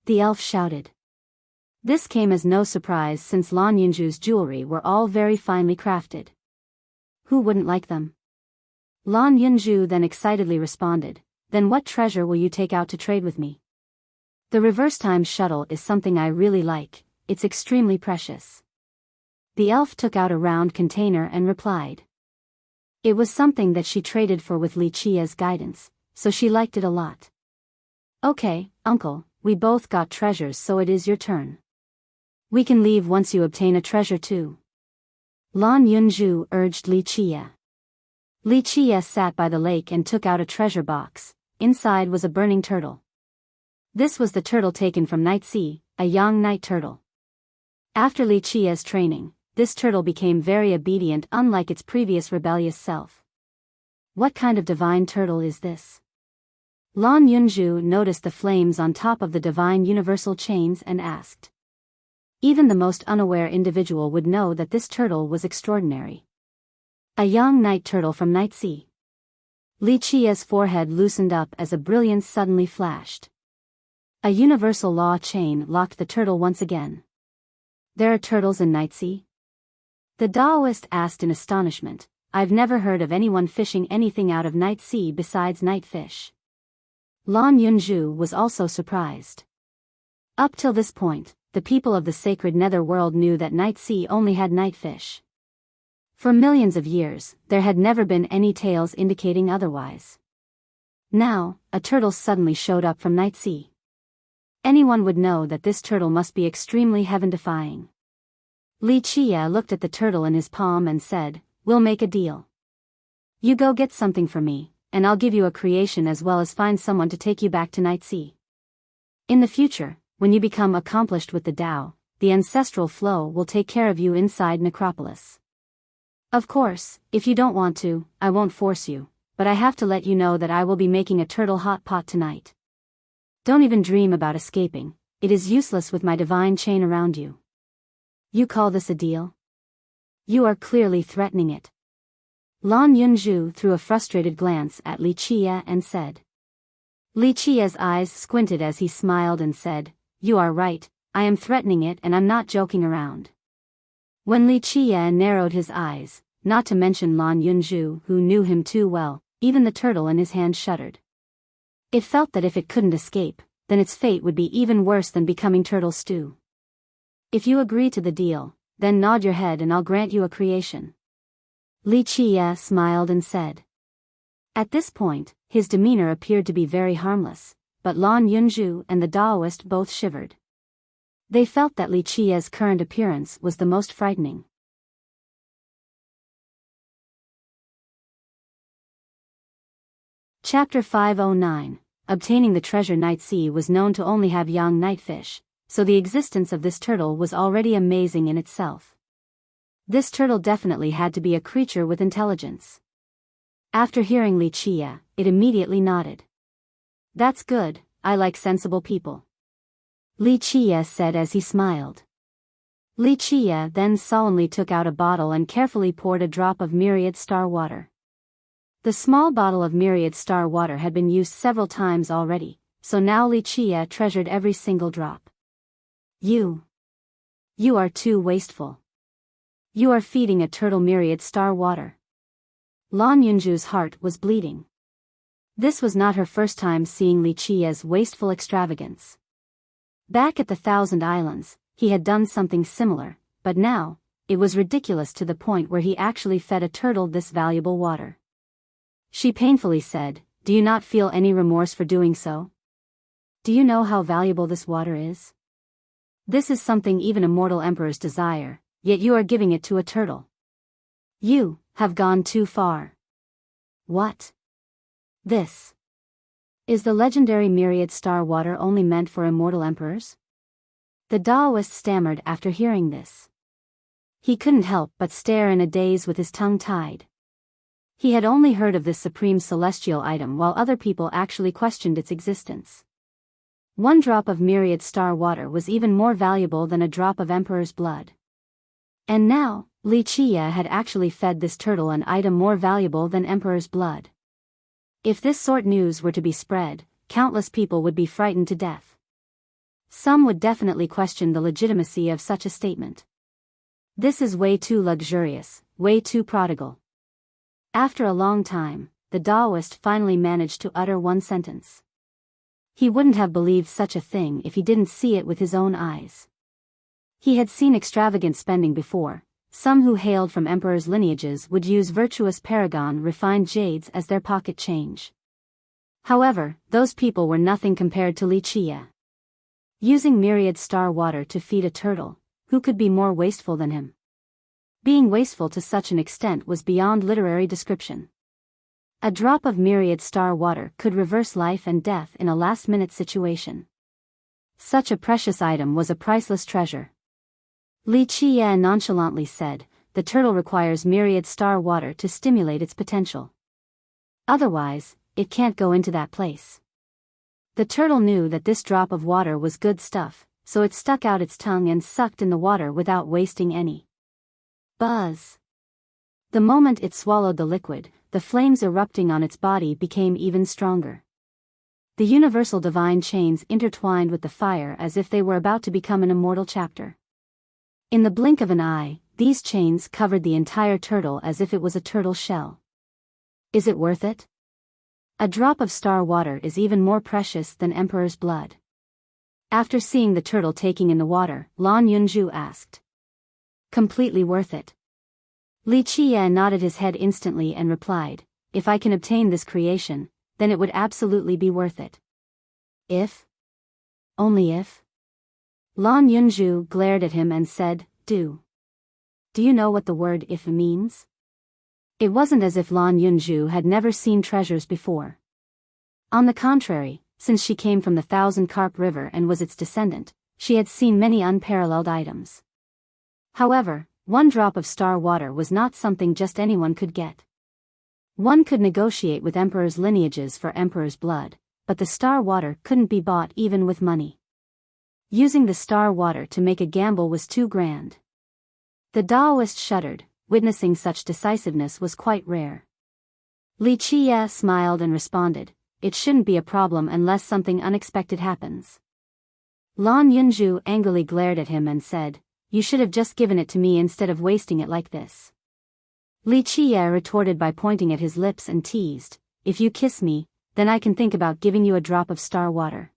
The elf shouted. This came as no surprise since Lan Yunju's jewelry were all very finely crafted. Who wouldn't like them? Lan Yunju then excitedly responded, "Then what treasure will you take out to trade with me?" The reverse time shuttle is something I really like, it's extremely precious. The elf took out a round container and replied. It was something that she traded for with Li Qia's guidance, so she liked it a lot. Okay, uncle, we both got treasures, so it is your turn. We can leave once you obtain a treasure too. Lan Yunzhu urged Li Qia. Li Qia sat by the lake and took out a treasure box. Inside was a burning turtle. This was the turtle taken from Night Sea, a young night turtle. After Li Qia's training, this turtle became very obedient, unlike its previous rebellious self. What kind of divine turtle is this? Lan Yunzhu noticed the flames on top of the divine universal chains and asked. Even the most unaware individual would know that this turtle was extraordinary. A young night turtle from Night Sea. Li Qia's forehead loosened up as a brilliance suddenly flashed. A universal law chain locked the turtle once again. There are turtles in Night Sea? The Taoist asked in astonishment. I've never heard of anyone fishing anything out of Night Sea besides night fish. Lan Yunzhu was also surprised. Up till this point, the people of the sacred nether world knew that Night Sea only had night fish. For millions of years, there had never been any tales indicating otherwise. Now, a turtle suddenly showed up from Night Sea. Anyone would know that this turtle must be extremely heaven-defying. Li Qia looked at the turtle in his palm and said, "We'll make a deal. You go get something for me, and I'll give you a creation as well as find someone to take you back to Night Sea. In the future, when you become accomplished with the Tao, the ancestral flow will take care of you inside Necropolis. Of course, if you don't want to, I won't force you, but I have to let you know that I will be making a turtle hot pot tonight. Don't even dream about escaping, it is useless with my divine chain around you. You call this a deal? You are clearly threatening it." Lan Yunzhu threw a frustrated glance at Li Qia and said. Li Qia's eyes squinted as he smiled and said, "You are right, I am threatening it and I'm not joking around." When Li Qia narrowed his eyes, not to mention Lan Yunzhu who knew him too well, even the turtle in his hand shuddered. It felt that if it couldn't escape, then its fate would be even worse than becoming turtle stew. "If you agree to the deal, then nod your head and I'll grant you a creation." Li Qia smiled and said. At this point, his demeanor appeared to be very harmless, but Lan Yunzhu and the Taoist both shivered. They felt that Li Qia's current appearance was the most frightening. Chapter 509. Obtaining the treasure. Night Sea was known to only have young night fish, so the existence of this turtle was already amazing in itself. This turtle definitely had to be a creature with intelligence. After hearing Li Qia, it immediately nodded. "That's good, I like sensible people," Li Qia said as he smiled. Li Qia then solemnly took out a bottle and carefully poured a drop of myriad star water. The small bottle of myriad star water had been used several times already, so now Li Qia treasured every single drop. You are too wasteful. You are feeding a turtle myriad star water." Lan Yunzhu's heart was bleeding. This was not her first time seeing Li Qia's wasteful extravagance. Back at the Thousand Islands, he had done something similar, but now, it was ridiculous to the point where he actually fed a turtle this valuable water. She painfully said, "Do you not feel any remorse for doing so? Do you know how valuable this water is? This is something even a mortal emperors desire, yet you are giving it to a turtle. You have gone too far." "What? This is the legendary myriad star water only meant for immortal emperors?" The Taoist stammered after hearing this. He couldn't help but stare in a daze with his tongue tied. He had only heard of this supreme celestial item while other people actually questioned its existence. One drop of myriad star water was even more valuable than a drop of emperor's blood. And now, Li Qia had actually fed this turtle an item more valuable than emperor's blood. If this sort news were to be spread, countless people would be frightened to death. Some would definitely question the legitimacy of such a statement. This is way too luxurious, way too prodigal. After a long time, the Taoist finally managed to utter one sentence. He wouldn't have believed such a thing if he didn't see it with his own eyes. He had seen extravagant spending before. Some who hailed from emperors' lineages would use virtuous paragon refined jades as their pocket change. However, those people were nothing compared to Li Qie. Using myriad star water to feed a turtle, who could be more wasteful than him? Being wasteful to such an extent was beyond literary description. A drop of myriad star water could reverse life and death in a last-minute situation. Such a precious item was a priceless treasure. Li Qie nonchalantly said, "The turtle requires myriad star water to stimulate its potential. Otherwise, it can't go into that place." The turtle knew that this drop of water was good stuff, so it stuck out its tongue and sucked in the water without wasting any. Buzz! The moment it swallowed the liquid, the flames erupting on its body became even stronger. The universal divine chains intertwined with the fire as if they were about to become an immortal chapter. In the blink of an eye, these chains covered the entire turtle as if it was a turtle shell. Is it worth it? A drop of star water is even more precious than emperor's blood. After seeing the turtle taking in the water, Lan Yunju asked. Completely worth it. Li Qie nodded his head instantly and replied, "If I can obtain this creation, then it would absolutely be worth it." If? Only if? Lan Yunju glared at him and said, Do you know what the word if means? It wasn't as if Lan Yunju had never seen treasures before. On the contrary, since she came from the Thousand Carp River and was its descendant, she had seen many unparalleled items. However, one drop of star water was not something just anyone could get. One could negotiate with emperors' lineages for emperor's blood, but the star water couldn't be bought even with money. Using the star water to make a gamble was too grand. The Daoist shuddered. Witnessing such decisiveness was quite rare. Li Qie smiled and responded, "It shouldn't be a problem unless something unexpected happens." Lan Yunju angrily glared at him and said, "You should have just given it to me instead of wasting it like this." Li Qie retorted by pointing at his lips and teased, "If you kiss me, then I can think about giving you a drop of star water."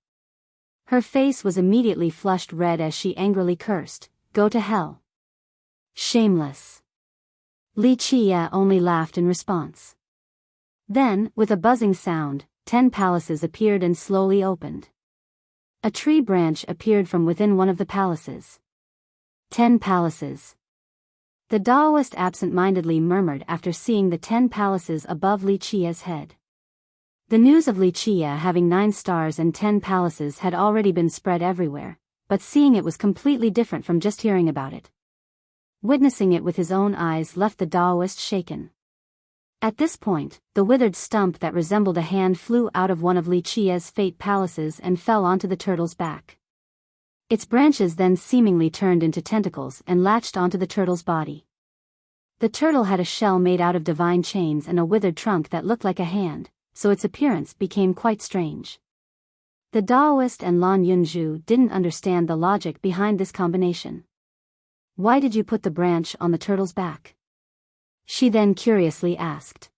Her face was immediately flushed red as she angrily cursed, "Go to hell. Shameless." Li Qie only laughed in response. Then, with a buzzing sound, 10 palaces appeared and slowly opened. A tree branch appeared from within one of the palaces. 10 palaces. The Daoist absent-mindedly murmured after seeing the 10 palaces above Li Qie's head. The news of Li Qie having 9 stars and 10 palaces had already been spread everywhere, but seeing it was completely different from just hearing about it. Witnessing it with his own eyes left the Daoist shaken. At this point, the withered stump that resembled a hand flew out of one of Li Qie's fate palaces and fell onto the turtle's back. Its branches then seemingly turned into tentacles and latched onto the turtle's body. The turtle had a shell made out of divine chains and a withered trunk that looked like a hand, so its appearance became quite strange. The Daoist and Lan Yunju didn't understand the logic behind this combination. "Why did you put the branch on the turtle's back?" she then curiously asked.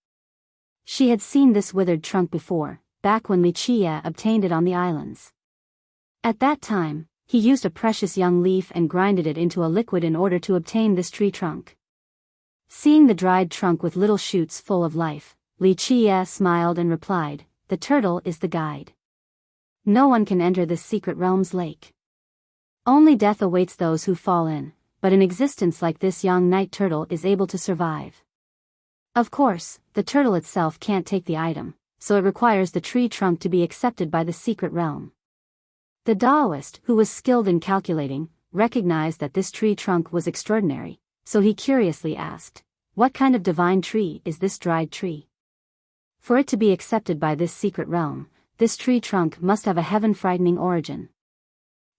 She had seen this withered trunk before, back when Li Qie obtained it on the islands. At that time, he used a precious young leaf and grinded it into a liquid in order to obtain this tree trunk. Seeing the dried trunk with little shoots full of life, Li Qie smiled and replied, "The turtle is the guide. No one can enter this secret realm's lake. Only death awaits those who fall in. But an existence like this young night turtle is able to survive. Of course, the turtle itself can't take the item, so it requires the tree trunk to be accepted by the secret realm." The Daoist, who was skilled in calculating, recognized that this tree trunk was extraordinary, so he curiously asked, "What kind of divine tree is this dried tree? For it to be accepted by this secret realm, this tree trunk must have a heaven-frightening origin.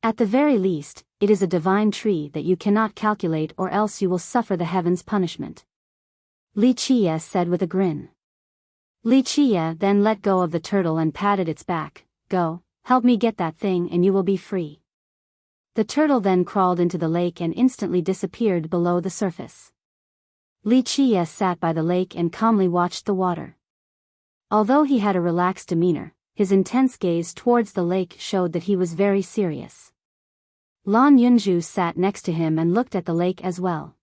At the very least, it is a divine tree that you cannot calculate or else you will suffer the heaven's punishment," Li Qie said with a grin. Li Qie then let go of the turtle and patted its back. "Go, help me get that thing and you will be free." The turtle then crawled into the lake and instantly disappeared below the surface. Li Qie sat by the lake and calmly watched the water. Although he had a relaxed demeanor, his intense gaze towards the lake showed that he was very serious. Lan Yunju sat next to him and looked at the lake as well.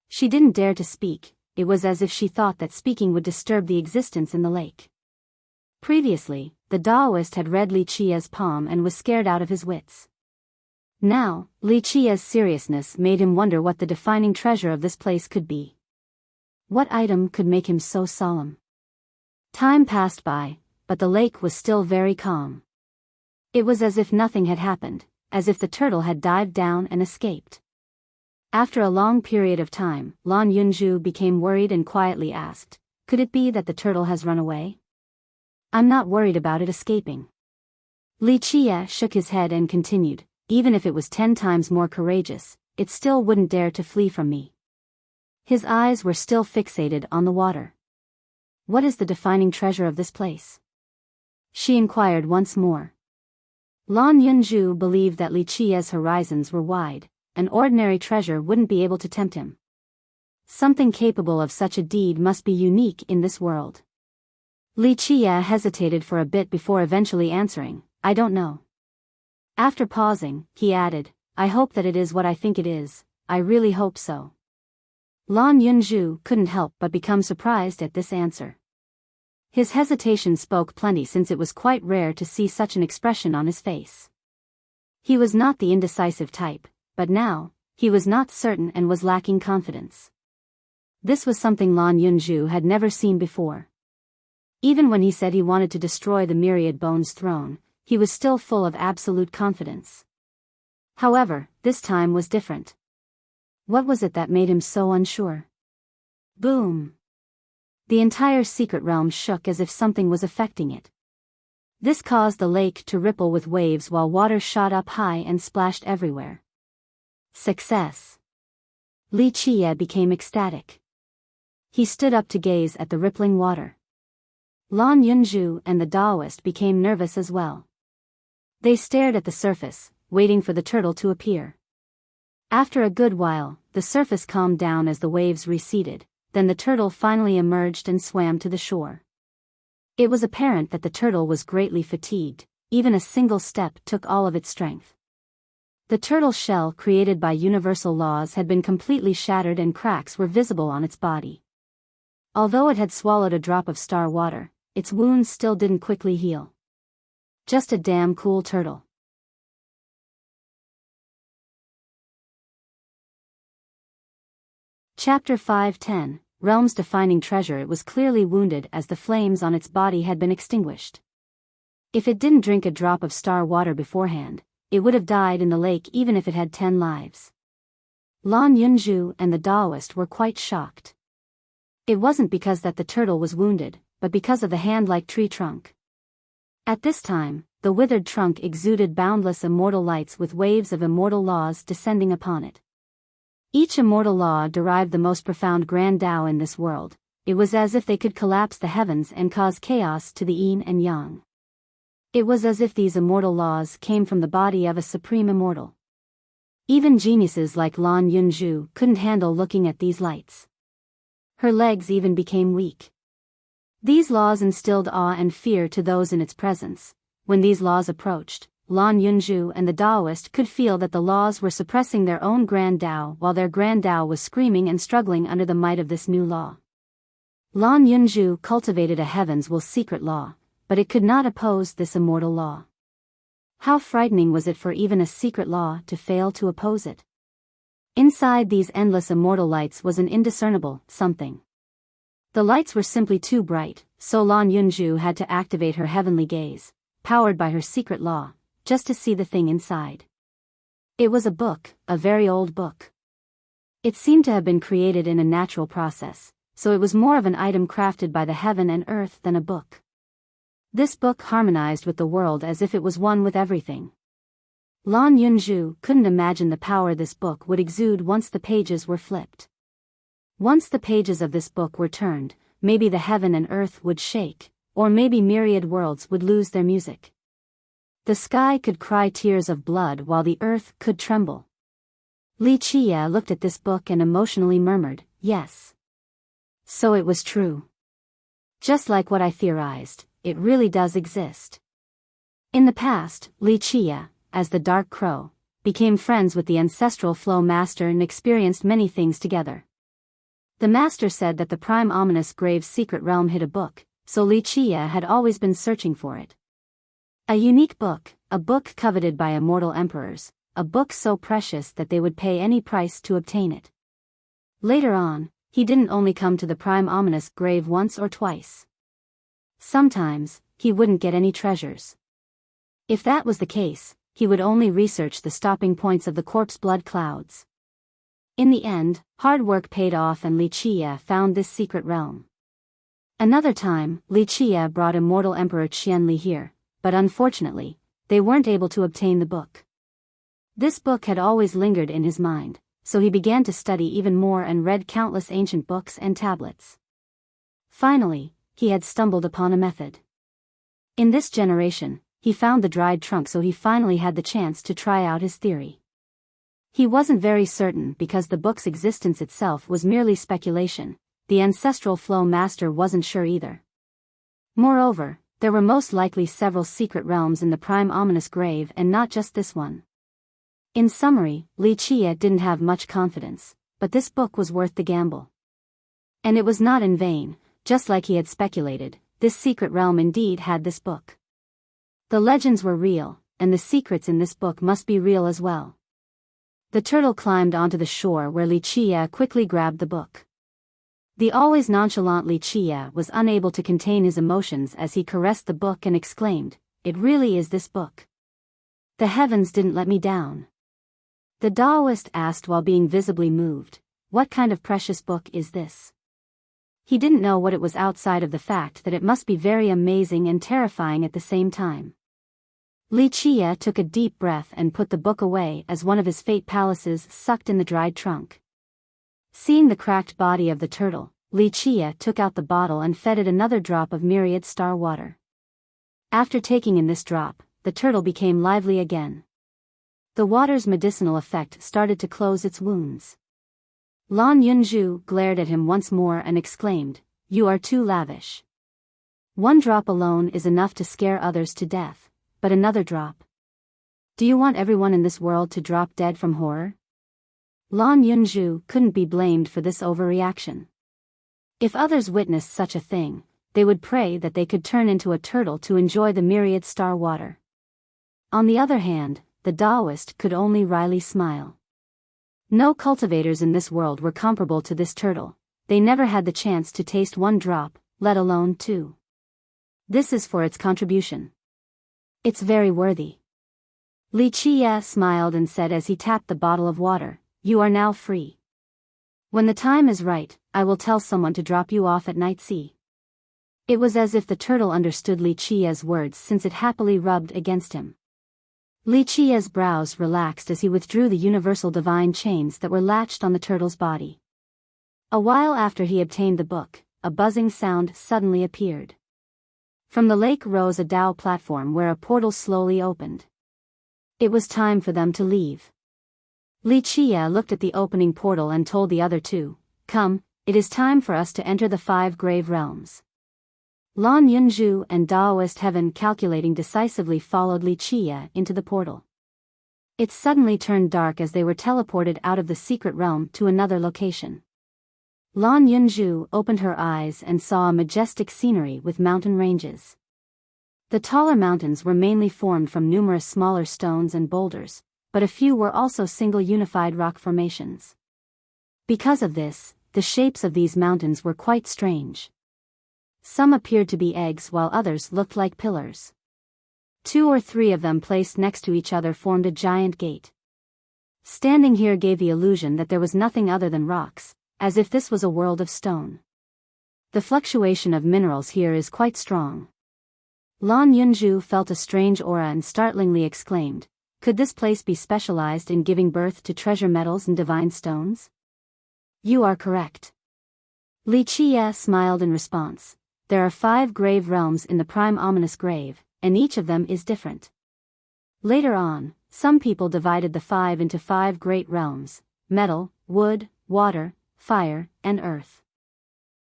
She didn't dare to speak, it was as if she thought that speaking would disturb the existence in the lake. Previously, the Taoist had read Li Qia's palm and was scared out of his wits. Now, Li Qia's seriousness made him wonder what the defining treasure of this place could be. What item could make him so solemn? Time passed by, but the lake was still very calm. It was as if nothing had happened, as if the turtle had dived down and escaped. After a long period of time, Lan Yunju became worried and quietly asked, "Could it be that the turtle has run away?" "I'm not worried about it escaping." Li Qia shook his head and continued, "Even if it was 10 times more courageous, it still wouldn't dare to flee from me." His eyes were still fixated on the water. "What is the defining treasure of this place?" she inquired once more. Lan Yunju believed that Li Qia's horizons were wide. An ordinary treasure wouldn't be able to tempt him. Something capable of such a deed must be unique in this world. Li Qia hesitated for a bit before eventually answering, "I don't know." After pausing, he added, "I hope that it is what I think it is, I really hope so." Lan Yunju couldn't help but become surprised at this answer. His hesitation spoke plenty since it was quite rare to see such an expression on his face. He was not the indecisive type, but now, he was not certain and was lacking confidence. This was something Lan Yunju had never seen before. Even when he said he wanted to destroy the Myriad Bones throne, he was still full of absolute confidence. However, this time was different. What was it that made him so unsure? Boom! The entire secret realm shook as if something was affecting it. This caused the lake to ripple with waves while water shot up high and splashed everywhere. Success! Li Qia became ecstatic. He stood up to gaze at the rippling water. Lan Yunju and the Taoist became nervous as well. They stared at the surface, waiting for the turtle to appear. After a good while, the surface calmed down as the waves receded, then the turtle finally emerged and swam to the shore. It was apparent that the turtle was greatly fatigued, even a single step took all of its strength. The turtle shell created by universal laws had been completely shattered and cracks were visible on its body. Although it had swallowed a drop of star water, its wounds still didn't quickly heal. Just a damn cool turtle. Chapter 5:10, Realm's defining treasure. It was clearly wounded as the flames on its body had been extinguished. If it didn't drink a drop of star water beforehand, it would have died in the lake even if it had 10 lives. Lan Yunju and the Taoist were quite shocked. It wasn't because that the turtle was wounded, but because of the hand-like tree trunk. At this time, the withered trunk exuded boundless immortal lights with waves of immortal laws descending upon it. Each immortal law derived the most profound grand Tao in this world. It was as if they could collapse the heavens and cause chaos to the yin and yang. It was as if these immortal laws came from the body of a supreme immortal. Even geniuses like Lan Yunju couldn't handle looking at these lights. Her legs even became weak. These laws instilled awe and fear to those in its presence. When these laws approached, Lan Yunju and the Taoist could feel that the laws were suppressing their own grand Tao while their grand Tao was screaming and struggling under the might of this new law. Lan Yunju cultivated a heaven's will secret law, but it could not oppose this immortal law. How frightening was it for even a secret law to fail to oppose it? Inside these endless immortal lights was an indiscernible something. The lights were simply too bright, so Lan Yunju had to activate her heavenly gaze, powered by her secret law, just to see the thing inside. It was a book, a very old book. It seemed to have been created in a natural process, so it was more of an item crafted by the heaven and earth than a book. This book harmonized with the world as if it was one with everything. Lan Yunju couldn't imagine the power this book would exude once the pages were flipped. Once the pages of this book were turned, maybe the heaven and earth would shake, or maybe myriad worlds would lose their music. The sky could cry tears of blood while the earth could tremble. Li Qia looked at this book and emotionally murmured, "Yes." So it was true. Just like what I theorized, it really does exist. In the past, Li Chia, as the Dark Crow, became friends with the ancestral flow master and experienced many things together. The master said that the prime ominous grave's secret realm hid a book, so Li Chia had always been searching for it. A unique book, a book coveted by immortal emperors, a book so precious that they would pay any price to obtain it. Later on, he didn't only come to the prime ominous grave once or twice. Sometimes, he wouldn't get any treasures. If that was the case, he would only research the stopping points of the corpse blood clouds. In the end, hard work paid off and Li Chia found this secret realm. Another time, Li Chia brought immortal Emperor Qianli here, but unfortunately, they weren't able to obtain the book. This book had always lingered in his mind, so he began to study even more and read countless ancient books and tablets. Finally, he had stumbled upon a method. In this generation, he found the dried trunk, so he finally had the chance to try out his theory. He wasn't very certain because the book's existence itself was merely speculation. The ancestral flow master wasn't sure either. Moreover, there were most likely several secret realms in the prime ominous grave and not just this one. In summary, Li Chia didn't have much confidence, but this book was worth the gamble. And it was not in vain, just like he had speculated, this secret realm indeed had this book. The legends were real, and the secrets in this book must be real as well. The turtle climbed onto the shore where Li Chia quickly grabbed the book. The always nonchalant Li Chia was unable to contain his emotions as he caressed the book and exclaimed, "It really is this book. The heavens didn't let me down." The Taoist asked while being visibly moved, "What kind of precious book is this?" He didn't know what it was outside of the fact that it must be very amazing and terrifying at the same time. Li Chia took a deep breath and put the book away as one of his fate palaces sucked in the dried trunk. Seeing the cracked body of the turtle, Li Chia took out the bottle and fed it another drop of myriad star water. After taking in this drop, the turtle became lively again. The water's medicinal effect started to close its wounds. Lan Yunju glared at him once more and exclaimed, "You are too lavish. One drop alone is enough to scare others to death, but another drop. Do you want everyone in this world to drop dead from horror?" Lan Yunju couldn't be blamed for this overreaction. If others witnessed such a thing, they would pray that they could turn into a turtle to enjoy the myriad star water. On the other hand, the Taoist could only wryly smile. No cultivators in this world were comparable to this turtle. They never had the chance to taste one drop, let alone two. This is for its contribution. It's very worthy. Li Chia smiled and said as he tapped the bottle of water, "You are now free. When the time is right, I will tell someone to drop you off at Night Sea." It was as if the turtle understood Li Chia's words since it happily rubbed against him. Li Chia's brows relaxed as he withdrew the universal divine chains that were latched on the turtle's body. A while after he obtained the book, a buzzing sound suddenly appeared. From the lake rose a dhow platform where a portal slowly opened. It was time for them to leave. Li Chia looked at the opening portal and told the other two, "Come, it is time for us to enter the 5 grave realms." Lan Yunju and Taoist Heaven calculating decisively followed Li Chia into the portal. It suddenly turned dark as they were teleported out of the secret realm to another location. Lan Yunju opened her eyes and saw a majestic scenery with mountain ranges. The taller mountains were mainly formed from numerous smaller stones and boulders, but a few were also single unified rock formations. Because of this, the shapes of these mountains were quite strange. Some appeared to be eggs while others looked like pillars. 2 or 3 of them placed next to each other formed a giant gate. Standing here gave the illusion that there was nothing other than rocks, as if this was a world of stone. The fluctuation of minerals here is quite strong. Lan Yunju felt a strange aura and startlingly exclaimed, "Could this place be specialized in giving birth to treasure metals and divine stones?" "You are correct." Li Chia smiled in response. "There are 5 grave realms in the prime ominous grave, and each of them is different. Later on, some people divided the 5 into 5 great realms: metal, wood, water, fire, and earth.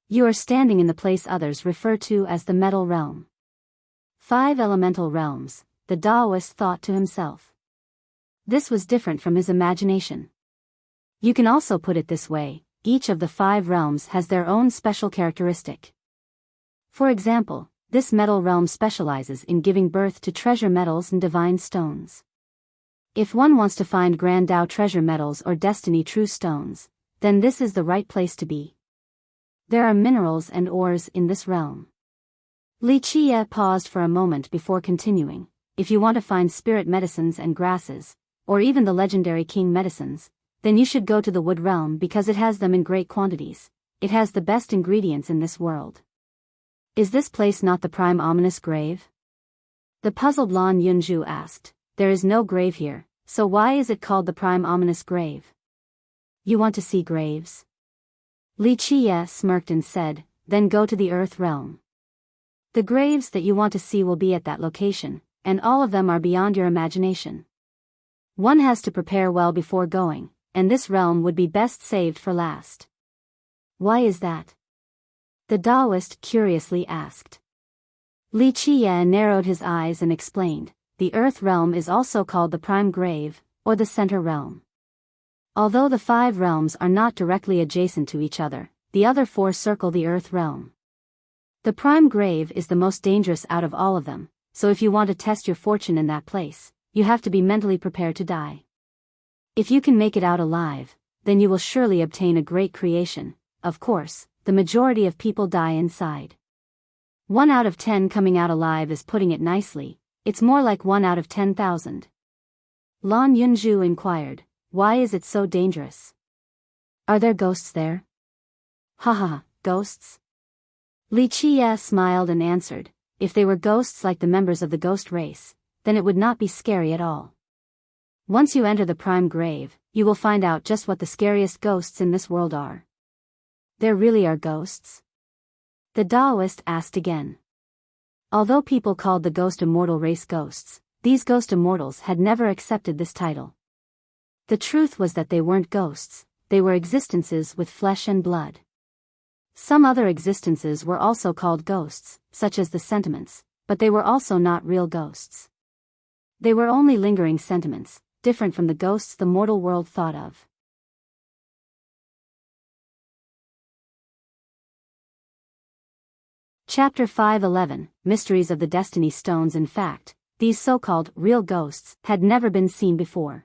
You are standing in the place others refer to as the metal realm. 5 elemental realms, the Taoist thought to himself. This was different from his imagination. You can also put it this way, each of the 5 realms has their own special characteristic. For example, this metal realm specializes in giving birth to treasure metals and divine stones. If one wants to find Grand Tao treasure metals or destiny true stones, then this is the right place to be. There are minerals and ores in this realm. Li Qie paused for a moment before continuing. If you want to find spirit medicines and grasses, or even the legendary king medicines, then you should go to the wood realm because it has them in great quantities. It has the best ingredients in this world. Is this place not the prime ominous grave? The puzzled Lan Yunju asked. There is no grave here, so why is it called the prime ominous grave? You want to see graves? Li Qie smirked and said, then go to the earth realm. The graves that you want to see will be at that location, and all of them are beyond your imagination. One has to prepare well before going, and this realm would be best saved for last. Why is that? The Taoist curiously asked. Li Qie narrowed his eyes and explained, the earth realm is also called the prime grave, or the center realm. Although the 5 realms are not directly adjacent to each other, the other 4 circle the earth realm. The prime grave is the most dangerous out of all of them, so if you want to test your fortune in that place, you have to be mentally prepared to die. If you can make it out alive, then you will surely obtain a great creation. Of course, the majority of people die inside. 1 out of 10 coming out alive is putting it nicely, it's more like 1 out of 10,000. Lan Yunju inquired, why is it so dangerous? Are there ghosts there? Haha, ghosts? Li Qie smiled and answered, if they were ghosts like the members of the ghost race, then it would not be scary at all. Once you enter the prime grave, you will find out just what the scariest ghosts in this world are. There really are ghosts? The Taoist asked again. Although people called the ghost immortal race ghosts, these ghost immortals had never accepted this title. The truth was that they weren't ghosts, they were existences with flesh and blood. Some other existences were also called ghosts, such as the sentiments, but they were also not real ghosts. They were only lingering sentiments, different from the ghosts the mortal world thought of. Chapter 511, Mysteries of the Destiny Stones. In fact, these so-called real ghosts had never been seen before.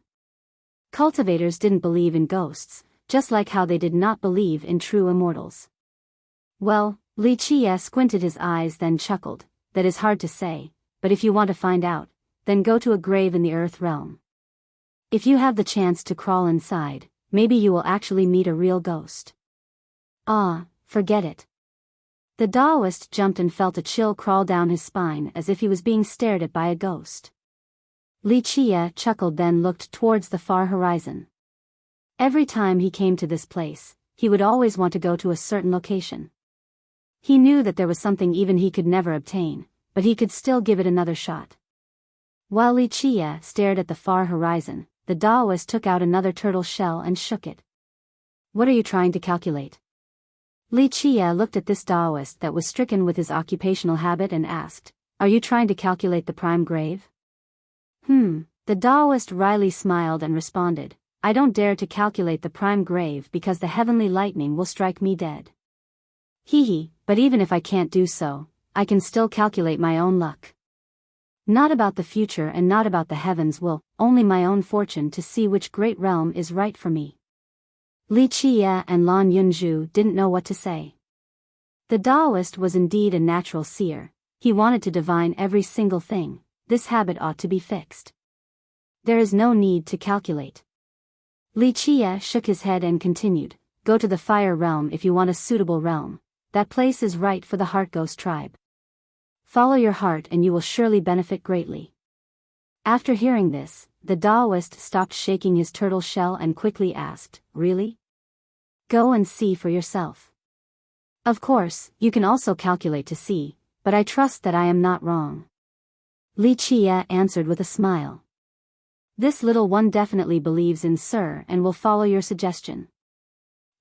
Cultivators didn't believe in ghosts, just like how they did not believe in true immortals. Well, Li Qie squinted his eyes then chuckled, that is hard to say, but if you want to find out, then go to a grave in the earth realm. If you have the chance to crawl inside, maybe you will actually meet a real ghost. Ah, forget it. The Taoist jumped and felt a chill crawl down his spine as if he was being stared at by a ghost. Li Qie chuckled then looked towards the far horizon. Every time he came to this place, he would always want to go to a certain location. He knew that there was something even he could never obtain, but he could still give it another shot. While Li Qie stared at the far horizon, the Taoist took out another turtle shell and shook it. What are you trying to calculate? Li Qie looked at this Taoist that was stricken with his occupational habit and asked, are you trying to calculate the prime grave? The Taoist wryly smiled and responded, I don't dare to calculate the prime grave because the heavenly lightning will strike me dead. Hee, but even if I can't do so, I can still calculate my own luck. Not about the future and not about the heavens will, only my own fortune to see which great realm is right for me. Li Qie and Lan Yunju didn't know what to say. The Taoist was indeed a natural seer, he wanted to divine every single thing, this habit ought to be fixed. There is no need to calculate. Li Qie shook his head and continued, go to the fire realm if you want a suitable realm, that place is right for the heart ghost tribe. Follow your heart and you will surely benefit greatly. After hearing this, the Taoist stopped shaking his turtle shell and quickly asked, really? Go and see for yourself. Of course, you can also calculate to see, but I trust that I am not wrong. Li Qie answered with a smile. This little one definitely believes in Sir and will follow your suggestion.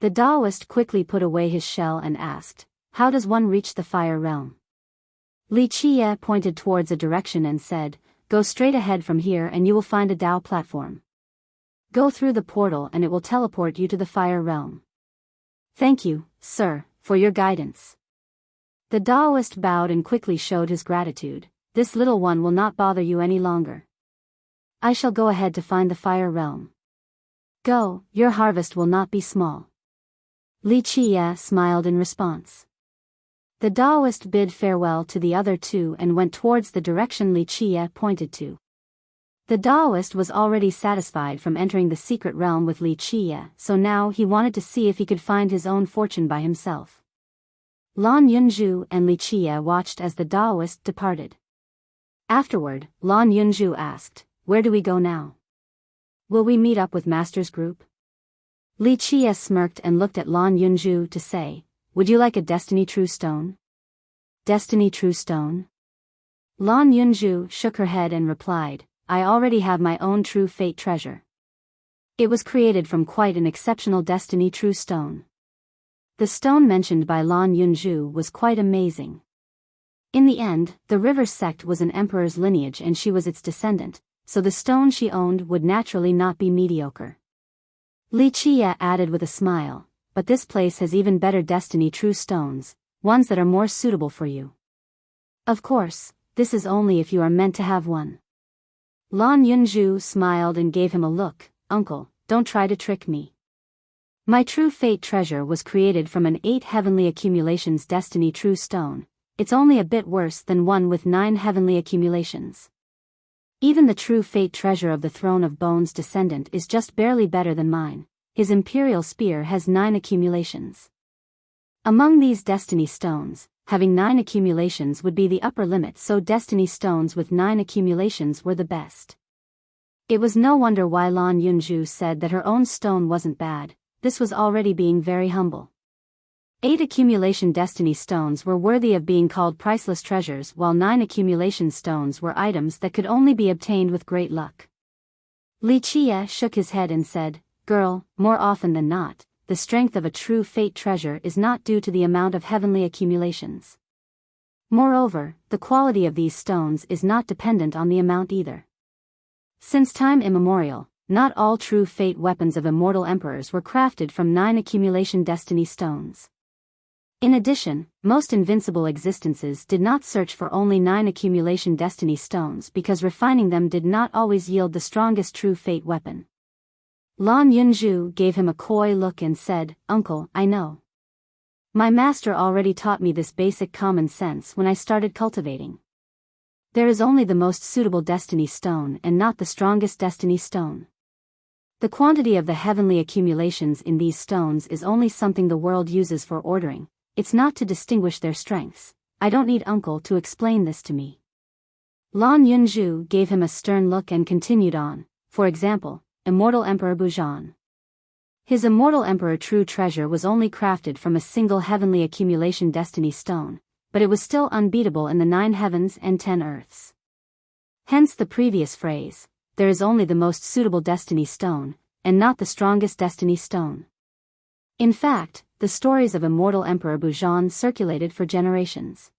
The Taoist quickly put away his shell and asked, how does one reach the fire realm? Li Qiye pointed towards a direction and said, "Go straight ahead from here and you will find a Dao platform. Go through the portal and it will teleport you to the fire realm." "Thank you, sir, for your guidance." The Daoist bowed and quickly showed his gratitude. "This little one will not bother you any longer. I shall go ahead to find the fire realm. Go, your harvest will not be small." Li Qiye smiled in response. The Daoist bid farewell to the other two and went towards the direction Li Qiye pointed to. The Daoist was already satisfied from entering the secret realm with Li Qiye, so now he wanted to see if he could find his own fortune by himself. Lan Yunzhu and Li Qiye watched as the Daoist departed. Afterward, Lan Yunzhu asked, "Where do we go now? Will we meet up with Master's group?" Li Qiye smirked and looked at Lan Yunzhu to say, "Would you like a Destiny True Stone?" "Destiny True Stone?" Lan Yunzhu shook her head and replied, "I already have my own True Fate treasure. It was created from quite an exceptional Destiny True Stone." The stone mentioned by Lan Yunzhu was quite amazing. In the end, the river sect was an emperor's lineage and she was its descendant, so the stone she owned would naturally not be mediocre. Li Qiye added with a smile, "But this place has even better Destiny True Stones, ones that are more suitable for you." "Of course, this is only if you are meant to have one." Lan Yunzhu smiled and gave him a look. "Uncle, don't try to trick me. My True Fate treasure was created from an 8 heavenly accumulations Destiny True Stone. It's only a bit worse than one with 9 heavenly accumulations. Even the True Fate treasure of the Throne of Bones descendant is just barely better than mine. His Imperial Spear has 9 accumulations. Among these Destiny Stones, having 9 accumulations would be the upper limit, so Destiny Stones with 9 accumulations were the best." It was no wonder why Lan Yunzhu said that her own stone wasn't bad. This was already being very humble. 8 accumulation Destiny Stones were worthy of being called priceless treasures, while 9 accumulation stones were items that could only be obtained with great luck. Li Qiye shook his head and said, "Girl, more often than not, the strength of a True Fate treasure is not due to the amount of heavenly accumulations. Moreover, the quality of these stones is not dependent on the amount either. Since time immemorial, not all True Fate weapons of immortal emperors were crafted from 9 accumulation Destiny Stones. In addition, most invincible existences did not search for only 9 accumulation Destiny Stones because refining them did not always yield the strongest True Fate weapon." Lan Yunzhu gave him a coy look and said, "Uncle, I know. My master already taught me this basic common sense when I started cultivating. There is only the most suitable Destiny Stone and not the strongest Destiny Stone. The quantity of the heavenly accumulations in these stones is only something the world uses for ordering. It's not to distinguish their strengths. I don't need uncle to explain this to me." Lan Yunzhu gave him a stern look and continued on. "For example, Immortal Emperor Bujan. His Immortal Emperor True Treasure was only crafted from a single heavenly accumulation Destiny Stone, but it was still unbeatable in the 9 heavens and 10 earths. Hence the previous phrase, there is only the most suitable Destiny Stone, and not the strongest Destiny Stone." In fact, the stories of Immortal Emperor Bujan circulated for generations.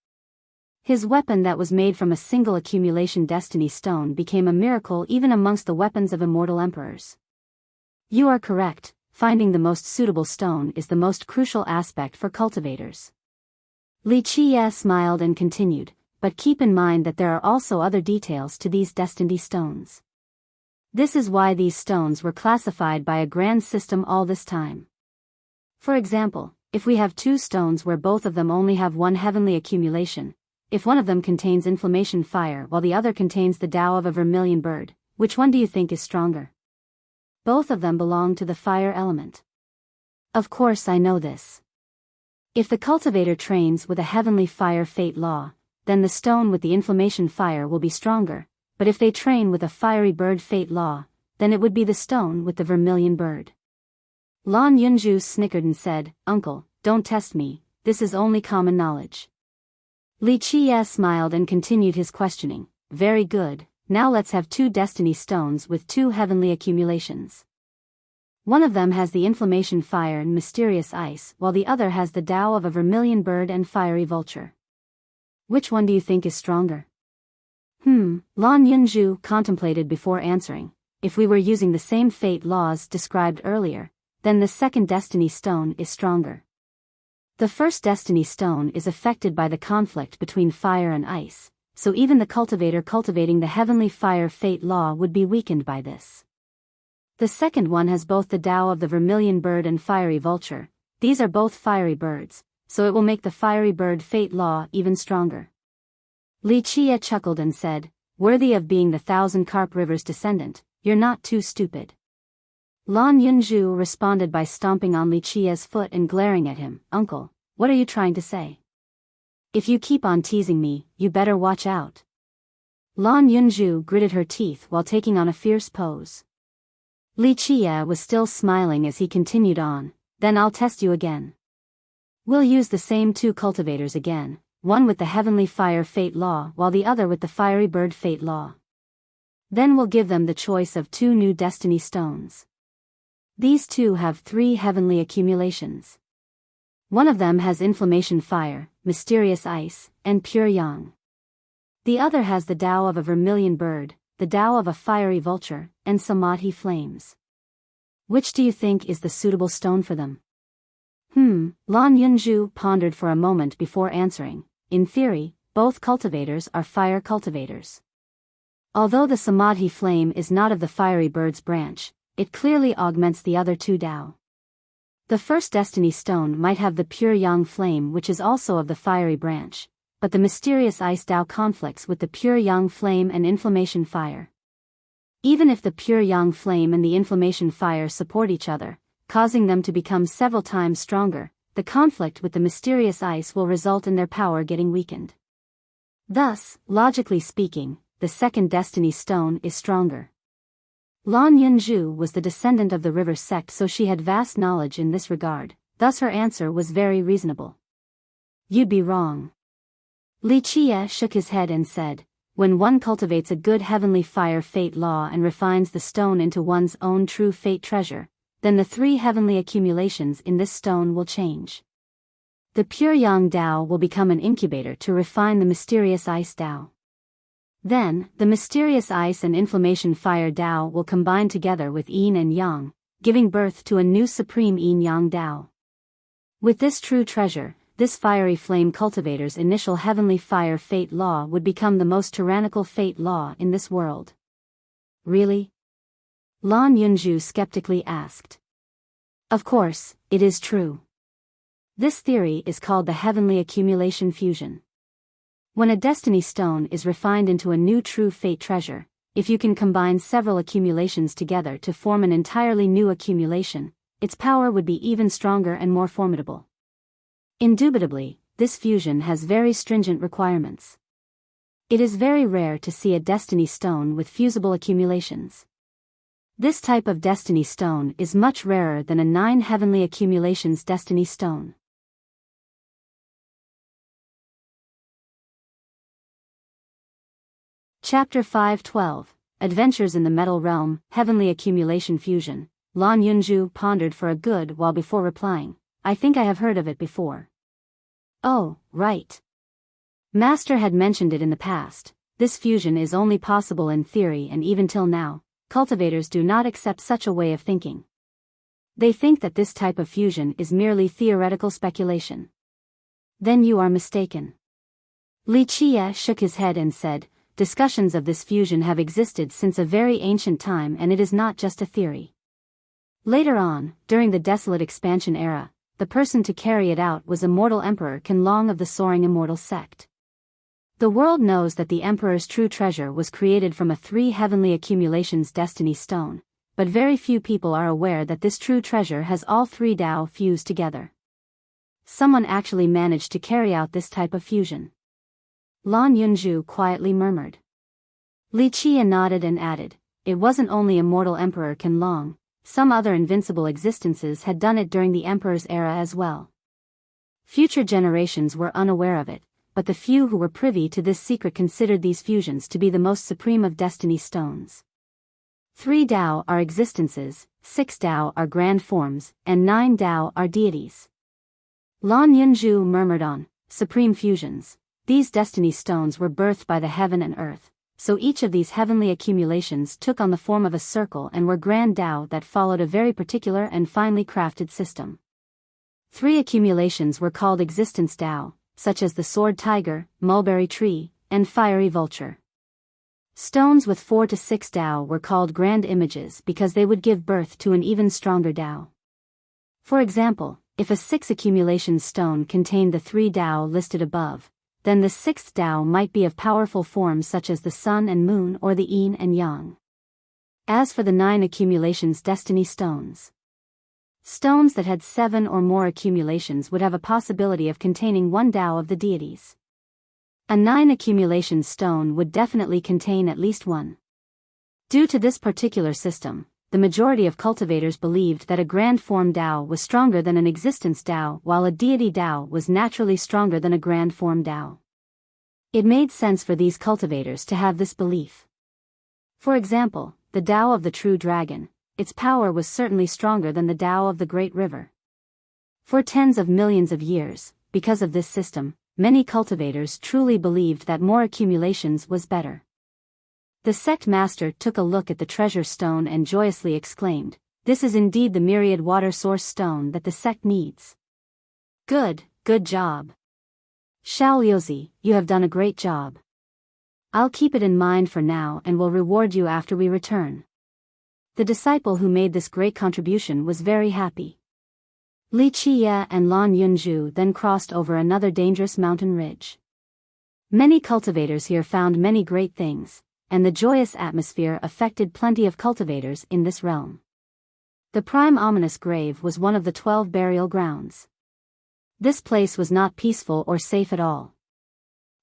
His weapon that was made from a single accumulation Destiny Stone became a miracle even amongst the weapons of immortal emperors. You are correct, finding the most suitable stone is the most crucial aspect for cultivators. Li Qiye smiled and continued, "But keep in mind that there are also other details to these Destiny Stones. This is why these stones were classified by a grand system all this time. For example, if we have 2 stones where both of them only have 1 heavenly accumulation, if one of them contains inflammation fire while the other contains the Tao of a vermilion bird, which one do you think is stronger? Both of them belong to the fire element. Of course I know this. If the cultivator trains with a heavenly fire fate law, then the stone with the inflammation fire will be stronger, but if they train with a fiery bird fate law, then it would be the stone with the vermilion bird." Lan Yunzhu snickered and said, "Uncle, don't test me, this is only common knowledge." Li Qiye smiled and continued his questioning. "Very good, now let's have 2 Destiny Stones with 2 heavenly accumulations. One of them has the inflammation fire and mysterious ice while the other has the Tao of a vermilion bird and fiery vulture. Which one do you think is stronger? Lan Yunju contemplated before answering. If we were using the same fate laws described earlier, then the second destiny stone is stronger. The first destiny stone is affected by the conflict between fire and ice, so even the cultivator cultivating the heavenly fire fate law would be weakened by this. The second one has both the Tao of the vermilion bird and fiery vulture. These are both fiery birds, so it will make the fiery bird fate law even stronger. Li Chia chuckled and said, "Worthy of being the 1,000 Carp River's descendant, you're not too stupid." Lan Yunju responded by stomping on Li Chia's foot and glaring at him. "Uncle, what are you trying to say? If you keep on teasing me, you better watch out." Lan Yunju gritted her teeth while taking on a fierce pose. Li Chia was still smiling as he continued on, "Then I'll test you again. We'll use the same two cultivators again, one with the heavenly fire fate law while the other with the fiery bird fate law. Then we'll give them the choice of two new destiny stones. These two have 3 heavenly accumulations. One of them has inflammation fire, mysterious ice, and pure yang. The other has the Tao of a vermilion bird, the Tao of a fiery vulture, and samadhi flames. Which do you think is the suitable stone for them?" Lan Yunju pondered for a moment before answering. In theory, both cultivators are fire cultivators. Although the samadhi flame is not of the fiery bird's branch, it clearly augments the other two Tao. The first destiny stone might have the pure yang flame which is also of the fiery branch, but the mysterious ice Tao conflicts with the pure yang flame and inflammation fire. Even if the pure yang flame and the inflammation fire support each other, causing them to become several times stronger, the conflict with the mysterious ice will result in their power getting weakened. Thus, logically speaking, the second destiny stone is stronger. Lan Yunju was the descendant of the river sect, so she had vast knowledge in this regard, thus her answer was very reasonable. "You'd be wrong." Li Chia shook his head and said, "When one cultivates a good heavenly fire fate law and refines the stone into one's own true fate treasure, then the 3 heavenly accumulations in this stone will change. The pure yang Tao will become an incubator to refine the mysterious ice Tao. Then, the mysterious ice and inflammation fire Tao will combine together with yin and yang, giving birth to a new supreme yin-yang Tao. With this true treasure, this fiery flame cultivator's initial heavenly fire fate law would become the most tyrannical fate law in this world." "Really?" Lan Yunju skeptically asked. "Of course, it is true. This theory is called the heavenly accumulation fusion. When a destiny stone is refined into a new true fate treasure, if you can combine several accumulations together to form an entirely new accumulation, its power would be even stronger and more formidable. Indubitably, this fusion has very stringent requirements. It is very rare to see a destiny stone with fusible accumulations. This type of destiny stone is much rarer than a 9 heavenly accumulations destiny stone." Chapter 512, Adventures in the Metal Realm, Heavenly Accumulation Fusion. Lan Yunju pondered for a good while before replying, "I think I have heard of it before." "Oh, right. Master had mentioned it in the past. This fusion is only possible in theory, and even till now, cultivators do not accept such a way of thinking. They think that this type of fusion is merely theoretical speculation." "Then you are mistaken." Li Chia shook his head and said, "Discussions of this fusion have existed since a very ancient time, and it is not just a theory. Later on, during the Desolate Expansion era, the person to carry it out was Immortal Emperor Qianlong of the Soaring Immortal Sect. The world knows that the Emperor's true treasure was created from a 3 heavenly accumulations destiny stone, but very few people are aware that this true treasure has all 3 Tao fused together. Someone actually managed to carry out this type of fusion." Lan Yunju quietly murmured. Li Chia nodded and added, "It wasn't only Immortal Emperor Qianlong, some other invincible existences had done it during the Emperor's era as well. Future generations were unaware of it, but the few who were privy to this secret considered these fusions to be the most supreme of destiny stones. 3 Tao are existences, 6 Tao are grand forms, and 9 Tao are deities." Lan Yunju murmured on, "Supreme fusions. these destiny stones were birthed by the heaven and earth, so each of these heavenly accumulations took on the form of a circle and were grand Tao that followed a very particular and finely crafted system. 3 accumulations were called existence Tao, such as the sword tiger, mulberry tree, and fiery vulture. Stones with 4 to 6 Tao were called grand images because they would give birth to an even stronger Tao. For example, if a 6 accumulation stone contained the 3 Tao listed above, then the 6th Tao might be of powerful forms such as the sun and moon or the yin and yang. As for the 9 accumulations destiny stones, stones that had 7 or more accumulations would have a possibility of containing 1 Tao of the deities. A 9 accumulation stone would definitely contain at least 1. Due to this particular system, the majority of cultivators believed that a grand form Tao was stronger than an existence Tao, while a deity Tao was naturally stronger than a grand form Tao. It made sense for these cultivators to have this belief. For example, the Tao of the true dragon, its power was certainly stronger than the Tao of the great river. For tens of millions of years, because of this system, many cultivators truly believed that more accumulations was better. The sect master took a look at the treasure stone and joyously exclaimed, "This is indeed the myriad water source stone that the sect needs." Good job. Shaoliozi, you have done a great job. I'll keep it in mind for now and will reward you after we return. The disciple who made this great contribution was very happy. Li Qiye and Lan Yunzhu then crossed over another dangerous mountain ridge. Many cultivators here found many great things, and the joyous atmosphere affected plenty of cultivators in this realm. The prime ominous grave was one of the 12 burial grounds. This place was not peaceful or safe at all.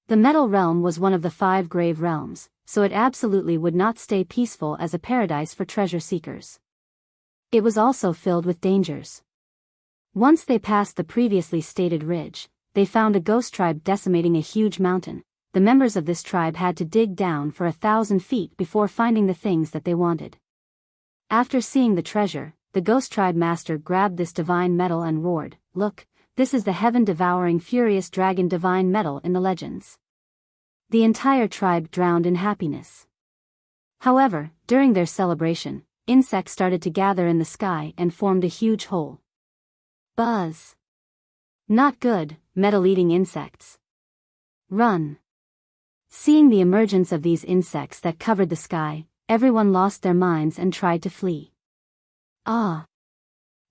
The metal realm was one of the 5 grave realms, so it absolutely would not stay peaceful as a paradise for treasure seekers. It was also filled with dangers. Once they passed the previously stated ridge, they found a ghost tribe decimating a huge mountain. The members of this tribe had to dig down for 1,000 feet before finding the things that they wanted. After seeing the treasure, the ghost tribe master grabbed this divine metal and roared, "Look, this is the heaven-devouring furious dragon divine metal in the legends." The entire tribe drowned in happiness. However, during their celebration, insects started to gather in the sky and formed a huge hole. Buzz! Not good, metal-eating insects. Run! Seeing the emergence of these insects that covered the sky, everyone lost their minds and tried to flee. Ah!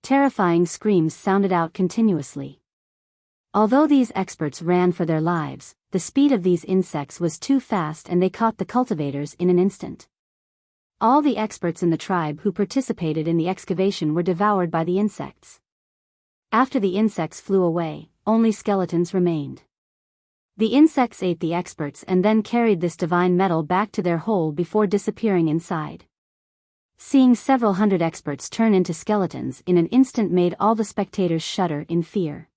Terrifying screams sounded out continuously. Although these experts ran for their lives, the speed of these insects was too fast and they caught the cultivators in an instant. All the experts in the tribe who participated in the excavation were devoured by the insects. After the insects flew away, only skeletons remained. The insects ate the experts and then carried this divine metal back to their hole before disappearing inside. Seeing several hundred experts turn into skeletons in an instant made all the spectators shudder in fear.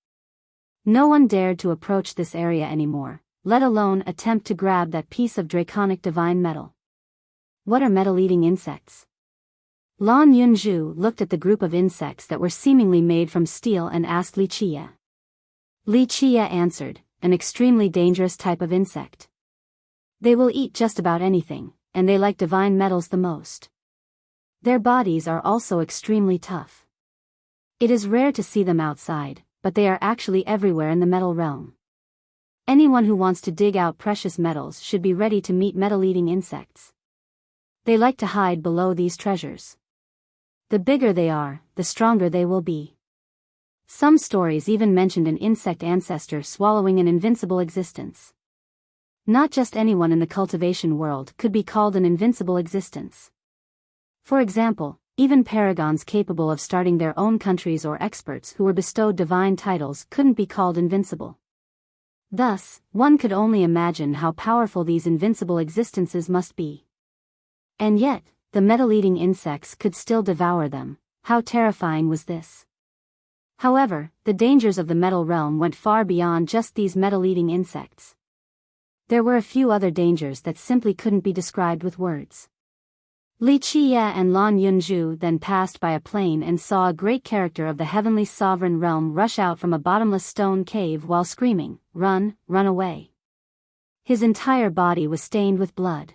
No one dared to approach this area anymore, let alone attempt to grab that piece of draconic divine metal. What are metal-eating insects? Lan Yunzhu looked at the group of insects that were seemingly made from steel and asked Li Qiye. Li Qiye answered, "An extremely dangerous type of insect. They will eat just about anything, and they like divine metals the most. Their bodies are also extremely tough. It is rare to see them outside, but they are actually everywhere in the metal realm. Anyone who wants to dig out precious metals should be ready to meet metal-eating insects. They like to hide below these treasures. The bigger they are, the stronger they will be." Some stories even mentioned an insect ancestor swallowing an invincible existence. Not just anyone in the cultivation world could be called an invincible existence. For example, even paragons capable of starting their own countries or experts who were bestowed divine titles couldn't be called invincible. Thus, one could only imagine how powerful these invincible existences must be. And yet, the metal-eating insects could still devour them. How terrifying was this? However, the dangers of the metal realm went far beyond just these metal-eating insects. There were a few other dangers that simply couldn't be described with words. Li Qiye and Lan Yunzhu then passed by a plain and saw a great character of the heavenly sovereign realm rush out from a bottomless stone cave while screaming, "Run, run away." His entire body was stained with blood.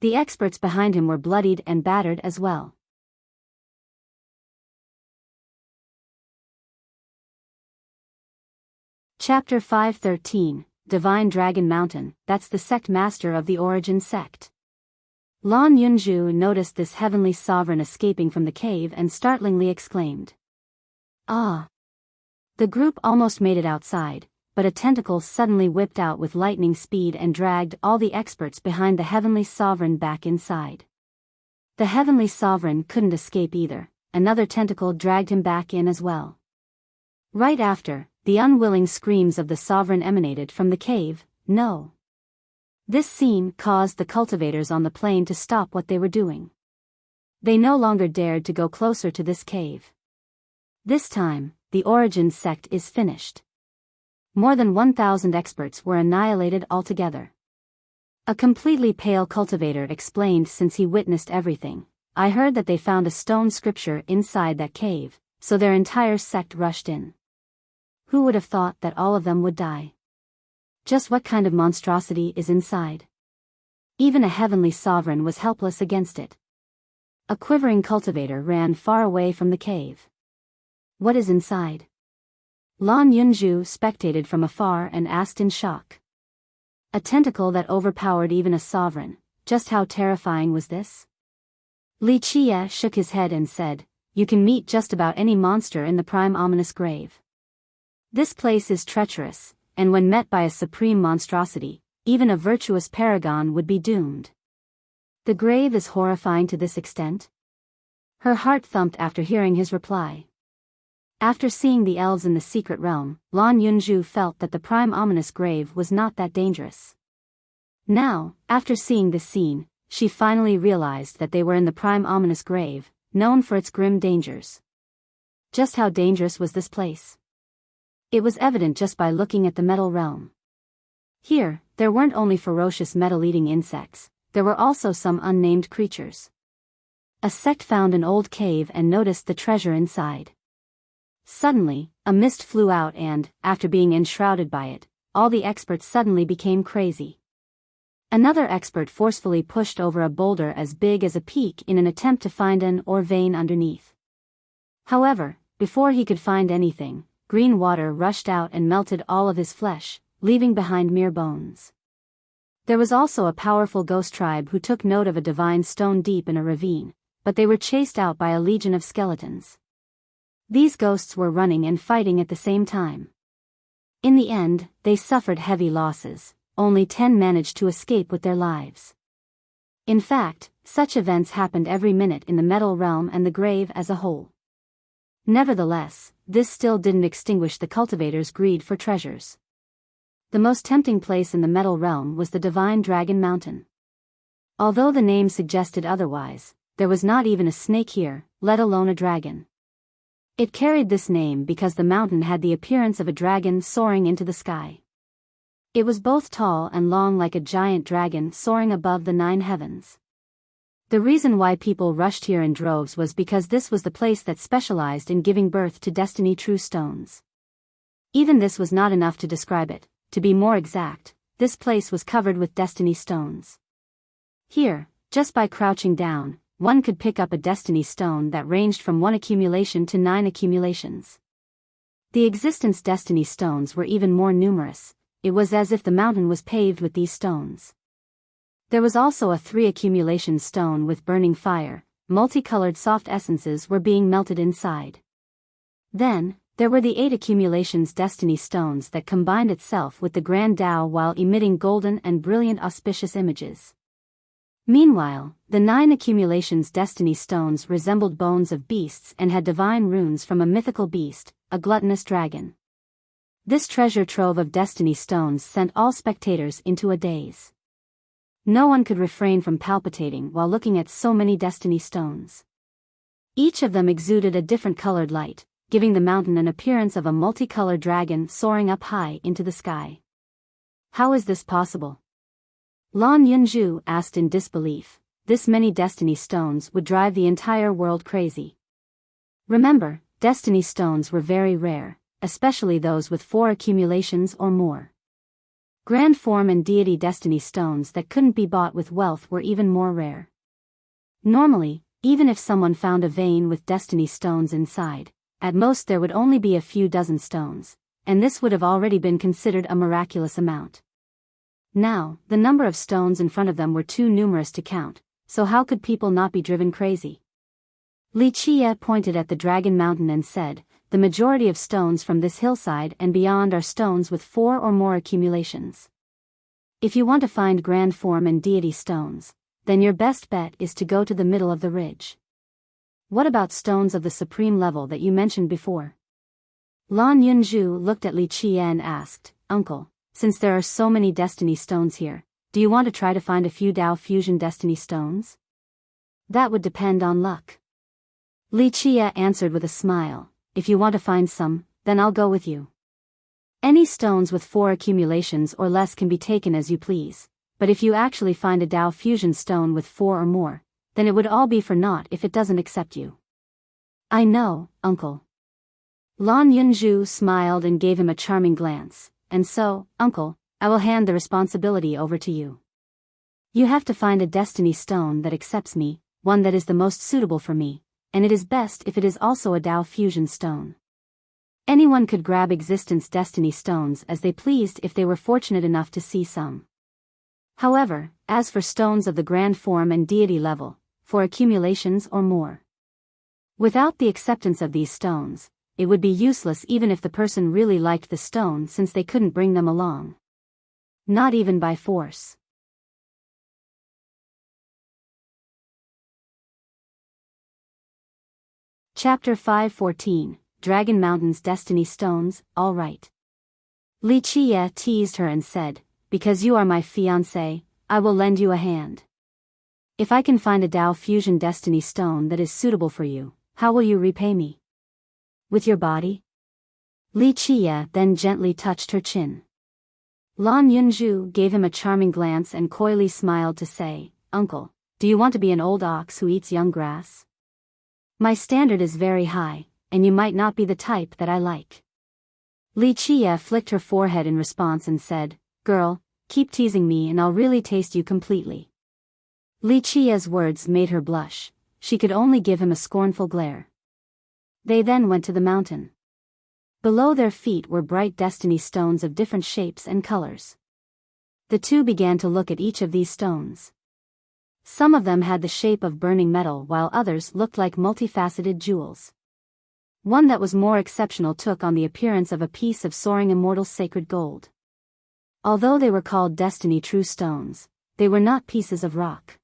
The experts behind him were bloodied and battered as well. Chapter 513, Divine Dragon Mountain. That's the sect master of the Origin sect. Lan Yunju noticed this heavenly sovereign escaping from the cave and startlingly exclaimed, "Ah!" The group almost made it outside, but a tentacle suddenly whipped out with lightning speed and dragged all the experts behind the heavenly sovereign back inside. The heavenly sovereign couldn't escape either. Another tentacle dragged him back in as well. Right after, the unwilling screams of the sovereign emanated from the cave. No. This scene caused the cultivators on the plain to stop what they were doing. They no longer dared to go closer to this cave. This time, the Origin sect is finished. More than 1,000 experts were annihilated altogether. A completely pale cultivator explained since he witnessed everything. "I heard that they found a stone scripture inside that cave, so their entire sect rushed in. Who would have thought that all of them would die? Just what kind of monstrosity is inside? Even a heavenly sovereign was helpless against it." A quivering cultivator ran far away from the cave. "What is inside?" Lan Yunju spectated from afar and asked in shock. A tentacle that overpowered even a sovereign. Just how terrifying was this? Li Qie shook his head and said, "You can meet just about any monster in the prime ominous grave. This place is treacherous, and when met by a supreme monstrosity, even a virtuous paragon would be doomed." The grave is horrifying to this extent? Her heart thumped after hearing his reply. After seeing the elves in the secret realm, Lan Yunju felt that the prime ominous grave was not that dangerous. Now, after seeing this scene, she finally realized that they were in the prime ominous grave, known for its grim dangers. Just how dangerous was this place? It was evident just by looking at the metal realm. Here, there weren't only ferocious metal-eating insects, there were also some unnamed creatures. A sect found an old cave and noticed the treasure inside. Suddenly, a mist flew out and, after being enshrouded by it, all the experts suddenly became crazy. Another expert forcefully pushed over a boulder as big as a peak in an attempt to find an ore vein underneath. However, before he could find anything, green water rushed out and melted all of his flesh, leaving behind mere bones. There was also a powerful ghost tribe who took note of a divine stone deep in a ravine, but they were chased out by a legion of skeletons. These ghosts were running and fighting at the same time. In the end, they suffered heavy losses. Only 10 managed to escape with their lives. In fact, such events happened every minute in the metal realm and the grave as a whole. Nevertheless, this still didn't extinguish the cultivators' greed for treasures. The most tempting place in the metal realm was the Divine Dragon Mountain. Although the name suggested otherwise, there was not even a snake here, let alone a dragon. It carried this name because the mountain had the appearance of a dragon soaring into the sky. It was both tall and long like a giant dragon soaring above the 9 heavens. The reason why people rushed here in droves was because this was the place that specialized in giving birth to Destiny True Stones. Even this was not enough to describe it. To be more exact, this place was covered with Destiny Stones. Here, just by crouching down, one could pick up a Destiny Stone that ranged from 1 accumulation to 9 accumulations. The existence Destiny Stones were even more numerous. It was as if the mountain was paved with these stones. There was also a 3 accumulation stone with burning fire. Multicolored soft essences were being melted inside. Then, there were the 8 accumulations Destiny Stones that combined itself with the Grand Tao while emitting golden and brilliant auspicious images. Meanwhile, the 9 accumulations Destiny Stones resembled bones of beasts and had divine runes from a mythical beast, a gluttonous dragon. This treasure trove of Destiny Stones sent all spectators into a daze. No one could refrain from palpitating while looking at so many Destiny Stones. Each of them exuded a different colored light, giving the mountain an appearance of a multicolored dragon soaring up high into the sky. How is this possible? Lan Yunju asked in disbelief. This many Destiny Stones would drive the entire world crazy. Remember, Destiny Stones were very rare, especially those with 4 accumulations or more. Grand form and deity destiny stones that couldn't be bought with wealth were even more rare. Normally, even if someone found a vein with destiny stones inside, at most there would only be a few dozen stones, and this would have already been considered a miraculous amount. Now, the number of stones in front of them were too numerous to count, so how could people not be driven crazy? Li Qie pointed at the Dragon Mountain and said, "The majority of stones from this hillside and beyond are stones with 4 or more accumulations. If you want to find grand form and deity stones, then your best bet is to go to the middle of the ridge. What about stones of the supreme level that you mentioned before?" Lan Yunzhu looked at Li Qie and asked, "Uncle, since there are so many destiny stones here, do you want to try to find a few Dao fusion destiny stones?" "That would depend on luck." Li Qie answered with a smile, "If you want to find some, then I'll go with you. Any stones with 4 accumulations or less can be taken as you please, but if you actually find a Dao fusion stone with 4 or more, then it would all be for naught if it doesn't accept you." "I know, uncle." Lan Yunzhu smiled and gave him a charming glance, "And so, uncle, I will hand the responsibility over to you. You have to find a destiny stone that accepts me, one that is the most suitable for me, and it is best if it is also a Dao fusion stone. Anyone could grab existence destiny stones as they pleased if they were fortunate enough to see some. However, as for stones of the grand form and deity level, for accumulations or more, without the acceptance of these stones, it would be useless even if the person really liked the stone, since they couldn't bring them along. Not even by force. Chapter 514, Dragon Mountain's Destiny Stones, all right. Li Qie teased her and said, "Because you are my fiancé, I will lend you a hand. If I can find a Dao fusion destiny stone that is suitable for you, how will you repay me?" "With your body?" Li Qie then gently touched her chin. Lan Yunzhu gave him a charming glance and coyly smiled to say, "Uncle, do you want to be an old ox who eats young grass? My standard is very high, and you might not be the type that I like." Li Qie flicked her forehead in response and said, "Girl, keep teasing me and I'll really taste you completely." Li Qie's words made her blush. She could only give him a scornful glare. They then went to the mountain. Below their feet were bright destiny stones of different shapes and colors. The two began to look at each of these stones. Some of them had the shape of burning metal while others looked like multifaceted jewels. One that was more exceptional took on the appearance of a piece of soaring immortal sacred gold. Although they were called destiny true stones, they were not pieces of rock.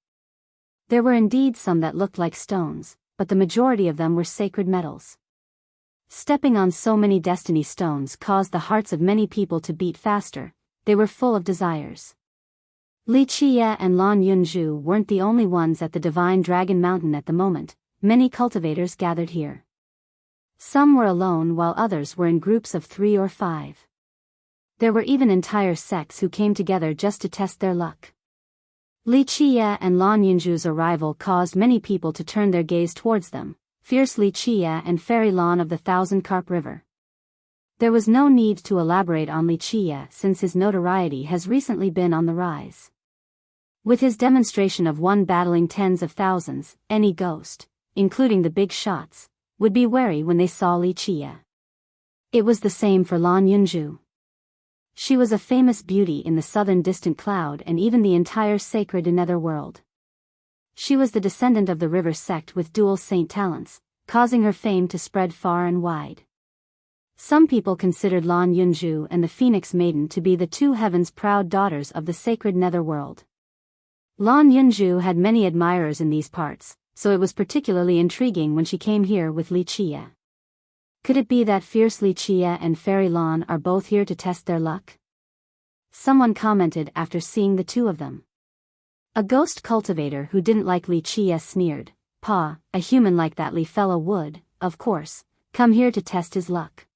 There were indeed some that looked like stones, but the majority of them were sacred metals. Stepping on so many destiny stones caused the hearts of many people to beat faster. They were full of desires. Li Qie and Lan Yunzhu weren't the only ones at the Divine Dragon Mountain at the moment. Many cultivators gathered here. Some were alone while others were in groups of 3 or 5. There were even entire sects who came together just to test their luck. Li Qie and Lan Yunzhu's arrival caused many people to turn their gaze towards them, fierce Li Qie and Fairy Lan of the Thousand Carp River. There was no need to elaborate on Li Qie since his notoriety has recently been on the rise. With his demonstration of one battling tens of thousands, any ghost, including the big shots, would be wary when they saw Li Qie. It was the same for Lan Yunzhu. She was a famous beauty in the southern distant cloud and even the entire sacred netherworld. She was the descendant of the river sect with dual saint talents, causing her fame to spread far and wide. Some people considered Lan Yunzhu and the Phoenix Maiden to be the two heavens' proud daughters of the sacred netherworld. Lan Yunzhu had many admirers in these parts, so it was particularly intriguing when she came here with Li Qie. Could it be that fierce Li Qie and Fairy Lan are both here to test their luck? Someone commented after seeing the two of them. A ghost cultivator who didn't like Li Qie sneered, "Pa, a human like that Li fella would, of course, come here to test his luck.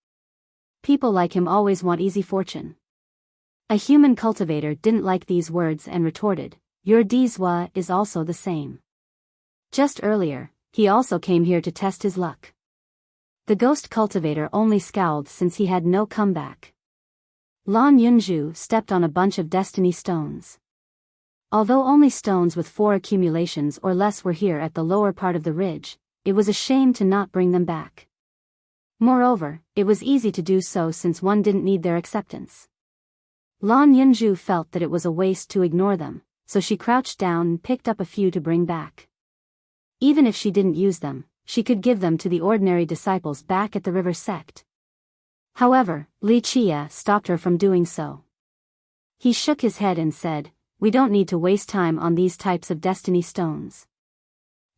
People like him always want easy fortune." A human cultivator didn't like these words and retorted, "Your Dizwa is also the same. Just earlier, he also came here to test his luck." The ghost cultivator only scowled since he had no comeback. Lan Yunju stepped on a bunch of destiny stones. Although only stones with 4 accumulations or less were here at the lower part of the ridge, it was a shame to not bring them back. Moreover, it was easy to do so since one didn't need their acceptance. Lan Yunju felt that it was a waste to ignore them, so she crouched down and picked up a few to bring back. Even if she didn't use them, she could give them to the ordinary disciples back at the river sect. However, Li Chia stopped her from doing so. He shook his head and said, "We don't need to waste time on these types of destiny stones.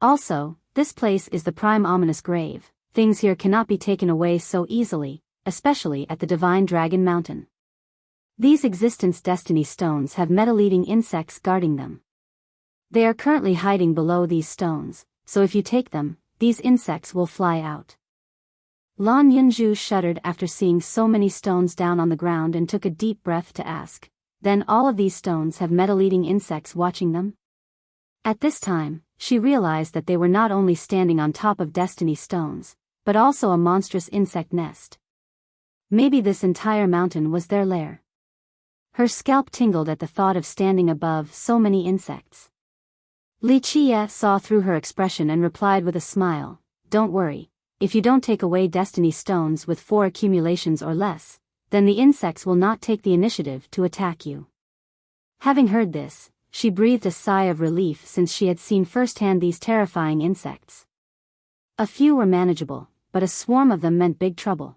Also, this place is the prime ominous grave. Things here cannot be taken away so easily, especially at the Divine Dragon Mountain. These existence destiny stones have metal-eating insects guarding them. They are currently hiding below these stones, so if you take them, these insects will fly out." Lan Yunju shuddered after seeing so many stones down on the ground and took a deep breath to ask, "Then all of these stones have metal-eating insects watching them?" At this time, she realized that they were not only standing on top of destiny stones, but also a monstrous insect nest. Maybe this entire mountain was their lair. Her scalp tingled at the thought of standing above so many insects. Li Chia saw through her expression and replied with a smile, "Don't worry, if you don't take away destiny stones with 4 accumulations or less, then the insects will not take the initiative to attack you." Having heard this, she breathed a sigh of relief since she had seen firsthand these terrifying insects. A few were manageable, but a swarm of them meant big trouble.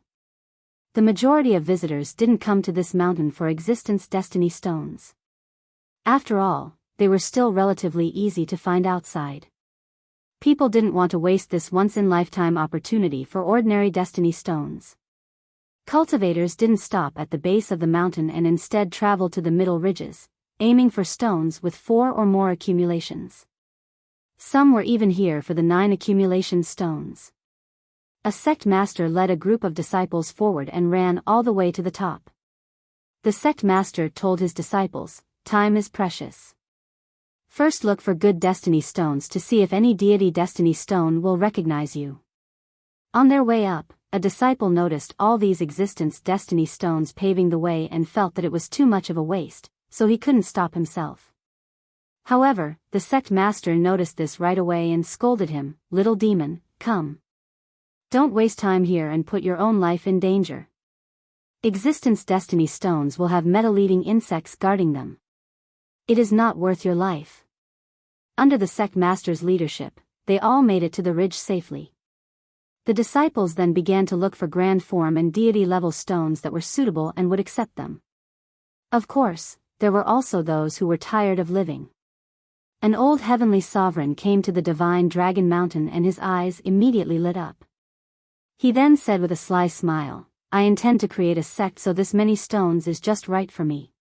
The majority of visitors didn't come to this mountain for existence destiny stones. After all, they were still relatively easy to find outside. People didn't want to waste this once-in-lifetime opportunity for ordinary destiny stones. Cultivators didn't stop at the base of the mountain and instead traveled to the middle ridges, aiming for stones with 4 or more accumulations. Some were even here for the 9 accumulation stones. A sect master led a group of disciples forward and ran all the way to the top. The sect master told his disciples, "Time is precious. First look for good destiny stones to see if any deity destiny stone will recognize you." On their way up, a disciple noticed all these existence destiny stones paving the way and felt that it was too much of a waste, so he couldn't stop himself. However, the sect master noticed this right away and scolded him, "Little demon, come. Don't waste time here and put your own life in danger. Existence destiny stones will have metal-eating insects guarding them. It is not worth your life." Under the sect master's leadership, they all made it to the ridge safely. The disciples then began to look for grand form and deity-level stones that were suitable and would accept them. Of course, there were also those who were tired of living. An old heavenly sovereign came to the Divine Dragon Mountain and his eyes immediately lit up. He then said with a sly smile, "I intend to create a sect, so this many stones is just right for me."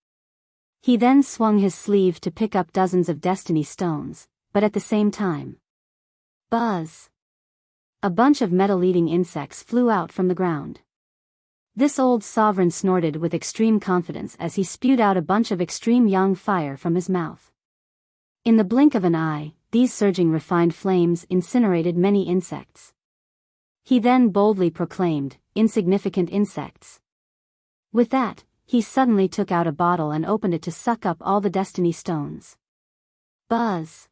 He then swung his sleeve to pick up dozens of destiny stones, but at the same time, buzz! A bunch of metal-eating insects flew out from the ground. This old sovereign snorted with extreme confidence as he spewed out a bunch of extreme young fire from his mouth. In the blink of an eye, these surging refined flames incinerated many insects. He then boldly proclaimed, "Insignificant insects." With that, he suddenly took out a bottle and opened it to suck up all the destiny stones. Buzz!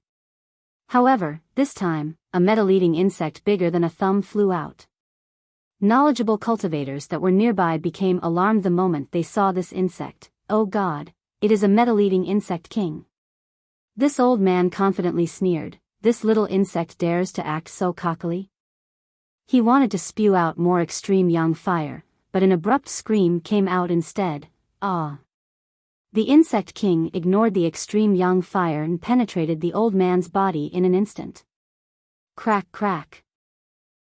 However, this time, a metal-eating insect bigger than a thumb flew out. Knowledgeable cultivators that were nearby became alarmed the moment they saw this insect. "Oh God, it is a metal-eating insect king." This old man confidently sneered, "This little insect dares to act so cockily?" He wanted to spew out more extreme young fire, but an abrupt scream came out instead, "Ah!" The insect king ignored the extreme young fire and penetrated the old man's body in an instant. Crack crack.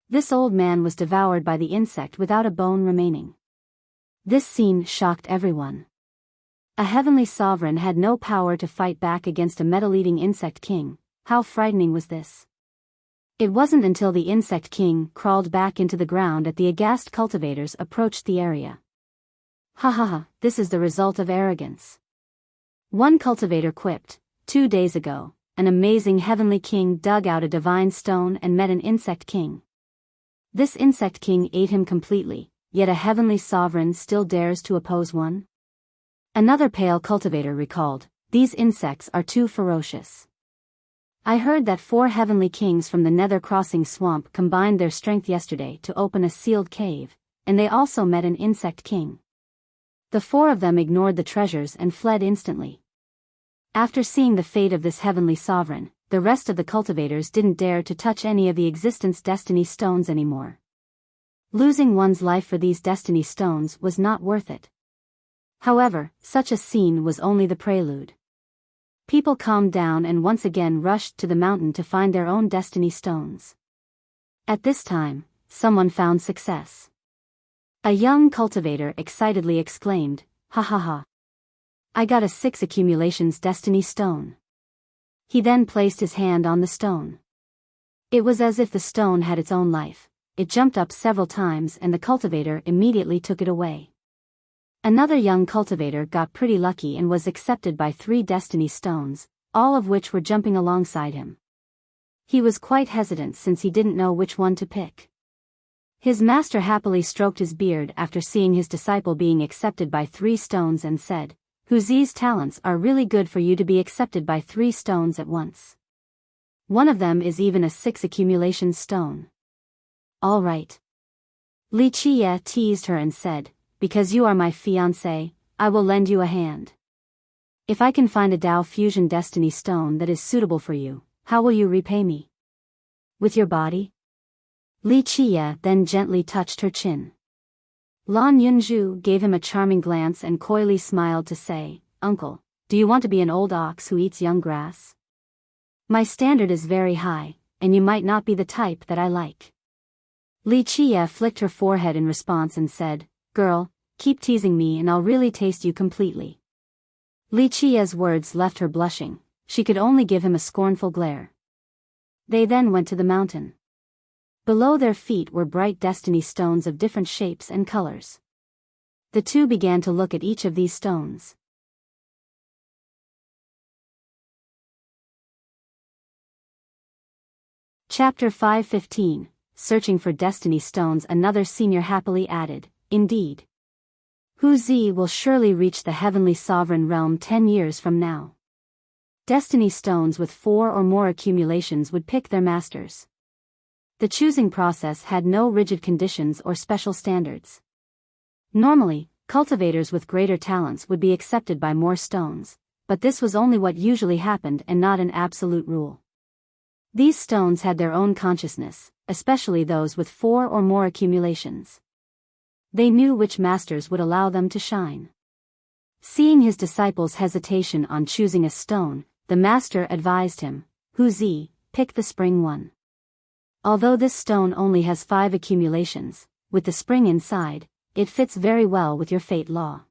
This old man was devoured by the insect without a bone remaining. This scene shocked everyone. A heavenly sovereign had no power to fight back against a metal-eating insect king. How frightening was this? It wasn't until the insect king crawled back into the ground that the aghast cultivators approached the area. "Ha ha ha, this is the result of arrogance." One cultivator quipped, 2 days ago, an amazing heavenly king dug out a divine stone and met an insect king. This insect king ate him completely, yet a heavenly sovereign still dares to oppose one? Another pale cultivator recalled, "These insects are too ferocious. I heard that 4 heavenly kings from the Nether Crossing Swamp combined their strength yesterday to open a sealed cave, and they also met an insect king. The 4 of them ignored the treasures and fled instantly." After seeing the fate of this heavenly sovereign, the rest of the cultivators didn't dare to touch any of the existence destiny stones anymore. Losing one's life for these destiny stones was not worth it. However, such a scene was only the prelude. People calmed down and once again rushed to the mountain to find their own destiny stones. At this time, someone found success. A young cultivator excitedly exclaimed, "Ha ha ha! I got a 6 accumulations destiny stone." He then placed his hand on the stone. It was as if the stone had its own life. It jumped up several times and the cultivator immediately took it away. Another young cultivator got pretty lucky and was accepted by 3 destiny stones, all of which were jumping alongside him. He was quite hesitant since he didn't know which one to pick. His master happily stroked his beard after seeing his disciple being accepted by 3 stones and said, "Wuxia's talents are really good for you to be accepted by 3 stones at once. One of them is even a 6 accumulation stone." "All right." Wuxia teased her and said, "Because you are my fiancé, I will lend you a hand. If I can find a Dao Fusion Destiny Stone that is suitable for you, how will you repay me? With your body?" Wuxia then gently touched her chin. Lan Yunzhu gave him a charming glance and coyly smiled to say, "Uncle, do you want to be an old ox who eats young grass? My standard is very high, and you might not be the type that I like." Wuxia flicked her forehead in response and said, "Girl, keep teasing me and I'll really taste you completely." Wuxia's words left her blushing. She could only give him a scornful glare. They then went to the mountain. Below their feet were bright destiny stones of different shapes and colors. The two began to look at each of these stones. Chapter 5:15, Searching for Destiny Stones. Another senior happily added, "Indeed. Wuxia will surely reach the heavenly sovereign realm 10 years from now." Destiny stones with 4 or more accumulations would pick their masters. The choosing process had no rigid conditions or special standards. Normally, cultivators with greater talents would be accepted by more stones, but this was only what usually happened and not an absolute rule. These stones had their own consciousness, especially those with 4 or more accumulations. They knew which masters would allow them to shine. Seeing his disciple's hesitation on choosing a stone, the master advised him, "Wuxia, pick the spring one. Although this stone only has 5 accumulations, with the spring inside, it fits very well with your fate law."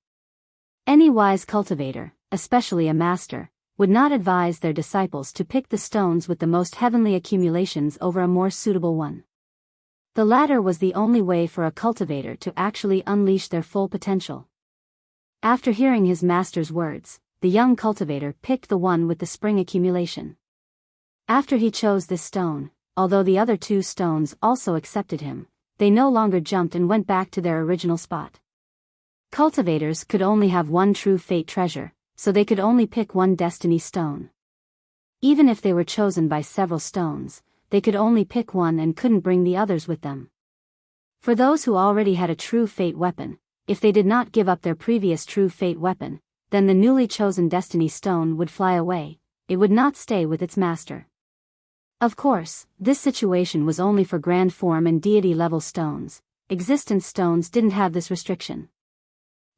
Any wise cultivator, especially a master, would not advise their disciples to pick the stones with the most heavenly accumulations over a more suitable one. The latter was the only way for a cultivator to actually unleash their full potential. After hearing his master's words, the young cultivator picked the one with the spring accumulation. After he chose this stone, although the other 2 stones also accepted him, they no longer jumped and went back to their original spot. Cultivators could only have one true fate treasure, so they could only pick one destiny stone. Even if they were chosen by several stones, they could only pick one and couldn't bring the others with them. For those who already had a true fate weapon, if they did not give up their previous true fate weapon, then the newly chosen destiny stone would fly away, it would not stay with its master. Of course, this situation was only for grand form and deity level stones. Existence stones didn't have this restriction.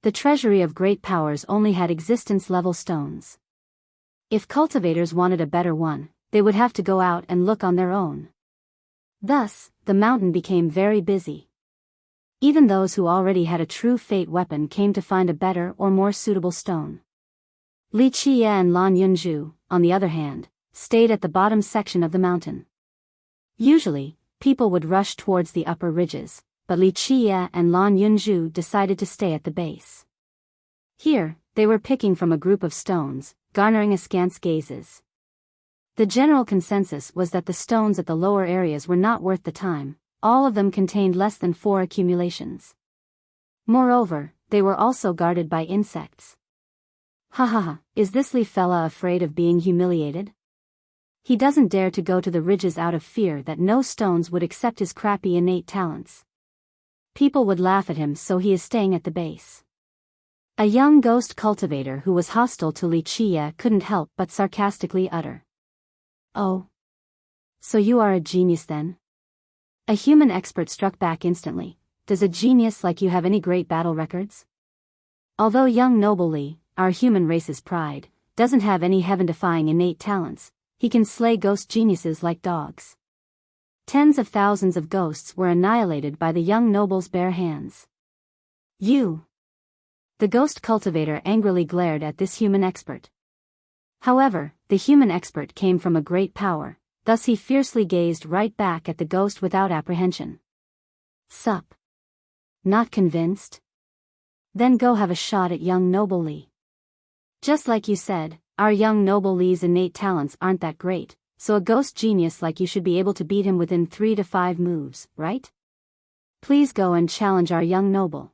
The treasury of great powers only had existence level stones. If cultivators wanted a better one, they would have to go out and look on their own. Thus, the mountain became very busy. Even those who already had a true fate weapon came to find a better or more suitable stone. Wuxia and Lan Yunzhu, on the other hand, stayed at the bottom section of the mountain. Usually, people would rush towards the upper ridges, but Wuxia and Lan Yunzhu decided to stay at the base. Here, they were picking from a group of stones, garnering askance gazes. The general consensus was that the stones at the lower areas were not worth the time. All of them contained less than 4 accumulations. Moreover, they were also guarded by insects. Ha ha ha, is this Li fella afraid of being humiliated? He doesn't dare to go to the ridges out of fear that no stones would accept his crappy innate talents. People would laugh at him, so he is staying at the base. A young ghost cultivator who was hostile to Li Qie couldn't help but sarcastically utter. Oh. So you are a genius then? A human expert struck back instantly. Does a genius like you have any great battle records? Although young noble Li, our human race's pride, doesn't have any heaven-defying innate talents, he can slay ghost geniuses like dogs. Tens of thousands of ghosts were annihilated by the young noble's bare hands. You! The ghost cultivator angrily glared at this human expert. However, the human expert came from a great power, thus he fiercely gazed right back at the ghost without apprehension. Sup? Not convinced? Then go have a shot at young noble Li. Just like you said, our young noble Li's innate talents aren't that great, so a ghost genius like you should be able to beat him within 3 to 5 moves, right? Please go and challenge our young noble.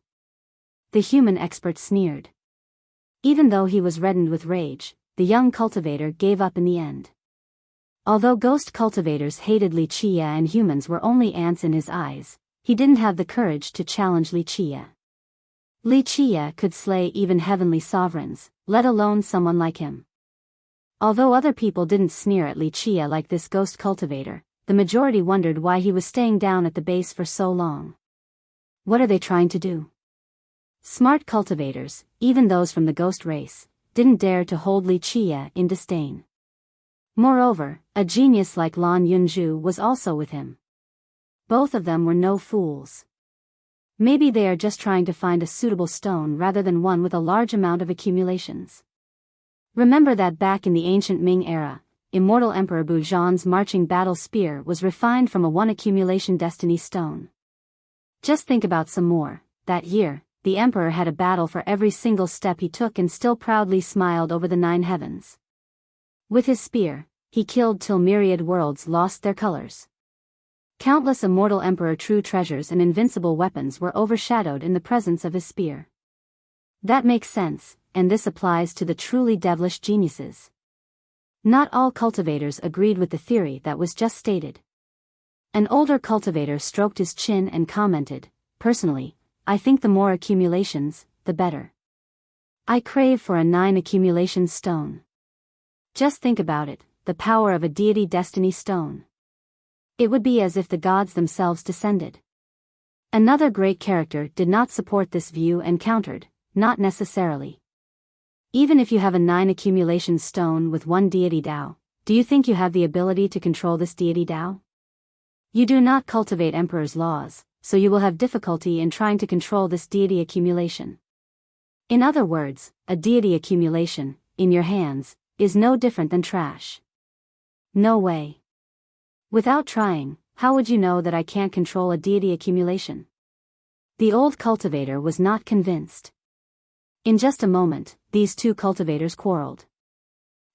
The human expert sneered. Even though he was reddened with rage, the young cultivator gave up in the end. Although ghost cultivators hated Li Qie and humans were only ants in his eyes, he didn't have the courage to challenge Li Qie. Li Qie could slay even heavenly sovereigns, let alone someone like him. Although other people didn't sneer at Li Qie like this ghost cultivator, the majority wondered why he was staying down at the base for so long. What are they trying to do? Smart cultivators, even those from the ghost race, didn't dare to hold Li Qie in disdain. Moreover, a genius like Lan Yunju was also with him. Both of them were no fools. Maybe they are just trying to find a suitable stone rather than one with a large amount of accumulations. Remember that back in the ancient Ming era, immortal Emperor Buzhan's marching battle spear was refined from a 1 accumulation destiny stone. Just think about some more. That year, the emperor had a battle for every single step he took and still proudly smiled over the 9 heavens. With his spear, he killed till myriad worlds lost their colors. Countless immortal emperor true treasures and invincible weapons were overshadowed in the presence of his spear. That makes sense, and this applies to the truly devilish geniuses. Not all cultivators agreed with the theory that was just stated. An older cultivator stroked his chin and commented, "Personally, I think the more accumulations, the better. I crave for a 9 accumulation stone. Just think about it, the power of a deity destiny stone. It would be as if the gods themselves descended." Another great character did not support this view and countered, "Not necessarily. Even if you have a 9 accumulation stone with 1 deity Dao, do you think you have the ability to control this deity Dao? You do not cultivate Emperor's laws, so you will have difficulty in trying to control this deity accumulation. In other words, a deity accumulation, in your hands, is no different than trash. No way. Without trying, how would you know that I can't control a deity accumulation?" The old cultivator was not convinced. In just a moment, these two cultivators quarreled.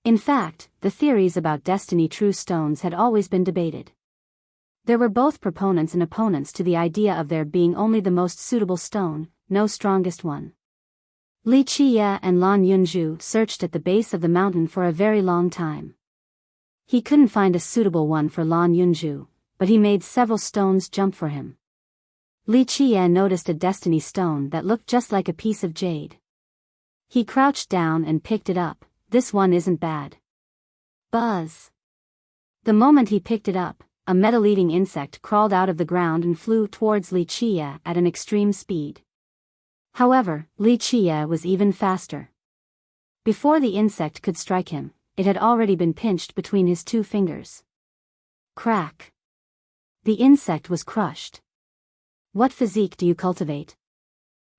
In fact, the theories about destiny true stones had always been debated. There were both proponents and opponents to the idea of there being only the most suitable stone, no strongest one. Li Qie and Lan Yunju searched at the base of the mountain for a very long time. He couldn't find a suitable one for Lan Yunju, but he made several stones jump for him. Li Qie noticed a destiny stone that looked just like a piece of jade. He crouched down and picked it up. "This one isn't bad." Buzz! The moment he picked it up, a metal-eating insect crawled out of the ground and flew towards Li Qie at an extreme speed. However, Li Qie was even faster. Before the insect could strike him, it had already been pinched between his 2 fingers. Crack! The insect was crushed. "What physique do you cultivate?"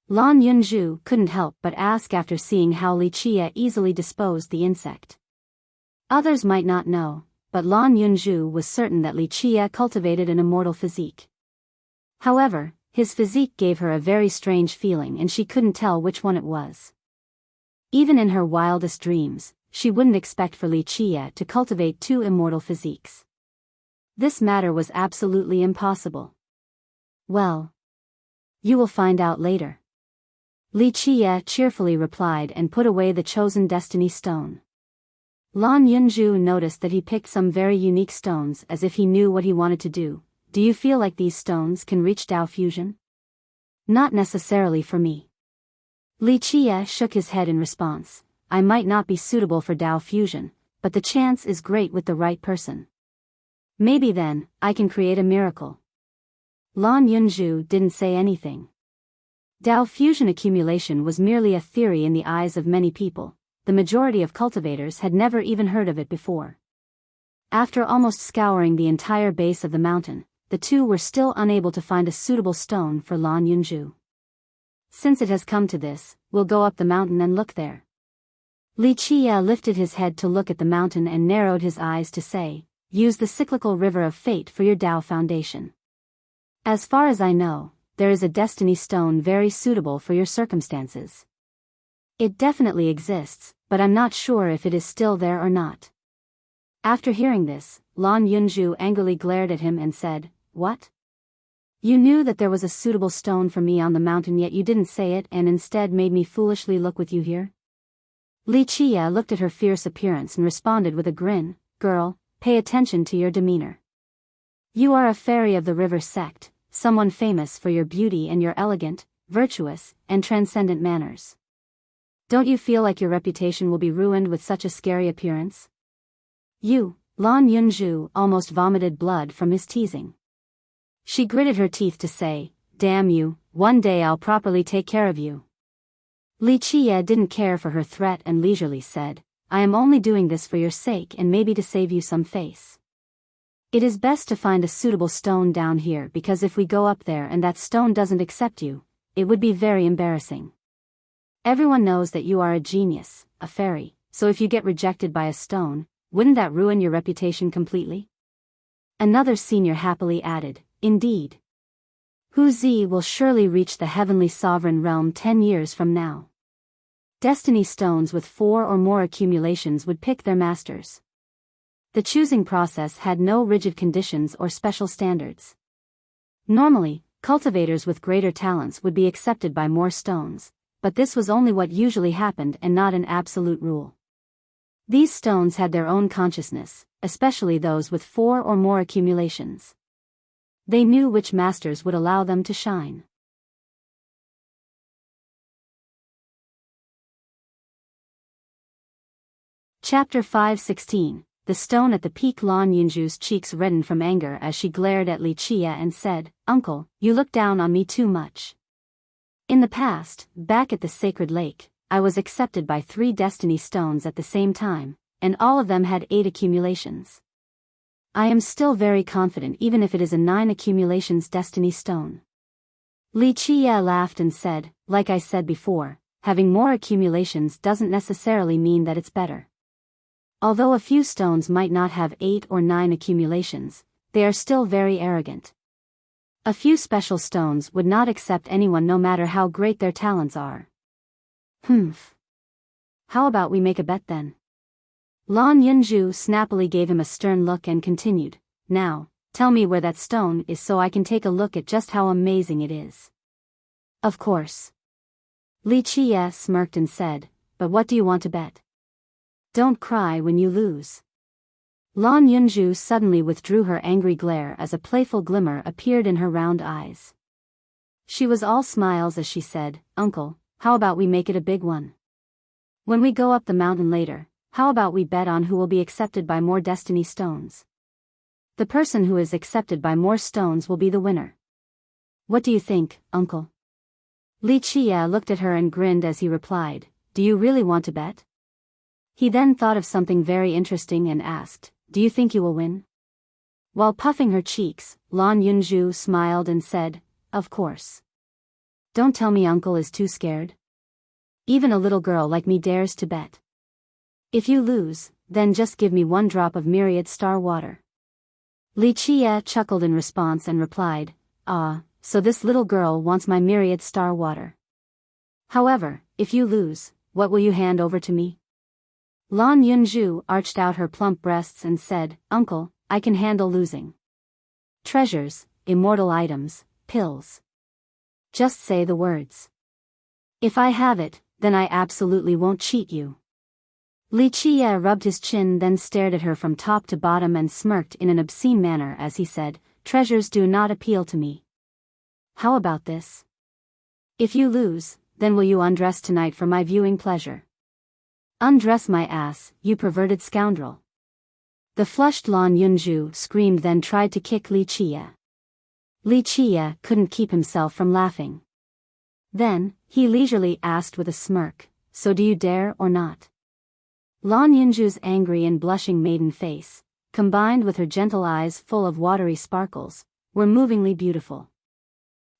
Lan Yunju couldn't help but ask after seeing how Li Qie easily disposed the insect. Others might not know, but Lan Yunju was certain that Li Qie cultivated an immortal physique. However, his physique gave her a very strange feeling and she couldn't tell which one it was. Even in her wildest dreams, she wouldn't expect for Li Qie to cultivate 2 immortal physiques. This matter was absolutely impossible. Well, you will find out later. Li Qiye cheerfully replied and put away the chosen destiny stone. Lan Yunju noticed that he picked some very unique stones as if he knew what he wanted to do. Do you feel like these stones can reach Dao fusion? Not necessarily for me. Li Qiye shook his head in response. I might not be suitable for Dao fusion, but the chance is great with the right person. Maybe then, I can create a miracle. Lan Yunju didn't say anything. Dao fusion accumulation was merely a theory in the eyes of many people. The majority of cultivators had never even heard of it before. After almost scouring the entire base of the mountain, the two were still unable to find a suitable stone for Lan Yunju. Since it has come to this, we'll go up the mountain and look there. Li Qiye lifted his head to look at the mountain and narrowed his eyes to say, use the cyclical river of fate for your Dao foundation. As far as I know, there is a destiny stone very suitable for your circumstances. It definitely exists, but I'm not sure if it is still there or not. After hearing this, Lan Yunju angrily glared at him and said, What? You knew that there was a suitable stone for me on the mountain, yet you didn't say it and instead made me foolishly look with you here? Li Qiye looked at her fierce appearance and responded with a grin, Girl, pay attention to your demeanor. You are a fairy of the river sect, someone famous for your beauty and your elegant, virtuous, and transcendent manners. Don't you feel like your reputation will be ruined with such a scary appearance? Lan Yunju almost vomited blood from his teasing. She gritted her teeth to say, Damn you, one day I'll properly take care of you. Li Qiye didn't care for her threat and leisurely said, I am only doing this for your sake and maybe to save you some face. It is best to find a suitable stone down here because if we go up there and that stone doesn't accept you, it would be very embarrassing. Everyone knows that you are a genius, a fairy, so if you get rejected by a stone, wouldn't that ruin your reputation completely? Another senior happily added, Indeed. Hu Zi will surely reach the heavenly sovereign realm 10 years from now. Destiny stones with 4 or more accumulations would pick their masters. The choosing process had no rigid conditions or special standards. Normally, cultivators with greater talents would be accepted by more stones, but this was only what usually happened and not an absolute rule. These stones had their own consciousness, especially those with 4 or more accumulations. They knew which masters would allow them to shine. Chapter 5:16. The stone at the peak. Lan Yunju's cheeks reddened from anger as she glared at Li Qiye and said, Uncle, you look down on me too much. In the past, back at the sacred lake, I was accepted by 3 destiny stones at the same time, and all of them had 8 accumulations. I am still very confident even if it is a 9 accumulations destiny stone. Li Qiye laughed and said, like I said before, having more accumulations doesn't necessarily mean that it's better. Although a few stones might not have 8 or 9 accumulations, they are still very arrogant. A few special stones would not accept anyone no matter how great their talents are. How about we make a bet then? Lan Yunju snappily gave him a stern look and continued, Now, tell me where that stone is so I can take a look at just how amazing it is. Of course. Li Qiye smirked and said, But what do you want to bet? Don't cry when you lose. Lan Yunju suddenly withdrew her angry glare as a playful glimmer appeared in her round eyes. She was all smiles as she said, Uncle, how about we make it a big one? When we go up the mountain later, how about we bet on who will be accepted by more destiny stones? The person who is accepted by more stones will be the winner. What do you think, Uncle? Li Qiye looked at her and grinned as he replied, Do you really want to bet? He then thought of something very interesting and asked, Do you think you will win? While puffing her cheeks, Lan Yunju smiled and said, Of course. Don't tell me Uncle is too scared. Even a little girl like me dares to bet. If you lose, then just give me 1 drop of myriad star water. Li Qiye chuckled in response and replied, So this little girl wants my myriad star water. However, if you lose, what will you hand over to me? Lan Yunju arched out her plump breasts and said, Uncle, I can handle losing. Treasures, immortal items, pills. Just say the words. If I have it, then I absolutely won't cheat you. Li Qie rubbed his chin, then stared at her from top to bottom and smirked in an obscene manner as he said, treasures do not appeal to me. How about this? If you lose, then will you undress tonight for my viewing pleasure? Undress my ass, you perverted scoundrel. The flushed Lan Yunju screamed, then tried to kick Li Qie. Li Qie couldn't keep himself from laughing. Then, he leisurely asked with a smirk, so do you dare or not? Lan Yunju's angry and blushing maiden face, combined with her gentle eyes full of watery sparkles, were movingly beautiful.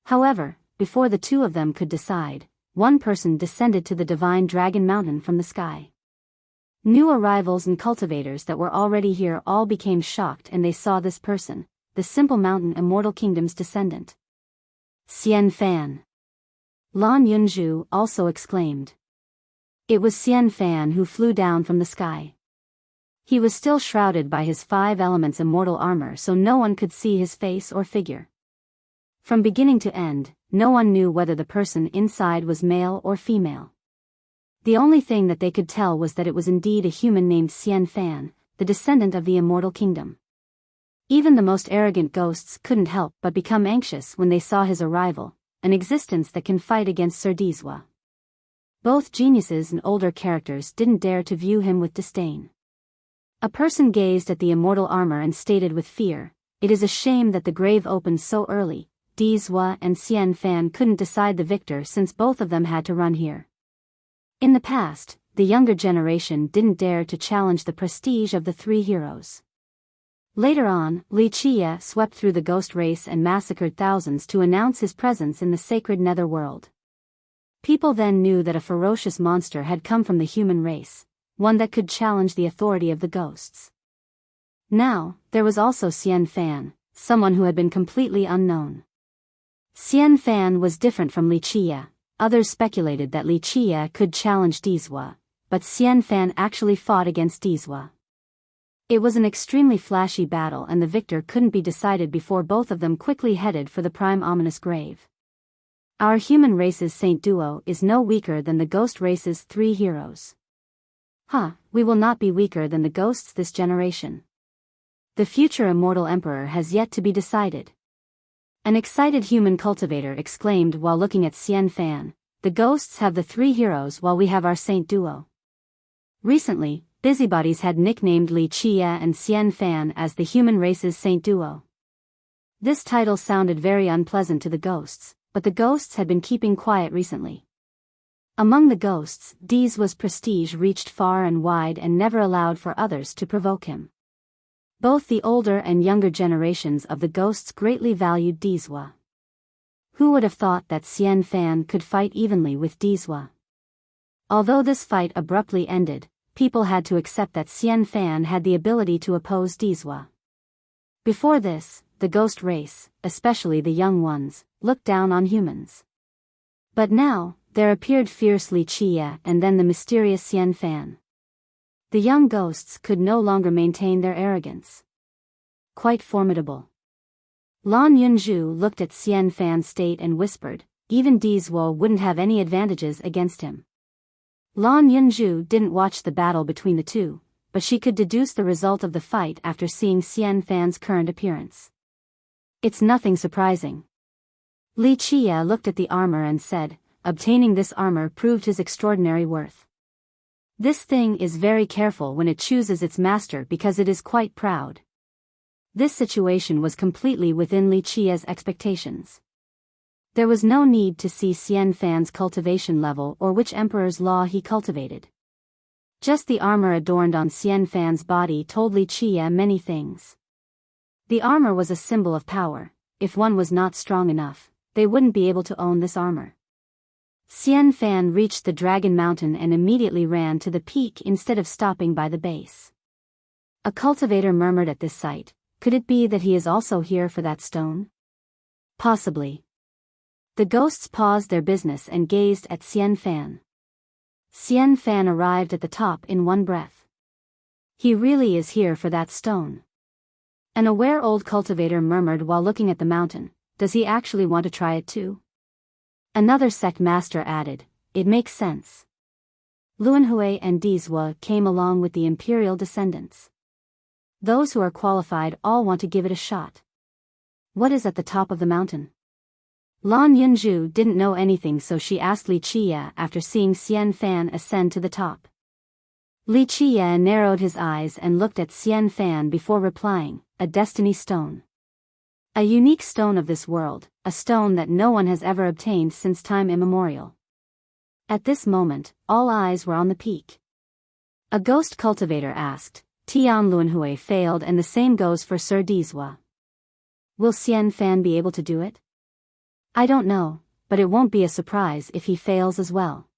However, before the two of them could decide, one person descended to the divine dragon mountain from the sky. New arrivals and cultivators that were already here all became shocked, and they saw this person, the simple mountain immortal kingdom's descendant. Xian Fan. Lan Yunju also exclaimed. It was Xian Fan who flew down from the sky. He was still shrouded by his 5 elements immortal armor, so no one could see his face or figure. From beginning to end, no one knew whether the person inside was male or female. The only thing that they could tell was that it was indeed a human named Xian Fan, the descendant of the immortal kingdom. Even the most arrogant ghosts couldn't help but become anxious when they saw his arrival, an existence that can fight against Sir Dizwa. Both geniuses and older characters didn't dare to view him with disdain. A person gazed at the immortal armor and stated with fear, it is a shame that the grave opened so early. Dizwa and Xian Fan couldn't decide the victor since both of them had to run here. In the past, the younger generation didn't dare to challenge the prestige of the 3 heroes. Later on, Li Qie swept through the ghost race and massacred thousands to announce his presence in the sacred netherworld. People then knew that a ferocious monster had come from the human race, one that could challenge the authority of the ghosts. Now, there was also Xian Fan, someone who had been completely unknown. Xian Fan was different from Li Qie. Others speculated that Li Qie could challenge Dizwa, but Xian Fan actually fought against Dizwa. It was an extremely flashy battle, and the victor couldn't be decided before both of them quickly headed for the prime ominous grave. Our human race's Saint Duo is no weaker than the ghost race's 3 heroes. We will not be weaker than the ghosts this generation. The future immortal emperor has yet to be decided. An excited human cultivator exclaimed while looking at Xian Fan, the ghosts have the 3 heroes while we have our Saint Duo. Recently, busybodies had nicknamed Li Qie and Xian Fan as the human race's Saint Duo. This title sounded very unpleasant to the ghosts, but the ghosts had been keeping quiet recently. Among the ghosts, Dizwa's prestige reached far and wide and never allowed for others to provoke him. Both the older and younger generations of the ghosts greatly valued Dizwa. Who would have thought that Xian Fan could fight evenly with Dizwa? Although this fight abruptly ended, people had to accept that Xian Fan had the ability to oppose Dizwa. Before this, the ghost race, especially the young ones, looked down on humans. But now, there appeared fierce Li Qie and then the mysterious Xian Fan. The young ghosts could no longer maintain their arrogance. Quite formidable. Lan Yunju looked at Xian Fan's state and whispered, even Dizwa wouldn't have any advantages against him. Lan Yunju didn't watch the battle between the two, but she could deduce the result of the fight after seeing Xian Fan's current appearance. It's nothing surprising. Li Qie looked at the armor and said, obtaining this armor proved his extraordinary worth. This thing is very careful when it chooses its master because it is quite proud. This situation was completely within Li Qie's expectations. There was no need to see Xian Fan's cultivation level or which emperor's law he cultivated. Just the armor adorned on Xian Fan's body told Li Qie many things. The armor was a symbol of power. If one was not strong enough, they wouldn't be able to own this armor. Xian Fan reached the Dragon Mountain and immediately ran to the peak instead of stopping by the base. A cultivator murmured at this sight, could it be that he is also here for that stone? Possibly. The ghosts paused their business and gazed at Xian Fan. Xian Fan arrived at the top in one breath. He really is here for that stone. An aware old cultivator murmured while looking at the mountain, does he actually want to try it too? Another sect master added, it makes sense. Luanhui and Dizhua came along with the imperial descendants. Those who are qualified all want to give it a shot. What is at the top of the mountain? Lan Yunju didn't know anything, so she asked Li Qiya after seeing Xian Fan ascend to the top. Li Qiya narrowed his eyes and looked at Xian Fan before replying, "A destiny stone. A unique stone of this world, a stone that no one has ever obtained since time immemorial." At this moment, all eyes were on the peak. A ghost cultivator asked, "Tian Luanhui failed, and the same goes for Sir Dizhua. Will Xian Fan be able to do it?" "I don't know, but it won't be a surprise if he fails as well."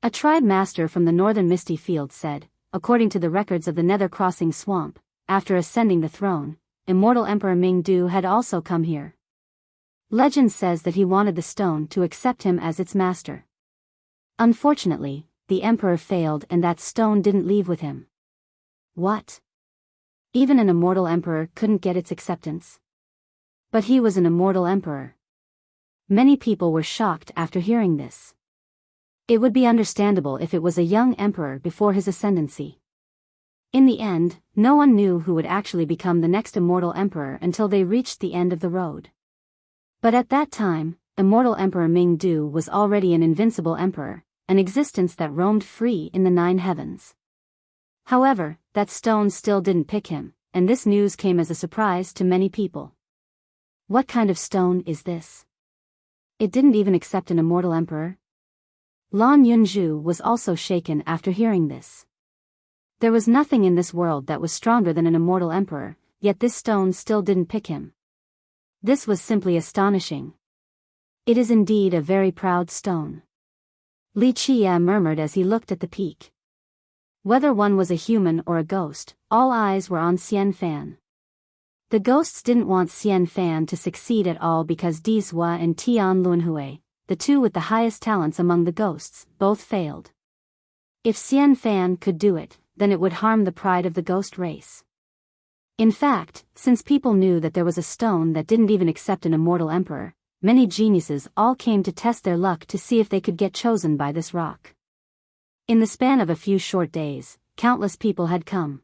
A tribe master from the northern misty field said, according to the records of the Nether Crossing Swamp, after ascending the throne, immortal Emperor Mingdu had also come here. Legend says that he wanted the stone to accept him as its master. Unfortunately, the emperor failed and that stone didn't leave with him. What? Even an immortal emperor couldn't get its acceptance? But he was an immortal emperor. Many people were shocked after hearing this. It would be understandable if it was a young emperor before his ascendancy. In the end, no one knew who would actually become the next immortal emperor until they reached the end of the road. But at that time, immortal Emperor Mingdu was already an invincible emperor, an existence that roamed free in the 9 heavens. However, that stone still didn't pick him, and this news came as a surprise to many people. What kind of stone is this? It didn't even accept an immortal emperor? Lan Yunju was also shaken after hearing this. There was nothing in this world that was stronger than an immortal emperor, yet this stone still didn't pick him. This was simply astonishing. It is indeed a very proud stone. Li Qiya murmured as he looked at the peak. Whether one was a human or a ghost, all eyes were on Xian Fan. The ghosts didn't want Xian Fan to succeed at all because Dizhua and Tian Luanhui, the two with the highest talents among the ghosts, both failed. If Xian Fan could do it, then it would harm the pride of the ghost race. In fact, since people knew that there was a stone that didn't even accept an immortal emperor, many geniuses all came to test their luck to see if they could get chosen by this rock. In the span of a few short days, countless people had come.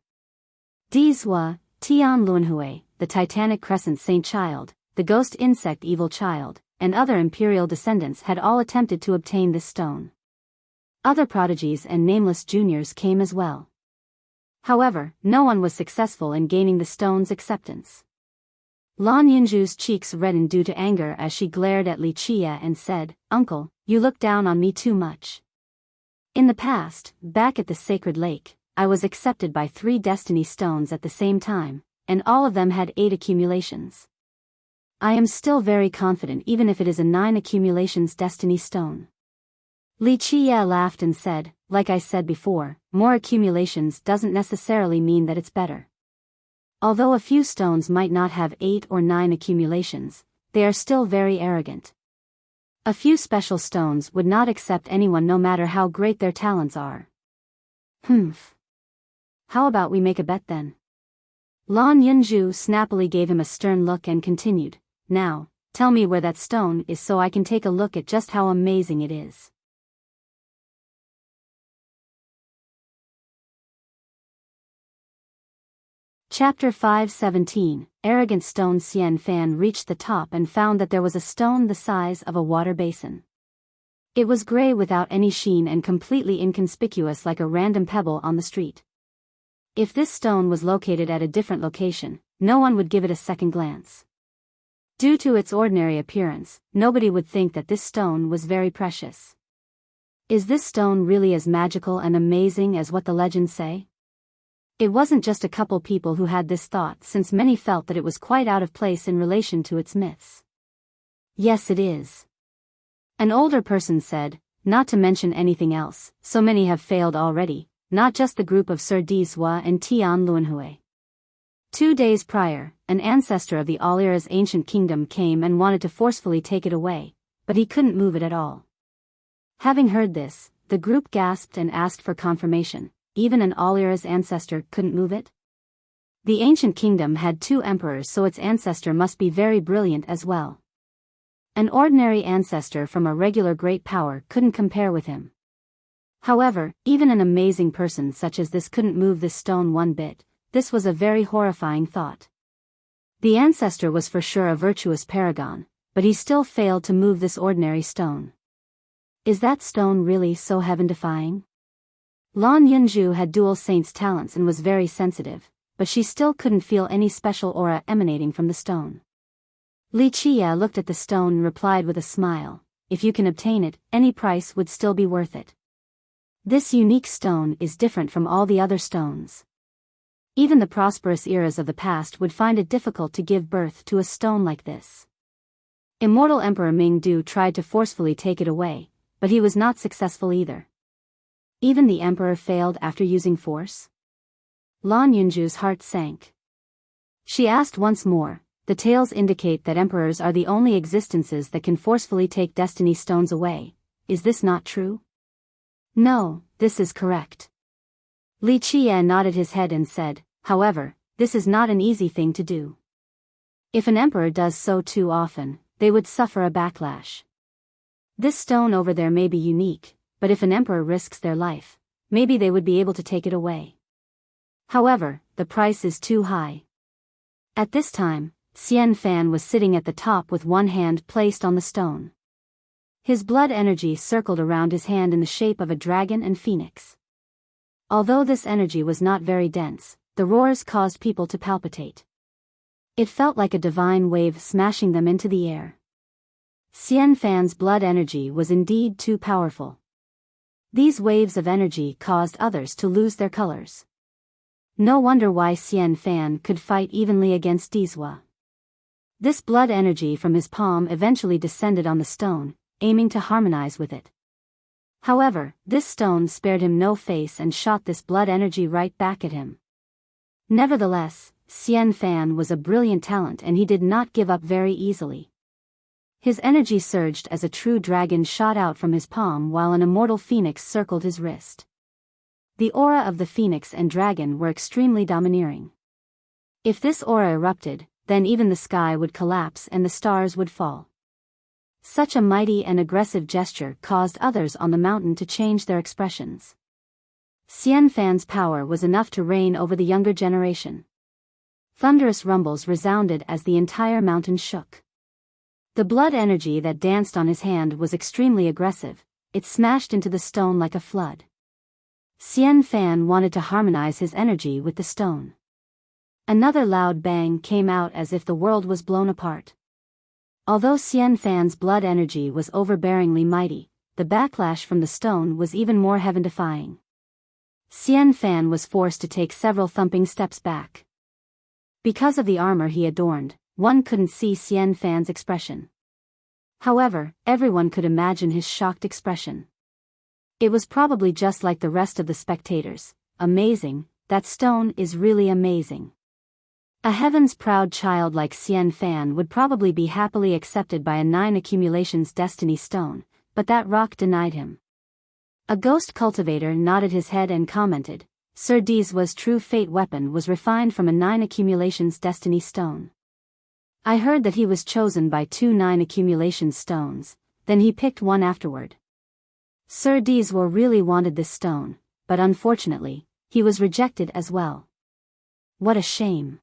Dizhua, Tian Luanhui, the Titanic Crescent Saint Child, the Ghost Insect Evil Child, and other imperial descendants had all attempted to obtain this stone. Other prodigies and nameless juniors came as well. However, no one was successful in gaining the stone's acceptance. Lan Yunju's cheeks reddened due to anger as she glared at Li Qiya and said, "Uncle, you look down on me too much. In the past, back at the sacred lake, I was accepted by 3 destiny stones at the same time, and all of them had 8 accumulations. I am still very confident even if it is a 9 accumulations destiny stone." Li Qiya laughed and said, "Like I said before, more accumulations doesn't necessarily mean that it's better. Although a few stones might not have 8 or 9 accumulations, they are still very arrogant. A few special stones would not accept anyone no matter how great their talents are." "Humph. How about we make a bet then?" Lan Yunju snappily gave him a stern look and continued, "Now, tell me where that stone is so I can take a look at just how amazing it is." Chapter 5:17. Arrogant Stone. Xian Fan reached the top and found that there was a stone the size of a water basin. It was gray without any sheen and completely inconspicuous like a random pebble on the street. If this stone was located at a different location, no one would give it a second glance. Due to its ordinary appearance, nobody would think that this stone was very precious. Is this stone really as magical and amazing as what the legends say? It wasn't just a couple people who had this thought, since many felt that it was quite out of place in relation to its myths. "Yes, it is," an older person said, "not to mention anything else, so many have failed already, not just the group of Sir Dizhua and Tian Luanhui. 2 days prior, an ancestor of the Alira's ancient kingdom came and wanted to forcefully take it away, but he couldn't move it at all." Having heard this, the group gasped and asked for confirmation. Even an Alira's ancestor couldn't move it? The ancient kingdom had 2 emperors, so its ancestor must be very brilliant as well. An ordinary ancestor from a regular great power couldn't compare with him. However, even an amazing person such as this couldn't move this stone one bit. This was a very horrifying thought. The ancestor was for sure a virtuous paragon, but he still failed to move this ordinary stone. Is that stone really so heaven-defying? Lan Yunju had dual saint's talents and was very sensitive, but she still couldn't feel any special aura emanating from the stone. Li Qia looked at the stone and replied with a smile, if you can obtain it, any price would still be worth it. This unique stone is different from all the other stones. Even the prosperous eras of the past would find it difficult to give birth to a stone like this. Immortal Emperor Mingdu tried to forcefully take it away, but he was not successful either. Even the emperor failed after using force? Lan Yunju's heart sank. She asked once more, the tales indicate that emperors are the only existences that can forcefully take destiny stones away. Is this not true? No, this is correct. Li Qia nodded his head and said, however, this is not an easy thing to do. If an emperor does so too often, they would suffer a backlash. This stone over there may be unique, but if an emperor risks their life, maybe they would be able to take it away. However, the price is too high. At this time, Xian Fan was sitting at the top with one hand placed on the stone. His blood energy circled around his hand in the shape of a dragon and phoenix. Although this energy was not very dense, the roars caused people to palpitate. It felt like a divine wave smashing them into the air. Xian Fan's blood energy was indeed too powerful. These waves of energy caused others to lose their colors. No wonder why Xian Fan could fight evenly against Dizhua. This blood energy from his palm eventually descended on the stone, aiming to harmonize with it. However, this stone spared him no face and shot this blood energy right back at him. Nevertheless, Xian Fan was a brilliant talent and he did not give up very easily. His energy surged as a true dragon shot out from his palm while an immortal phoenix circled his wrist. The aura of the phoenix and dragon were extremely domineering. If this aura erupted, then even the sky would collapse and the stars would fall. Such a mighty and aggressive gesture caused others on the mountain to change their expressions. Xian Fan's power was enough to reign over the younger generation. Thunderous rumbles resounded as the entire mountain shook. The blood energy that danced on his hand was extremely aggressive, it smashed into the stone like a flood. Xian Fan wanted to harmonize his energy with the stone. Another loud bang came out as if the world was blown apart. Although Xian Fan's blood energy was overbearingly mighty, the backlash from the stone was even more heaven-defying. Xian Fan was forced to take several thumping steps back. Because of the armor he adorned, one couldn't see Xian Fan's expression. However, everyone could imagine his shocked expression. It was probably just like the rest of the spectators. Amazing, that stone is really amazing. A heaven's proud child like Xian Fan would probably be happily accepted by a 9 accumulations destiny stone, but that rock denied him. A ghost cultivator nodded his head and commented, Sir Dizhua's true fate weapon was refined from a 9 accumulations destiny stone. I heard that he was chosen by 2 9 accumulations stones, then he picked one afterward. Sir Dizhua really wanted this stone, but unfortunately, he was rejected as well. What a shame.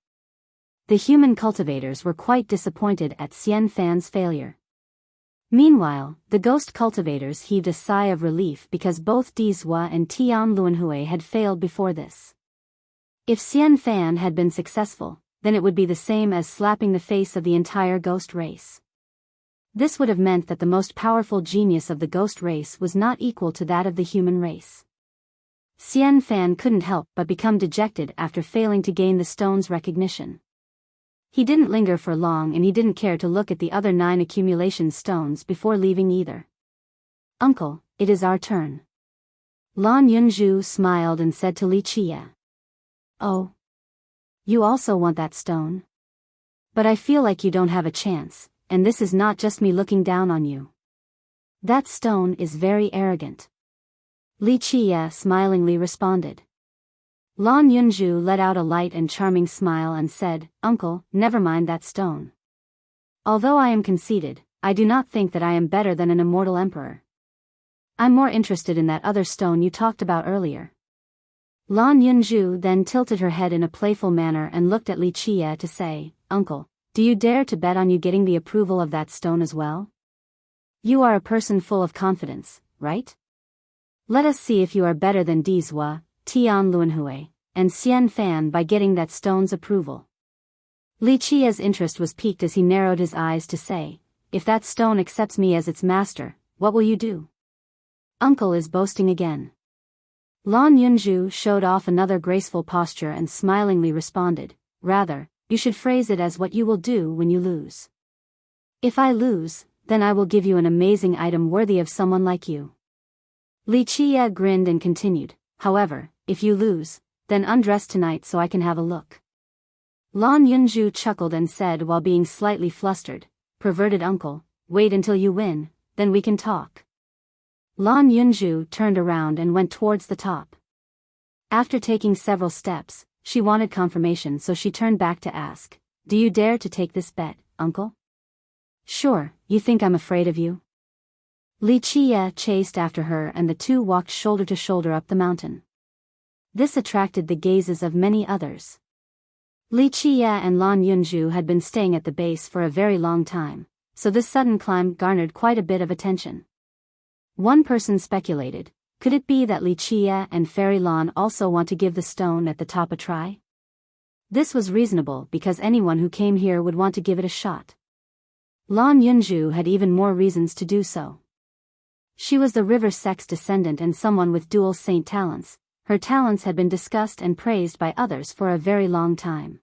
The human cultivators were quite disappointed at Xian Fan's failure. Meanwhile, the ghost cultivators heaved a sigh of relief because both Dizhua and Tian Luanhui had failed before this. If Xian Fan had been successful, then it would be the same as slapping the face of the entire ghost race. This would have meant that the most powerful genius of the ghost race was not equal to that of the human race. Xian Fan couldn't help but become dejected after failing to gain the stone's recognition. He didn't linger for long and he didn't care to look at the other 9 accumulation stones before leaving either. Uncle, it is our turn. Lan Yunju smiled and said to Li Qia. Oh. You also want that stone? But I feel like you don't have a chance, and this is not just me looking down on you. That stone is very arrogant. Li Qia smilingly responded. Lan Yunju let out a light and charming smile and said, Uncle, never mind that stone. Although I am conceited, I do not think that I am better than an immortal emperor. I'm more interested in that other stone you talked about earlier. Lan Yunju then tilted her head in a playful manner and looked at Li Qie to say, Uncle, do you dare to bet on you getting the approval of that stone as well? You are a person full of confidence, right? Let us see if you are better than Dizhua, Tian Luanhui, and Xian Fan by getting that stone's approval. Li Qie's interest was piqued as he narrowed his eyes to say, if that stone accepts me as its master, what will you do? Uncle is boasting again. Lan Yunju showed off another graceful posture and smilingly responded, rather, you should phrase it as what you will do when you lose. If I lose, then I will give you an amazing item worthy of someone like you. Li Qie grinned and continued, however, if you lose, then undress tonight so I can have a look. Lan Yunju chuckled and said while being slightly flustered, perverted uncle, wait until you win, then we can talk. Lan Yunju turned around and went towards the top. After taking several steps, she wanted confirmation so she turned back to ask, do you dare to take this bet, uncle? Sure, you think I'm afraid of you? Li Qie chased after her and the two walked shoulder to shoulder up the mountain. This attracted the gazes of many others. Li Qie and Lan Yunju had been staying at the base for a very long time, so this sudden climb garnered quite a bit of attention. One person speculated, could it be that Li Qie and Fairy Lan also want to give the stone at the top a try? This was reasonable because anyone who came here would want to give it a shot. Lan Yunju had even more reasons to do so. She was the river sex descendant and someone with dual saint talents. Her talents had been discussed and praised by others for a very long time.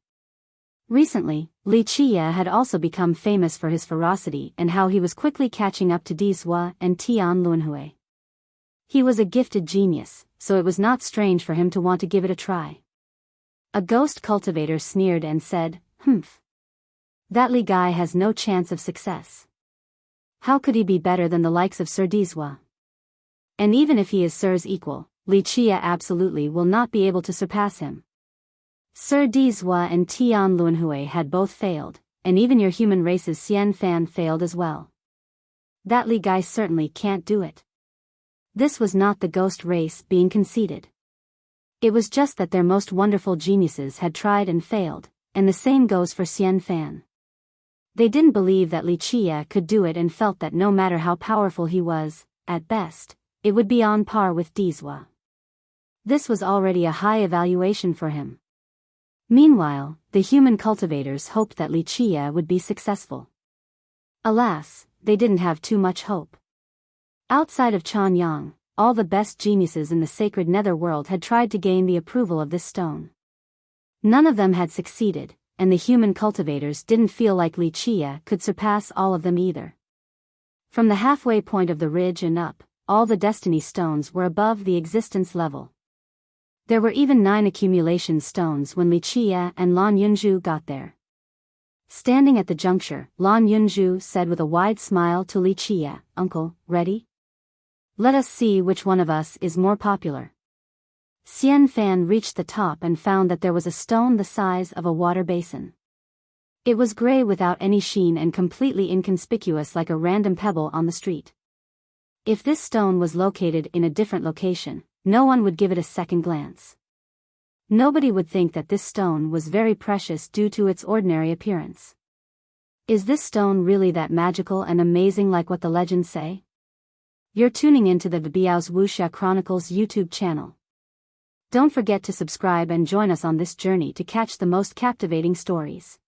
Recently, Li Qie had also become famous for his ferocity and how he was quickly catching up to Dizhua and Tian Luanhui. He was a gifted genius, so it was not strange for him to want to give it a try. A ghost cultivator sneered and said, humph. That Li guy has no chance of success. How could he be better than the likes of Sir Dizhua? And even if he is Sir's equal, Li Qie absolutely will not be able to surpass him. Sir Dizhua and Tian Luanhui had both failed, and even your human race's Xian Fan failed as well. That Li guy certainly can't do it. This was not the ghost race being conceited. It was just that their most wonderful geniuses had tried and failed, and the same goes for Xian Fan. They didn't believe that Li Qie could do it and felt that no matter how powerful he was, at best, it would be on par with Dizhua. This was already a high evaluation for him. Meanwhile, the human cultivators hoped that Li Qie would be successful. Alas, they didn't have too much hope. Outside of Chanyang, all the best geniuses in the sacred netherworld had tried to gain the approval of this stone. None of them had succeeded, and the human cultivators didn't feel like Li Qie could surpass all of them either. From the halfway point of the ridge and up, all the destiny stones were above the existence level. There were even 9 accumulation stones when Li Qie and Lan Yunju got there. Standing at the juncture, Lan Yunju said with a wide smile to Li Qie, Uncle, ready? Let us see which one of us is more popular. Xian Fan reached the top and found that there was a stone the size of a water basin. It was gray without any sheen and completely inconspicuous like a random pebble on the street. If this stone was located in a different location, no one would give it a second glance. Nobody would think that this stone was very precious due to its ordinary appearance. Is this stone really that magical and amazing like what the legends say? You're tuning into the Biyao's Wuxia Chronicles YouTube channel. Don't forget to subscribe and join us on this journey to catch the most captivating stories.